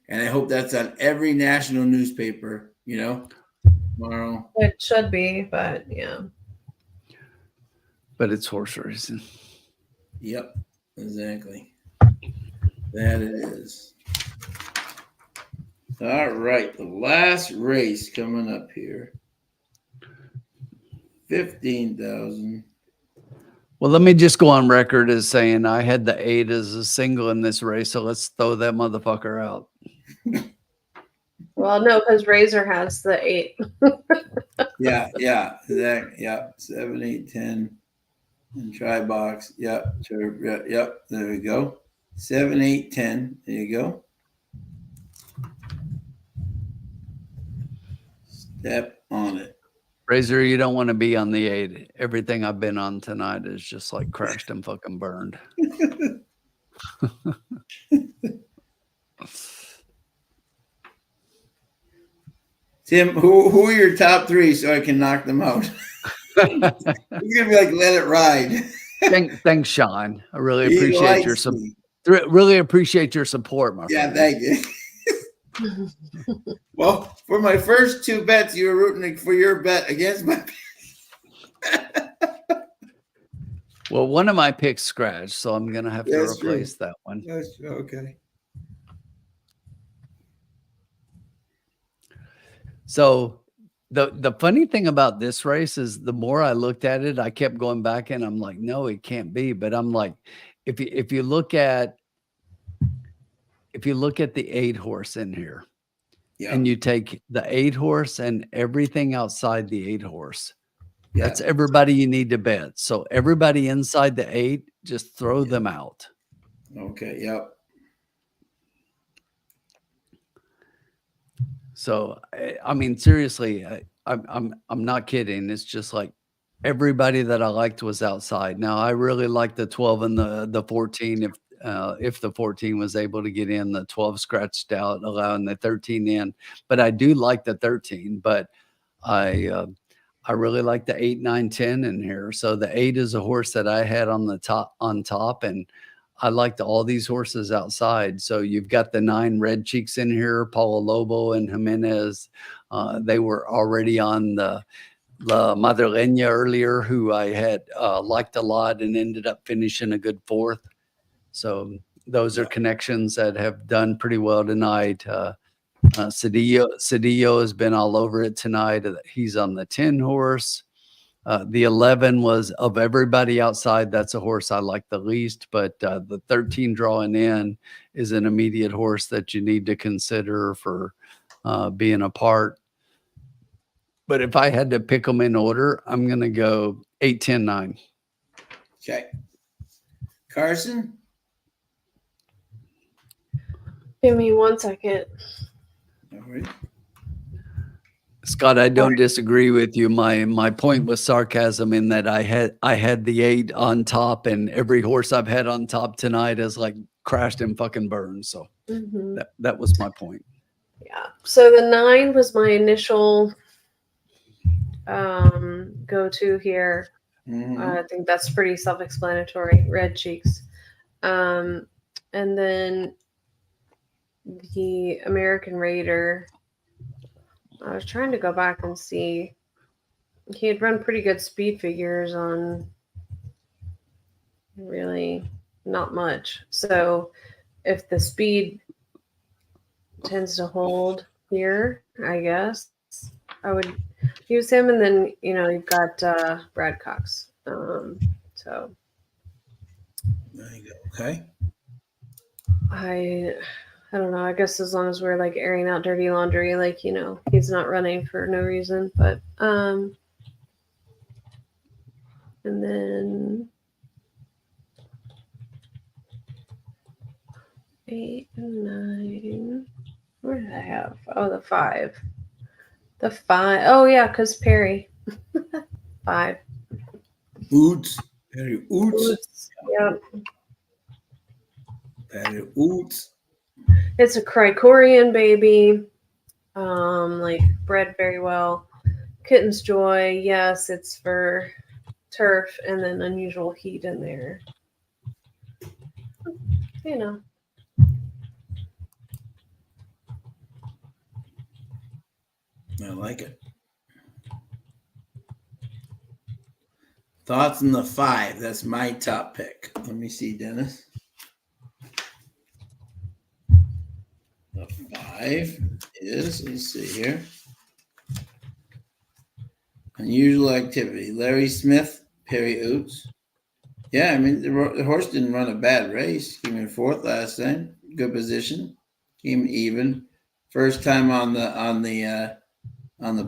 And I hope that's on every national newspaper, tomorrow. It should be, but yeah. But it's horse racing. Yep, exactly. That it is. All right, the last race coming up here. 15,000. Well, let me just go on record as saying I had the 8 as a single in this race, so let's throw that motherfucker out. Well, no, because Razor has the 8. Yeah, exactly. Yep, 7, 8, 10. And try box. Yep. Yep. There we go. 7, 8, 10. There you go. Step on it. Razor, you don't want to be on the 8. Everything I've been on tonight is just like crashed and fucking burned. Tim, who are your top 3 so I can knock them out? You're gonna be like, let it ride. Thanks, Sean. I really appreciate your really appreciate your support, my friend. Thank you. Well, for my first 2 bets, you were rooting for your bet against my Well, one of my picks scratched, so I'm gonna have to replace that one. That's true. Okay. So the funny thing about this race is the more I looked at it, I kept going back and I'm like, no, it can't be. But I'm like, if you look at the 8 horse in here, and you take the 8 horse and everything outside the 8 horse, that's everybody you need to bet. So everybody inside the 8, just throw them out. Okay. Yep. So I mean, seriously, I'm not kidding. It's just like everybody that I liked was outside. Now I really like the 12 and the 14. If the 14 was able to get in, the 12 scratched out, allowing the 13 in. But I do like the 13. But I really like the 8, 9, 10 in here. So the 8 is a horse that I had on top, and I liked all these horses outside. So you've got the 9 Red Cheeks in here, Paulo Lobo and Jimenez. They were already on the La Madrileña earlier, who I had liked a lot and ended up finishing a good 4th. So those are connections that have done pretty well tonight. Cedillo has been all over it tonight. He's on the 10 horse. The 11 was, of everybody outside, that's a horse I like the least, but the 13 drawing in is an immediate horse that you need to consider for being a part. But if I had to pick them in order, I'm going to go 8, 10, 9. Okay. Carson? Give me 1 second. All right. Scott, I don't disagree with you. My point was sarcasm in that I had the 8 on top, and every horse I've had on top tonight has like crashed and fucking burned. So that was my point. Yeah. So the 9 was my initial go-to here. I think that's pretty self-explanatory. Red Cheeks. And then the American Raider. I was trying to go back and see. He had run pretty good speed figures on really not much. So if the speed tends to hold here, I guess I would use him. And then, you've got Brad Cox. So There you go. Okay. I don't know. I guess as long as we're like airing out dirty laundry, he's not running for no reason. But and then 8 and 9. Where did I have? Oh, the 5. The 5. Oh yeah, because Perry. 5. Oots. Perry Oots. Yep. Perry Oots. It's a Cricorian baby. Bred very well. Kitten's Joy, yes, it's for turf, and then Unusual Heat in there. I like it. Thoughts on the 5? That's my top pick. Let me see, Dennis. The 5 is, let's see here. Unusual Activity. Larry Smith, Perry Oots. Yeah, I mean, the horse didn't run a bad race. Came in 4th last time. Good position. Came even. First time on the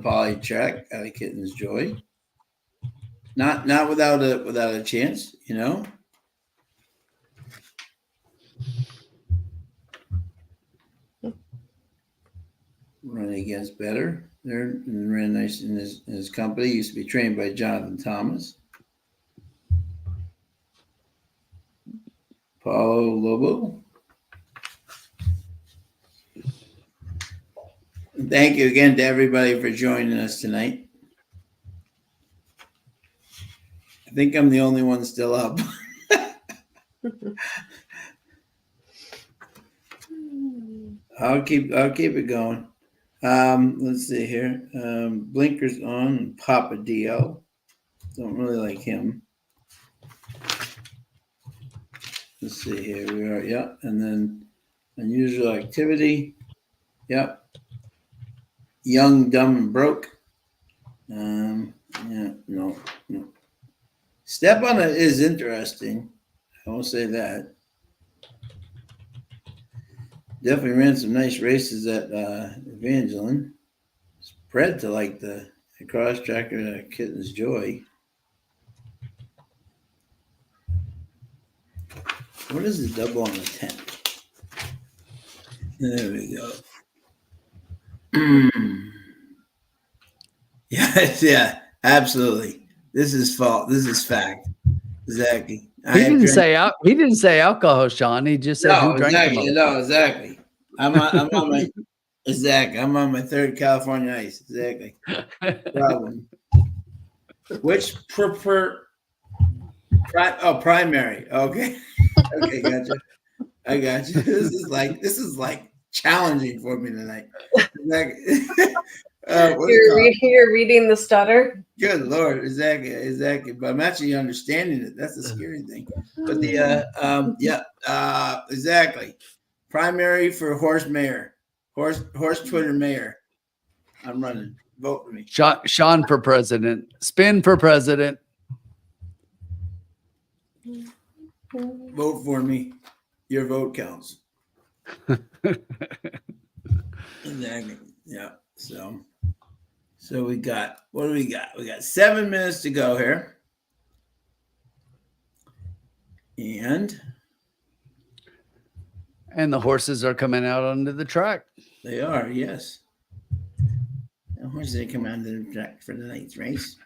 poly track out of Kitten's Joy. Not without a chance, Running against better. They're ran nice in his company. Used to be trained by Jonathan Thomas. Paulo Lobo. And thank you again to everybody for joining us tonight. I think I'm the only one still up. I'll keep it going. Let's see here. Blinkers on. Papa Dio. Don't really like him. Let's see here. We are, yeah. And then Unusual Activity. Yep. Young, Dumb, and Broke. No. Step on It is interesting. I won't say that. Definitely ran some nice races at Evangeline. Spread to like the cross tracker Kitten's Joy. What is the double on the 10? There we go. Yes, yeah, absolutely. This is fault. This is fact. Exactly. He didn't say alcohol, Sean. He just said who drank exactly. the most. No, exactly. I'm on my exactly. I'm on my 3rd California ice. Exactly. Problem. Which Primary. Okay. Okay, gotcha. I got you. This is like challenging for me tonight. Like, what do you call it? You're reading the stutter. Good Lord, exactly. But I'm actually understanding it. That's the scary thing. But exactly. Primary for horse mayor, horse Twitter mayor. I'm running. Vote for me. Sean for president. Spin for president. Vote for me. Your vote counts. Exactly. Yeah. So we got, what do we got? We got 7 minutes to go here. And the horses are coming out onto the track. they are, yes. The horses they come out onto the track for the ninth race.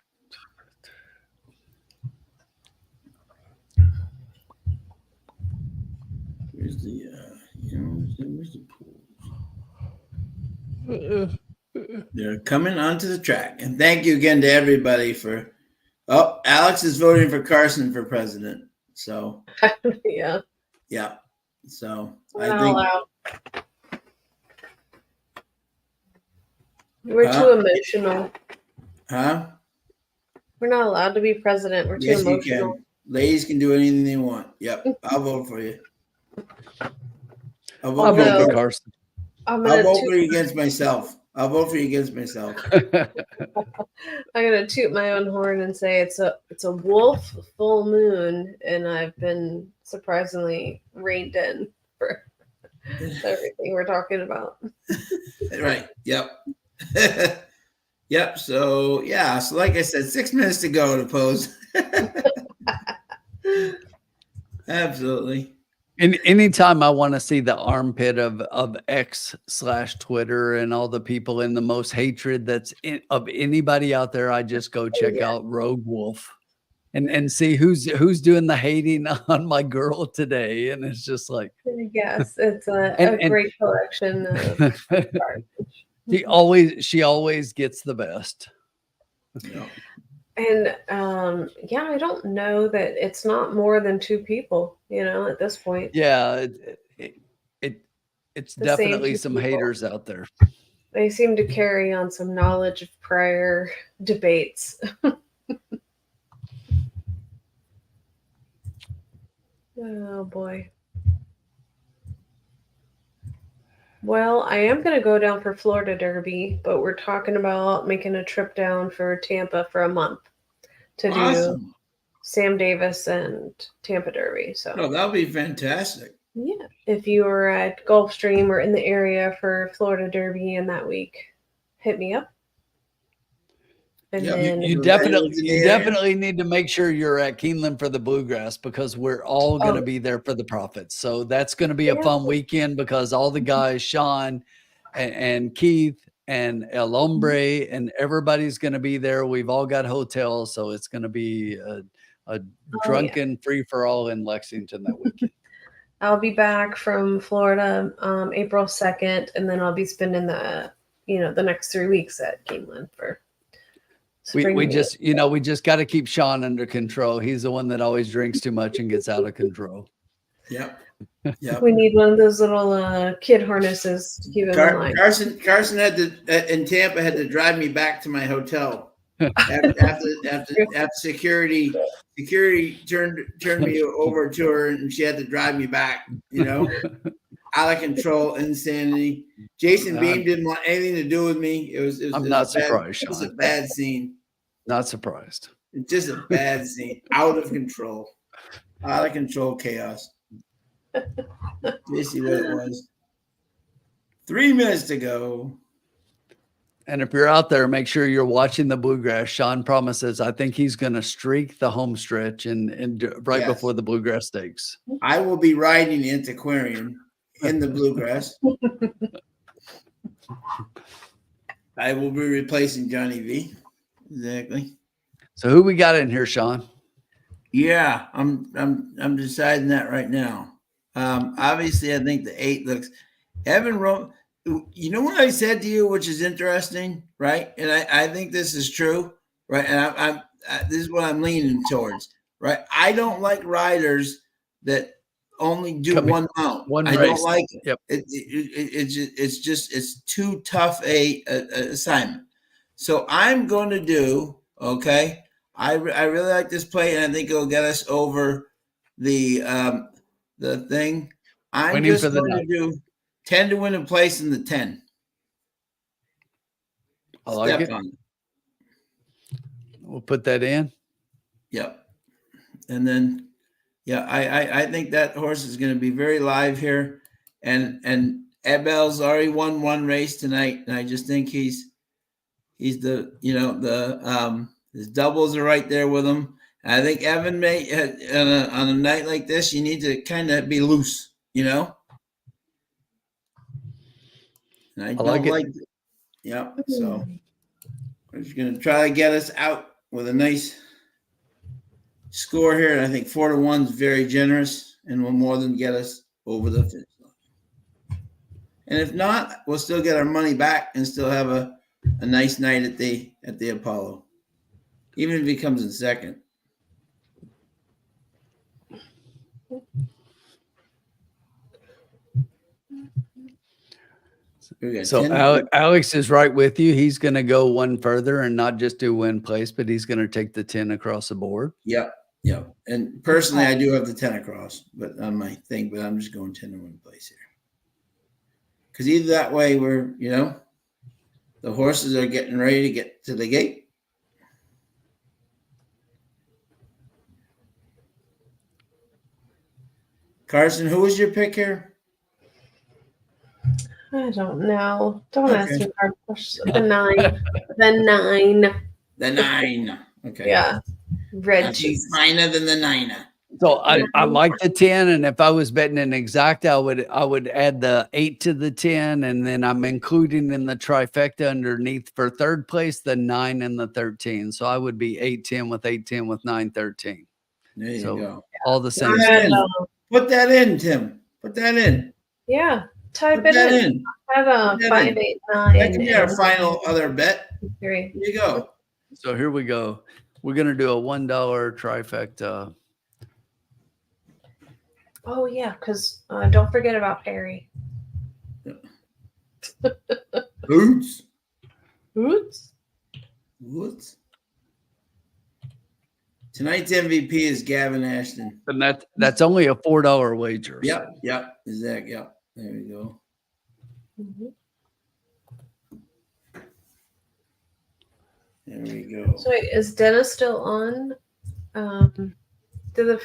Where's the where's the pools? They're coming onto the track. And thank you again to everybody for Alex is voting for Carson for president. So Yeah. So We're I not think allowed. We're too emotional. We're not allowed to be president. We're too yes, emotional. you can. Ladies can do anything they want. Yep. I'll vote for you. I'll vote I'll for vote you. for Carson. I'm I'll gonna vote for you against myself. I'll vote for you against myself. I'm gonna toot my own horn and say it's a wolf full moon, and I've been surprisingly reined in for everything we're talking about. Right. Yep. Yep. So yeah. So like I said, 6 minutes to go to pose. Absolutely. Anytime I want to see the armpit of X/Twitter and all the people in the most hatred that's of anybody out there, I just go check out Rogue Wolf and see who's doing the hating on my girl today. And it's just like, yes, it's a great collection of she always gets the best. Yeah. And I don't know that it's not more than 2 people, at this point. Yeah, it's The definitely same some people. haters out there. They seem to carry on some knowledge of prior debates. Oh boy. Well, I am going to go down for Florida Derby, but we're talking about making a trip down for Tampa for a month to do Sam Davis and Tampa Derby. So that'll be fantastic. Yeah. If you are at Gulfstream or in the area for Florida Derby in that week, hit me up. And then you definitely need to make sure you're at Keeneland for the Bluegrass, because we're all going to be there for the Profits. So that's going to be a fun weekend, because all the guys, Sean and Keith and El Hombre, and everybody's going to be there. We've all got hotels, so it's going to be a drunken free for all in Lexington that weekend. I'll be back from Florida April 2nd, and then I'll be spending the next 3 weeks at Keeneland for. We just got to keep Sean under control. He's the one that always drinks too much and gets out of control. Yep. We need one of those little kid harnesses to keep him in line. Carson had to in Tampa had to drive me back to my hotel after security turned me over to her, and she had to drive me back. Out of control, insanity. Jason Beam didn't want anything to do with me. I'm not surprised. It was a bad scene. Not surprised. It's just a bad scene. Out of control chaos. Let's see what it was. 3 minutes to go. And if you're out there, make sure you're watching the Bluegrass. Sean promises, I think he's going to streak the home stretch and before the Bluegrass Stakes. I will be riding Antiquarian in the Bluegrass. I will be replacing Johnny V. Exactly. So who we got in here, Sean? Yeah, I'm deciding that right now. Obviously, I think the 8 looks. Evan Rome. You know what I said to you, which is interesting, right? And I think this is true, right? And this is what I'm leaning towards. right? I don't like riders that only do Come in. one mount. One I race. don't like it. Yep. It's too tough a assignment. So I'm going to do, okay. I really like this play, and I think it'll get us over the thing. I'm Winning just for the going to night. do 10 to win a place in the 10. I like Step it. on it. We'll put that in. Yep. And then, yeah, I think that horse is going to be very live here, and Abel's already won one race tonight, and I just think he's the his doubles are right there with him. And I think Evan may on a night like this, you need to kind of be loose, And I don't like it. Yeah, so we're just going to try to get us out with a nice score here. And I think 4-1 is very generous and will more than get us over the finish line. And if not, we'll still get our money back and still have a nice night at the Apollo, even if he comes in second. So Alex is right with you. He's going to go one further and not just do win place, but he's going to take the 10 across the board. Yep. And personally, I do have the 10 across, but on my thing. But I'm just going 10 to win place here, because either that way we're the horses are getting ready to get to the gate. Carson, who was your pick here? I don't know. Don't ask me hard questions. The 9. The 9. Okay. Yeah. Red cheese. Finer than the 9. So I like the 10, and if I was betting an exact, I would add the 8 to the 10, and then I'm including in the trifecta underneath for third place the 9 and the 13. So I would be 8-10 with 8-10 with 9-13. There you go. All the same. Put that in, Tim. Put that in. Yeah. Type it in. I have a 5, 8, 9. That can be our final other bet. 3. Here you go. So here we go. We're going to do a $1 trifecta. Oh, yeah, because don't forget about Perry. Boots. Tonight's MVP is Gavin Ashton. And that's only a $4 wager. Yep. Exactly. Yep. There we go. Mm-hmm. There we go. So wait, is Dennis still on? Do they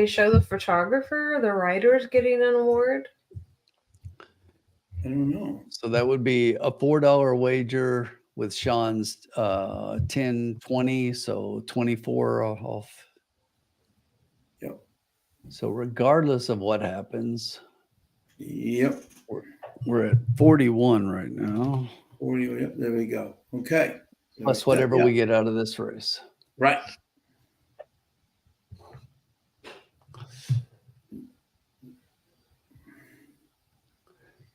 show the photographer, the writers getting an award? I don't know. So that would be a $4 wager with Sean's 10-20, so 24 off. Yep. So regardless of what happens, yep, we're at 41 right now. 40. Yep, there we go. Okay. Plus whatever we get out of this race. Right.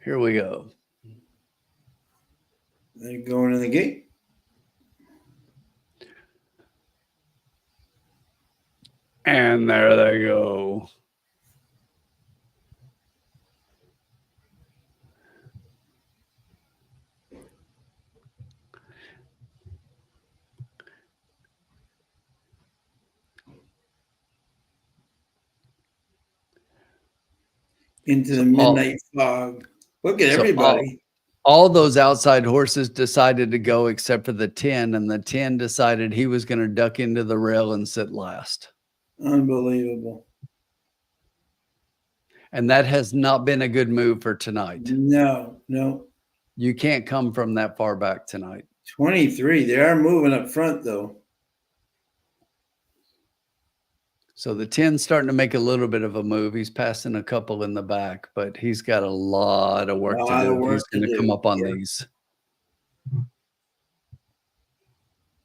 Here we go. They're going to the gate. And there they go. Into the midnight fog. Look at everybody. All those outside horses decided to go except for the 10, and the 10 decided he was going to duck into the rail and sit last. Unbelievable. And that has not been a good move for tonight. No. You can't come from that far back tonight. 23. They are moving up front, though. So the 10's starting to make a little bit of a move. He's passing a couple in the back, but he's got a lot of work to do. He's going to come up on these.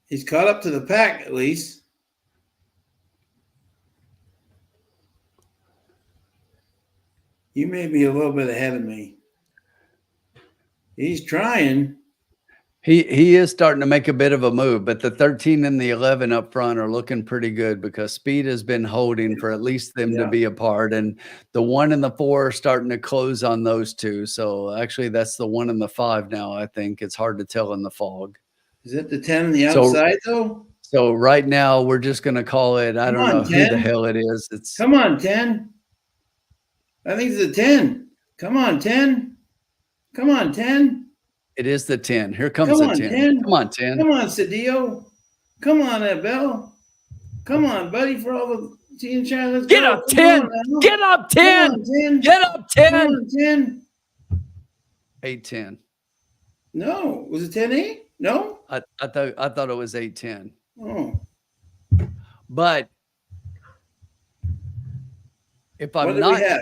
He's caught up to the pack, at least. You may be a little bit ahead of me. He's trying. He is starting to make a bit of a move, but the 13 and the 11 up front are looking pretty good because speed has been holding for at least them to Yeah. be apart, and the 1 and the 4 are starting to close on those two. So actually, that's the 1 and the 5 now. I think it's hard to tell in the fog. Is it the 10 on the So- outside though? So right now, we're just going to call it. I Come don't on, know who the 10. hell it is. It's Come on, 10. I think it's a 10. Come on, 10. Come on, 10. It is the 10. Here comes Come the on, 10. 10. Come on, 10. Come on, Cedillo. Come on, Abel. Come on, buddy, for all the team chat. Let's Get go. up, Come 10. on now. Get up, 10. Come on, 10. Get up, Come 10. on, 10. 8-10. No. Was it 10-8? No? I thought it was 8-10. Oh. But if What I'm do we not have?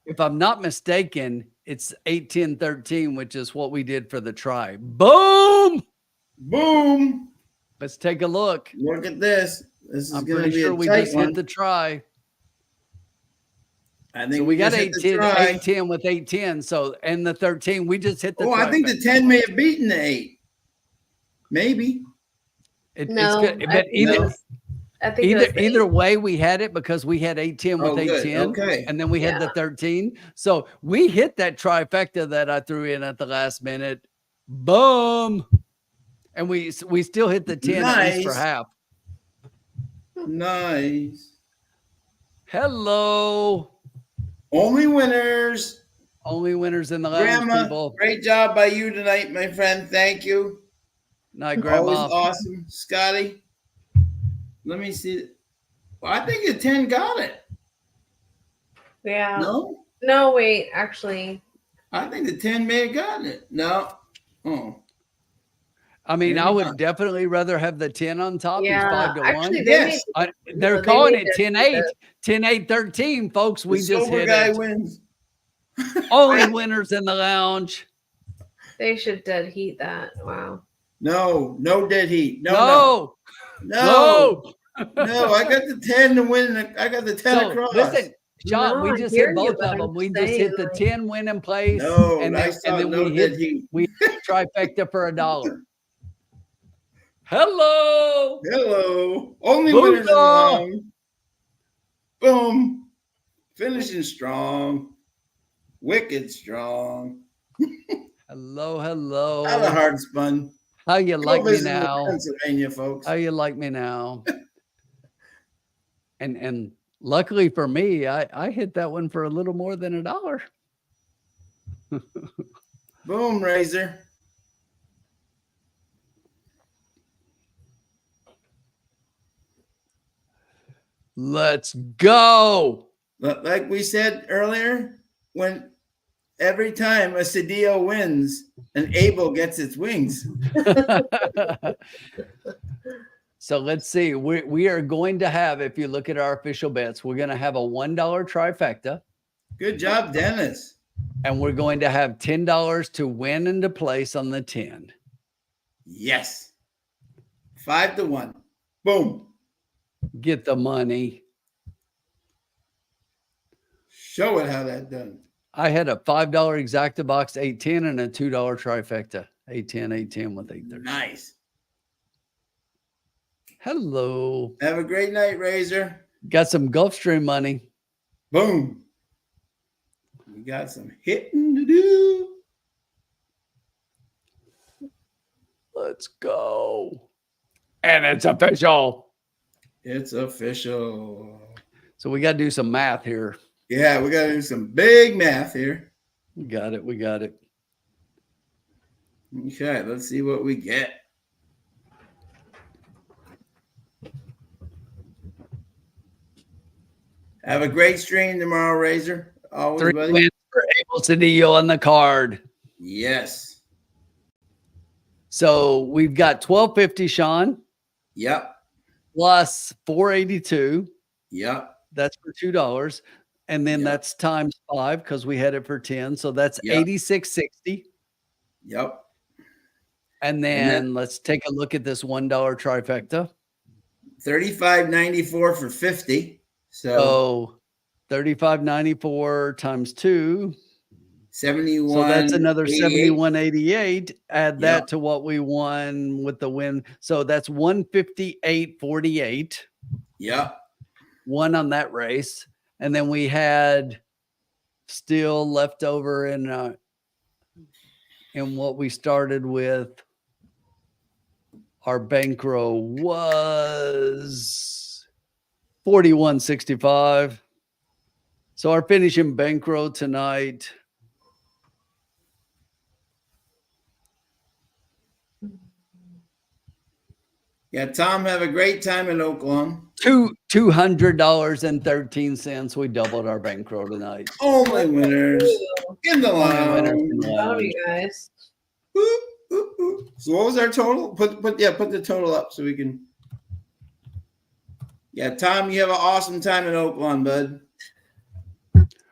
if I'm not mistaken, it's 8-10-13, which is what we did for the try. Boom! Boom. Let's take a look. Look at this. This is I'm going to pretty be sure a we tight just one. hit the try. I think So we got just hit the 8-10, try. 8-10 with 8-10. So and the 13, we just hit the Oh, I think the 10 may have beaten the 8. Maybe. it's No, good. I But think either it was- I think it was the either 8. way, we had it because we had 8-10 with Oh, good. 8-10. Okay. And then we had the Yeah. 13. So we hit that trifecta that I threw in at the last minute. Boom. And we still hit the 10 at least for Nice. half. Nice. Hello. Only winners. Only winners in the lounge, Grandma, people. great job by you tonight, my friend. Thank you. Night, Always Grandma. awesome. Scotty, let me see. Well, I think the 10 got it. Yeah. No? No, wait. Actually, I think the 10 may have gotten it. No. Oh. I mean, Maybe I would not. definitely rather have the 10 on top. It's yeah. 5-1. Actually, they Yes. They're they calling made it it 10-8. 10-8-13, folks. We The just sober hit guy it. wins. Only winners in the lounge. they should dead heat that. Wow. No, no dead heat. No, No. no. No. No, I got the 10 to win. I got the 10 So, across. listen, Sean, No, we I just hear hit you, both but of I'm them. We just saying, hit the like- 10 win in place. No, and I then, saw and then no we dead hit heat. trifecta for $1. Hello. Hello. Only Booyah! winners in the lounge. Boom. Finishing strong. Wicked strong. Hello, hello. How the heart spun. How you Go like me visit now? Pennsylvania, folks. How you like me now? And luckily for me, I hit that one for a little more than $1. Boom, Razor. Let's go. But like we said earlier, when every time a Cedillo wins, an Abel gets its wings. So let's see. We are going to have, if you look at our official bets, we're going to have a $1 trifecta, Good job, Dennis. and we're going to have $10 to win and to place on the 10. Yes. 5-1. Boom. Get the money. Show it how that done. I had a $5 exacta box 810 and a $2 trifecta 810 with 830. Nice. Hello. Have a great night, Razor. Got some Gulfstream money. Boom. We got some hitting to do. Let's go. And it's official. It's official. So we got to do some math here. Yeah, we got to do some big math here. We got it. We got it. Okay, let's see what we get. Have a great stream tomorrow, Razor. Always, 3 buddy. wins for Abel Cedillo on the card. Yes. So we've got 1250, Sean, Yep. plus 482. Yep. That's for $2. And then Yep. that's times 5 because we had it for 10. So that's Yep. 8660. Yep. And then let's take a look at this $1 trifecta. 35.94 for 50. So So 35.94 times 2. 71. So that's another 88. 71.88. Add Yep. that to what we won with the win. So that's 158.48. Yep. Won on that race. And then we had still left over in what we started with. Our bankroll was 41.65. So our finishing bankroll tonight. Yeah, Tom, have a great time in Oakland. $200.13. We doubled our bankroll tonight. Only winners in the Only winners lounge. in the Proud of lounge. you guys. Oop, oop, oop. So what was our total? Put the total up so we can. Yeah, Tom, you have an awesome time in Oakland, bud.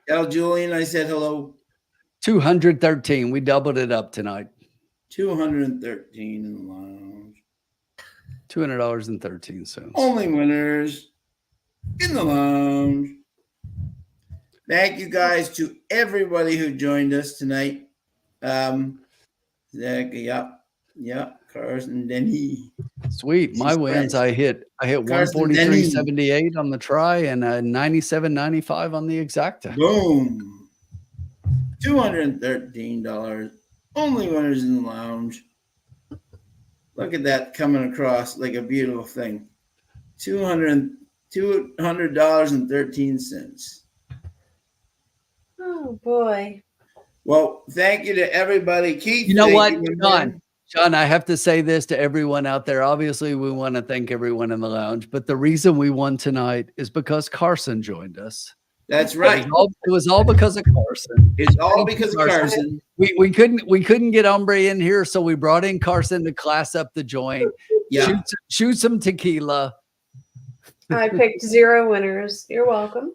Tell Julian I said hello. 213. We doubled it up tonight. 213 in the lounge. $200.13. Only winners in the lounge. Thank you guys to everybody who joined us tonight. Zach, yep, Carson, Denny. Sweet. My wins. I hit Carson 143.78 on the try and 97.95 on the exacta. Boom. $213. Only winners in the lounge. Look at that coming across like a beautiful thing. $200.13. Oh boy. Well, thank you to everybody. Keith, You know what, John? John, I have to say this to everyone out there. Obviously, we want to thank everyone in the lounge, but the reason we won tonight is because Carson joined us. That's right. It was all because of Carson. It's all because of Carson. We couldn't get Hombre in here, so we brought in Carson to class up the joint. Yeah. Shoot some tequila. I picked 0 winners. You're welcome.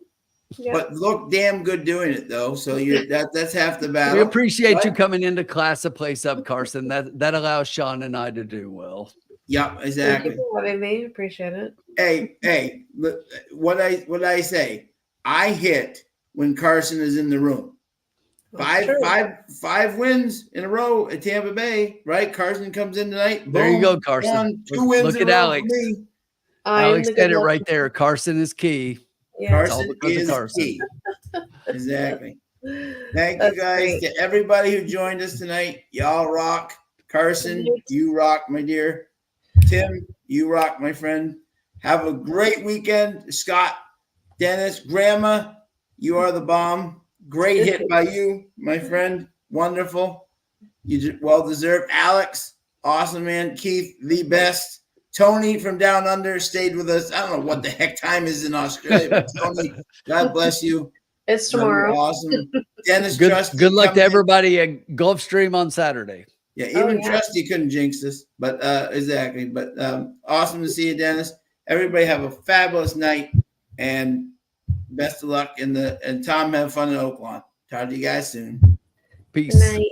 Yep. But look damn good doing it though. So that's half the battle. We appreciate you But- coming in to class a place up, Carson. That allows Sean and I to do well. Yeah, Thank exactly. you for having me. Appreciate it. Hey, look, what I say? I hit when Carson is in the room. That's true. Five wins in a row at Tampa Bay, right? Carson comes in tonight. Boom, There you go, Carson. 2 wins Look in a at row Alex. for me. Alex the said good it luck- right there. Carson is key. Yeah. all Carson because of is Carson. key. Exactly. Thank That's you guys great. to everybody who joined us tonight. Y'all rock. Carson, you rock, my dear. Tim, you rock, my friend. Have a great weekend. Scott, Dennis, Grandma, you are the bomb. Great hit by you, my friend. Wonderful. You well deserved. Alex, awesome, man. Keith, the best. Tony from down under stayed with us. I don't know what the heck time is in Australia, but Tony, God bless you. It's tomorrow. Awesome. Dennis, Good Trusty, luck come to in. everybody at Gulfstream on Saturday. Yeah, even yeah. Trusty couldn't jinx us, but exactly. But awesome to see you, Dennis. Everybody have a fabulous night and best of luck and Tom, have fun in Oakland. Talk to you guys soon. Peace. Good night.